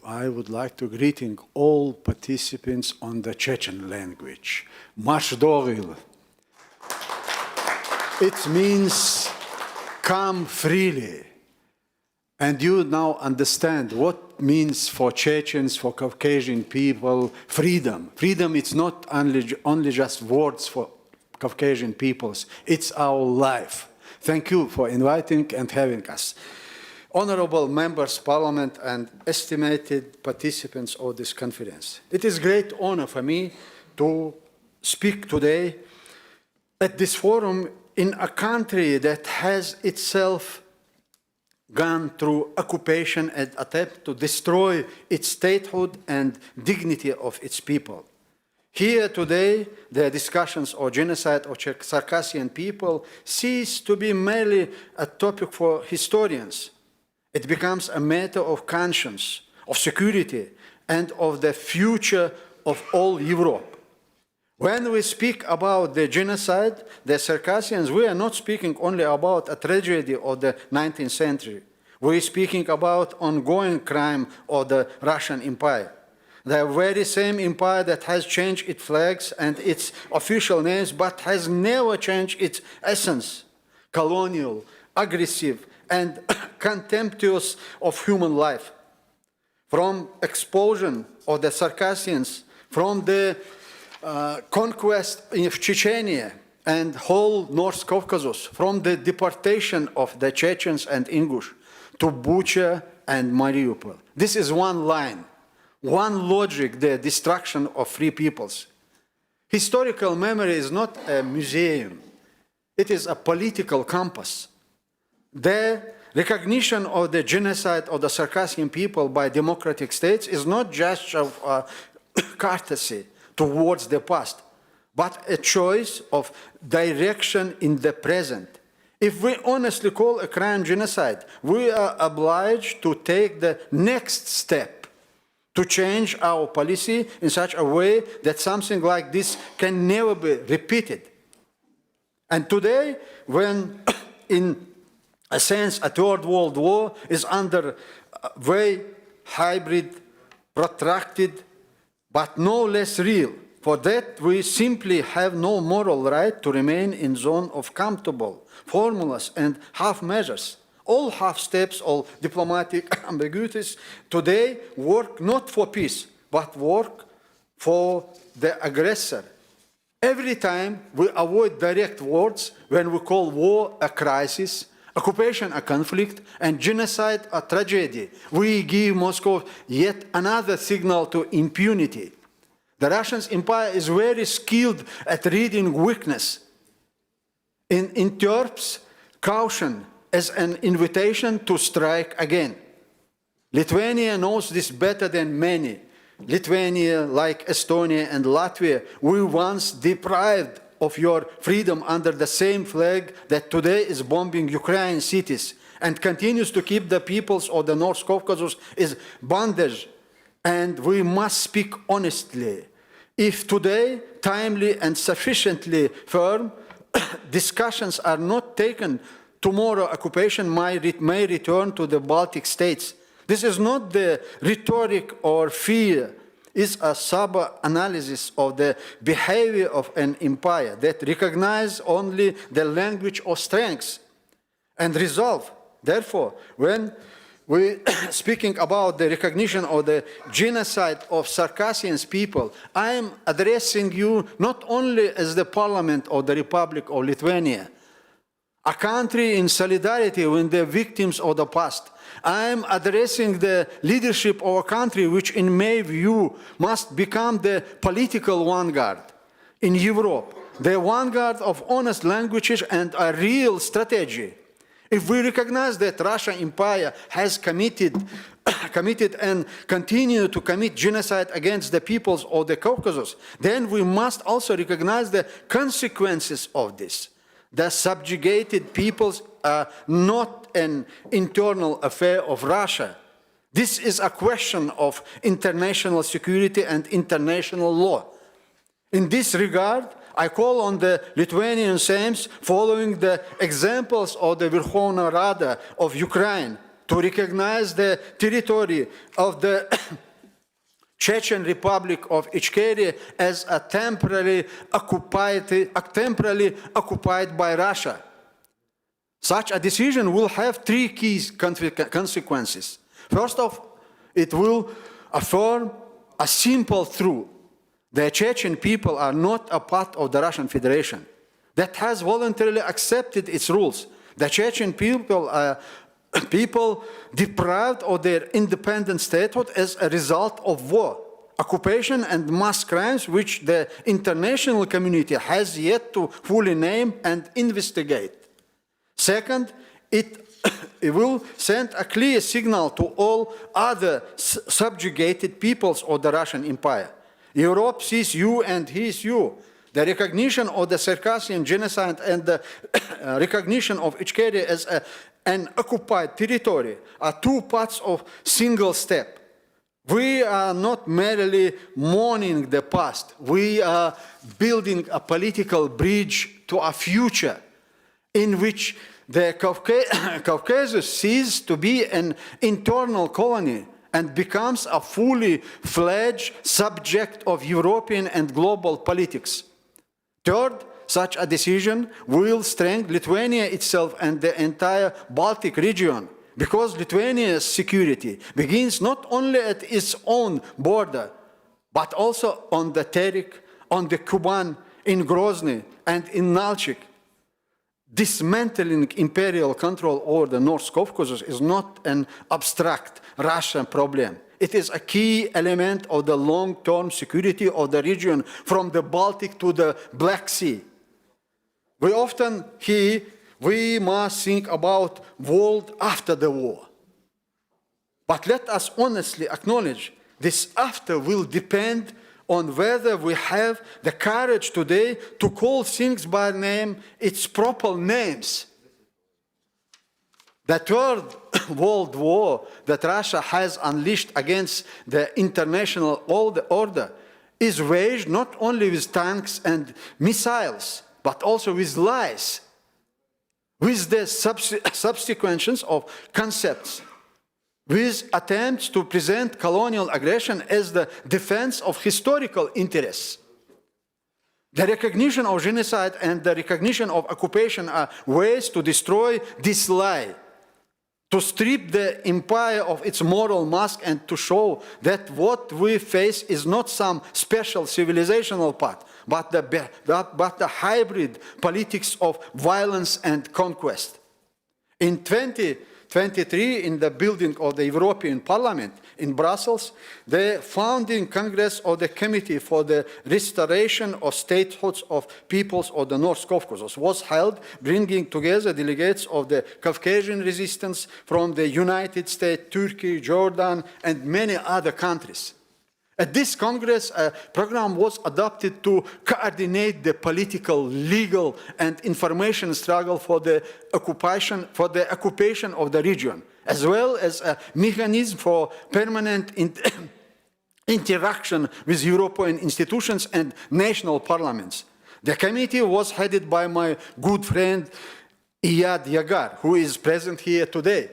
I would like to greeting all participants on the Chechen language. Marsh Doril. It means come freely. And you now understand what means for Chechens, for Caucasian people, freedom. Freedom, it's not only just words for Caucasian peoples. It's our life. Thank you for inviting and having us. Honorable members, Parliament, and estimated participants of this conference. It is a great honor for me to speak today at this forum in a country that has itself gone through occupation and attempt to destroy its statehood and dignity of its people. Here today, the discussions of genocide of Circassian people cease to be merely a topic for historians. It becomes a matter of conscience, of security, and of the future of all Europe. When we speak about the genocide, the Circassians, we are not speaking only about a tragedy of the 19th century. We are speaking about ongoing crime of the Russian Empire. The very same empire that has changed its flags and its official names, but has never changed its essence, colonial, aggressive, and contemptuous of human life. From expulsion of the Circassians, from the conquest of Chechnya and whole North Caucasus, from the deportation of the Chechens and Ingush to Bucha and Mariupol. This is one line, one logic, the destruction of free peoples. Historical memory is not a museum. It is a political compass. The recognition of the genocide of the Circassian people by democratic states is not just of courtesy towards the past, but a choice of direction in the present. If we honestly call a crime genocide, we are obliged to take the next step to change our policy in such a way that something like this can never be repeated. And today, when in a sense a third world war is under very hybrid, protracted, but no less real. For that, we simply have no moral right to remain in zone of comfortable formulas and half measures. All half steps, all diplomatic ambiguities today work not for peace, but work for the aggressor. Every time we avoid direct words when we call war a crisis, occupation a conflict, and genocide a tragedy, we give Moscow yet another signal to impunity. The Russian Empire is very skilled at reading weakness. It interprets caution as an invitation to strike again. Lithuania knows this better than many. Lithuania, like Estonia and Latvia, we once deprived of your freedom under the same flag that today is bombing Ukrainian cities and continues to keep the peoples of the North Caucasus in bondage. And we must speak honestly. If today, timely and sufficiently firm, discussions are not taken, tomorrow occupation may return to the Baltic states. This is not the rhetoric or fear. It's a sober analysis of the behavior of an empire that recognizes only the language of strength and resolve. Therefore, when we're speaking about the recognition of the genocide of Circassian people, I am addressing you not only as the Parliament of the Republic of Lithuania, a country in solidarity with the victims of the past. I am addressing the leadership of a country which, in my view, must become the political vanguard in Europe, the vanguard of honest languages and a real strategy. If we recognize that Russian Empire has committed and continue to commit genocide against the peoples of the Caucasus, then we must also recognize the consequences of this. The subjugated peoples are not an internal affair of Russia. This is a question of international security and international law. In this regard, I call on the Lithuanian Seims, following the examples of the Verkhovna Rada of Ukraine, to recognize the territory of the Chechen Republic of Ichkeria as a temporarily occupied by Russia. Such a decision will have three key consequences. First off, it will affirm a simple truth. The Chechen people are not a part of the Russian Federation that has voluntarily accepted its rules. The Chechen people are people deprived of their independent statehood as a result of war, occupation, and mass crimes which the international community has yet to fully name and investigate. Second, it will send a clear signal to all other subjugated peoples of the Russian Empire. Europe sees you and hears you. The recognition of the Circassian genocide and the recognition of Ichkeria as an occupied territory are two parts of single step. We are not merely mourning the past. We are building a political bridge to a future in which the Caucasus ceases to be an internal colony and becomes a fully fledged subject of European and global politics. Third, such a decision will strengthen Lithuania itself and the entire Baltic region, because Lithuania's security begins not only at its own border, but also on the Terik, on the Kuban, in Grozny, and in Nalchik. Dismantling imperial control over the North Caucasus is not an abstract Russian problem. It is a key element of the long-term security of the region from the Baltic to the Black Sea. We often hear we must think about world after the war. But let us honestly acknowledge this after will depend on whether we have the courage today to call things by name, its proper names. The Third World War that Russia has unleashed against the international order is waged not only with tanks and missiles, but also with lies, with the subsequences of concepts, with attempts to present colonial aggression as the defense of historical interests. The recognition of genocide and the recognition of occupation are ways to destroy this lie, to strip the empire of its moral mask and to show that what we face is not some special civilizational path, but the hybrid politics of violence and conquest. In 2023, in the building of the European Parliament in Brussels, the founding Congress of the Committee for the Restoration of Statehood of Peoples of the North Caucasus was held, bringing together delegates of the Caucasian resistance from the United States, Turkey, Jordan, and many other countries. At this Congress, a program was adopted to coordinate the political, legal, and information struggle for the occupation of the region, as well as a mechanism for permanent interaction with European institutions and national parliaments. The committee was headed by my good friend Iyad Yagar, who is present here today.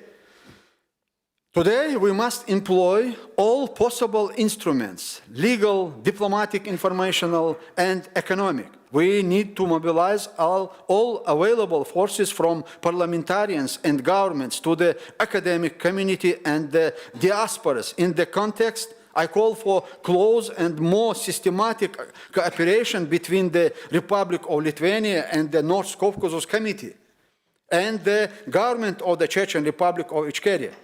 Today, we must employ all possible instruments, legal, diplomatic, informational, and economic. We need to mobilize all available forces from parliamentarians and governments to the academic community and the diasporos. In the context, I call for close and more systematic cooperation between the Republic of Lithuania and the North Caucasus Committee and the government of the Chechen Republic of Ichkeria.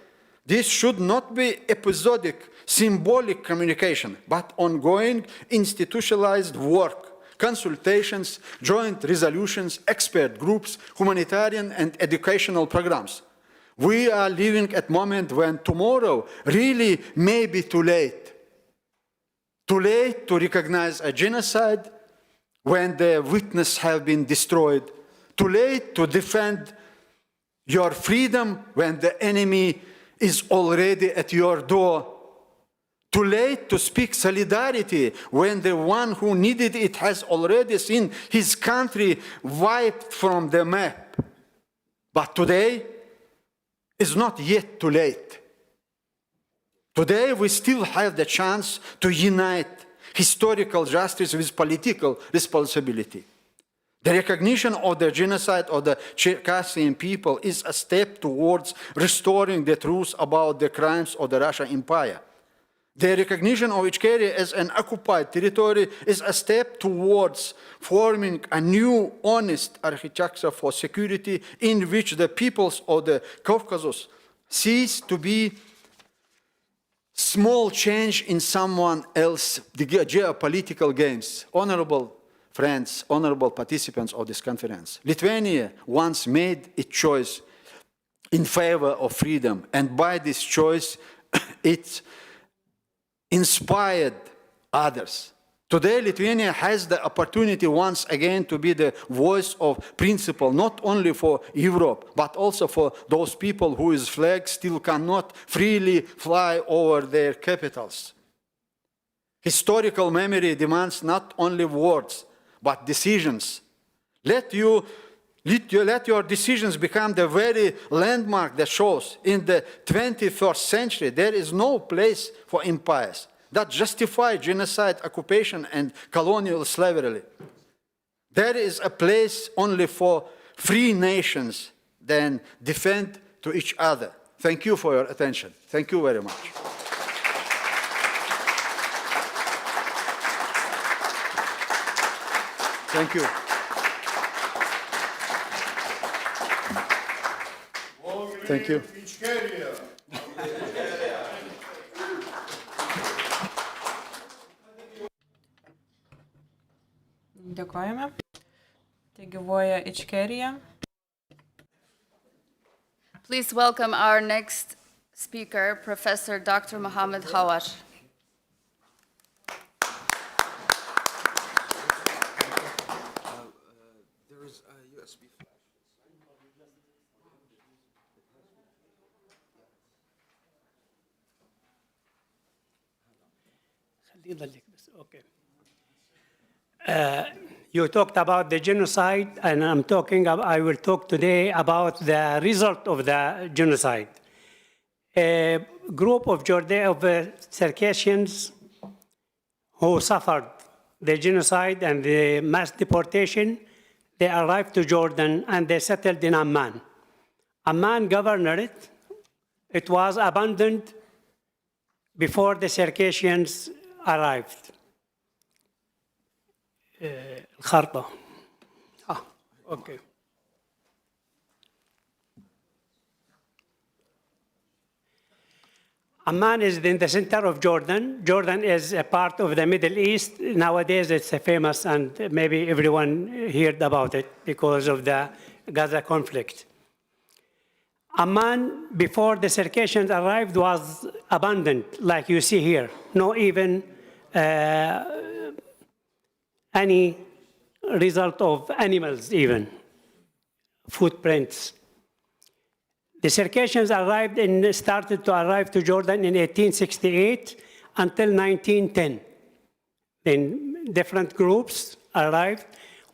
This should not be episodic, symbolic communication, but ongoing, institutionalized work, consultations, joint resolutions, expert groups, humanitarian and educational programs. We are living at a moment when tomorrow really may be too late. Too late to recognize a genocide when the witnesses have been destroyed. Too late to defend your freedom when the enemy is already at your door. Too late to speak solidarity when the one who needed it has already seen his country wiped from the map. But today is not yet too late. Today we still have the chance to unite historical justice with political responsibility. The recognition of the genocide of the Čerkesų people is a step towards restoring the truth about the crimes of the Russian Empire. The recognition of Ichkeria as an occupied territory is a step towards forming a new, honest architecture for security in which the peoples of the Caucasus cease to be small change in someone else's geopolitical games. Honorable friends, honorable participants of this conference, Lithuania once made its choice in favor of freedom, and by this choice, it inspired others. Today, Lithuania has the opportunity once again to be the voice of principle, not only for Europe, but also for those people whose flags still cannot freely fly over their capitals. Historical memory demands not only words, but decisions. Let your decisions become the very landmark that shows in the 21st century there is no place for empires that justify genocide, occupation, and colonial slavery. There is a place only for free nations that defend to each other. Thank you for your attention. Thank you very much. Thank you. Thank you. Dėkojame. Tai gyvuoja Ichkerija. Please welcome our next speaker, Professor Dr. Mohammed Hawar. There is a USB flash. Okay. You talked about the genocide, and I will talk today about the result of the genocide. A group of Circassians who suffered the genocide and the mass deportation, they arrived to Jordan and they settled in Amman. Amman governorate, it was abandoned before the Circassians arrived. الخارطة. Okay. Amman is in the center of Jordan. Jordan is a part of the Middle East. Nowadays it's famous and maybe everyone heard about it because of the Gaza conflict. Amman, before the Circassians arrived, was abandoned, like you see here. No even any result of animals even, footprints. The Circassians started to arrive to Jordan in 1868 until 1910. Then different groups arrived.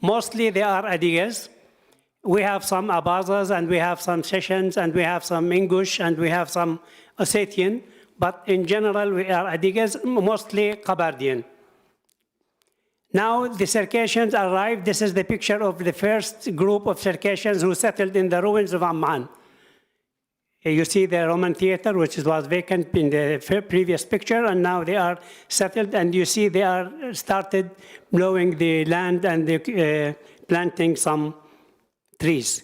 Mostly they are Adigas. We have some Abazas, and we have some Chechens, and we have some Ingush, and we have some Ossetian. But in general, we are Adigas, mostly Kabardian. Now the Circassians arrived. This is the picture of the first group of Circassians who settled in the ruins of Amman. You see the Roman theater, which was vacant in the previous picture, and now they are settled, and you see they are started blowing the land and planting some trees.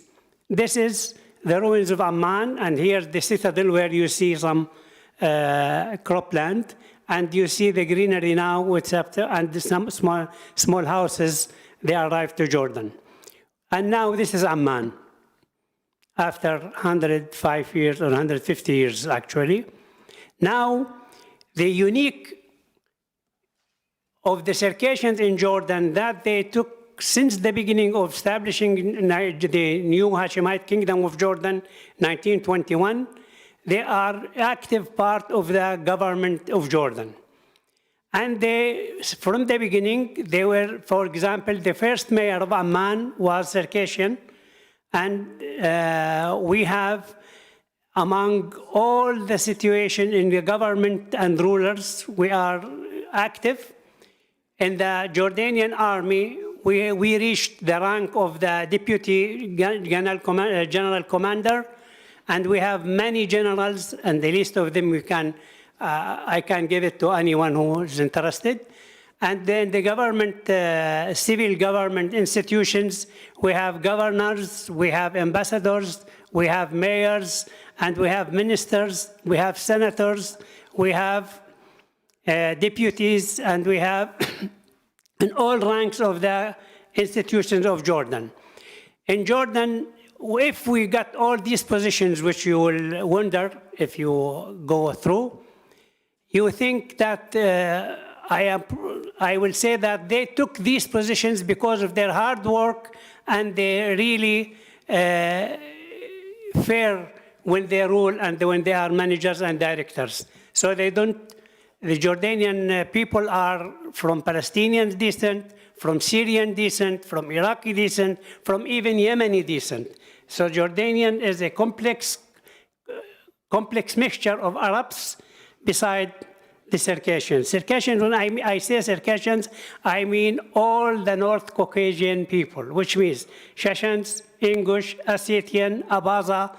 This is the ruins of Amman, and here's the citadel where you see some cropland. And you see the greenery now, and some small houses, they arrived to Jordan. And now this is Amman, after 105 years or 150 years, actually. Now, the unique of the Circassians in Jordan that they took since the beginning of establishing the new Hashemite Kingdom of Jordan, 1921, they are active part of the government of Jordan. And they, from the beginning, they were, for example, the first mayor of Amman was Circassian. And we have, among all the situation in the government and rulers, we are active. In the Jordanian army, we reached the rank of the deputy general commander, and we have many generals, and the list of them I can give it to anyone who is interested. And then the government, civil government institutions, we have governors, we have ambassadors, we have mayors, and we have ministers, we have senators, we have deputies, and we have in all ranks of the institutions of Jordan. In Jordan, if we got all these positions, which you will wonder if you go through, you think that I will say that they took these positions because of their hard work, and they really fair when they rule and when they are managers and directors. So they don't, the Jordanian people are from Palestinian descent, from Syrian descent, from Iraqi descent, from even Yemeni descent. So Jordanian is a complex mixture of Arabs beside the Circassians. Circassians, when I say Circassians, I mean all the North Caucasian people, which means Chechens, Ingush, Ossetian, Abaza,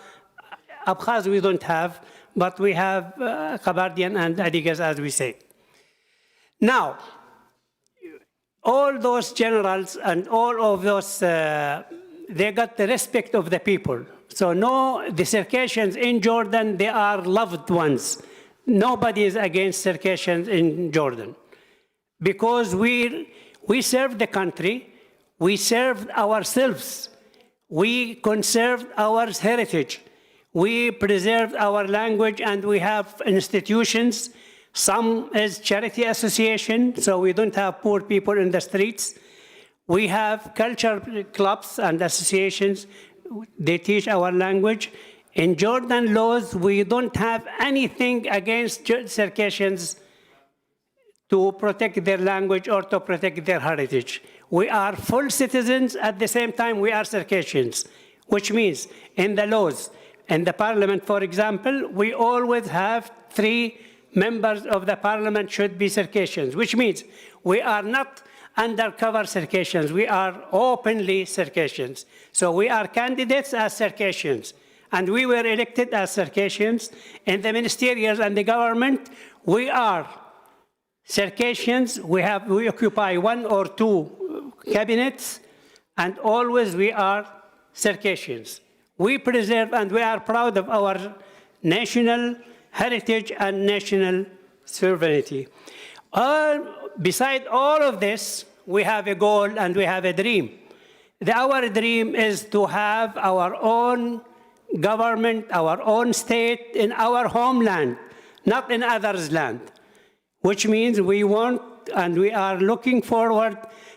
Abkhaz we don't have, but we have Kabardian and Adigas, as we say. Now, all those generals and all of those, they got the respect of the people. So no, the Circassians in Jordan, they are loved ones. Nobody is against Circassians in Jordan. Because we served the country, we served ourselves, we conserved our heritage, we preserved our language, and we have institutions. Some is charity association, so we don't have poor people in the streets. We have culture clubs and associations. They teach our language. In Jordan laws, we don't have anything against Circassians to protect their language or to protect their heritage. We are full citizens, at the same time we are Circassians, which means in the laws, in the parliament, for example, we always have 3 members of the parliament should be Circassians, which means we are not undercover Circassians, we are openly Circassians. So we are candidates as Circassians, and we were elected as Circassians. In the ministerials and the government, we are Circassians. We occupy 1 or 2 cabinets, and always we are Circassians. We preserve and we are proud of our national heritage and national sovereignty. Beside all of this, we have a goal and we have a dream. Our dream is to have our own government, our own state in our homeland, not in others' land, which means we want and we are looking forward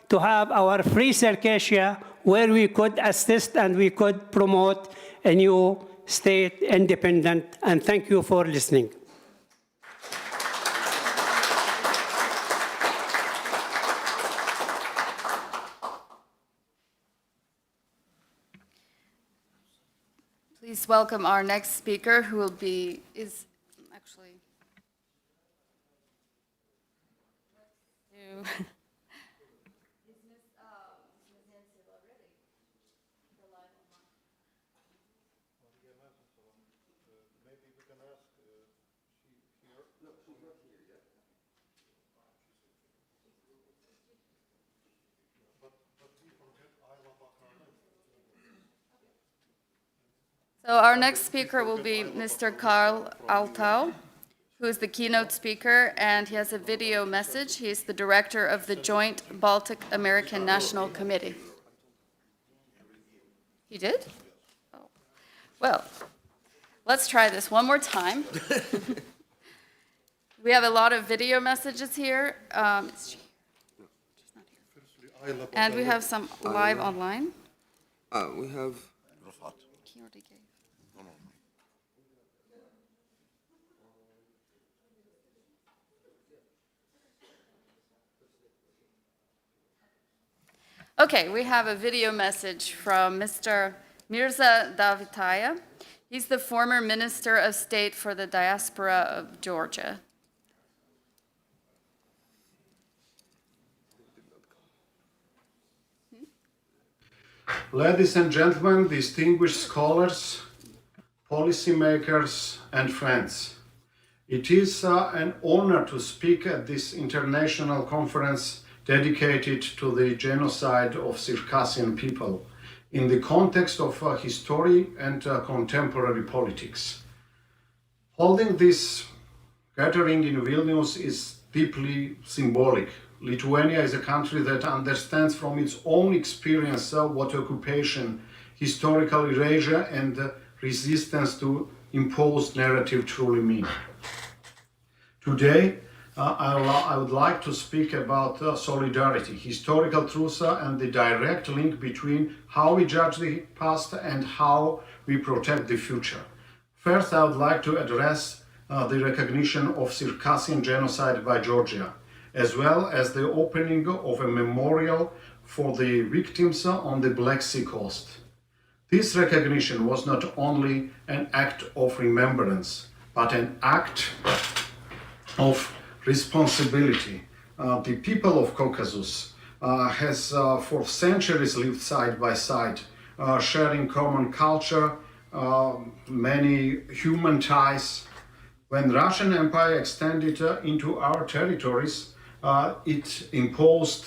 to have our free Circassia, where we could assist and we could promote a new state independent. And thank you for listening. Please welcome our next speaker, who is actually So our next speaker will be Mr. Karl Altau, who is the keynote speaker, and he has a video message. He is the director of the Joint Baltic American National Committee. He did? Oh. Well, let's try this one more time. We have a lot of video messages here. And we have some live online. We have... Okay, we have a video message from Mr. Mirza Davitaya. He's the former Minister of State for the Diaspora of Georgia. Ladies and gentlemen, distinguished scholars, policymakers, and friends, it is an honor to speak at this international conference dedicated to the genocide of Circassian people in the context of history and contemporary politics. Holding this gathering in Vilnius is deeply symbolic. Lithuania is a country that understands from its own experience what occupation, historical erasure, and resistance to imposed narrative truly mean. Today, I would like to speak about solidarity, historical truth, and the direct link between how we judge the past and how we protect the future. First, I would like to address the recognition of Circassian genocide by Georgia, as well as the opening of a memorial for the victims on the Black Sea coast. This recognition was not only an act of remembrance, but an act of responsibility. The people of Caucasus has for centuries lived side by side, sharing common culture, many human ties. When Russian Empire extended into our territories, it imposed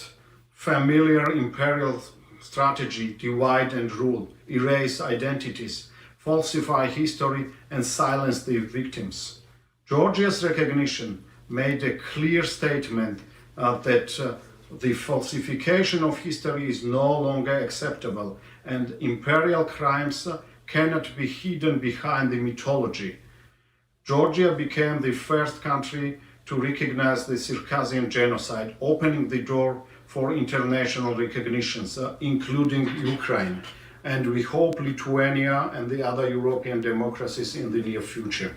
familiar imperial strategy, divide and rule, erase identities, falsify history, and silence the victims. Georgia's recognition made a clear statement that the falsification of history is no longer acceptable and imperial crimes cannot be hidden behind the mythology. Georgia became the first country to recognize the Circassian genocide, opening the door for international recognitions, including Ukraine. And we hope Lithuania and the other European democracies in the near future.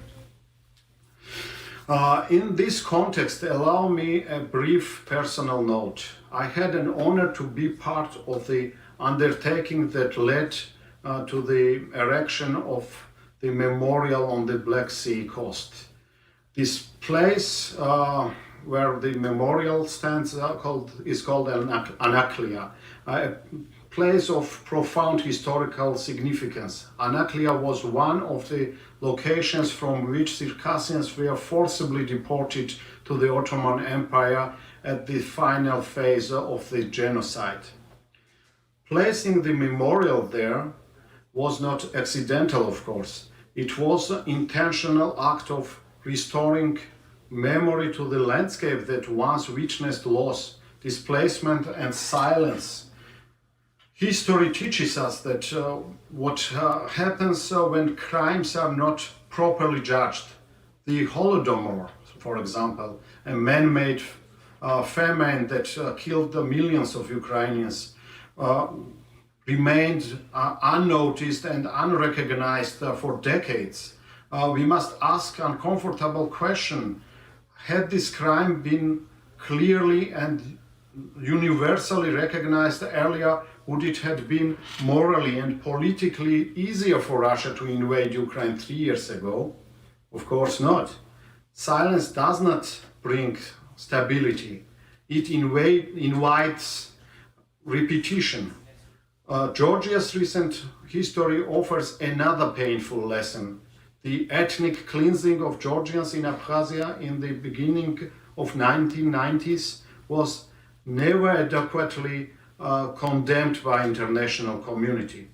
In this context, allow me a brief personal note. I had an honor to be part of the undertaking that led to the erection of the memorial on the Black Sea coast. This place where the memorial stands is called Anaklia, a place of profound historical significance. Anaklia was one of the locations from which Circassians were forcibly deported to the Ottoman Empire at the final phase of the genocide. Placing the memorial there was not accidental, of course. It was an intentional act of restoring memory to the landscape that once witnessed loss, displacement, and silence. History teaches us that what happens when crimes are not properly judged. The Holodomor, for example, a man-made famine that killed millions of Ukrainians, remained unnoticed and unrecognized for decades. We must ask an uncomfortable question: had this crime been clearly and universally recognized earlier, would it have been morally and politically easier for Russia to invade Ukraine 3 years ago? Of course not. Silence does not bring stability. It invites repetition. Georgia's recent history offers another painful lesson. The ethnic cleansing of Georgians in Abkhazia in the beginning of 1990s was never adequately condemned by international community.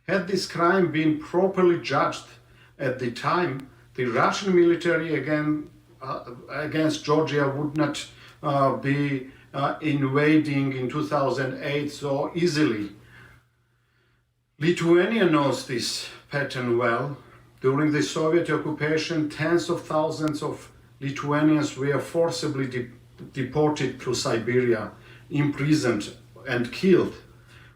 Had this crime been properly judged at the time, the Russian military against Georgia would not be invading in 2008 so easily. Lithuania knows this pattern well. During the Soviet occupation, tens of thousands of Lithuanians were forcibly deported to Siberia, imprisoned and killed.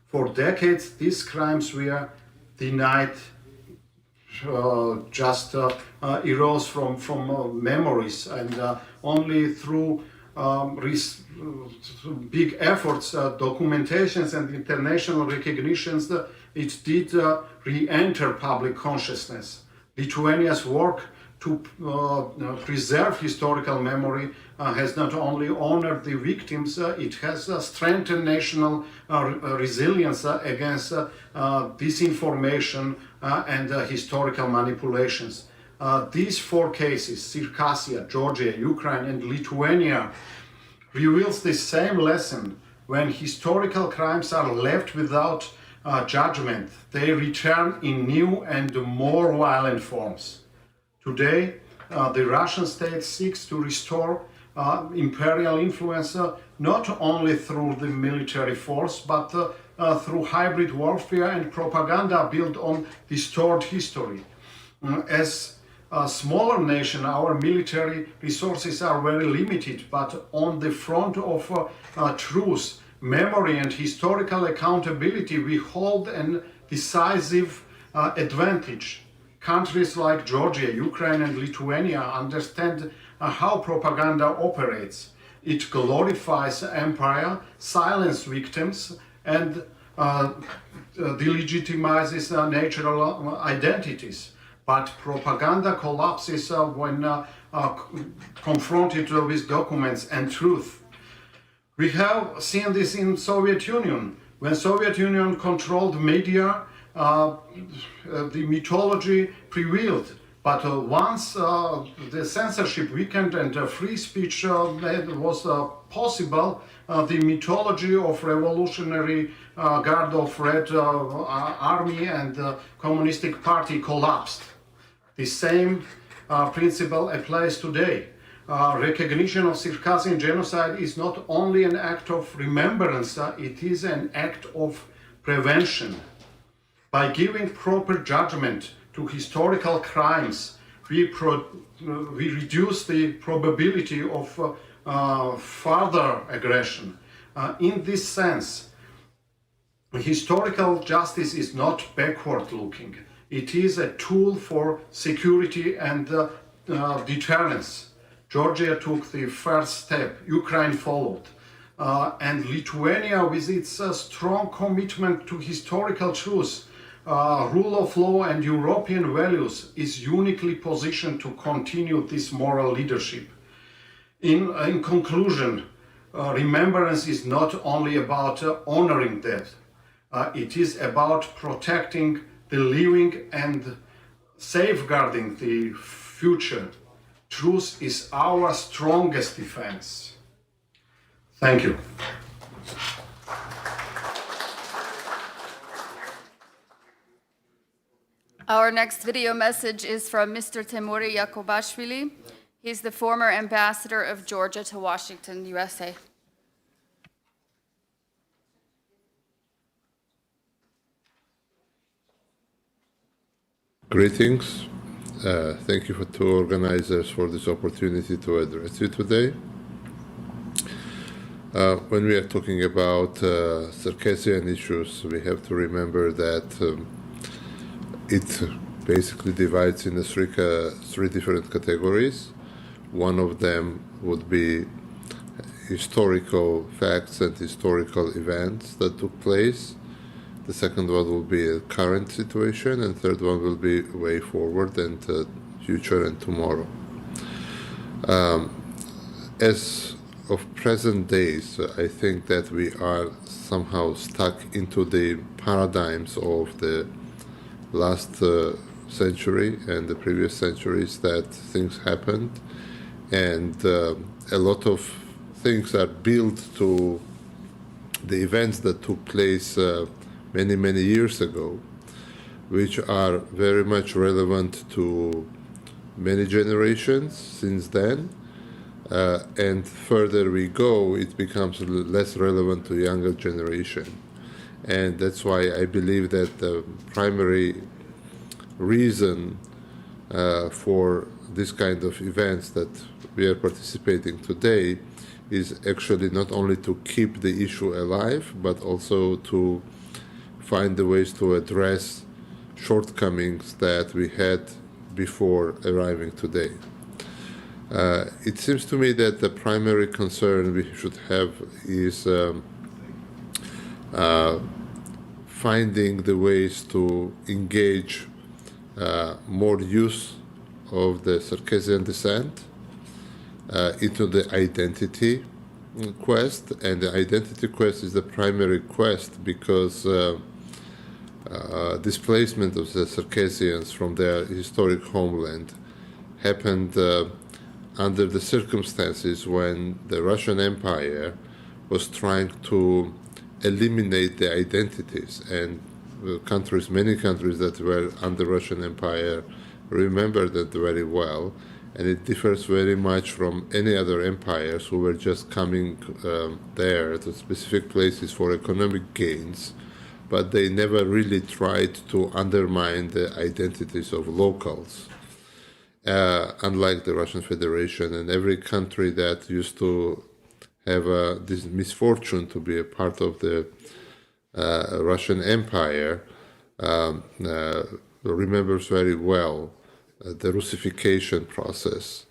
For decades, these crimes were denied, arose from memories, and only through big efforts, documentations and international recognitions, it did re-enter public consciousness. Lithuania's work to preserve historical memory has not only honored the victims, it has strengthened national resilience against disinformation and historical manipulations. These 4 cases, Circassia, Georgia, Ukraine and Lithuania, reveals the same lesson. When historical crimes are left without judgment, they return in new and more violent forms. Today, the Russian state seeks to restore imperial influence not only through the military force, but through hybrid warfare and propaganda built on distorted history. As a smaller nation, our military resources are very limited, but on the front of truth, memory and historical accountability, we hold a decisive advantage. Countries like Georgia, Ukraine and Lithuania understand how propaganda operates. It glorifies empire, silences victims and delegitimizes natural identities. But propaganda collapses when confronted with documents and truth. We have seen this in Soviet Union. When Soviet Union controlled media, the mythology prevailed. But once the censorship weakened and free speech was possible, the mythology of Revolutionary Guard of Red Army and Communistic Party collapsed. The same principle applies today. Recognition of Circassian genocide is not only an act of remembrance, it is an act of prevention. By giving proper judgment to historical crimes, we reduce the probability of further aggression. In this sense, historical justice is not backward-looking. It is a tool for security and deterrence. Georgia took the first step, Ukraine followed. And Lithuania, with its strong commitment to historical truth, rule of law and European values, is uniquely positioned to continue this moral leadership. In conclusion, remembrance is not only about honoring death. It is about protecting the living and safeguarding the future. Truth is our strongest defense. Thank you. Our next video message is from Mr. Temuri Yakubashvili. He's the former ambassador of Georgia to Washington, USA. Greetings. Thank you to organizers for this opportunity to address you today. When we are talking about Circassian issues, we have to remember that it basically divides into three different categories. One of them would be historical facts and historical events that took place. The second one will be a current situation, and third one will be way forward and future and tomorrow. As of present days, I think that we are somehow stuck into the paradigms of the last century and the previous centuries, that things happened, and a lot of things are built to the events that took place many years ago, which are very much relevant to many generations since then, and further we go, it becomes less relevant to younger generation. And that's why I believe that the primary reason for this kind of events that we are participating today is actually not only to keep the issue alive, but also to find the ways to address shortcomings that we had before arriving today. It seems to me that the primary concern we should have is finding the ways to engage more use of the Circassian descent into the identity quest, and the identity quest is the primary quest because displacement of the Circassians from their historic homeland happened under the circumstances when the Russian Empire was trying to eliminate the identities, and countries, many countries that were under Russian Empire remember that very well, and it differs very much from any other empires who were just coming there to specific places for economic gains, but they never really tried to undermine the identities of locals. Unlike the Russian Federation and every country that used to have this misfortune to be a part of the Russian Empire, remembers very well the Russification process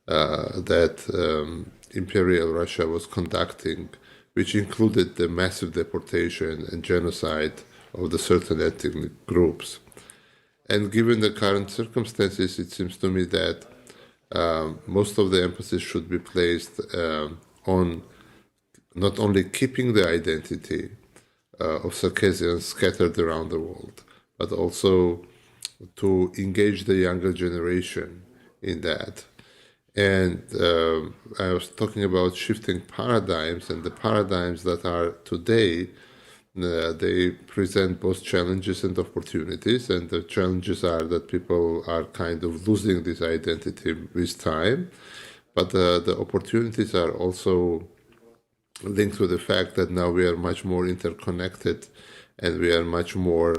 that Imperial Russia was conducting, which included the massive deportation and genocide of the certain ethnic groups. And given the current circumstances, it seems to me that most of the emphasis should be placed on not only keeping the identity of Circassians scattered around the world, but also to engage the younger generation in that. And I was talking about shifting paradigms, and the paradigms that are today, they present both challenges and opportunities, and the challenges are that people are kind of losing this identity with time, but the opportunities are also linked to the fact that now we are much more interconnected and we are much more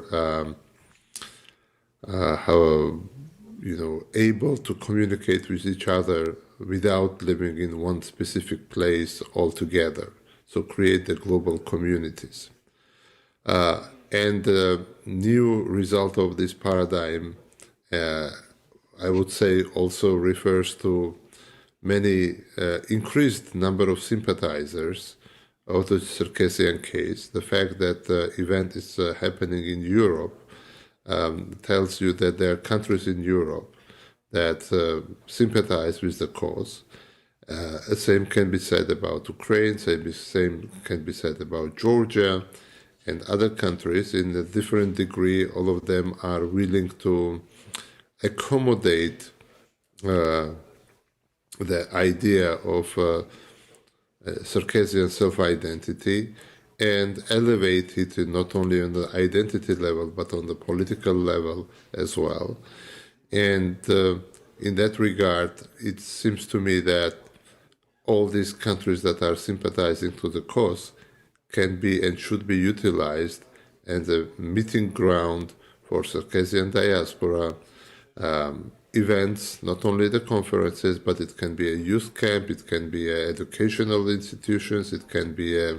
able to communicate with each other without living in one specific place altogether, so create the global communities. And the new result of this paradigm, I would say, also refers to many increased number of sympathizers of the Circassian case. The fact that the event is happening in Europe tells you that there are countries in Europe that sympathize with the cause. The same can be said about Ukraine, same can be said about Georgia, and other countries in a different degree. All of them are willing to accommodate the idea of Circassian self-identity and elevate it not only on the identity level, but on the political level as well. And in that regard, it seems to me that all these countries that are sympathizing to the cause can be and should be utilized as a meeting ground for Circassian diaspora events, not only the conferences, but it can be a youth camp, it can be educational institutions, it can be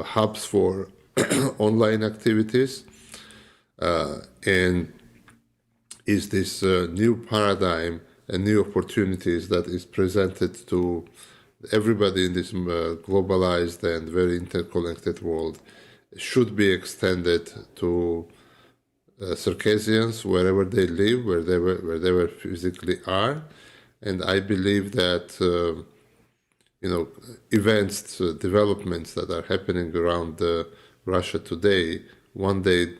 hubs for online activities, and is this new paradigm and new opportunities that is presented to everybody in this globalized and very interconnected world should be extended to Circassians wherever they live, where they physically are, and I believe that events, developments that are happening around Russia today, one day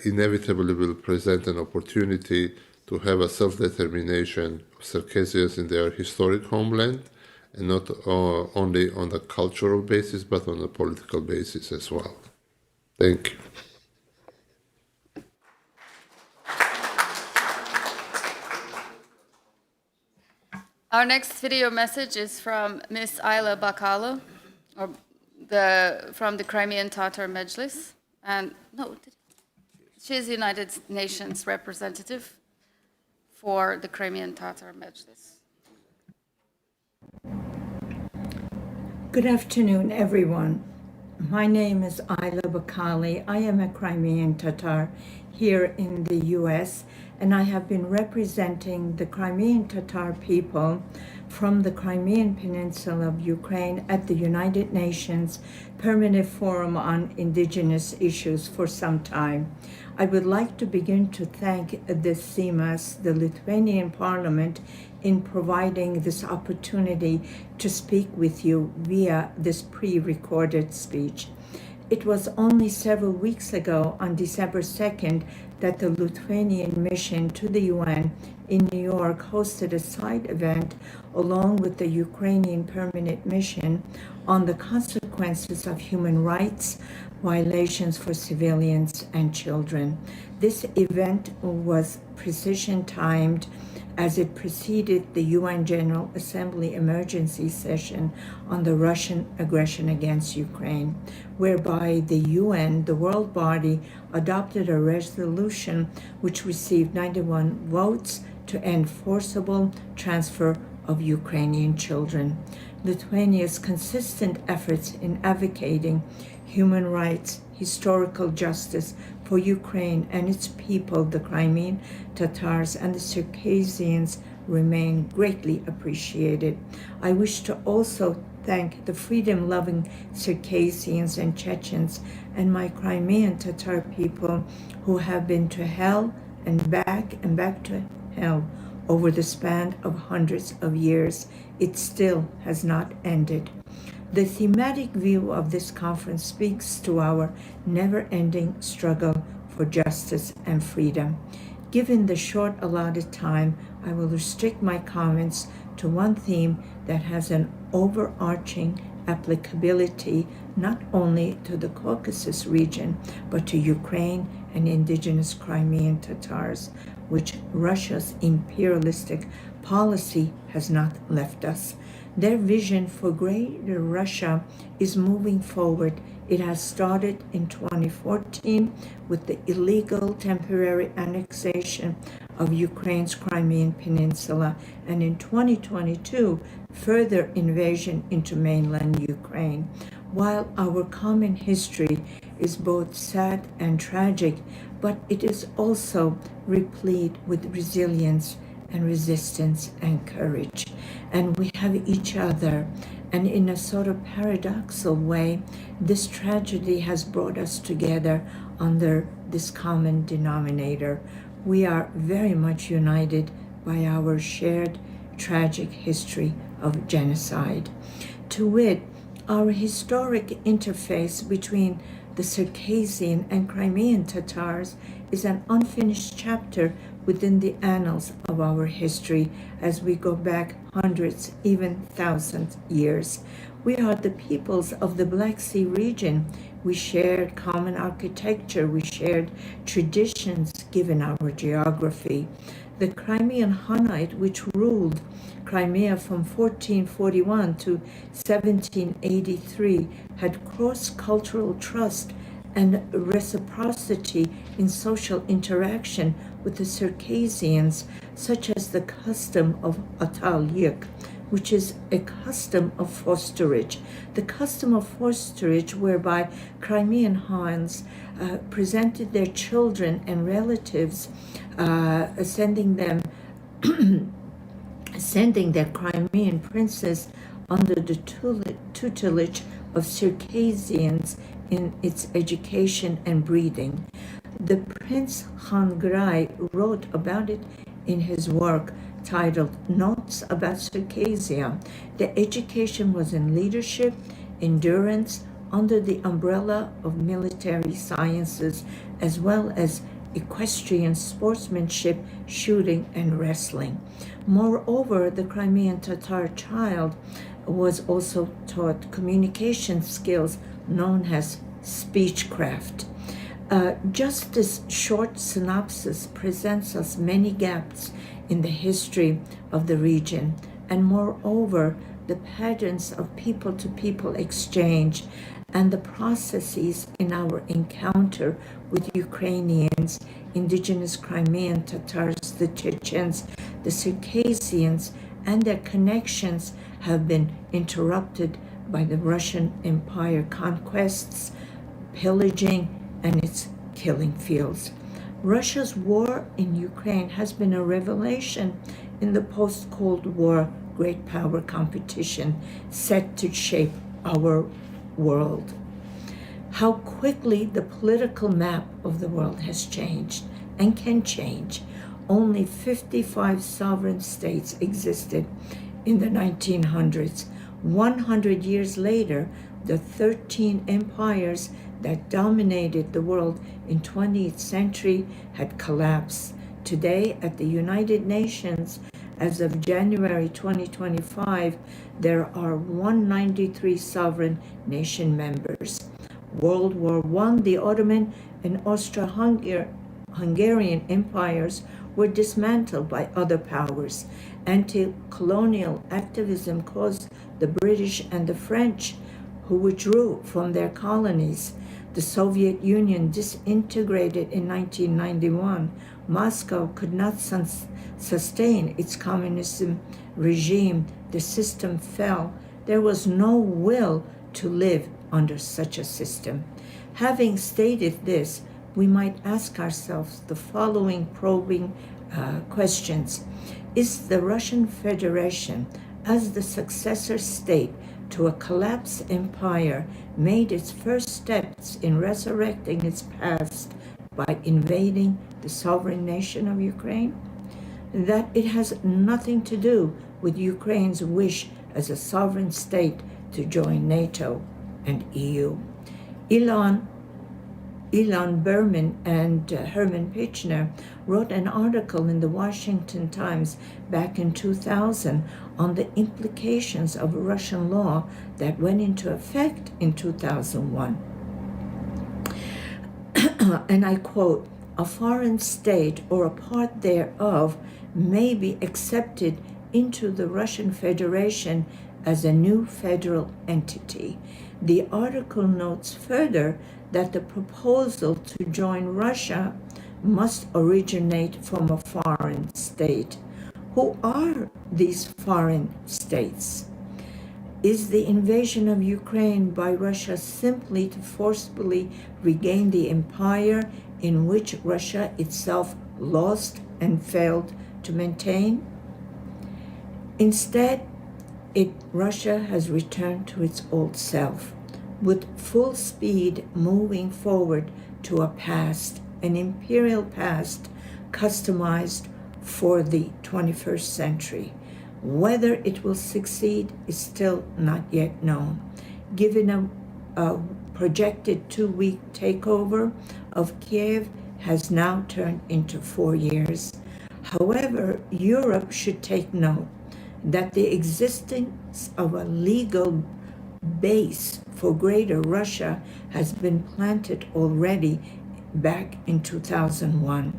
inevitably will present an opportunity to have a self-determination of Circassians in their historic homeland, and not only on a cultural basis, but on a political basis as well. Thank you. Our next video message is from Ms. Ayla Bakalo, from the Crimean Tatar Mejlis. And no, she's the United Nations representative for the Crimean Tatar Mejlis. Good afternoon, everyone. My name is Ayla Bakali. I am a Crimean Tatar here in the U.S., and I have been representing the Crimean Tatar people from the Crimean Peninsula of Ukraine at the United Nations Permanent Forum on Indigenous Issues for some time. I would like to begin to thank the Seimas, the Lithuanian Parliament, in providing this opportunity to speak with you via this pre-recorded speech. It was only several weeks ago, on December 2nd, that the Lithuanian mission to the UN in New York hosted a side event along with the Ukrainian permanent mission on the consequences of human rights violations for civilians and children. This event was precision-timed as it preceded the UN General Assembly emergency session on the Russian aggression against Ukraine, whereby the UN, the world body, adopted a resolution which received 91 votes to end forcible transfer of Ukrainian children. Lithuania's consistent efforts in advocating human rights, historical justice for Ukraine and its people, the Crimean Tatars and the Circassians, remain greatly appreciated. I wish to also thank the freedom-loving Circassians and Chechens and my Crimean Tatar people who have been to hell and back to hell over the span of hundreds of years. It still has not ended. The thematic view of this conference speaks to our never-ending struggle for justice and freedom. Given the short allotted time, I will restrict my comments to one theme that has an overarching applicability not only to the Caucasus region, but to Ukraine and indigenous Crimean Tatars, which Russia's imperialistic policy has not left us. Their vision for Greater Russia is moving forward. It has started in 2014 with the illegal temporary annexation of Ukraine's Crimean Peninsula, and in 2022, further invasion into mainland Ukraine. While our common history is both sad and tragic, but it is also replete with resilience and resistance and courage. And we have each other. And in a sort of paradoxical way, this tragedy has brought us together under this common denominator. We are very much united by our shared tragic history of genocide. To wit, our historic interface between the Circassian and Crimean Tatars is an unfinished chapter within the annals of our history as we go back hundreds, even thousands years. We are the peoples of the Black Sea region. We shared common architecture, we shared traditions given our geography. The Crimean Hunite, which ruled Crimea from 1441 to 1783, had cross-cultural trust and reciprocity in social interaction with the Circassians, such as the custom of atalyuk, which is a custom of fosterage. The custom of fosterage whereby Crimean Huns presented their children and relatives, sending their Crimean princes under the tutelage of Circassians in its education and breeding. The Prince Han Grai wrote about it in his work titled Notes About Circassia. The education was in leadership, endurance, under the umbrella of military sciences, as well as equestrian sportsmanship, shooting, and wrestling. Moreover, the Crimean Tatar child was also taught communication skills known as speechcraft. Just this short synopsis presents us many gaps in the history of the region, and moreover, the patterns of people-to-people exchange and the processes in our encounter with Ukrainians, indigenous Crimean Tatars, the Chechens, the Circassians, and their connections have been interrupted by the Russian Empire conquests, pillaging, and its killing fields. Russia's war in Ukraine has been a revelation in the post-Cold War great power competition set to shape our world. How quickly the political map of the world has changed and can change. Only 55 sovereign states existed in the 1900s. 100 years later, the 13 empires that dominated the world in 20th century had collapsed. Today, at the United Nations, as of January 2025, there are 193 sovereign nation members. World War I, the Ottoman and Austro-Hungarian empires were dismantled by other powers. Anti-colonial activism caused the British and the French, who withdrew from their colonies. The Soviet Union disintegrated in 1991. Moscow could not sustain its communism regime. The system fell. There was no will to live under such a system. Having stated this, we might ask ourselves the following probing questions. Is the Russian Federation, as the successor state to a collapsed empire, made its first steps in resurrecting its past by invading the sovereign nation of Ukraine? That it has nothing to do with Ukraine's wish as a sovereign state to join NATO and EU. Ilan Berman and Herman Pichner wrote an article in the Washington Times back in 2000 on the implications of Russian law that went into effect in 2001. And I quote, "A foreign state or a part thereof may be accepted into the Russian Federation as a new federal entity." The article notes further that the proposal to join Russia must originate from a foreign state. Who are these foreign states? Is the invasion of Ukraine by Russia simply to forcibly regain the empire in which Russia itself lost and failed to maintain? Instead, Russia has returned to its old self, with full speed moving forward to a past, an imperial past customized for the 21st century. Whether it will succeed is still not yet known. Given a projected 2-week takeover of Kiev has now turned into 4 years. However, Europe should take note that the existence of a legal base for Greater Russia has been planted already back in 2001.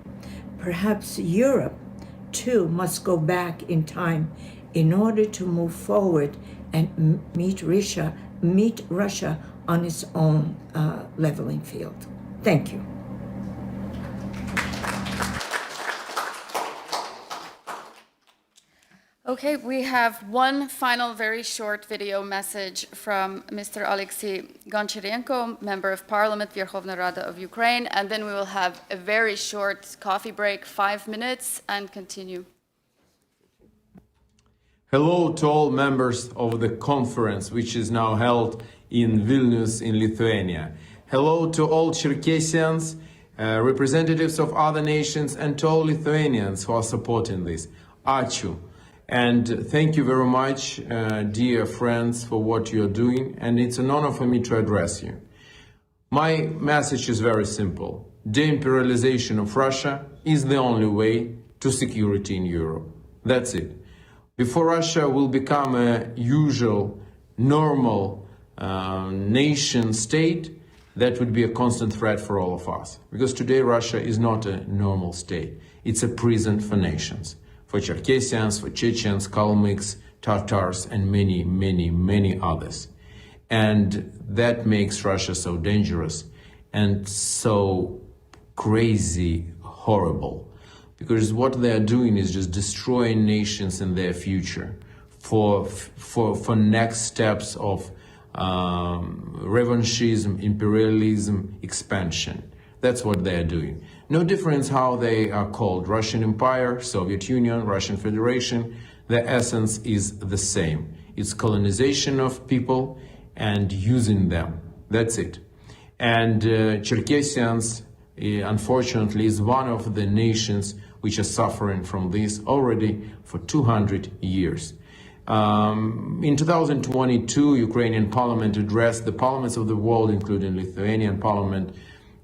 Perhaps Europe, too, must go back in time in order to move forward and meet Russia on its own leveling field. Thank you. Okay, we have one final very short video message from Mr. Alexei Goncharenko, Member of Parliament, Verkhovna Rada of Ukraine, and then we will have a very short coffee break, 5 minutes, and continue. Hello to all members of the conference, which is now held in Vilnius in Lithuania. Hello to all Čerkesians, representatives of other nations, and to all Lithuanians who are supporting this. Ačiū. And thank you very much, dear friends, for what you're doing, and it's an honor for me to address you. My message is very simple. De-imperialization of Russia is the only way to security in Europe. That's it. Before Russia will become a usual, normal nation state, that would be a constant threat for all of us. Because today Russia is not a normal state. It's a prison for nations. For Čerkesians, for Chechens, Kalmyks, Tatars, and many, many, many others. And that makes Russia so dangerous and so crazy, horrible. Because what they are doing is just destroying nations and their future for next steps of revanchism, imperialism, expansion. That's what they're doing. No difference how they are called. Russian Empire, Soviet Union, Russian Federation, the essence is the same. It's colonization of people and using them. That's it. And Čerkesijans, unfortunately, is one of the nations which are suffering from this already for 200 years. In 2022, Ukrainian parliament addressed the parliaments of the world, including Lithuanian parliament,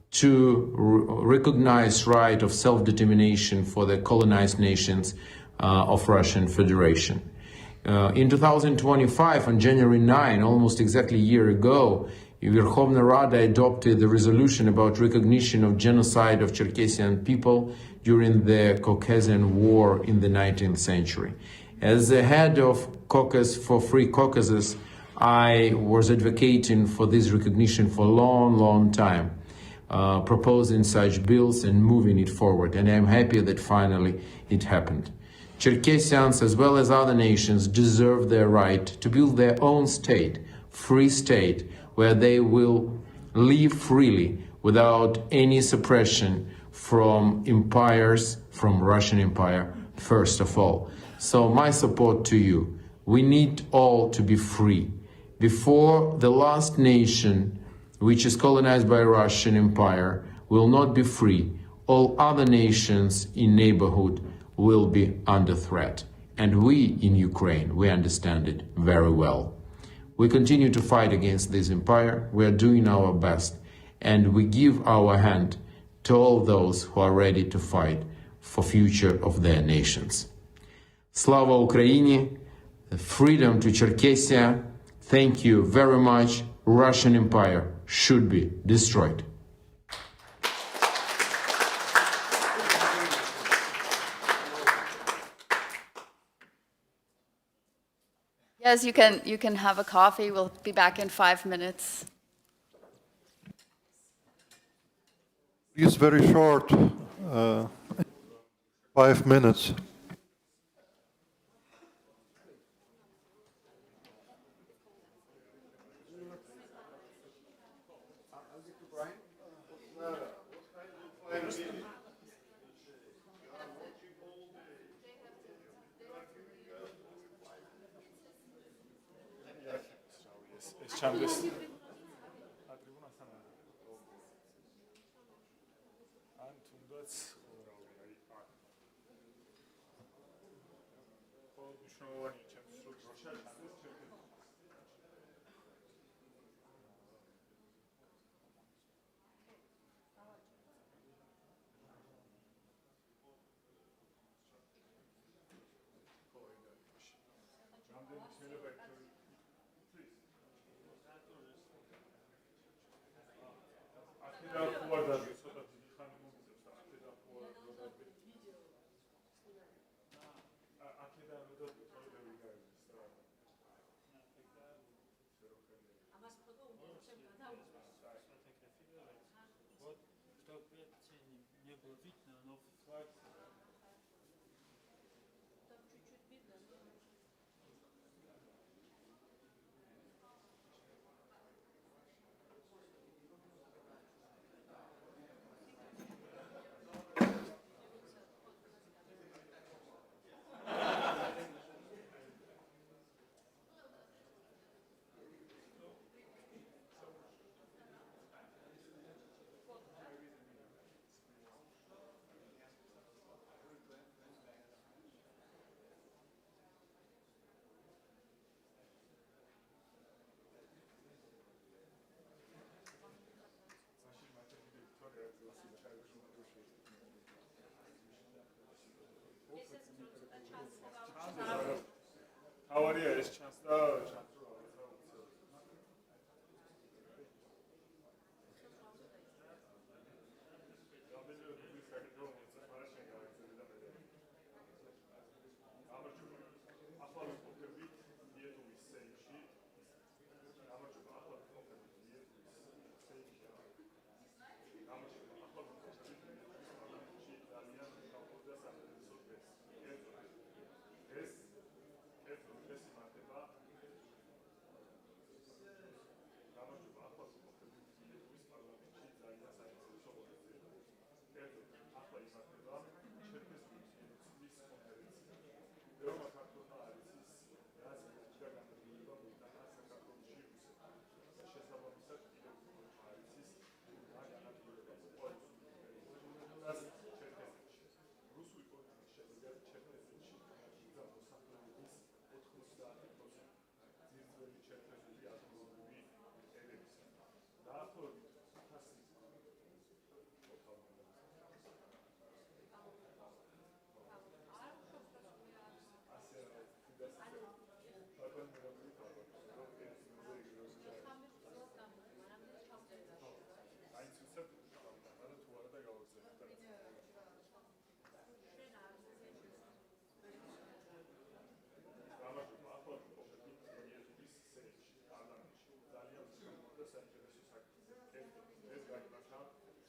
to recognize right of self-determination for the colonized nations of Russian Federation. In 2025, on January 9, almost exactly a year ago, Верховна Rada adopted the resolution about recognition of genocide of Cherkessian people during the Caucasian War in the 19th century. As the head of Caucus for Free Caucasus, I was advocating for this recognition for a long time, proposing such bills and moving it forward, and I'm happy that finally it happened. Cherkessians, as well as other nations, deserve their right to build their own state, free state, where they will live freely without any suppression from empires, from Russian Empire, first of all. So my support to you. We need all to be free. Before the last nation, which is colonized by Russian Empire, will not be free, all other nations in neighborhood will be under threat. And we in Ukraine, we understand it very well. We continue to fight against this empire. We are doing our best, and we give our hand to all those who are ready to fight for future of their nations. Slava Ukraini, freedom to Cherkessia. Thank you very much. Russian Empire should be destroyed. Yes, you can have a coffee. We'll be back in 5 minutes. It's very short, 5 minutes.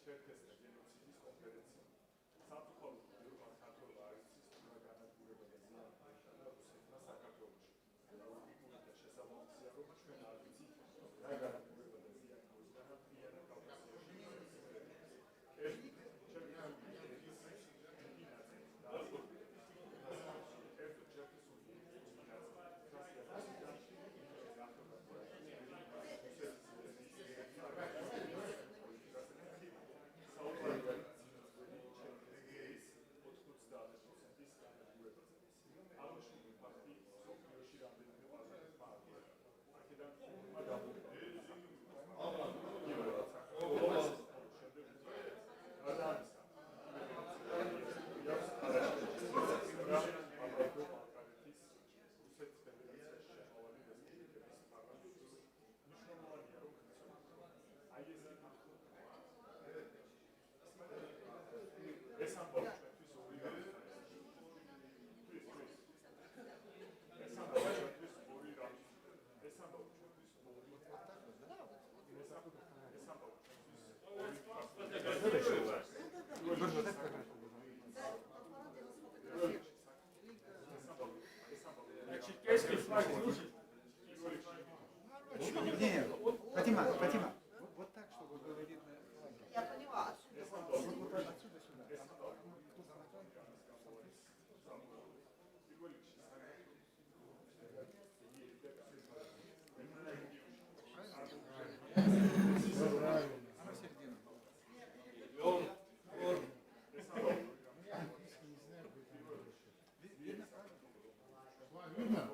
Čerkesų, genocido konferencijos. Zato koliko katolaricis, Gana Gurevazia, Narius, Akademinę, še samo Romačke narici, Gana Gurevazia, Gana Prijena, Фатима, вот так, чтобы было видно. Я поняла. Отсюда сюда. На середину. Видно?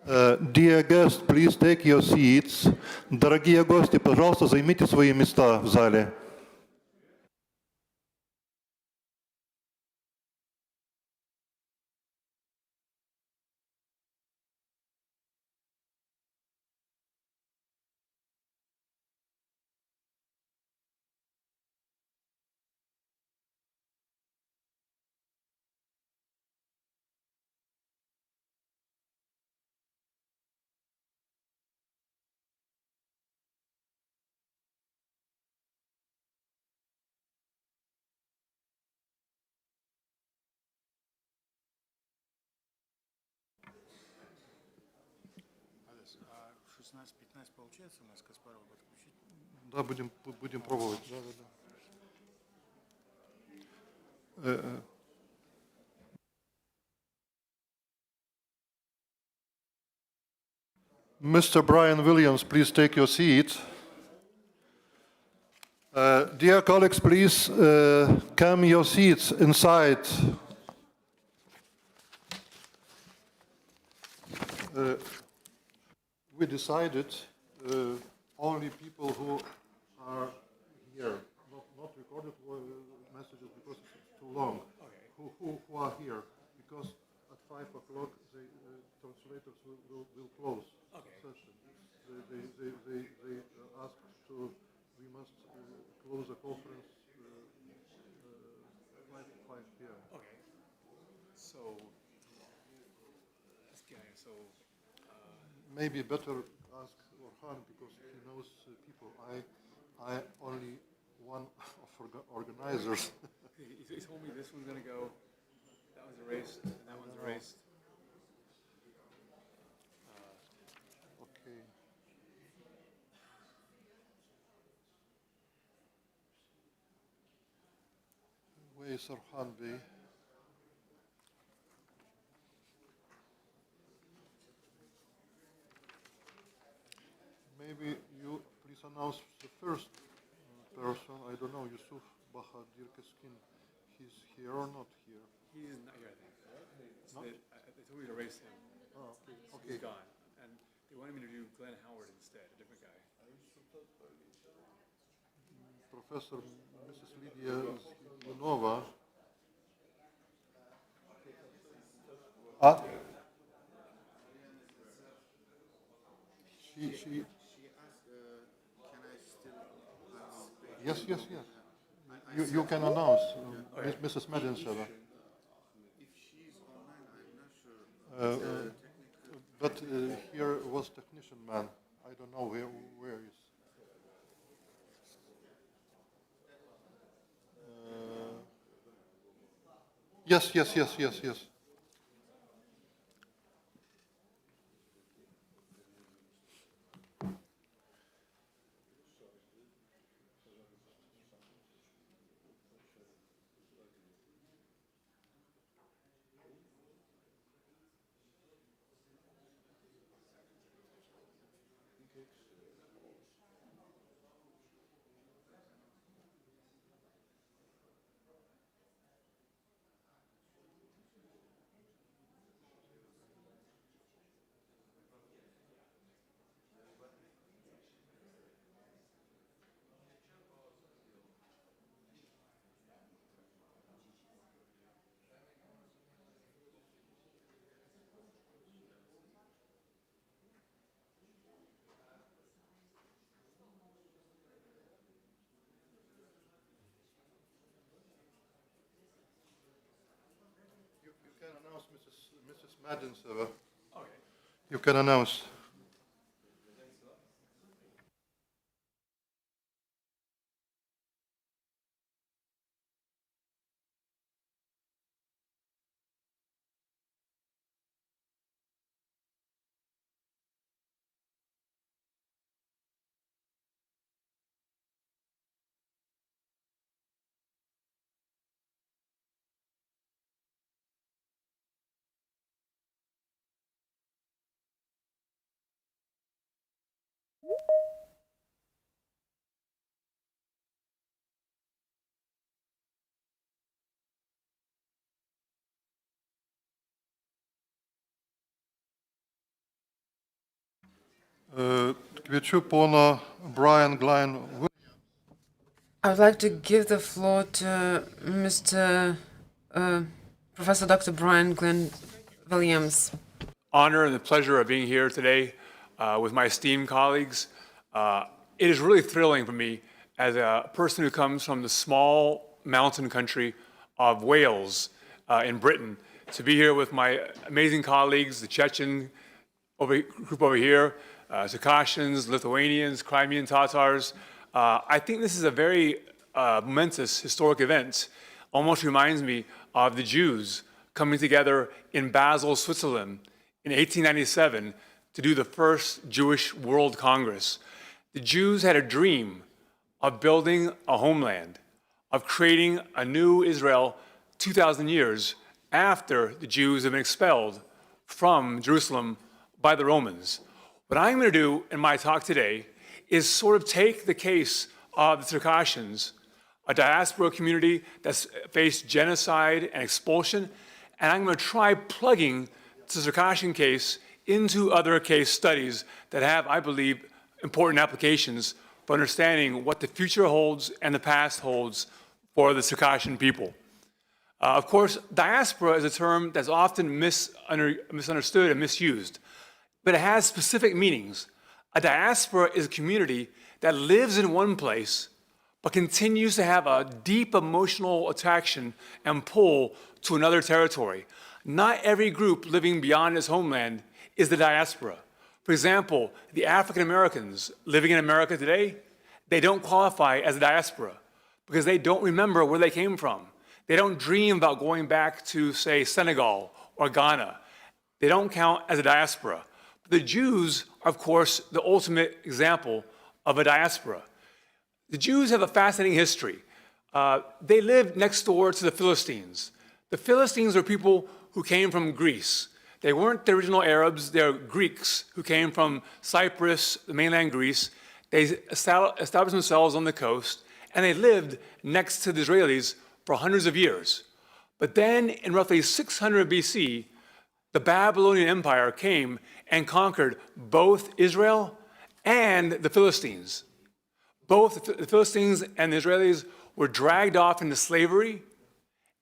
Dear guests, please take your seats. Дорогие гости, пожалуйста, займите свои места в зале. Получается у нас Каспарова подключить? Да, будем пробовать. Mr. Brian Williams, please take your seat. Dear colleagues, please come your seats inside. We decided only people who are here, not recorded messages because it's too long, who are here, because at 5 o'clock the translators will close session. They asked we must close the conference 5 p.m. Okay. So maybe better ask Orhan because he knows people. I only one of organizers. he told me this one's going to go, that one's erased, and that one's erased. Okay. Where is Orhan Bey? Maybe you please announce the first person. I don't know, Yusuf Bahadir Keskin. He's here or not here? He is not here, I think. Not? They told me to erase him. Oh, okay. He's gone. And they wanted me to do Glenn Howard instead, a different guy. Professor Mrs. Lydia Yunova. She asked, can I still Yes. You can announce, Mrs. Medinseva. If she's online, I'm not sure. But here was technician man. I don't know where is. Yes. You can announce Mrs. Medinseva. Okay. You can announce. Kviečiu poną Brian Glenn. I would like to give the floor to Mr. Professor Dr. Brian Glenn Williams. Honor and the pleasure of being here today with my esteemed colleagues. It is really thrilling for me as a person who comes from the small mountain country of Wales in Britain to be here with my amazing colleagues, the Chechen group over here, Circassians, Lithuanians, Crimean Tatars. I think this is a very momentous historic event. Almost reminds me of the Jews coming together in Basel, Switzerland in 1897 to do the first Jewish World Congress. The Jews had a dream of building a homeland, of creating a new Israel 2,000 years after the Jews have been expelled from Jerusalem by the Romans. What I'm going to do in my talk today is sort of take the case of the Circassians, a diaspora community that's faced genocide and expulsion, and I'm going to try plugging the Circassian case into other case studies that have, I believe, important applications for understanding what the future holds and the past holds for the Circassian people. Of course, diaspora is a term that's often misunderstood and misused, but it has specific meanings. A diaspora is a community that lives in one place, but continues to have a deep emotional attraction and pull to another territory. Not every group living beyond its homeland is the diaspora. For example, the African Americans living in America today, they don't qualify as a diaspora because they don't remember where they came from. They don't dream about going back to, say, Senegal or Ghana. They don't count as a diaspora. The Jews are, of course, the ultimate example of a diaspora. The Jews have a fascinating history. They lived next door to the Philistines. The Philistines were people who came from Greece. They weren't the original Arabs, they're Greeks who came from Cyprus, the mainland Greece. They established themselves on the coast, and they lived next to the Israelis for hundreds of years. But then, in roughly 600 BC, the Babylonian Empire came and conquered both Israel and the Philistines. Both the Philistines and the Israelis were dragged off into slavery,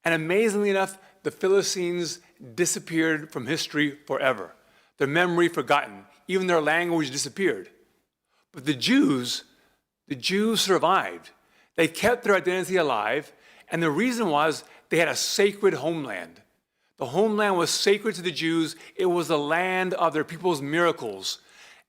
and amazingly enough, the Philistines disappeared from history forever. Their memory forgotten, even their language disappeared. But the Jews survived. They kept their identity alive, and the reason was they had a sacred homeland. The homeland was sacred to the Jews. It was the land of their people's miracles.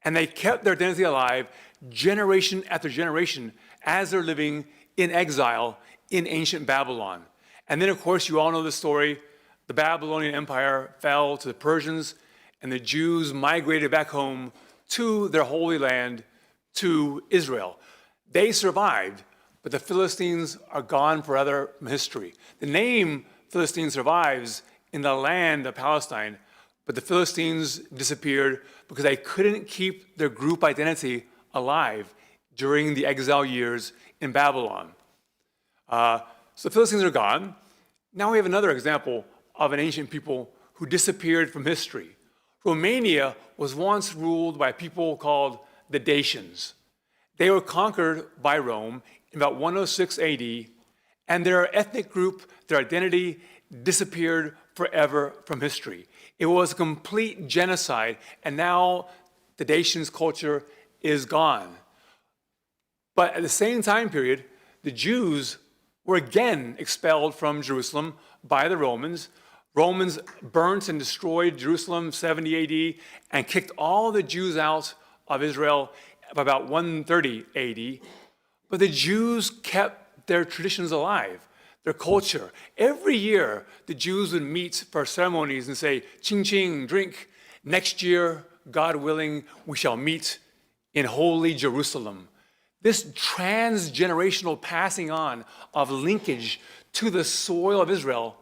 And they kept their identity alive generation after generation as they're living in exile in ancient Babylon. And then, of course, you all know the story. The Babylonian Empire fell to the Persians, and the Jews migrated back home to their holy land, to Israel. They survived, but the Philistines are gone forever from history. The name Philistine survives in the land of Palestine, but the Philistines disappeared because they couldn't keep their group identity alive during the exile years in Babylon. So the Philistines are gone. Now we have another example of an ancient people who disappeared from history. Romania was once ruled by a people called the Dacians. They were conquered by Rome in about 106 AD, and their ethnic group, their identity, disappeared forever from history. It was a complete genocide, and now the Dacians' culture is gone. But at the same time period, the Jews were again expelled from Jerusalem by the Romans. Romans burnt and destroyed Jerusalem 70 AD and kicked all the Jews out of Israel by about 130 AD. But the Jews kept their traditions alive, their culture. Every year, the Jews would meet for ceremonies and say, ching ching, drink. Next year, God willing, we shall meet in holy Jerusalem. This transgenerational passing on of linkage to the soil of Israel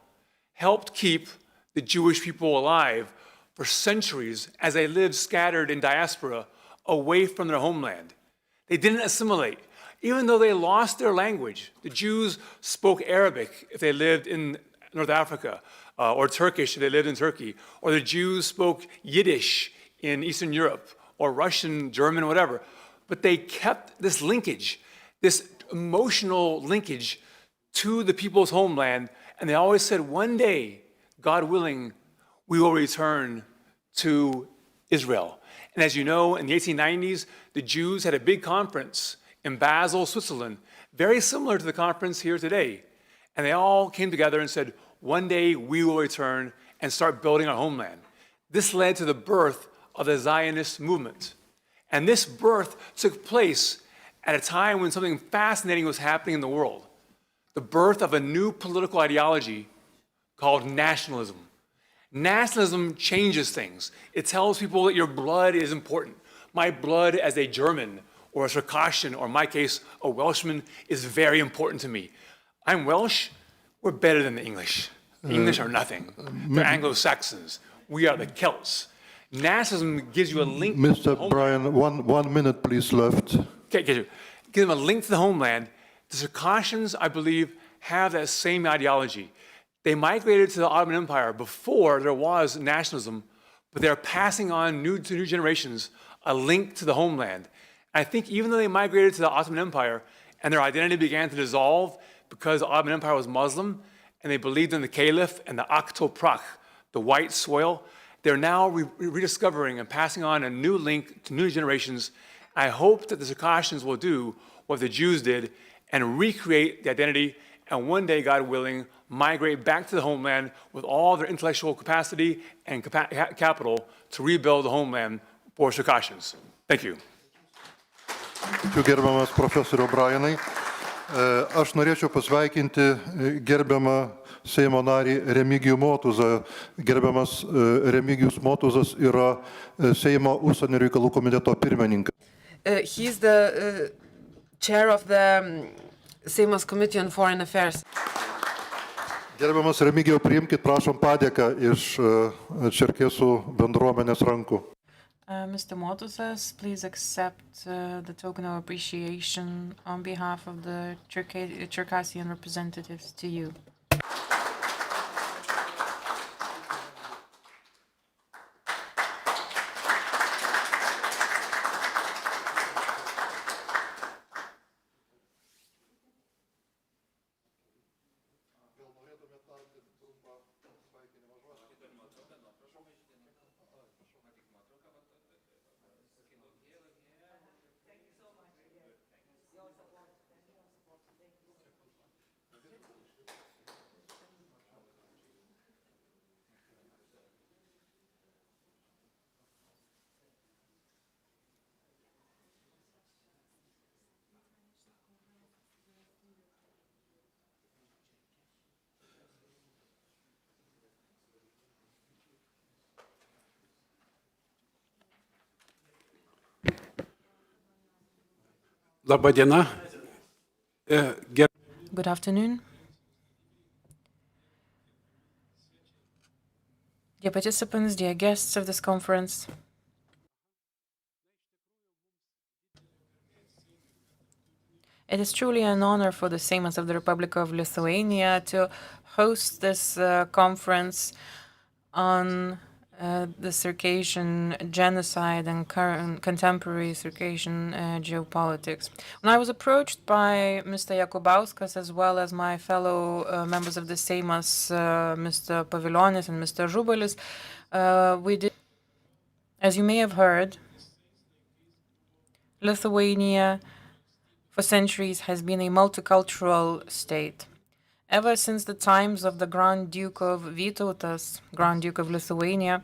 helped keep the Jewish people alive for centuries as they lived scattered in diaspora away from their homeland. They didn't assimilate. Even though they lost their language, the Jews spoke Arabic if they lived in North Africa, or Turkish if they lived in Turkey, or the Jews spoke Yiddish in Eastern Europe, or Russian, German, whatever. But they kept this linkage, this emotional linkage to the people's homeland. And they always said, one day, God willing, we will return to Israel. And as you know, in the 1890s, the Jews had a big conference in Basel, Switzerland, very similar to the conference here today. And they all came together and said, one day we will return and start building our homeland. This led to the birth of the Zionist movement. And this birth took place at a time when something fascinating was happening in the world. The birth of a new political ideology called nationalism. Nationalism changes things. It tells people that your blood is important. My blood as a German or a Circassian, or in my case, a Welshman, is very important to me. I'm Welsh, we're better than the English. The English are nothing. They're Anglo-Saxons. We are the Celts. Nationalism gives you a link. Mr. Brian, one minute please left. Okay, give them a link to the homeland. The Circassians, I believe, have that same ideology. They migrated to the Ottoman Empire before there was nationalism, but they're passing on to new generations a link to the homeland. And I think even though they migrated to the Ottoman Empire and their identity began to dissolve because the Ottoman Empire was Muslim and they believed in the Caliph and the Aktoprak, the white soil, they're now rediscovering and passing on a new link to new generations. I hope that the Circassians will do what the Jews did and recreate the identity, and one day, God willing, migrate back to the homeland with all their intellectual capacity and capital to rebuild the homeland for Circassians. Thank you. Ačiū gerbiamas profesoriau Brianai. Aš norėčiau pasveikinti gerbiamą Seimo narį Remigijų Motuzą. Gerbiamas Remigijus Motuzas yra Seimo užsienio reikalų komiteto pirmininkas. He's the chair of the Seimas Committee on Foreign Affairs. Gerbiamas Remigijau, priimkit prašom padėką iš Čerkesų bendruomenės rankų. Mr. Motuzas, please accept the token of appreciation on behalf of the Čerkesian representatives to you. Good afternoon. Dear participants, dear guests of this conference, it is truly an honor for the Seimas of the Republic of Lithuania to host this conference on the Circassian genocide and current contemporary Circassian geopolitics. When I was approached by Mr. Jakubauskas, as well as my fellow members of the Seimas, Mr. Paviljonis and Mr. Žubalis, we did, as you may have heard, Lithuania for centuries has been a multicultural state. Ever since the times of the Grand Duke of Vytautas, Grand Duke of Lithuania,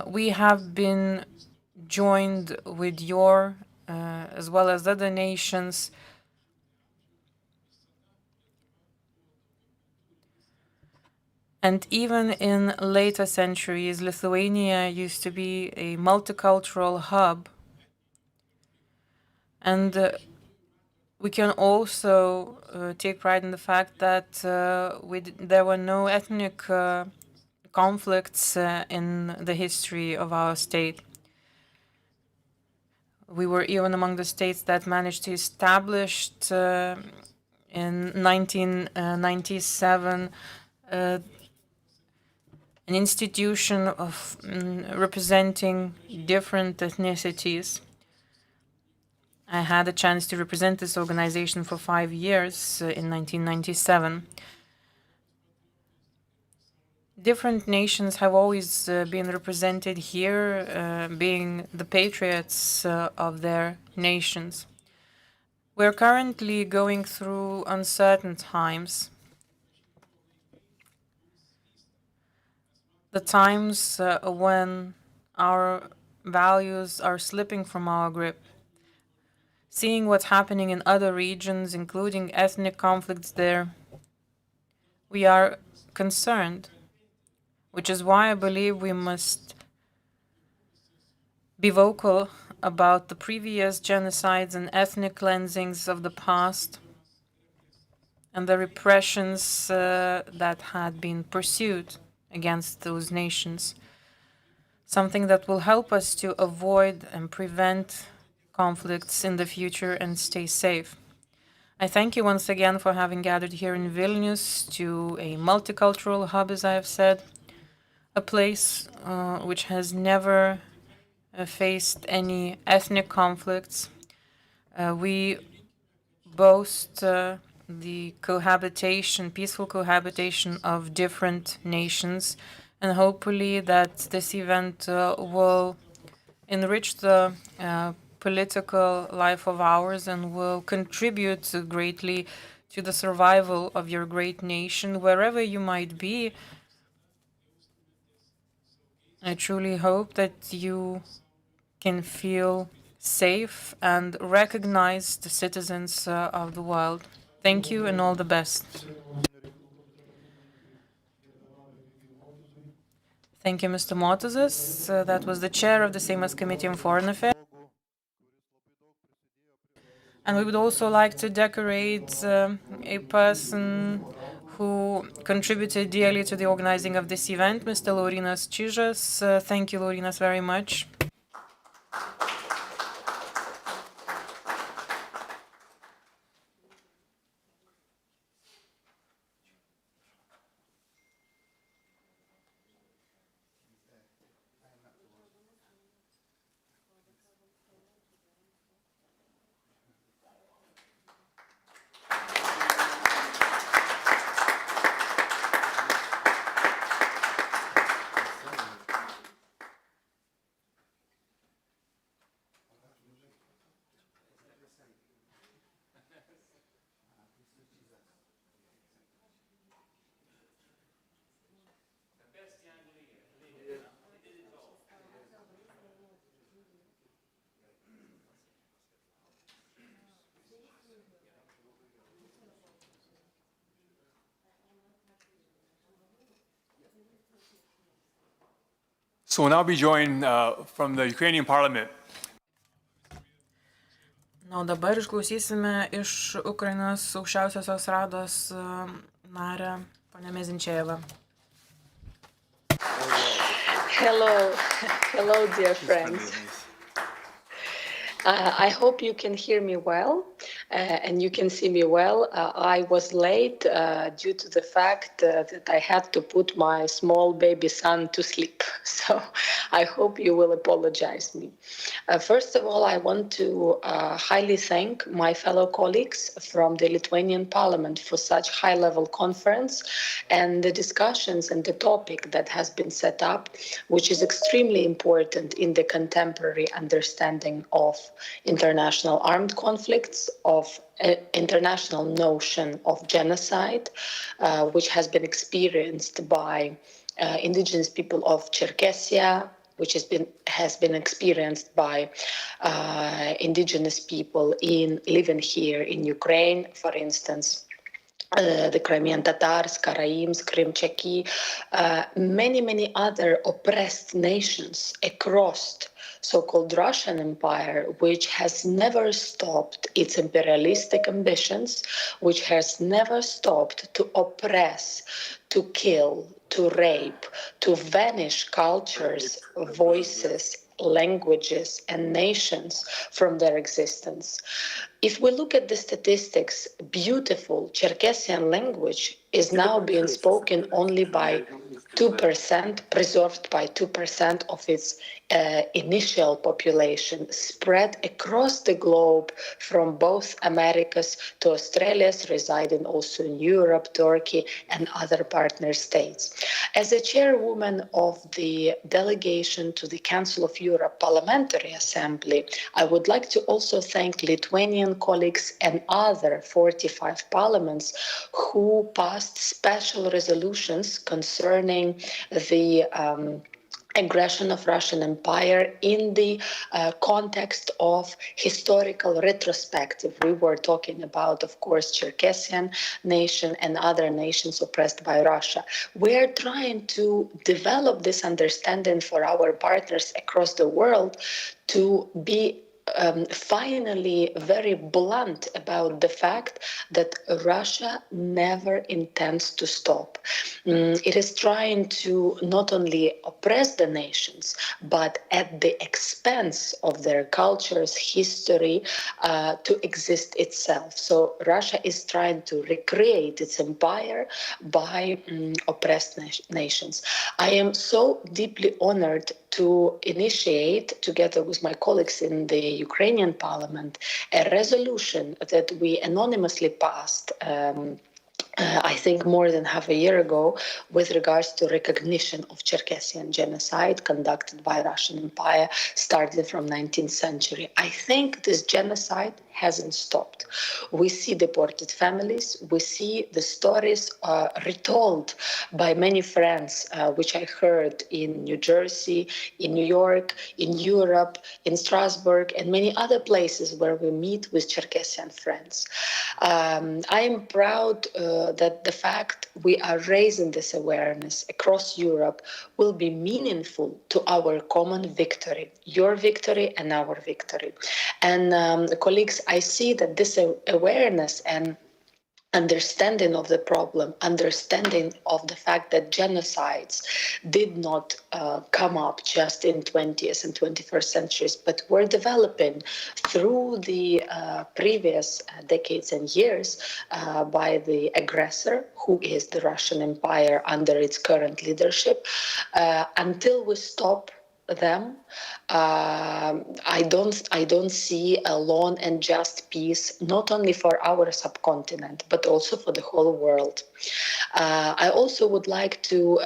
we have been joined with your, as well as other nations, and even in later centuries, Lithuania used to be a multicultural hub. And we can also take pride in the fact that there were no ethnic conflicts in the history of our state. We were even among the states that managed to establish in 1997 an institution of representing different ethnicities. I had a chance to represent this organization for 5 years in 1997. Different nations have always been represented here, being the patriots of their nations. We're currently going through uncertain times. The times when our values are slipping from our grip. Seeing what's happening in other regions, including ethnic conflicts there, we are concerned, which is why I believe we must be vocal about the previous genocides and ethnic cleansings of the past and the repressions that had been pursued against those nations. Something that will help us to avoid and prevent conflicts in the future and stay safe. I thank you once again for having gathered here in Vilnius to a multicultural hub, as I have said, a place which has never faced any ethnic conflicts. We boast the cohabitation, peaceful cohabitation of different nations, and hopefully that this event will enrich the political life of ours and will contribute greatly to the survival of your great nation, wherever you might be. I truly hope that you can feel safe and recognized citizens of the world. Thank you and all the best. Thank you, Mr. Motuzas. That was the chair of the Seimas Committee on Foreign Affairs. And we would also like to decorate a person who contributed dearly to the organizing of this event, Mr. Laurynas Čižas. Thank you, Laurynas, very much. So we'll now be joined from the Ukrainian parliament. Na, o dabar išklausysime iš Ukrainos aukščiausiosios rados narę, ponę Mezinčejevą. Hello, dear friends. I hope you can hear me well and you can see me well. I was late due to the fact that I had to put my small baby son to sleep. So I hope you will apologize me. First of all, I want to highly thank my fellow colleagues from the Lithuanian Parliament for such high-level conference and the discussions and the topic that has been set up, which is extremely important in the contemporary understanding of international armed conflicts, of international notion of genocide, which has been experienced by indigenous people of Čerkesų, which has been experienced by indigenous people living here in Ukraine, for instance. The Crimean Tatars, Karaims, Krimchaki, many other oppressed nations across so-called Russian Empire, which has never stopped its imperialistic ambitions, which has never stopped to oppress, to kill, to rape, to vanish cultures, voices, languages, and nations from their existence. If we look at the statistics, beautiful Cherkessian language is now being spoken only by 2%, preserved by 2% of its initial population, spread across the globe from both Americas to Australia's, residing also in Europe, Turkey, and other partner states. As a chairwoman of the delegation to the Council of Europe Parliamentary Assembly, I would like to also thank Lithuanian colleagues and other 45 parliaments who passed special resolutions concerning the aggression of Russian Empire in the context of historical retrospective. We were talking about, of course, Čerkesų nation and other nations oppressed by Russia. We're trying to develop this understanding for our partners across the world to be finally very blunt about the fact that Russia never intends to stop. It is trying to not only oppress the nations, but at the expense of their cultures, history, to exist itself. So Russia is trying to recreate its empire by oppressed nations. I am so deeply honored to initiate, together with my colleagues in the Ukrainian parliament, a resolution that we anonymously passed I think more than half a year ago, with regards to recognition of Cherkesyan genocide conducted by Russian Empire starting from 19th century. I think this genocide hasn't stopped. We see deported families, we see the stories retold by many friends, which I heard in New Jersey, in New York, in Europe, in Strasbourg, and many other places where we meet with Cherkesyan friends. I am proud that the fact we are raising this awareness across Europe will be meaningful to our common victory, your victory and our victory. And colleagues, I see that this awareness and understanding of the problem, understanding of the fact that genocides did not come up just in 20th and 21st centuries, but were developing through the previous decades and years by the aggressor, who is the Russian Empire under its current leadership, until we stop them, I don't see a long and just peace, not only for our subcontinent, but also for the whole world. I also would like to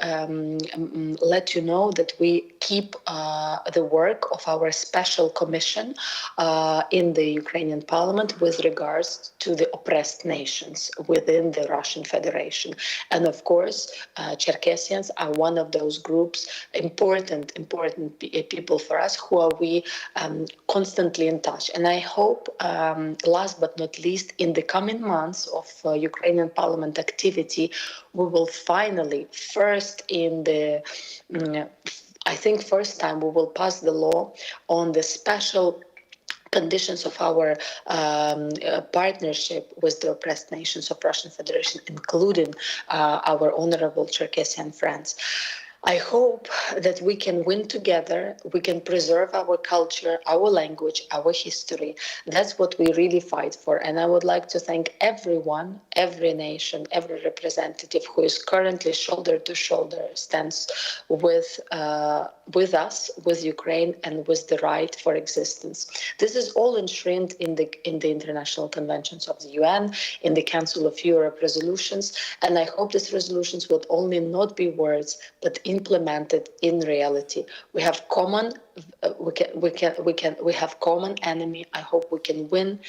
let you know that we keep the work of our special commission in the Ukrainian parliament with regards to the oppressed nations within the Russian Federation. And of course, Cherkesyans are one of those groups, important people for us, who are we constantly in touch. And I hope, last but not least, in the coming months of Ukrainian parliament activity, we will finally, first time we will pass the law on the special conditions of our partnership with the oppressed nations of Russian Federation, including our honorable Cherkesyan friends. I hope that we can win together, we can preserve our culture, our language, our history. That's what we really fight for. And I would like to thank everyone, every nation, every representative who is currently shoulder to shoulder stands with us, with Ukraine, and with the right for existence. This is all enshrined in the international conventions of the UN, in the Council of Europe resolutions, and I hope these resolutions will only not be words, but implemented in reality. We have common enemy. I hope we can win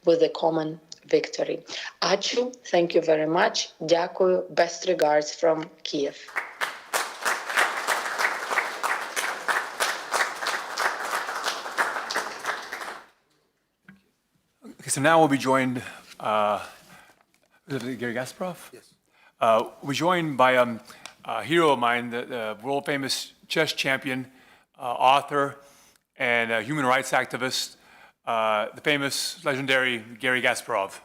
with a common victory. Ačiū, thank you very much. Dėkui, best regards from Kiev. Okay, so now we'll be joined, Gary Kasparov? Yes. We're joined by a hero of mine, the world-famous chess champion, author, and human rights activist, the famous, legendary Gary Kasparov.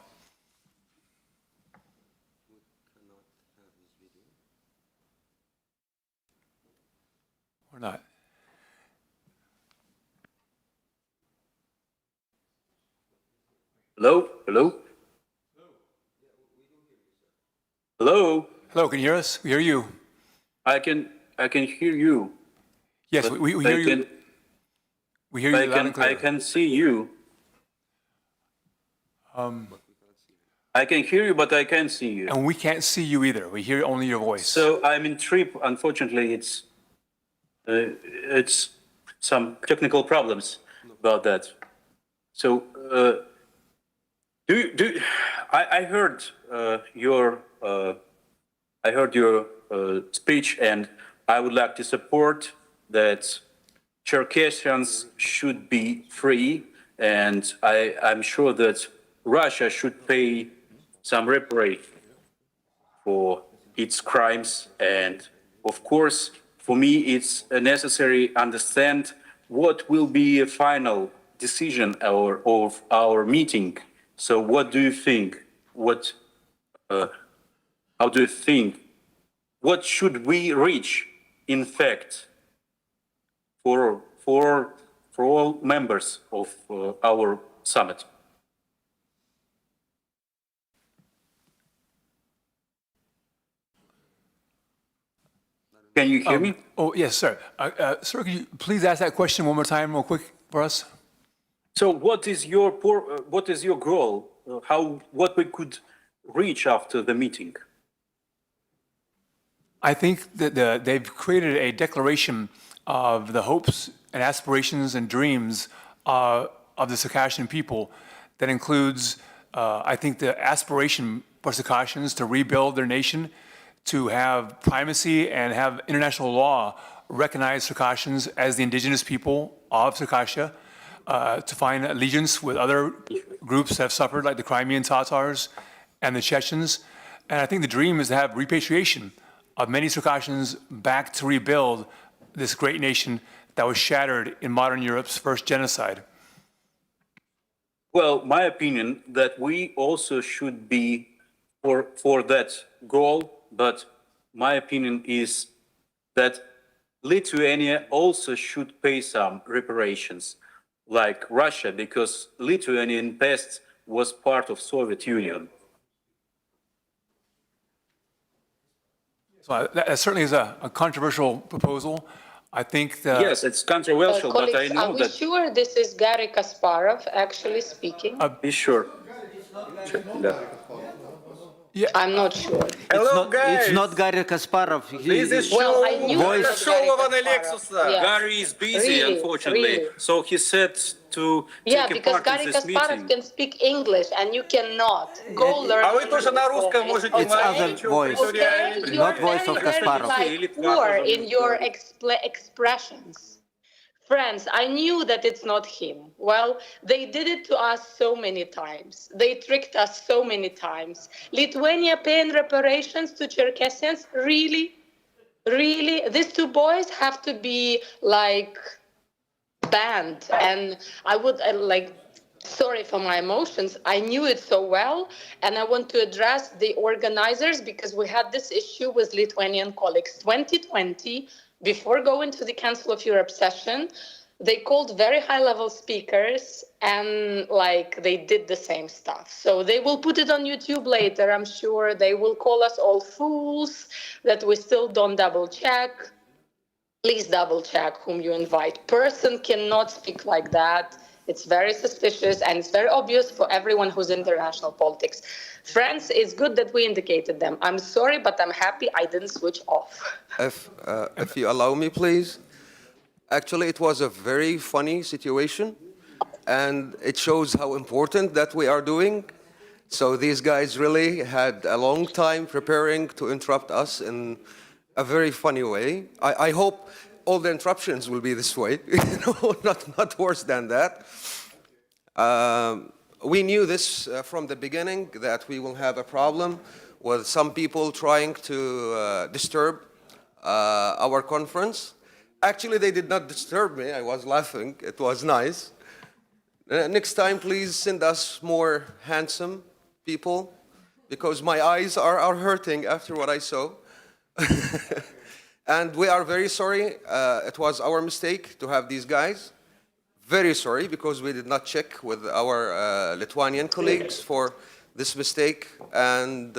Or not. Hello? Hello? Hello? Hello, can you hear us? We hear you. I can hear you. Yes, we hear you. We hear you loud and clear. I can see you. I can hear you, but I can't see you. And we can't see you either. We hear only your voice. So I'm in trip. Unfortunately, it's some technical problems about that. So I heard your speech, and I would like to support that Čerkesans should be free, and I'm sure that Russia should pay some reparation for its crimes. And of course, for me, it's necessary to understand what will be a final decision of our meeting. So what do you think? How do you think? What should we reach, in fact, for all members of our summit? Can you hear me? Oh, yes, sir. Sir, could you please ask that question one more time real quick for us? So what is your goal? What we could reach after the meeting? I think that they've created a declaration of the hopes and aspirations and dreams of the Circassian people that includes, I think, the aspiration for Circassians to rebuild their nation, to have primacy and have international law recognize Circassians as the indigenous people of Circassia, to find allegiance with other groups that have suffered, like the Crimean Tatars and the Chechens. And I think the dream is to have repatriation of many Circassians back to rebuild this great nation that was shattered in modern Europe's first genocide. Well, my opinion that we also should be for that goal, but my opinion is that Lithuania also should pay some reparations, like Russia, because Lithuania in past was part of Soviet Union. So that certainly is a controversial proposal. I think that... Yes, it's controversial, but I know are that... we sure this is Gary Kasparov actually speaking? Be sure. Yeah. I'm not sure. Hello, guys. It's not Gary Kasparov. This is I knew voice. Gary is busy, unfortunately. Really. So he said to Yeah, take a because part in Gary this Kasparov meeting. can speak English and you cannot. Go learn. It's other voice, Okay, you're not voice of very, Kasparov. like, poor in your expressions. Friends, I knew that it's not him. Well, they did it to us so many times. They tricked us so many times. Lithuania paying reparations to Čerkesans? Really? Really? These two boys have to be, like, banned. And I would, sorry for my emotions. I knew it so well. And I want to address the organizers because we had this issue with Lithuanian colleagues. 2020, before going to the Council of Europe session, they called very high-level speakers and they did the same stuff. So they will put it on YouTube later, I'm sure. They will call us all fools, that we still don't double-check. Please double-check whom you invite. Person cannot speak like that. It's very suspicious and it's very obvious for everyone who's in international politics. Friends, it's good that we indicated them. I'm sorry, but I'm happy I didn't switch off. If you allow me, please. Actually, it was a very funny situation, and it shows how important that we are doing. So these guys really had a long time preparing to interrupt us in a very funny way. I hope all the interruptions will be this way, not worse than that. We knew this from the beginning, that we will have a problem with some people trying to disturb our conference. Actually, they did not disturb me. I was laughing. It was nice. Next time, please send us more handsome people, because my eyes are hurting after what I saw. And we are very sorry. It was our mistake to have these guys. Very sorry, because we did not check with our Lithuanian colleagues for this mistake. And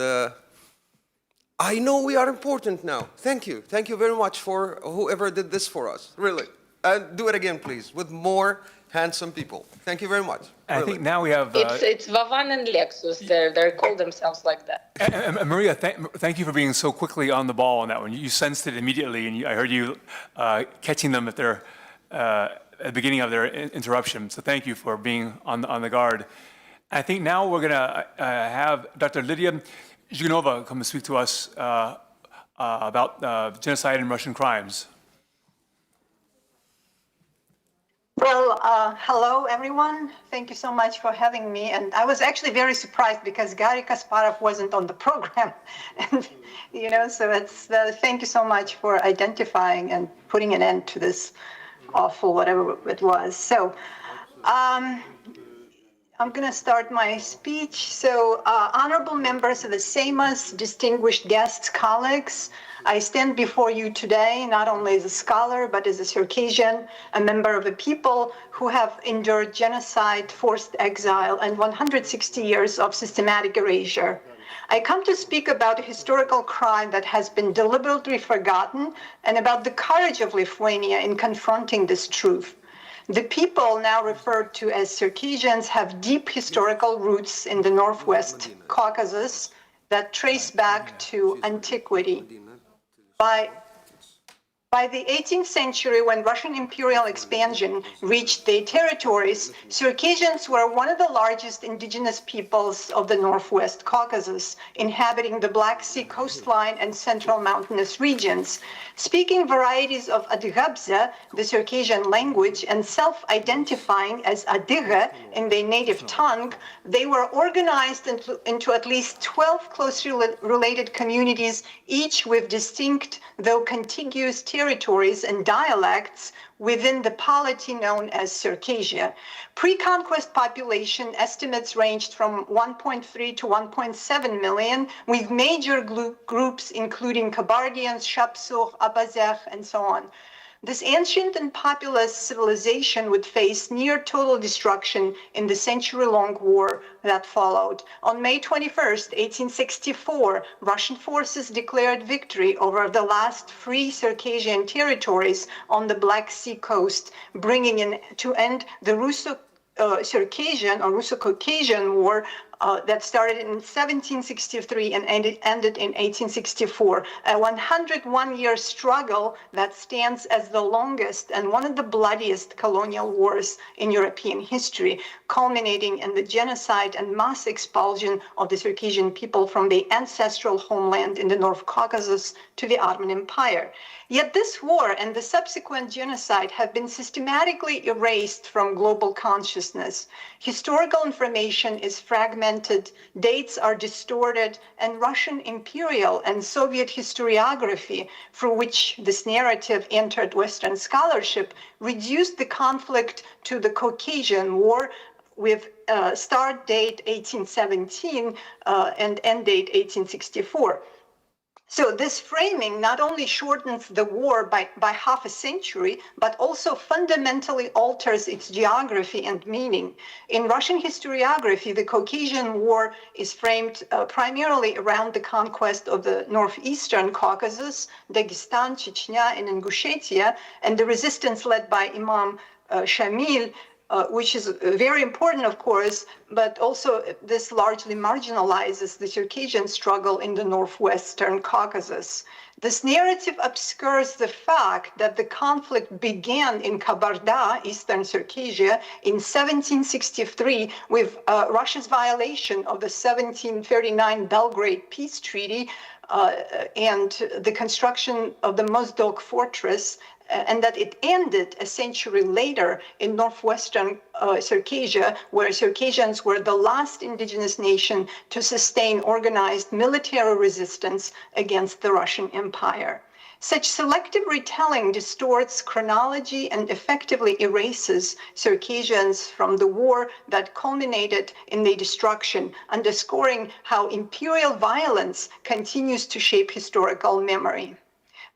I know we are important now. Thank you. Thank you very much for whoever did this for us, really. And do it again, please, with more handsome people. Thank you very much. I think now we have... It's Vavan and Lexus. They call themselves like that. And Maria, thank you for being so quickly on the ball on that one. You sensed it immediately, and I heard you catching them at the beginning of their interruption. So thank you for being on the guard. I think now we're going to have Dr. Lydia Zhuganova come and speak to us about genocide and Russian crimes. Well, hello, everyone. Thank you so much for having me. And I was actually very surprised because Garry Kasparov wasn't on the program. And, so thank you so much for identifying and putting an end to this awful whatever it was. So I'm going to start my speech. So, honorable members of the Seimas, distinguished guests, colleagues, I stand before you today not only as a scholar, but as a Circassian, a member of a people who have endured genocide, forced exile, and 160 years of systematic erasure. I come to speak about a historical crime that has been deliberately forgotten and about the courage of Lithuania in confronting this truth. The people now referred to as Circassians have deep historical roots in the Northwest Caucasus that trace back to antiquity. By the 18th century, when Russian imperial expansion reached their territories, Circassians were one of the largest indigenous peoples of the Northwest Caucasus, inhabiting the Black Sea coastline and central mountainous regions. Speaking varieties of Adygabze, the Circassian language, and self-identifying as Adyga in their native tongue, they were organized into at least 12 closely related communities, each with distinct, though contiguous territories and dialects within the polity known as Circassia. Pre-conquest population estimates ranged from 1.3 to 1.7 million, with major groups including Kabardians, Shapsugh, Abazakh, and so on. This ancient and populous civilization would face near total destruction in the century-long war that followed. On May 21st, 1864, Russian forces declared victory over the last free Circassian territories on the Black Sea coast, bringing to end the Russo-Circassian or Russo-Caucasian War that started in 1763 and ended in 1864, a 101-year struggle that stands as the longest and one of the bloodiest colonial wars in European history, culminating in the genocide and mass expulsion of the Circassian people from their ancestral homeland in the North Caucasus to the Ottoman Empire. Yet this war and the subsequent genocide have been systematically erased from global consciousness. Historical information is fragmented, dates are distorted, and Russian imperial and Soviet historiography, through which this narrative entered Western scholarship, reduced the conflict to the Caucasian War with start date 1817 and end date 1864. So this framing not only shortens the war by half a century, but also fundamentally alters its geography and meaning. In Russian historiography, the Caucasian War is framed primarily around the conquest of the northeastern Caucasus, Dagestan, Chechnya, and Ingushetia, and the resistance led by Imam Shamil, which is very important, of course, but also this largely marginalizes the Circassian struggle in the northwestern Caucasus. This narrative obscures the fact that the conflict began in Kabarda, eastern Circassia, in 1763 with Russia's violation of the 1739 Belgrade Peace Treaty and the construction of the Mozdok fortress, and that it ended a century later in northwestern Circassia, where Circassians were the last indigenous nation to sustain organized military resistance against the Russian Empire. Such selective retelling distorts chronology and effectively erases Circassians from the war that culminated in their destruction, underscoring how imperial violence continues to shape historical memory.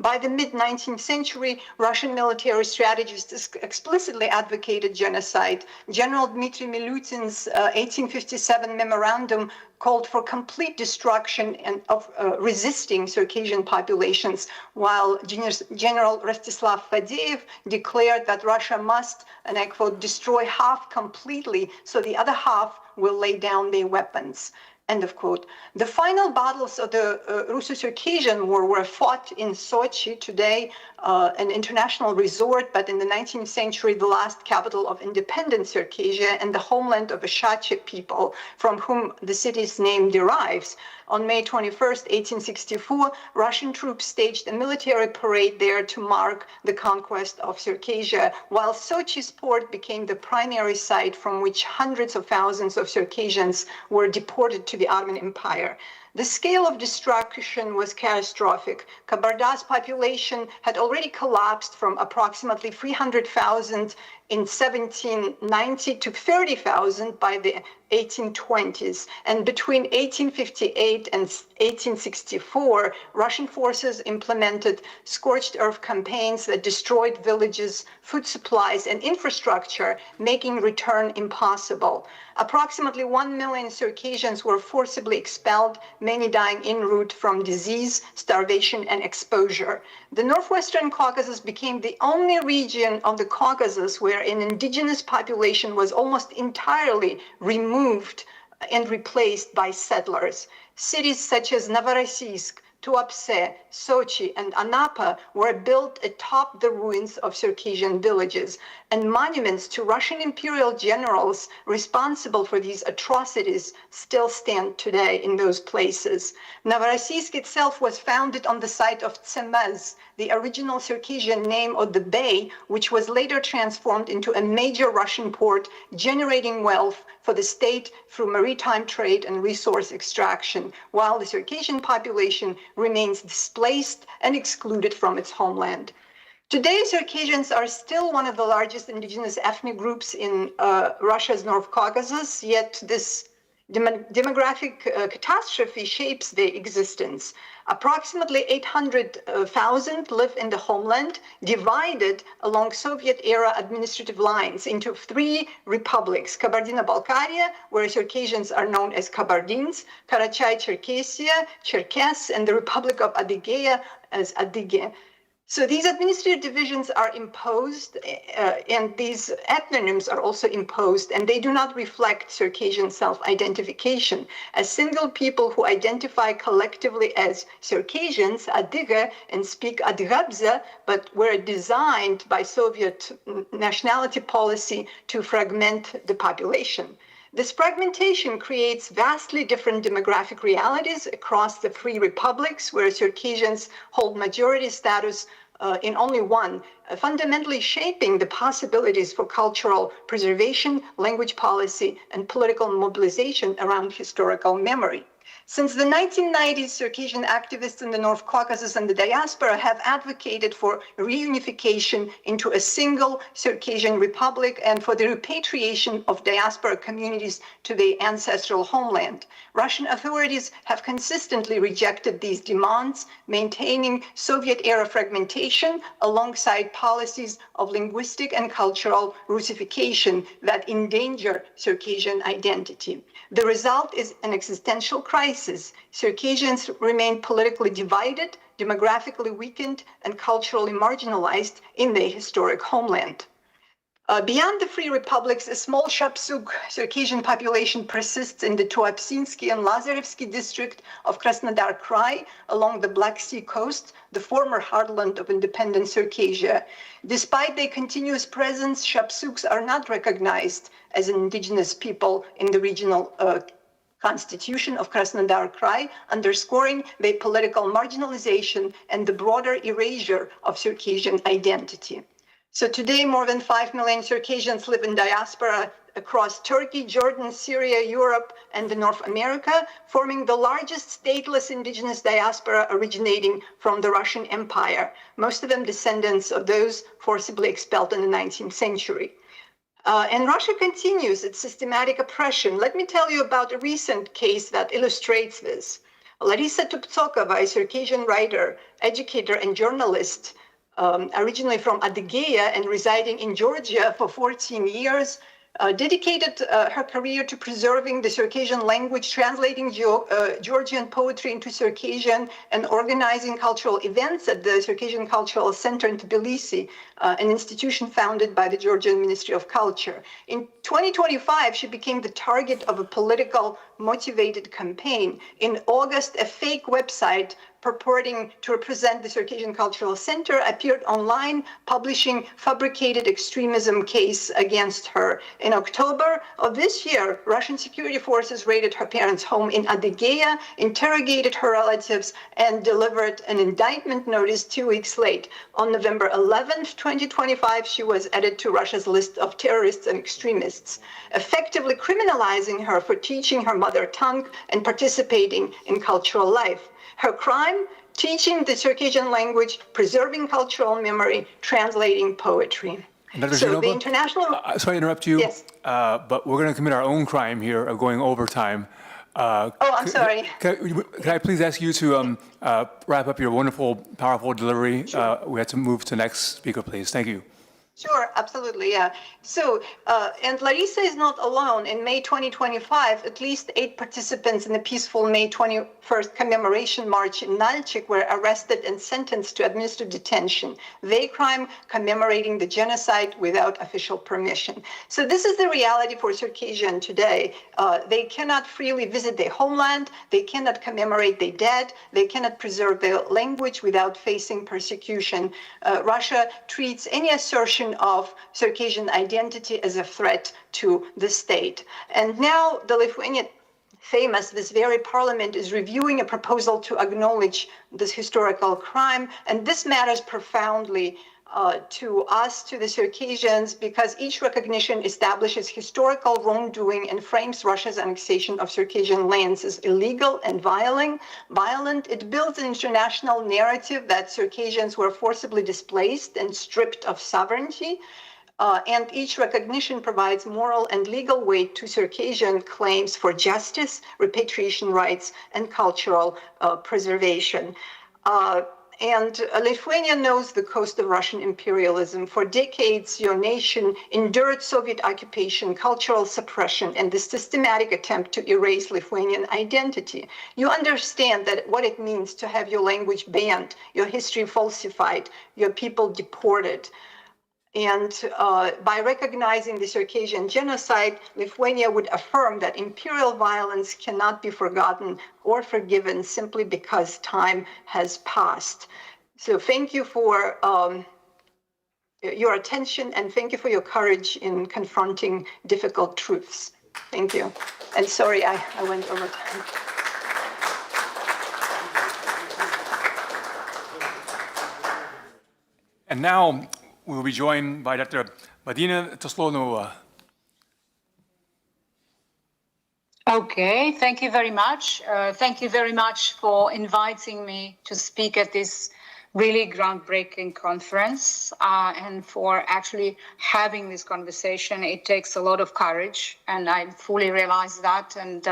By the mid-19th century, Russian military strategists explicitly advocated genocide. General Dmitry Milutin's 1857 memorandum called for complete destruction and of resisting Circassian populations, while General Rostislav Fadeev declared that Russia must, and I quote, destroy half completely so the other half will lay down their weapons. End of quote. The final battles of the Russo-Circassian War were fought in Sochi, today an international resort, but in the 19th century, the last capital of independent Circassia and the homeland of the Shache people, from whom the city's name derives. On May 21st, 1864, Russian troops staged a military parade there to mark the conquest of Circassia, while Sochi's port became the primary site from which hundreds of thousands of Circassians were deported to the Ottoman Empire. The scale of destruction was catastrophic. Kabarda's population had already collapsed from approximately 300,000 in 1790 to 30,000 by the 1820s. And between 1858 and 1864, Russian forces implemented scorched earth campaigns that destroyed villages, food supplies, and infrastructure, making return impossible. Approximately 1 million Circassians were forcibly expelled, many dying en route from disease, starvation, and exposure. The Northwestern Caucasus became the only region of the Caucasus where an indigenous population was almost entirely removed and replaced by settlers. Cities such as Novorossiysk, Tuapse, Sochi, and Anapa were built atop the ruins of Circassian villages, and monuments to Russian imperial generals responsible for these atrocities still stand today in those places. Novorossiysk itself was founded on the site of Tsemez, the original Circassian name of the bay, which was later transformed into a major Russian port, generating wealth for the state through maritime trade and resource extraction, while the Circassian population remains displaced and excluded from its homeland. Today, Circassians are still one of the largest indigenous ethnic groups in Russia's North Caucasus, yet this demographic catastrophe shapes their existence. Approximately 800,000 live in the homeland, divided along Soviet-era administrative lines into 3 republics: Kabardino-Balkaria, where Circassians are known as Kabardins, Karachay-Cherkessia, Čerkesų, and the Republic of Adygea as Adyge. So these administrative divisions are imposed, and these ethnonyms are also imposed, and they do not reflect Circassian self-identification. As single people who identify collectively as Circassians, Adyge, and speak Adygabze, but were designed by Soviet nationality policy to fragment the population. This fragmentation creates vastly different demographic realities across the 3 republics, where Circassians hold majority status in only one, fundamentally shaping the possibilities for cultural preservation, language policy, and political mobilization around historical memory. Since the 1990s, Circassian activists in the North Caucasus and the diaspora have advocated for reunification into a single Circassian republic and for the repatriation of diaspora communities to their ancestral homeland. Russian authorities have consistently rejected these demands, maintaining Soviet-era fragmentation alongside policies of linguistic and cultural Russification that endanger Circassian identity. The result is an existential crisis. Circassians remain politically divided, demographically weakened, and culturally marginalized in their historic homeland. Beyond the 3 republics, a small Shapsug Circassian population persists in the Tuapsinsky and Lazarevsky district of Krasnodar Krai along the Black Sea coast, the former heartland of independent Circassia. Despite their continuous presence, Shapsugs are not recognized as an indigenous people in the regional constitution of Krasnodar Krai, underscoring their political marginalization and the broader erasure of Circassian identity. So today, more than 5 million Circassians live in diaspora across Turkey, Jordan, Syria, Europe, and North America, forming the largest stateless indigenous diaspora originating from the Russian Empire, most of them descendants of those forcibly expelled in the 19th century. And Russia continues its systematic oppression. Let me tell you about a recent case that illustrates this. Larisa Tuptsokova, a Circassian writer, educator, and journalist, originally from Adygea and residing in Georgia for 14 years, dedicated her career to preserving the Circassian language, translating Georgian poetry into Circassian, and organizing cultural events at the Circassian Cultural Center in Tbilisi, an institution founded by the Georgian Ministry of Culture. In 2025, she became the target of a political motivated campaign. In August, a fake website purporting to represent the Circassian Cultural Center appeared online, publishing fabricated extremism case against her. In October of this year, Russian security forces raided her parents' home in Adygea, interrogated her relatives, and delivered an indictment notice 2 weeks late. On November 11th, 2025, she was added to Russia's list of terrorists and extremists, effectively criminalizing her for teaching her mother tongue and participating in cultural life. Her crime? Teaching the Circassian language, preserving cultural memory, translating poetry. So the international... sorry to interrupt you, yes. But we're going to commit our own crime here of going overtime. I'm sorry. Can I please ask you to wrap up your wonderful, powerful delivery? Sure. We have to move to the next speaker, please. Thank you. Sure, absolutely, yeah. So, and Larisa is not alone. In May 2025, at least 8 participants in the peaceful May 21st commemoration march in Nalchik were arrested and sentenced to administered detention. They crime commemorating the genocide without official permission. So this is the reality for Circassian today. They cannot freely visit their homeland. They cannot commemorate their dead. They cannot preserve their language without facing persecution. Russia treats any assertion of Circassian identity as a threat to the state. And now the Lithuanian this very parliament is reviewing a proposal to acknowledge this historical crime. And this matters profoundly to us, to the Circassians, because each recognition establishes historical wrongdoing and frames Russia's annexation of Circassian lands as illegal and violent. It builds an international narrative that Circassians were forcibly displaced and stripped of sovereignty. And each recognition provides moral and legal weight to Circassian claims for justice, repatriation rights, and cultural preservation. And Lithuania knows the cost of Russian imperialism. For decades, your nation endured Soviet occupation, cultural suppression, and the systematic attempt to erase Lithuanian identity. You understand that what it means to have your language banned, your history falsified, your people deported. And by recognizing the Circassian genocide, Lithuania would affirm that imperial violence cannot be forgotten or forgiven simply because time has passed. So thank you for your attention, and thank you for your courage in confronting difficult truths. Thank you. And sorry, I went over time. And now, we will be joined by Dr. Badina Toslonova. Okay, thank you very much. Thank you very much for inviting me to speak at this really groundbreaking conference and for actually having this conversation. It takes a lot of courage, and I fully realize that. And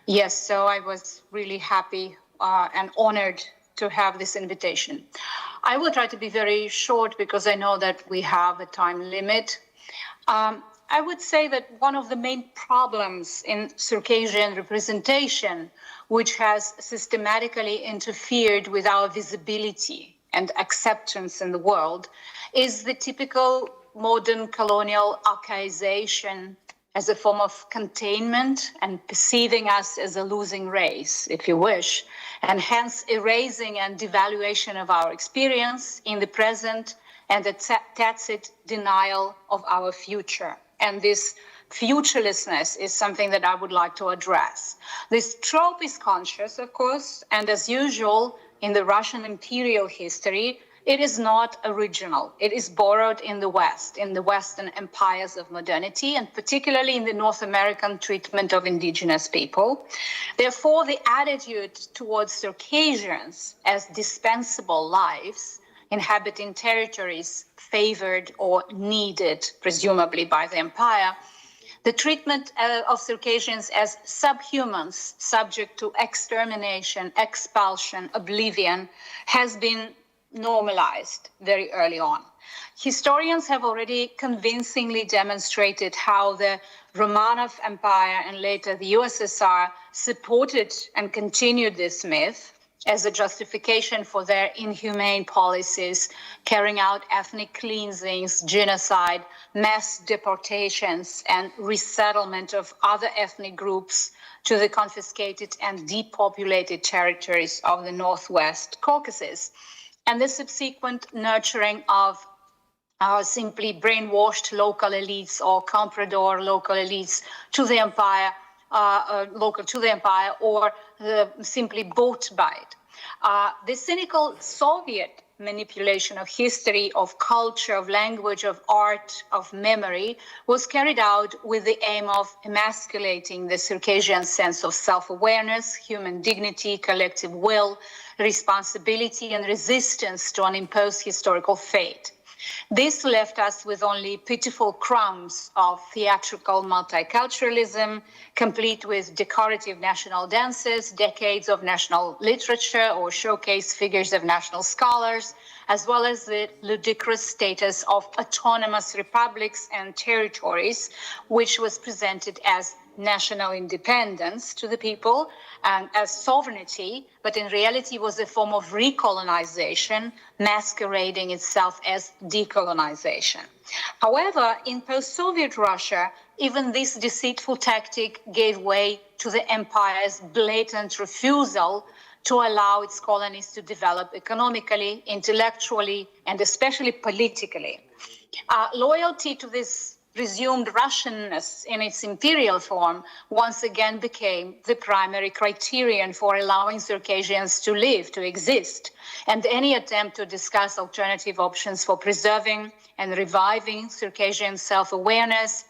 yes, so I was really happy and honored to have this invitation. I will try to be very short because I know that we have a time limit. I would say that one of the main problems in Circassian representation, which has systematically interfered with our visibility and acceptance in the world, is the typical modern colonial archaization as a form of containment and perceiving us as a losing race, if you wish, and hence erasing and devaluation of our experience in the present and a tacit denial of our future. And this futurelessness is something that I would like to address. This trope is conscious, of course, and as usual in the Russian imperial history, it is not original. It is borrowed in the West, in the Western empires of modernity, and particularly in the North American treatment of indigenous people. Therefore, the attitude towards Circassians as dispensable lives, inhabiting territories favored or needed, presumably by the empire, The treatment of Circassians as subhumans, subject to extermination, expulsion, oblivion, has been normalized very early on. Historians have already convincingly demonstrated how the Romanov Empire and later the USSR supported and continued this myth as a justification for their inhumane policies, carrying out ethnic cleansings, genocide, mass deportations, and resettlement of other ethnic groups to the confiscated and depopulated territories of the Northwest Caucasus, and the subsequent nurturing of simply brainwashed local elites or comprador local elites to the empire, local to the empire, or simply bought by it. The cynical Soviet manipulation of history, of culture, of language, of art, of memory was carried out with the aim of emasculating the Circassian sense of self-awareness, human dignity, collective will, responsibility, and resistance to an imposed historical fate. This left us with only pitiful crumbs of theatrical multiculturalism, complete with decorative national dances, decades of national literature or showcase figures of national scholars, as well as the ludicrous status of autonomous republics and territories, which was presented as national independence to the people and as sovereignty, but in reality was a form of recolonization, masquerading itself as decolonization. However, in post-Soviet Russia, even this deceitful tactic gave way to the empire's blatant refusal to allow its colonies to develop economically, intellectually, and especially politically. Loyalty to this presumed Russianness in its imperial form once again became the primary criterion for allowing Circassians to live, to exist, and any attempt to discuss alternative options for preserving and reviving Circassian self-awareness,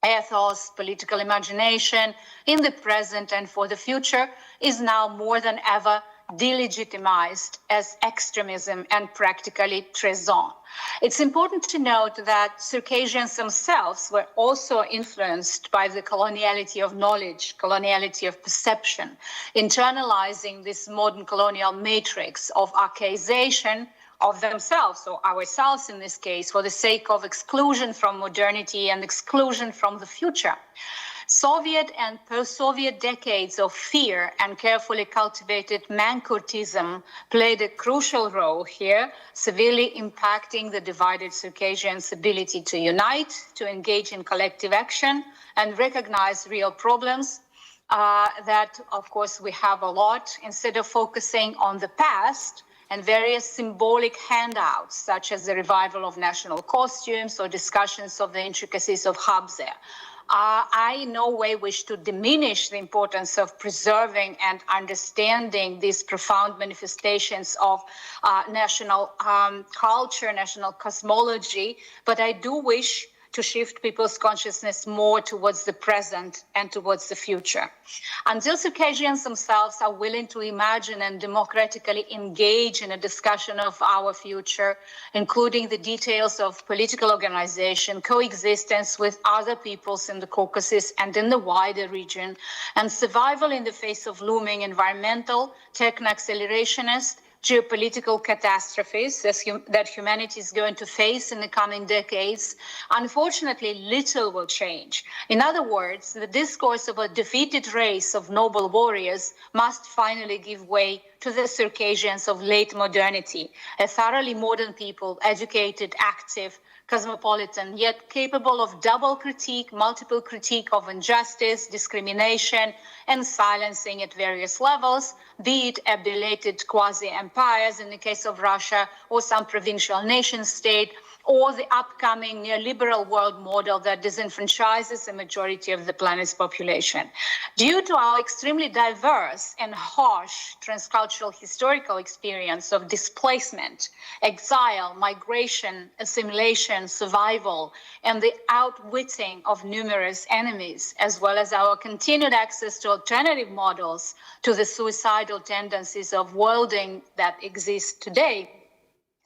ethos, political imagination in the present and for the future is now more than ever delegitimized as extremism and practically treason. It's important to note that Circassians themselves were also influenced by the coloniality of knowledge, coloniality of perception, internalizing this modern colonial matrix of archaization of themselves, or ourselves in this case, for the sake of exclusion from modernity and exclusion from the future. Soviet and post-Soviet decades of fear and carefully cultivated mancourtism played a crucial role here, severely impacting the divided Circassians' ability to unite, to engage in collective action, and recognize real problems that, of course, we have a lot, instead of focusing on the past and various symbolic handouts, such as the revival of national costumes or discussions of the intricacies of Habsburg. I in no way wish to diminish the importance of preserving and understanding these profound manifestations of national culture, national cosmology, but I do wish to shift people's consciousness more towards the present and towards the future. Until Circassians themselves are willing to imagine and democratically engage in a discussion of our future, including the details of political organization, coexistence with other peoples in the Caucasus and in the wider region, and survival in the face of looming environmental, techno-accelerationist, geopolitical catastrophes that humanity is going to face in the coming decades, unfortunately, little will change. In other words, the discourse of a defeated race of noble warriors must finally give way to the Circassians of late modernity, a thoroughly modern people, educated, active, cosmopolitan, yet capable of double critique, multiple critique of injustice, discrimination, and silencing at various levels, be it a belated quasi-empires in the case of Russia, or some provincial nation-state, or the upcoming neoliberal world model that disenfranchises the majority of the planet's population. Due to our extremely diverse and harsh transcultural historical experience of displacement, exile, migration, assimilation, survival, and the outwitting of numerous enemies, as well as our continued access to alternative models to the suicidal tendencies of worlding that exist today,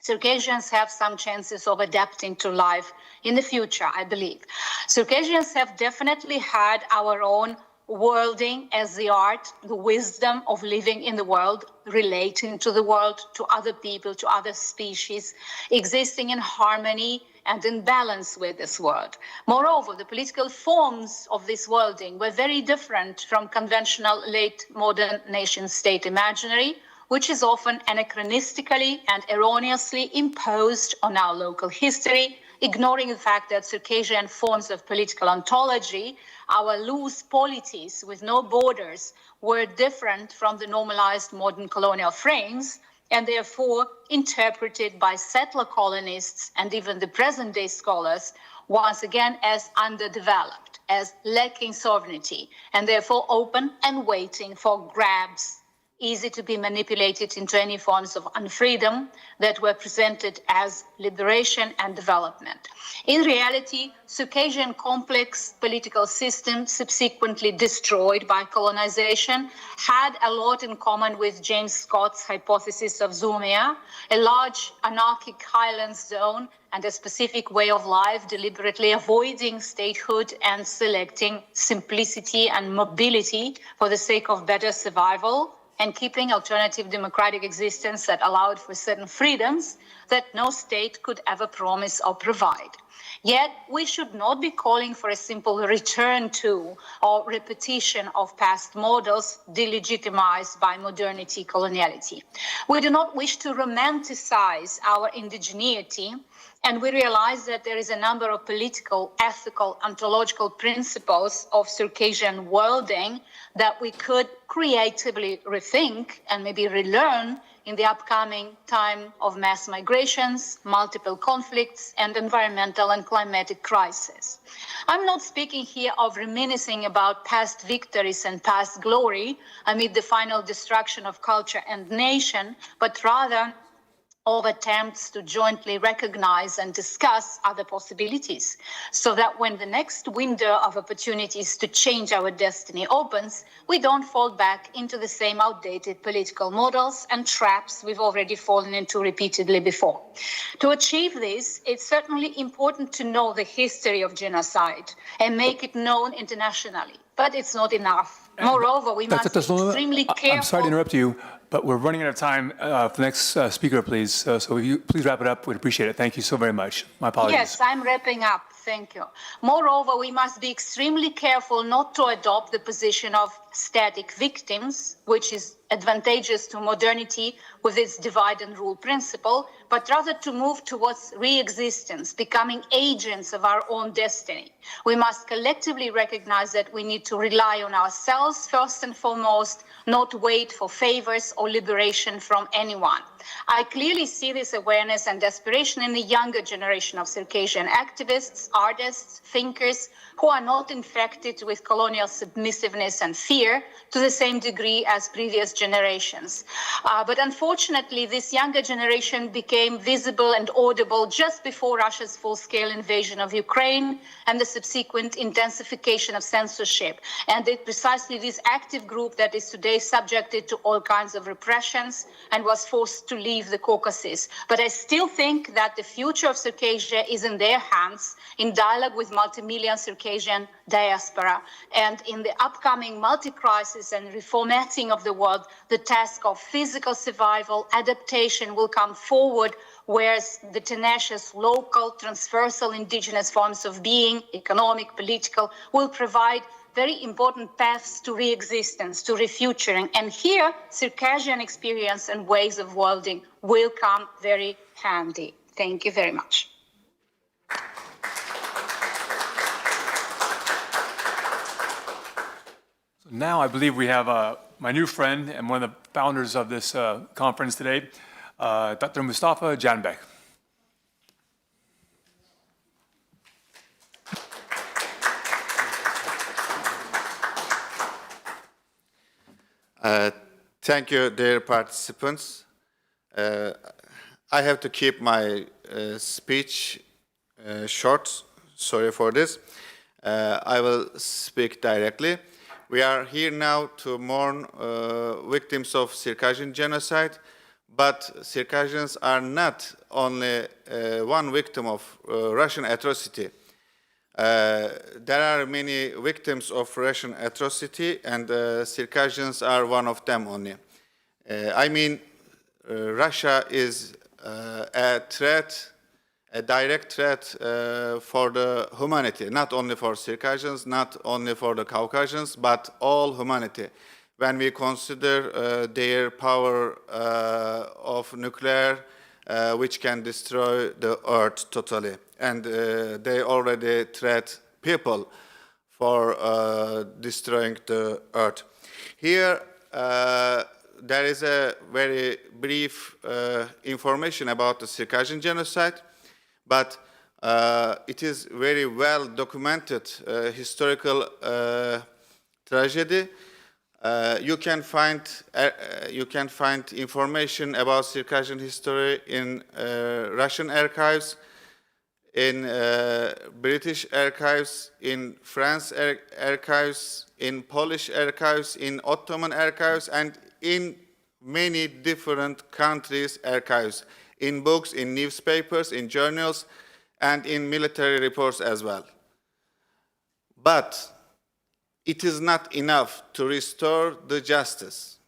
Circassians have some chances of adapting to life in the future, I believe. Circassians have definitely had our own worlding as the art, the wisdom of living in the world, relating to the world, to other people, to other species, existing in harmony and in balance with this world. Moreover, the political forms of this worlding were very different from conventional late modern nation-state imaginary, which is often anachronistically and erroneously imposed on our local history, ignoring the fact that Circassian forms of political ontology, our loose polities with no borders, were different from the normalized modern colonial frames, and therefore interpreted by settler colonists and even the present-day scholars once again as underdeveloped, as lacking sovereignty, and therefore open and waiting for grabs, easy to be manipulated into any forms of unfreedom that were presented as liberation and development. In reality, Circassian complex political system subsequently destroyed by colonization had a lot in common with James Scott's hypothesis of Zumia, a large anarchic highland zone and a specific way of life, deliberately avoiding statehood and selecting simplicity and mobility for the sake of better survival, and keeping alternative democratic existence that allowed for certain freedoms that no state could ever promise or provide. Yet, we should not be calling for a simple return to or repetition of past models delegitimized by modernity coloniality. We do not wish to romanticize our indigeneity, and we realize that there is a number of political, ethical, ontological principles of Circassian worlding that we could creatively rethink and maybe relearn in the upcoming time of mass migrations, multiple conflicts, and environmental and climatic crisis. I'm not speaking here of reminiscing about past victories and past glory amid the final destruction of culture and nation, but rather of attempts to jointly recognize and discuss other possibilities, so that when the next window of opportunities to change our destiny opens, we don't fall back into the same outdated political models and traps we've already fallen into repeatedly before. To achieve this, it's certainly important to know the history of genocide and make it known internationally, but it's not enough. Moreover, we must be extremely careful. I'm sorry to interrupt you, but we're running out of time. For the next speaker, please. So if you please wrap it up, we'd appreciate it. Thank you so very much. My apologies. Yes, I'm wrapping up. Thank you. Moreover, we must be extremely careful not to adopt the position of static victims, which is advantageous to modernity with its divide and rule principle, but rather to move towards re-existence, becoming agents of our own destiny. We must collectively recognize that we need to rely on ourselves first and foremost, not wait for favors or liberation from anyone. I clearly see this awareness and desperation in the younger generation of Circassian activists, artists, thinkers, who are not infected with colonial submissiveness and fear to the same degree as previous generations. But unfortunately, this younger generation became visible and audible just before Russia's full-scale invasion of Ukraine and the subsequent intensification of censorship. And it's precisely this active group that is today subjected to all kinds of repressions and was forced to leave the Caucasus. But I still think that the future of Circassia is in their hands, in dialogue with multi-million Circassian diaspora. And in the upcoming multi-crisis and reformatting of the world, the task of physical survival, adaptation will come forward, whereas the tenacious local, transversal indigenous forms of being, economic, political, will provide very important paths to re-existence, to refuturing. And here, Circassian experience and ways of worlding will come very handy. Thank you very much. So now I believe we have my new friend and one of the founders of this conference today, Dr. Mustafa Canbek. Thank you, dear participants. I have to keep my speech short. Sorry for this. I will speak directly. We are here now to mourn victims of Circassian genocide, but Circassians are not only one victim of Russian atrocity. There are many victims of Russian atrocity, and Circassians are one of them only. I mean, Russia is a threat, a direct threat for the humanity, not only for Circassians, not only for the Caucasians, but all humanity. When we consider their power of nuclear, which can destroy the earth totally. And they already threat people for destroying the earth. Here, there is a very brief information about the Circassian genocide, but it is very well documented historical tragedy. You can find information about Circassian history in Russian archives, in British archives, in France archives, in Polish archives, in Ottoman archives, and in many different countries' archives, in books, in newspapers, in journals, and in military reports as well. But it is not enough to restore the justice.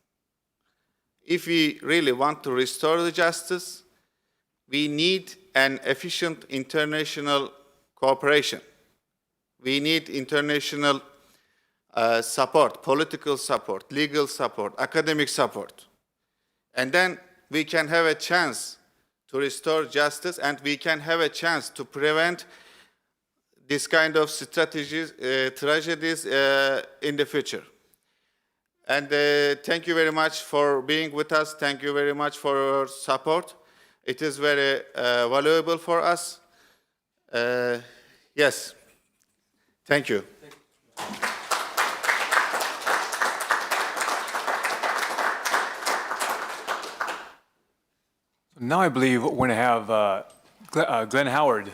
If we really want to restore the justice, we need an efficient international cooperation. We need international support, political support, legal support, academic support. And then we can have a chance to restore justice, and we can have a chance to prevent this kind of strategies, tragedies in the future. And thank you very much for being with us. Thank you very much for your support. It is very valuable for us. Yes, thank you. Now I believe we're going to have Glenn Howard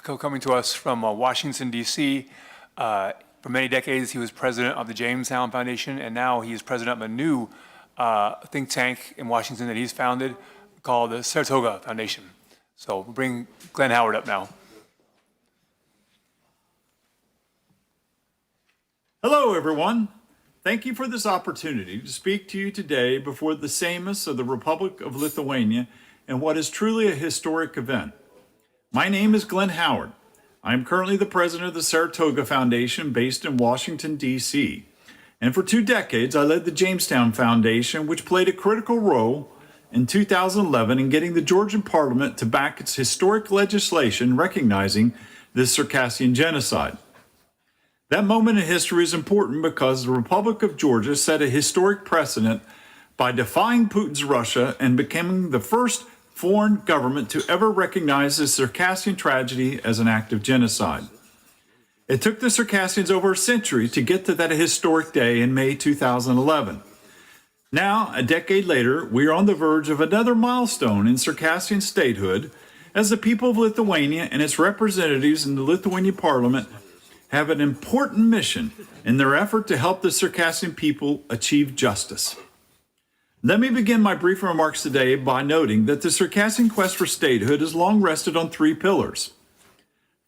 coming to us from Washington, D.C. For many decades, he was president of the Jamestown Foundation, and now he is president of a new think tank in Washington that he's founded called the Saratoga Foundation. So we'll bring Glenn Howard up now. Hello, everyone. Thank you for this opportunity to speak to you today before the Seimas of the Republic of Lithuania in what is truly a historic event. My name is Glenn Howard. I am currently the president of the Saratoga Foundation based in Washington, D.C. And for 2 decades, I led the Jamestown Foundation, which played a critical role in 2011 in getting the Georgian Parliament to back its historic legislation recognizing the Circassian genocide. That moment in history is important because the Republic of Georgia set a historic precedent by defying Putin's Russia and becoming the first foreign government to ever recognize the Circassian tragedy as an act of genocide. It took the Circassians over a century to get to that historic day in May 2011. Now, a decade later, we are on the verge of another milestone in Circassian statehood as the people of Lithuania and its representatives in the Lithuanian parliament have an important mission in their effort to help the Circassian people achieve justice. Let me begin my brief remarks today by noting that the Circassian quest for statehood has long rested on 3 pillars.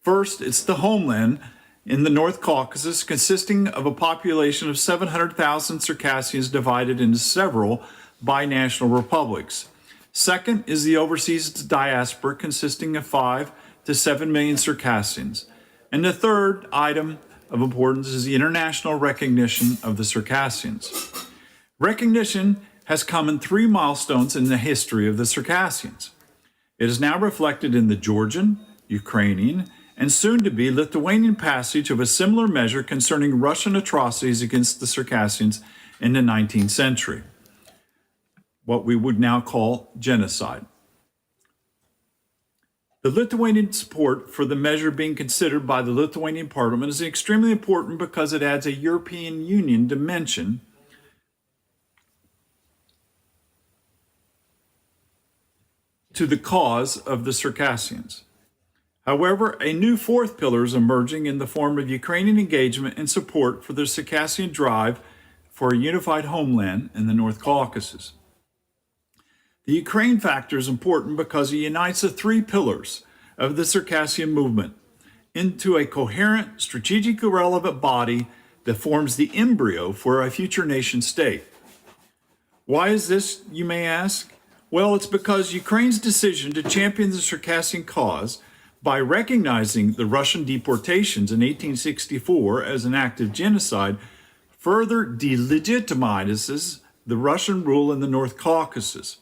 First, it's the homeland in the North Caucasus, consisting of a population of 700,000 Circassians divided into several binational republics. Second is the overseas diaspora, consisting of 5 to 7 million Circassians. And the third item of importance is the international recognition of the Circassians. Recognition has come in 3 milestones in the history of the Circassians. It is now reflected in the Georgian, Ukrainian, and soon-to-be Lithuanian passage of a similar measure concerning Russian atrocities against the Circassians in the 19th century, what we would now call genocide. The Lithuanian support for the measure being considered by the Lithuanian parliament is extremely important because it adds a European Union dimension to the cause of the Circassians. However, a new 4th pillar is emerging in the form of Ukrainian engagement and support for the Circassian drive for a unified homeland in the North Caucasus. The Ukraine factor is important because it unites the three pillars of the Circassian movement into a coherent, strategically relevant body that forms the embryo for a future nation state. Why is this, you may ask? Well, it's because Ukraine's decision to champion the Circassian cause by recognizing the Russian deportations in 1864 as an act of genocide further delegitimizes the Russian rule in the North Caucasus.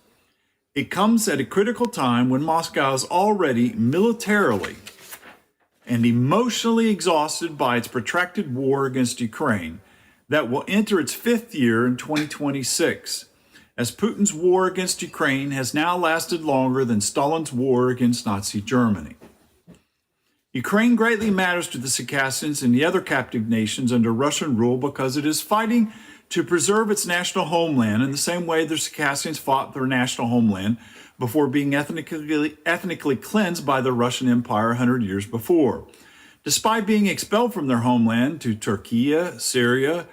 It comes at a critical time when Moscow is already militarily and emotionally exhausted by its protracted war against Ukraine that will enter its fifth year in 2026, as Putin's war against Ukraine has now lasted longer than Stalin's war against Nazi Germany. Ukraine greatly matters to the Circassians and the other captive nations under Russian rule because it is fighting to preserve its national homeland in the same way the Circassians fought their national homeland before being ethnically cleansed by the Russian Empire 100 years before. Despite being expelled from their homeland to Turkey, Syria,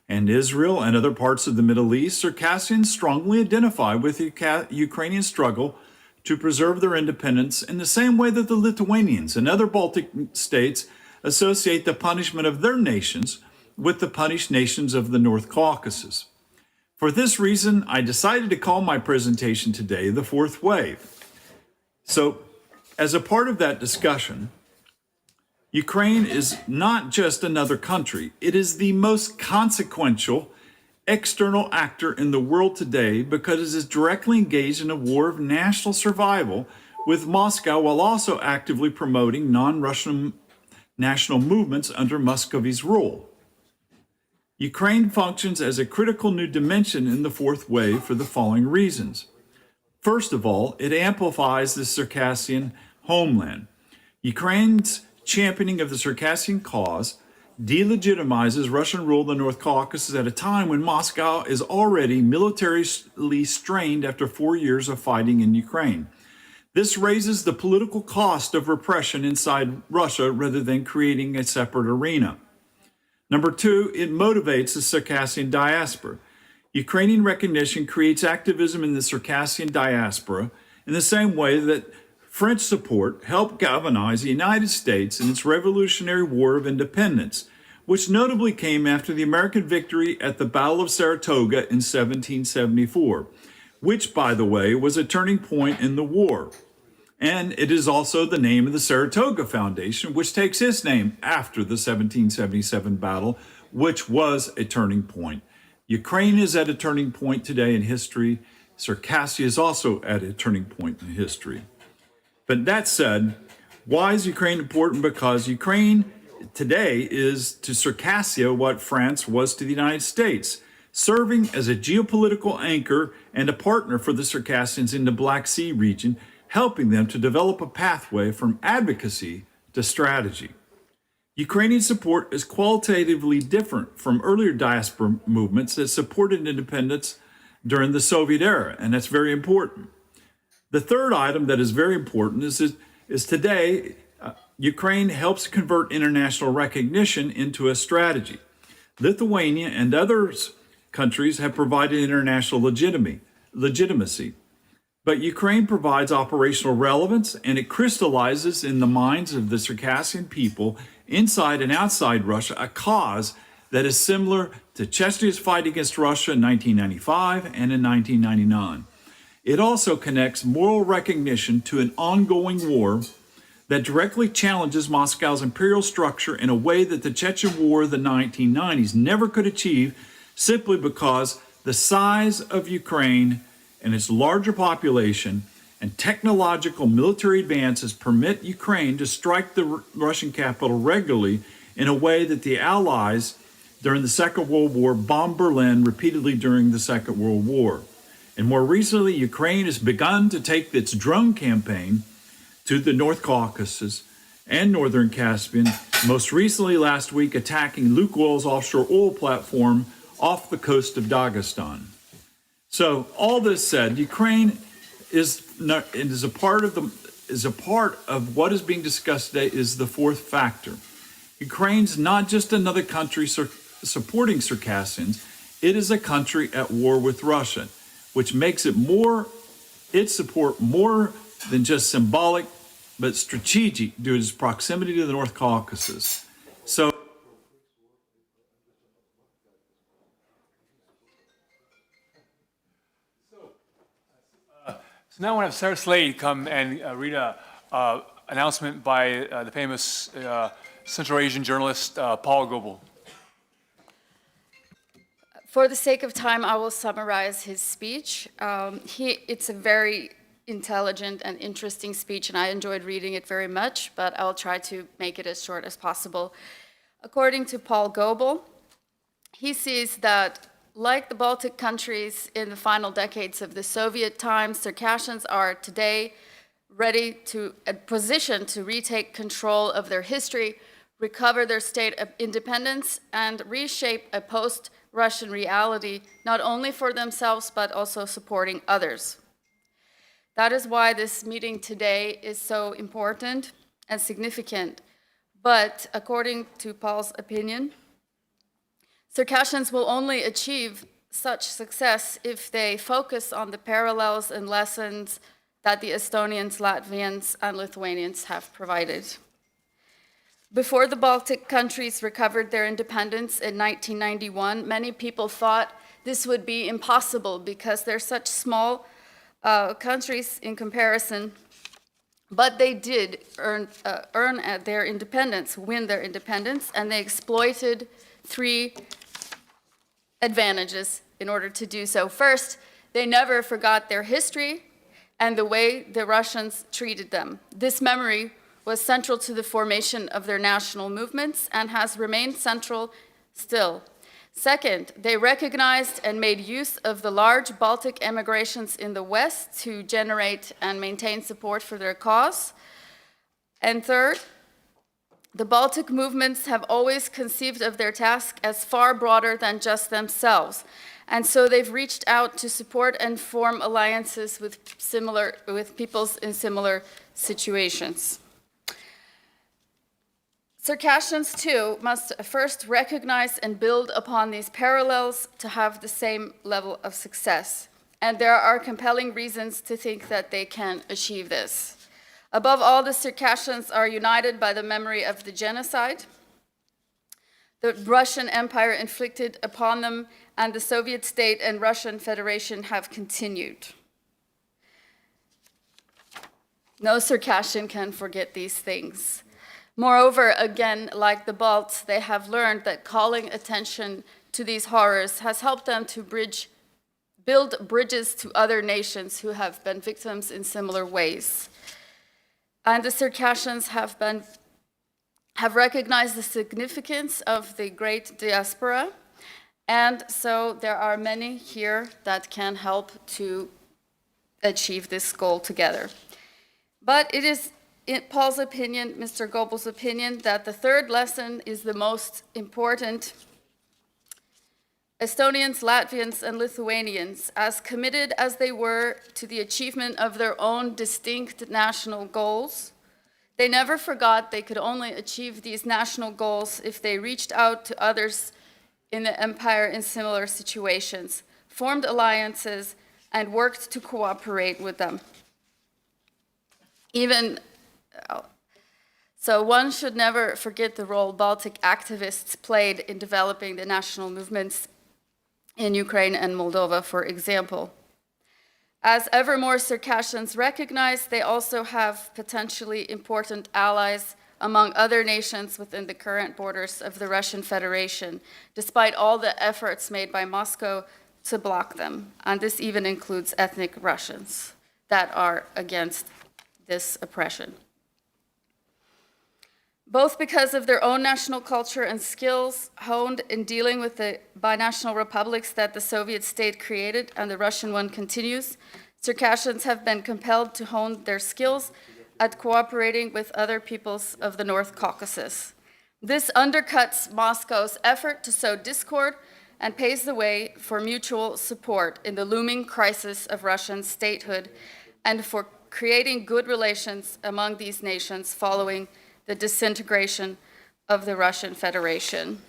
and Israel and other parts of the Middle East, Circassians strongly identify with the Ukrainian struggle to preserve their independence in the same way that the Lithuanians and other Baltic states associate the punishment of their nations with the punished nations of the North Caucasus. For this reason, I decided to call my presentation today The Fourth Wave. So, as a part of that discussion, Ukraine is not just another country. It is the most consequential external actor in the world today because it is directly engaged in a war of national survival with Moscow while also actively promoting non-Russian national movements under Muscovy's rule. Ukraine functions as a critical new dimension in the fourth wave for the following reasons. First of all, it amplifies the Circassian homeland. Ukraine's championing of the Circassian cause delegitimizes Russian rule in the North Caucasus at a time when Moscow is already militarily strained after 4 years of fighting in Ukraine. This raises the political cost of repression inside Russia rather than creating a separate arena. Number two, it motivates the Circassian diaspora. Ukrainian recognition creates activism in the Circassian diaspora in the same way that French support helped galvanize the United States in its Revolutionary War of Independence, which notably came after the American victory at the Battle of Saratoga in 1774, which, by the way, was a turning point in the war. And it is also the name of the Saratoga Foundation, which takes its name after the 1777 battle, which was a turning point. Ukraine is at a turning point today in history. Circassia is also at a turning point in history. But that said, why is Ukraine important? Because Ukraine today is to Circassia what France was to the United States, serving as a geopolitical anchor and a partner for the Circassians in the Black Sea region, helping them to develop a pathway from advocacy to strategy. Ukrainian support is qualitatively different from earlier diaspora movements that supported independence during the Soviet era, and that's very important. The third item that is very important is today, Ukraine helps convert international recognition into a strategy. Lithuania and other countries have provided international legitimacy. But Ukraine provides operational relevance, and it crystallizes in the minds of the Circassian people inside and outside Russia a cause that is similar to Chechny's fight against Russia in 1995 and in 1999. It also connects moral recognition to an ongoing war that directly challenges Moscow's imperial structure in a way that the Chechen War of the 1990s never could achieve, simply because the size of Ukraine and its larger population and technological military advances permit Ukraine to strike the Russian capital regularly in a way that the Allies during the Second World War bombed Berlin repeatedly during the Second World War. And more recently, Ukraine has begun to take its drone campaign to the North Caucasus and Northern Caspian, most recently last week attacking Lukoil's offshore oil platform off the coast of Dagestan. So all this said, Ukraine is a part of what is being discussed today is the fourth factor. Ukraine's not just another country supporting Circassians, it is a country at war with Russia, which makes it more its support more than just symbolic, but strategic due to its proximity to the North Caucasus. So So now I want to have Sarah Slade come and read an announcement by the famous Central Asian journalist Paul Goebel. For the sake of time, I will summarize his speech. It's a very intelligent and interesting speech, and I enjoyed reading it very much, but I'll try to make it as short as possible. According to Paul Goebel, he sees that, like the Baltic countries in the final decades of the Soviet times, Circassians are today ready to position to retake control of their history, recover their state of independence, and reshape a post-Russian reality, not only for themselves, but also supporting others. That is why this meeting today is so important and significant. But according to Paul's opinion, Circassians will only achieve such success if they focus on the parallels and lessons that the Estonians, Latvians, and Lithuanians have provided. Before the Baltic countries recovered their independence in 1991, many people thought this would be impossible because they're such small countries in comparison. But they did earn their independence, win their independence, and they exploited three advantages in order to do so. First, they never forgot their history and the way the Russians treated them. This memory was central to the formation of their national movements and has remained central still. Second, they recognized and made use of the large Baltic emigrations in the West to generate and maintain support for their cause. And third, the Baltic movements have always conceived of their task as far broader than just themselves. And so they've reached out to support and form alliances with peoples in similar situations. Circassians, too, must first recognize and build upon these parallels to have the same level of success. And there are compelling reasons to think that they can achieve this. Above all, the Circassians are united by the memory of the genocide the Russian Empire inflicted upon them, and the Soviet state and Russian Federation have continued. No Circassian can forget these things. Moreover, again, like the Balts, they have learned that calling attention to these horrors has helped them to build bridges to other nations who have been victims in similar ways. And the Circassians have recognized the significance of the great diaspora, and so there are many here that can help to achieve this goal together. But it is in Paul's opinion, Mr. Goebel's opinion, that the third lesson is the most important. Estonians, Latvians, and Lithuanians, as committed as they were to the achievement of their own distinct national goals, they never forgot they could only achieve these national goals if they reached out to others in the empire in similar situations, formed alliances, and worked to cooperate with them. So one should never forget the role Baltic activists played in developing the national movements in Ukraine and Moldova, for example. As ever more Circassians recognize, they also have potentially important allies among other nations within the current borders of the Russian Federation, despite all the efforts made by Moscow to block them. And this even includes ethnic Russians that are against this oppression. Both because of their own national culture and skills honed in dealing with the binational republics that the Soviet state created and the Russian one continues, Circassians have been compelled to hone their skills at cooperating with other peoples of the North Caucasus. This undercuts Moscow's effort to sow discord and paves the way for mutual support in the looming crisis of Russian statehood and for creating good relations among these nations following the disintegration of the Russian Federation.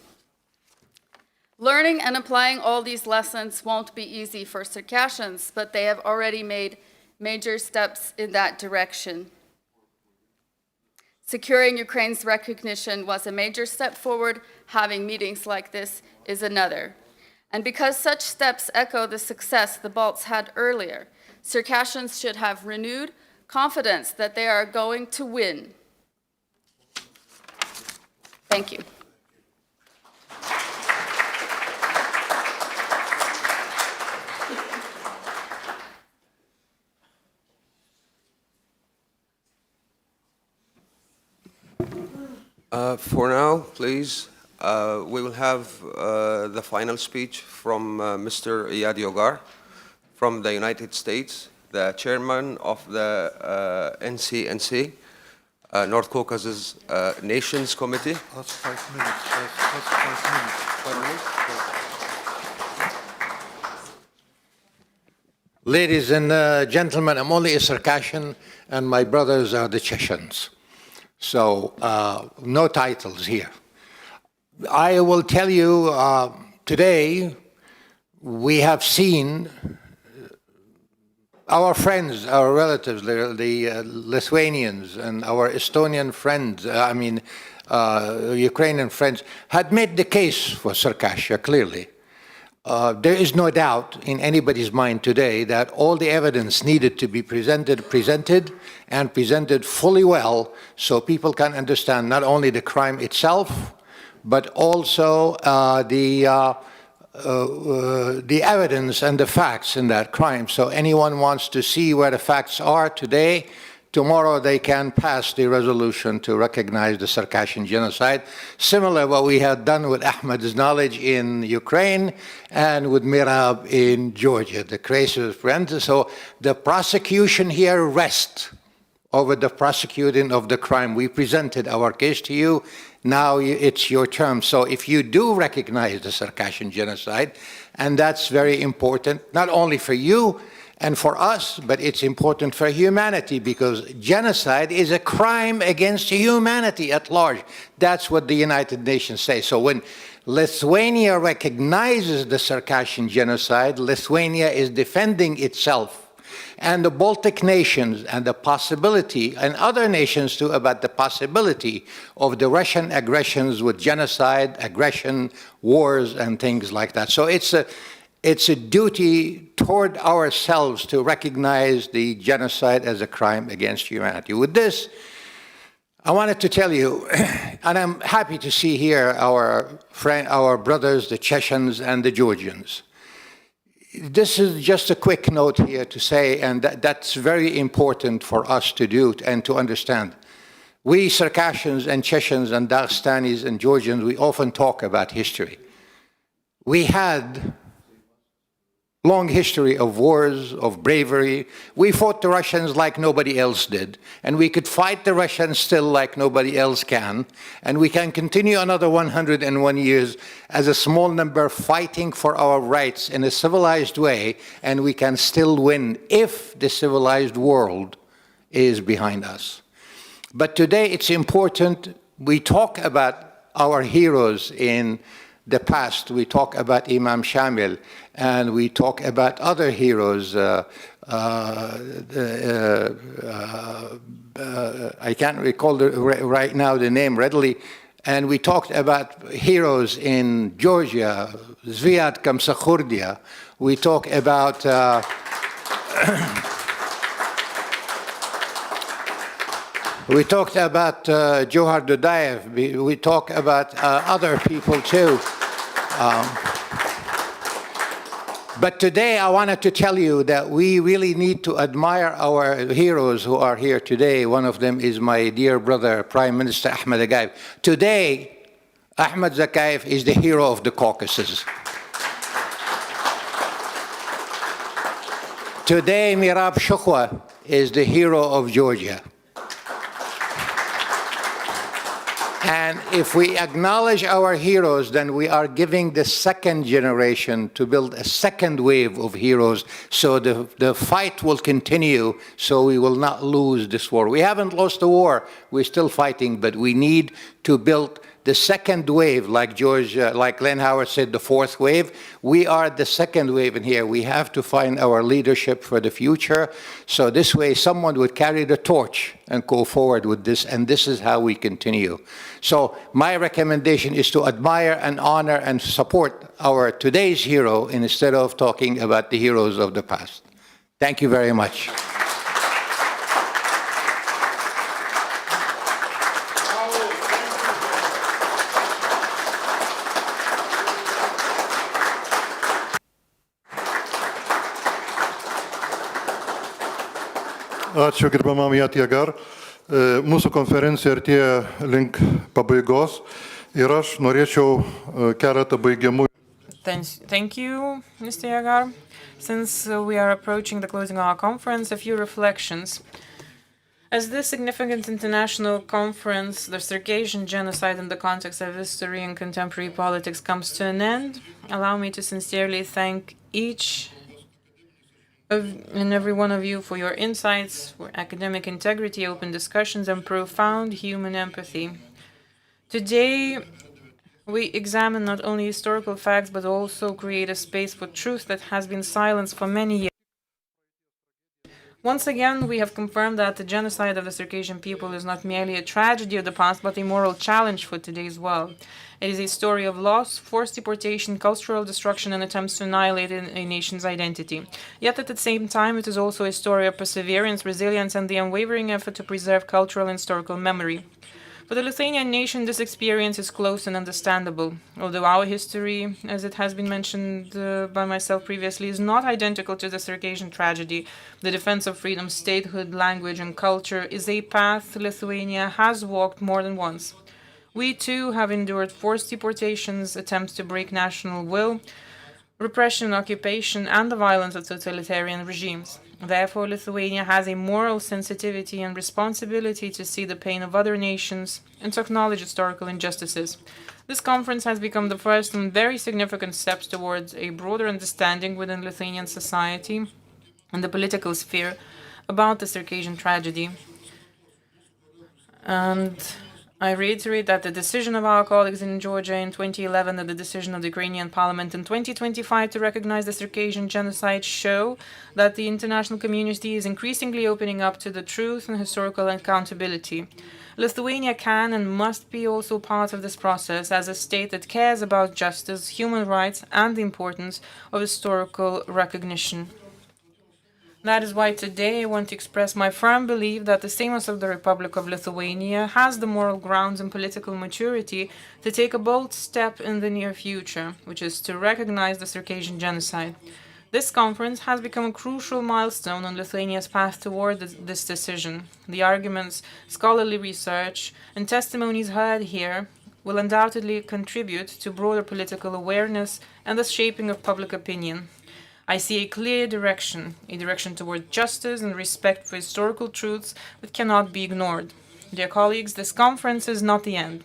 Learning and applying all these lessons won't be easy for Circassians, but they have already made major steps in that direction. Securing Ukraine's recognition was a major step forward. Having meetings like this is another. And because such steps echo the success the Balts had earlier, Circassians should have renewed confidence that they are going to win. Thank you. For now, please, we will have the final speech from Mr. Iyad Yogar from the United States, the chairman of the NCNC, North Caucasus Nations Committee. That's 5 minutes. That's 5 minutes. Ladies and gentlemen, I'm only a Circassian, and my brothers are the Chechens. So, no titles here. I will tell you, today, we have seen our friends, our relatives, the Lithuanians and our Estonian friends, Ukrainian friends, had made the case for Circassia, clearly. There is no doubt in anybody's mind today that all the evidence needed to be presented and presented fully well so people can understand not only the crime itself, but also the evidence and the facts in that crime. So anyone wants to see where the facts are today, tomorrow they can pass the resolution to recognize the Circassian genocide, similar to what we had done with Ahmed's knowledge in Ukraine and with Mirab in Georgia, the cases friends. So the prosecution here rests over the prosecuting of the crime. We presented our case to you. Now it's your term. So if you do recognize the Circassian genocide, and that's very important, not only for you and for us, but it's important for humanity, because genocide is a crime against humanity at large. That's what the United Nations say. So when Lithuania recognizes the Circassian genocide, Lithuania is defending itself. And the Baltic nations and the possibility, and other nations too, about the possibility of the Russian aggressions with genocide, aggression, wars, and things like that. So it's a duty toward ourselves to recognize the genocide as a crime against humanity. With this, I wanted to tell you, and I'm happy to see here our brothers, the Chechens and the Georgians. This is just a quick note here to say, and that's very important for us to do and to understand. We Circassians and Chechens and Dagestanis and Georgians, we often talk about history. We had long history of wars, of bravery. We fought the Russians like nobody else did, and we could fight the Russians still like nobody else can, and we can continue another 101 years as a small number fighting for our rights in a civilized way, and we can still win if the civilized world is behind us. But today it's important we talk about our heroes in the past. We talk about Imam Shamil, and we talk about other heroes. I can't recall right now the name readily. And we talked about heroes in Georgia, Zviad Kamsakhurdia. We talk about we talked about Johar Dudayev. We talk about other people too. But today I wanted to tell you that we really need to admire our heroes who are here today. One of them is my dear brother, Prime Minister Ahmed Zakayev. Today, Ahmed Zakayev is the hero of the Caucasus. Today, Mirab Shukhwa is the hero of Georgia. And if we acknowledge our heroes, then we are giving the second generation to build a second wave of heroes, so the fight will continue, so we will not lose this war. We haven't lost the war, we're still fighting, but we need to build the second wave, like Glenn Howard said, the fourth wave. We are the second wave in here. We have to find our leadership for the future. So this way, someone would carry the torch and go forward with this, and this is how we continue. So my recommendation is to admire and honor and support our today's hero instead of talking about the heroes of the past. Thank you very much. Ačiū gerbiamam Jatiegar. Mūsų konferencija artėja link pabaigos ir aš norėčiau keletą baigiamų. Thank you, Mr. Yagar. Since we are approaching the closing of our conference, a few reflections. As this significant international conference, the Circassian genocide in the context of history and contemporary politics, comes to an end, allow me to sincerely thank each and every one of you for your insights, for academic integrity, open discussions, and profound human empathy. Today, we examine not only historical facts, but also create a space for truth that has been silenced for many years. Once again, we have confirmed that the genocide of the Circassian people is not merely a tragedy of the past, but a moral challenge for today's world. It is a story of loss, forced deportation, cultural destruction, and attempts to annihilate a nation's identity. Yet at the same time, it is also a story of perseverance, resilience, and the unwavering effort to preserve cultural and historical memory. For the Lithuanian nation, this experience is close and understandable. Although our history, as it has been mentioned by myself previously, is not identical to the Circassian tragedy, the defense of freedom, statehood, language, and culture is a path Lithuania has walked more than once. We too have endured forced deportations, attempts to break national will, repression, occupation, and the violence of totalitarian regimes. Therefore, Lithuania has a moral sensitivity and responsibility to see the pain of other nations and to acknowledge historical injustices. This conference has become the first and very significant steps towards a broader understanding within Lithuanian society and the political sphere about the Circassian tragedy. And I reiterate that the decision of our colleagues in Georgia in 2011 and the decision of the Ukrainian parliament in 2025 to recognize the Circassian genocide show that the international community is increasingly opening up to the truth and historical accountability. Lithuania can and must be also part of this process as a state that cares about justice, human rights, and the importance of historical recognition. That is why today I want to express my firm belief that the Seimas of the Republic of Lithuania has the moral grounds and political maturity to take a bold step in the near future, which is to recognize the Circassian genocide. This conference has become a crucial milestone on Lithuania's path toward this decision. The arguments, scholarly research, and testimonies heard here will undoubtedly contribute to broader political awareness and the shaping of public opinion. I see a clear direction toward justice and respect for historical truths that cannot be ignored. Dear colleagues, this conference is not the end.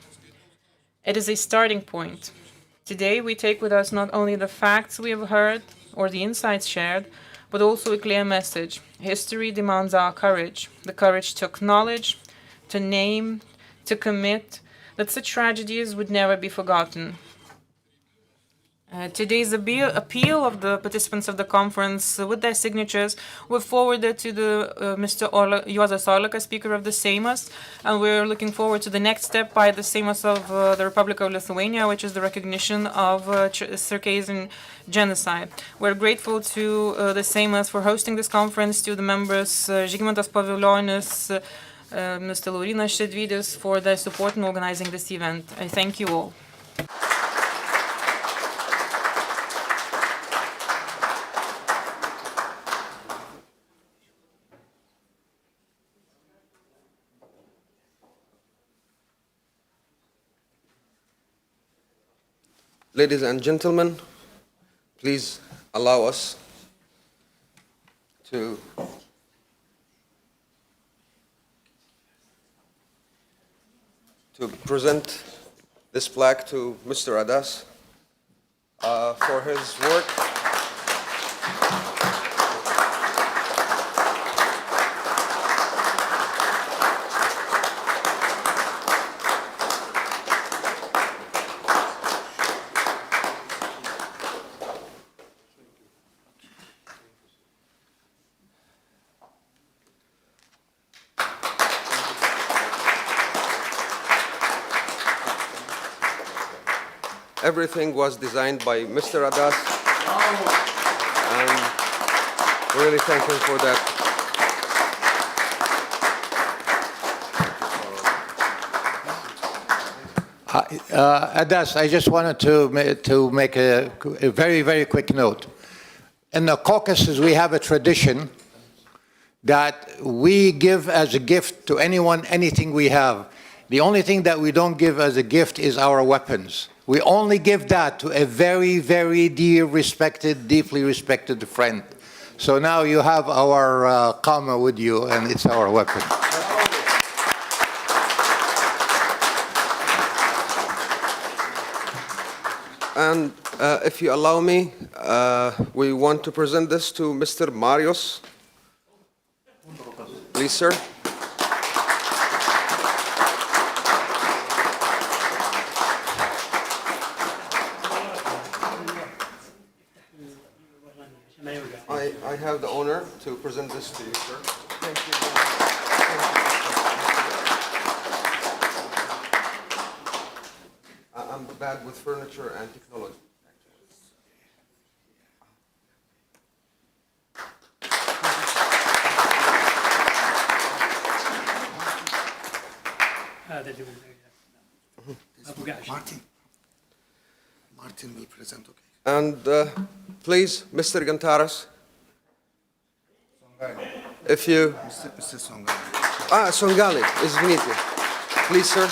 It is a starting point. Today, we take with us not only the facts we have heard or the insights shared, but also a clear message. History demands our courage, the courage to acknowledge, to name, to commit, that such tragedies would never be forgotten. Today's appeal of the participants of the conference with their signatures were forwarded to Mr. Juozas Olekas, Speaker of the Seimas, and we're looking forward to the next step by the Seimas of the Republic of Lithuania, which is the recognition of Circassian genocide. We're grateful to the Seimas for hosting this conference, to the members Žygimantas Pavilionis, Mr. Laurynas Šedvydis for their support in organizing this event. I thank you all. Ladies and gentlemen, please allow us to present this plaque to Mr. Adas for his work. Everything was designed by Mr. Adas. And really thank him for that. Adas, I just wanted to make a very, very quick note. In the Caucasus, we have a tradition that we give as a gift to anyone anything we have. The only thing that we don't give as a gift is our weapons. We only give that to a very, very dear, respected, deeply respected friend. So now you have our karma with you, and it's our weapon. And if you allow me, we want to present this to Mr. Marius. Please, sir. I have the honor to present this to you, sir. Thank you very much. I'm bad with furniture and technology. Martin will present, okay? And please, Mr. Gantaras, if you... Mr. Songali. Songali, извините. Please, sir.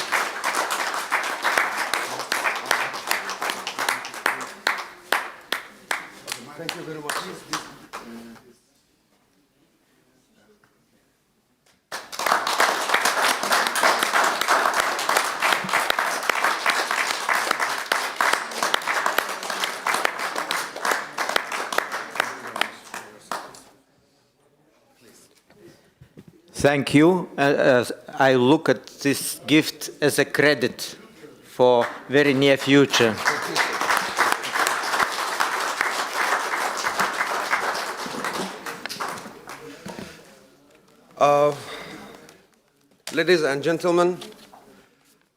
Thank you very much. Thank you. I look at this gift as a credit for very near future. Ladies and gentlemen,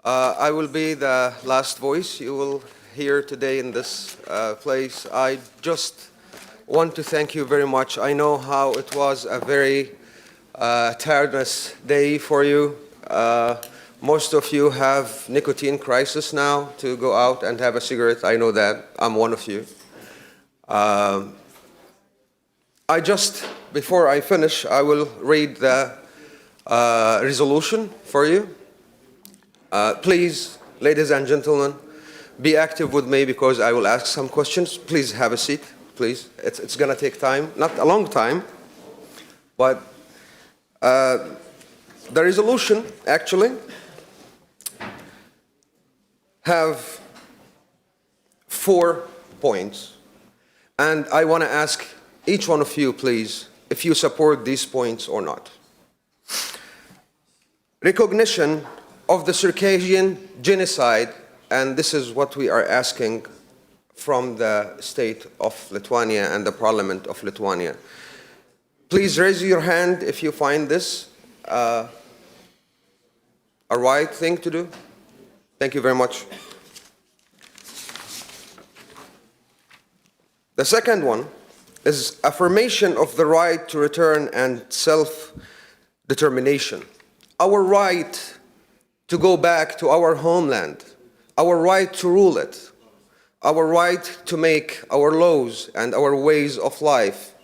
I will be the last voice you will hear today in this place. I just want to thank you very much. I know how it was a very tiredness day for you. Most of you have nicotine crisis now to go out and have a cigarette. I know that. I'm one of you. Before I finish, I will read the resolution for you. Please, ladies and gentlemen, be active with me because I will ask some questions. Please have a seat, please. It's going to take time, not a long time, but the resolution actually have 4 points. And I want to ask each one of you, please, if you support these points or not. Recognition of the Circassian genocide, and this is what we are asking from the state of Lithuania and the parliament of Lithuania. Please raise your hand if you find this a right thing to do. Thank you very much. The second one is affirmation of the right to return and self-determination. Our right to go back to our homeland, our right to rule it, our right to make our laws and our ways of life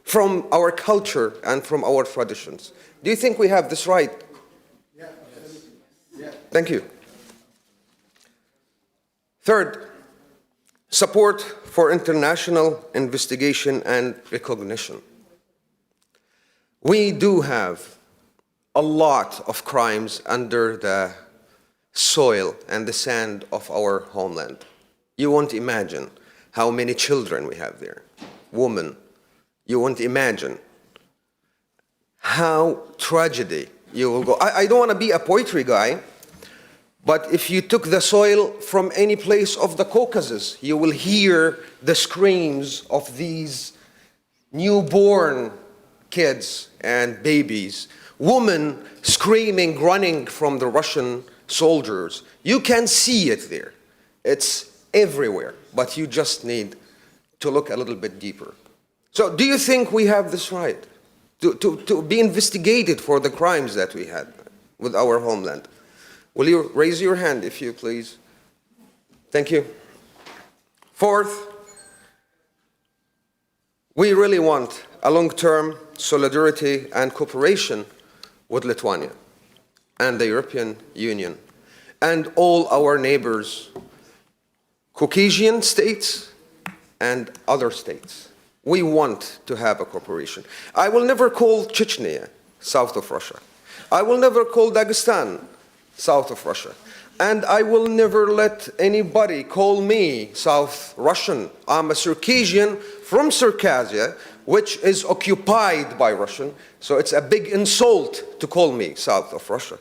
from our culture and from our traditions. Do you think we have this right? Yeah. Thank you. Third, support for international investigation and recognition. We do have a lot of crimes under the soil and the sand of our homeland. You won't imagine how many children we have there, women. You won't imagine how tragedy you will go. I don't want to be a poetry guy, but if you took the soil from any place of the Caucasus, you will hear the screams of these newborn kids and babies, women screaming, running from the Russian soldiers. You can see it there. It's everywhere, but you just need to look a little bit deeper. So do you think we have this right to be investigated for the crimes that we had with our homeland? Will you raise your hand, if you please? Thank you. Fourth, we really want a long-term solidarity and cooperation with Lithuania and the European Union and all our neighbors, Caucasian states and other states. We want to have a cooperation. I will never call Chechnya south of Russia. I will never call Dagestan south of Russia. And I will never let anybody call me South Russian. I'm a Circassian from Circassia, which is occupied by Russian. So it's a big insult to call me south of Russia.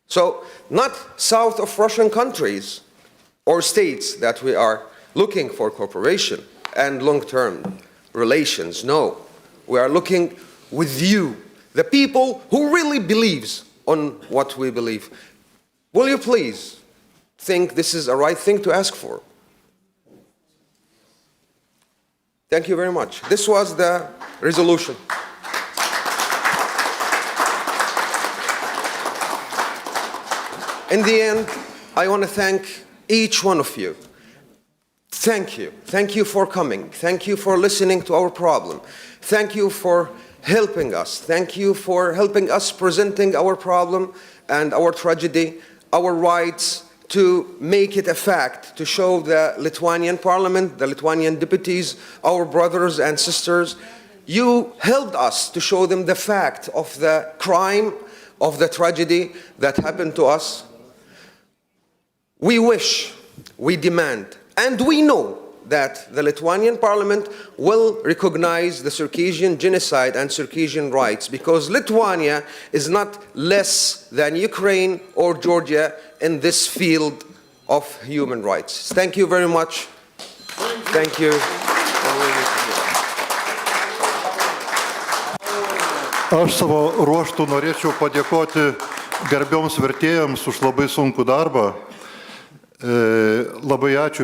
So not south of Russian countries or states that we are looking for cooperation and long-term relations. No, we are looking with you, the people who really believes on what we believe. Will you please think this is a right thing to ask for? Thank you very much. This was the resolution. In the end, I want to thank each one of you. Thank you. Thank you for coming. Thank you for listening to our problem. Thank you for helping us. Thank you for helping us presenting our problem and our tragedy, our rights, to make it a fact, to show the Lithuanian parliament, the Lithuanian deputies, our brothers and sisters. You helped us to show them the fact of the crime, of the tragedy that happened to us. We wish, we demand, and we know that the Lithuanian parliament will recognize the Circassian genocide and Circassian rights, because Lithuania is not less than Ukraine or Georgia in this field of human rights. Thank you very much. Thank you. Aš savo ruoštų norėčiau padėkoti garbioms vertėjams už labai sunkų darbą. Labai ačiū.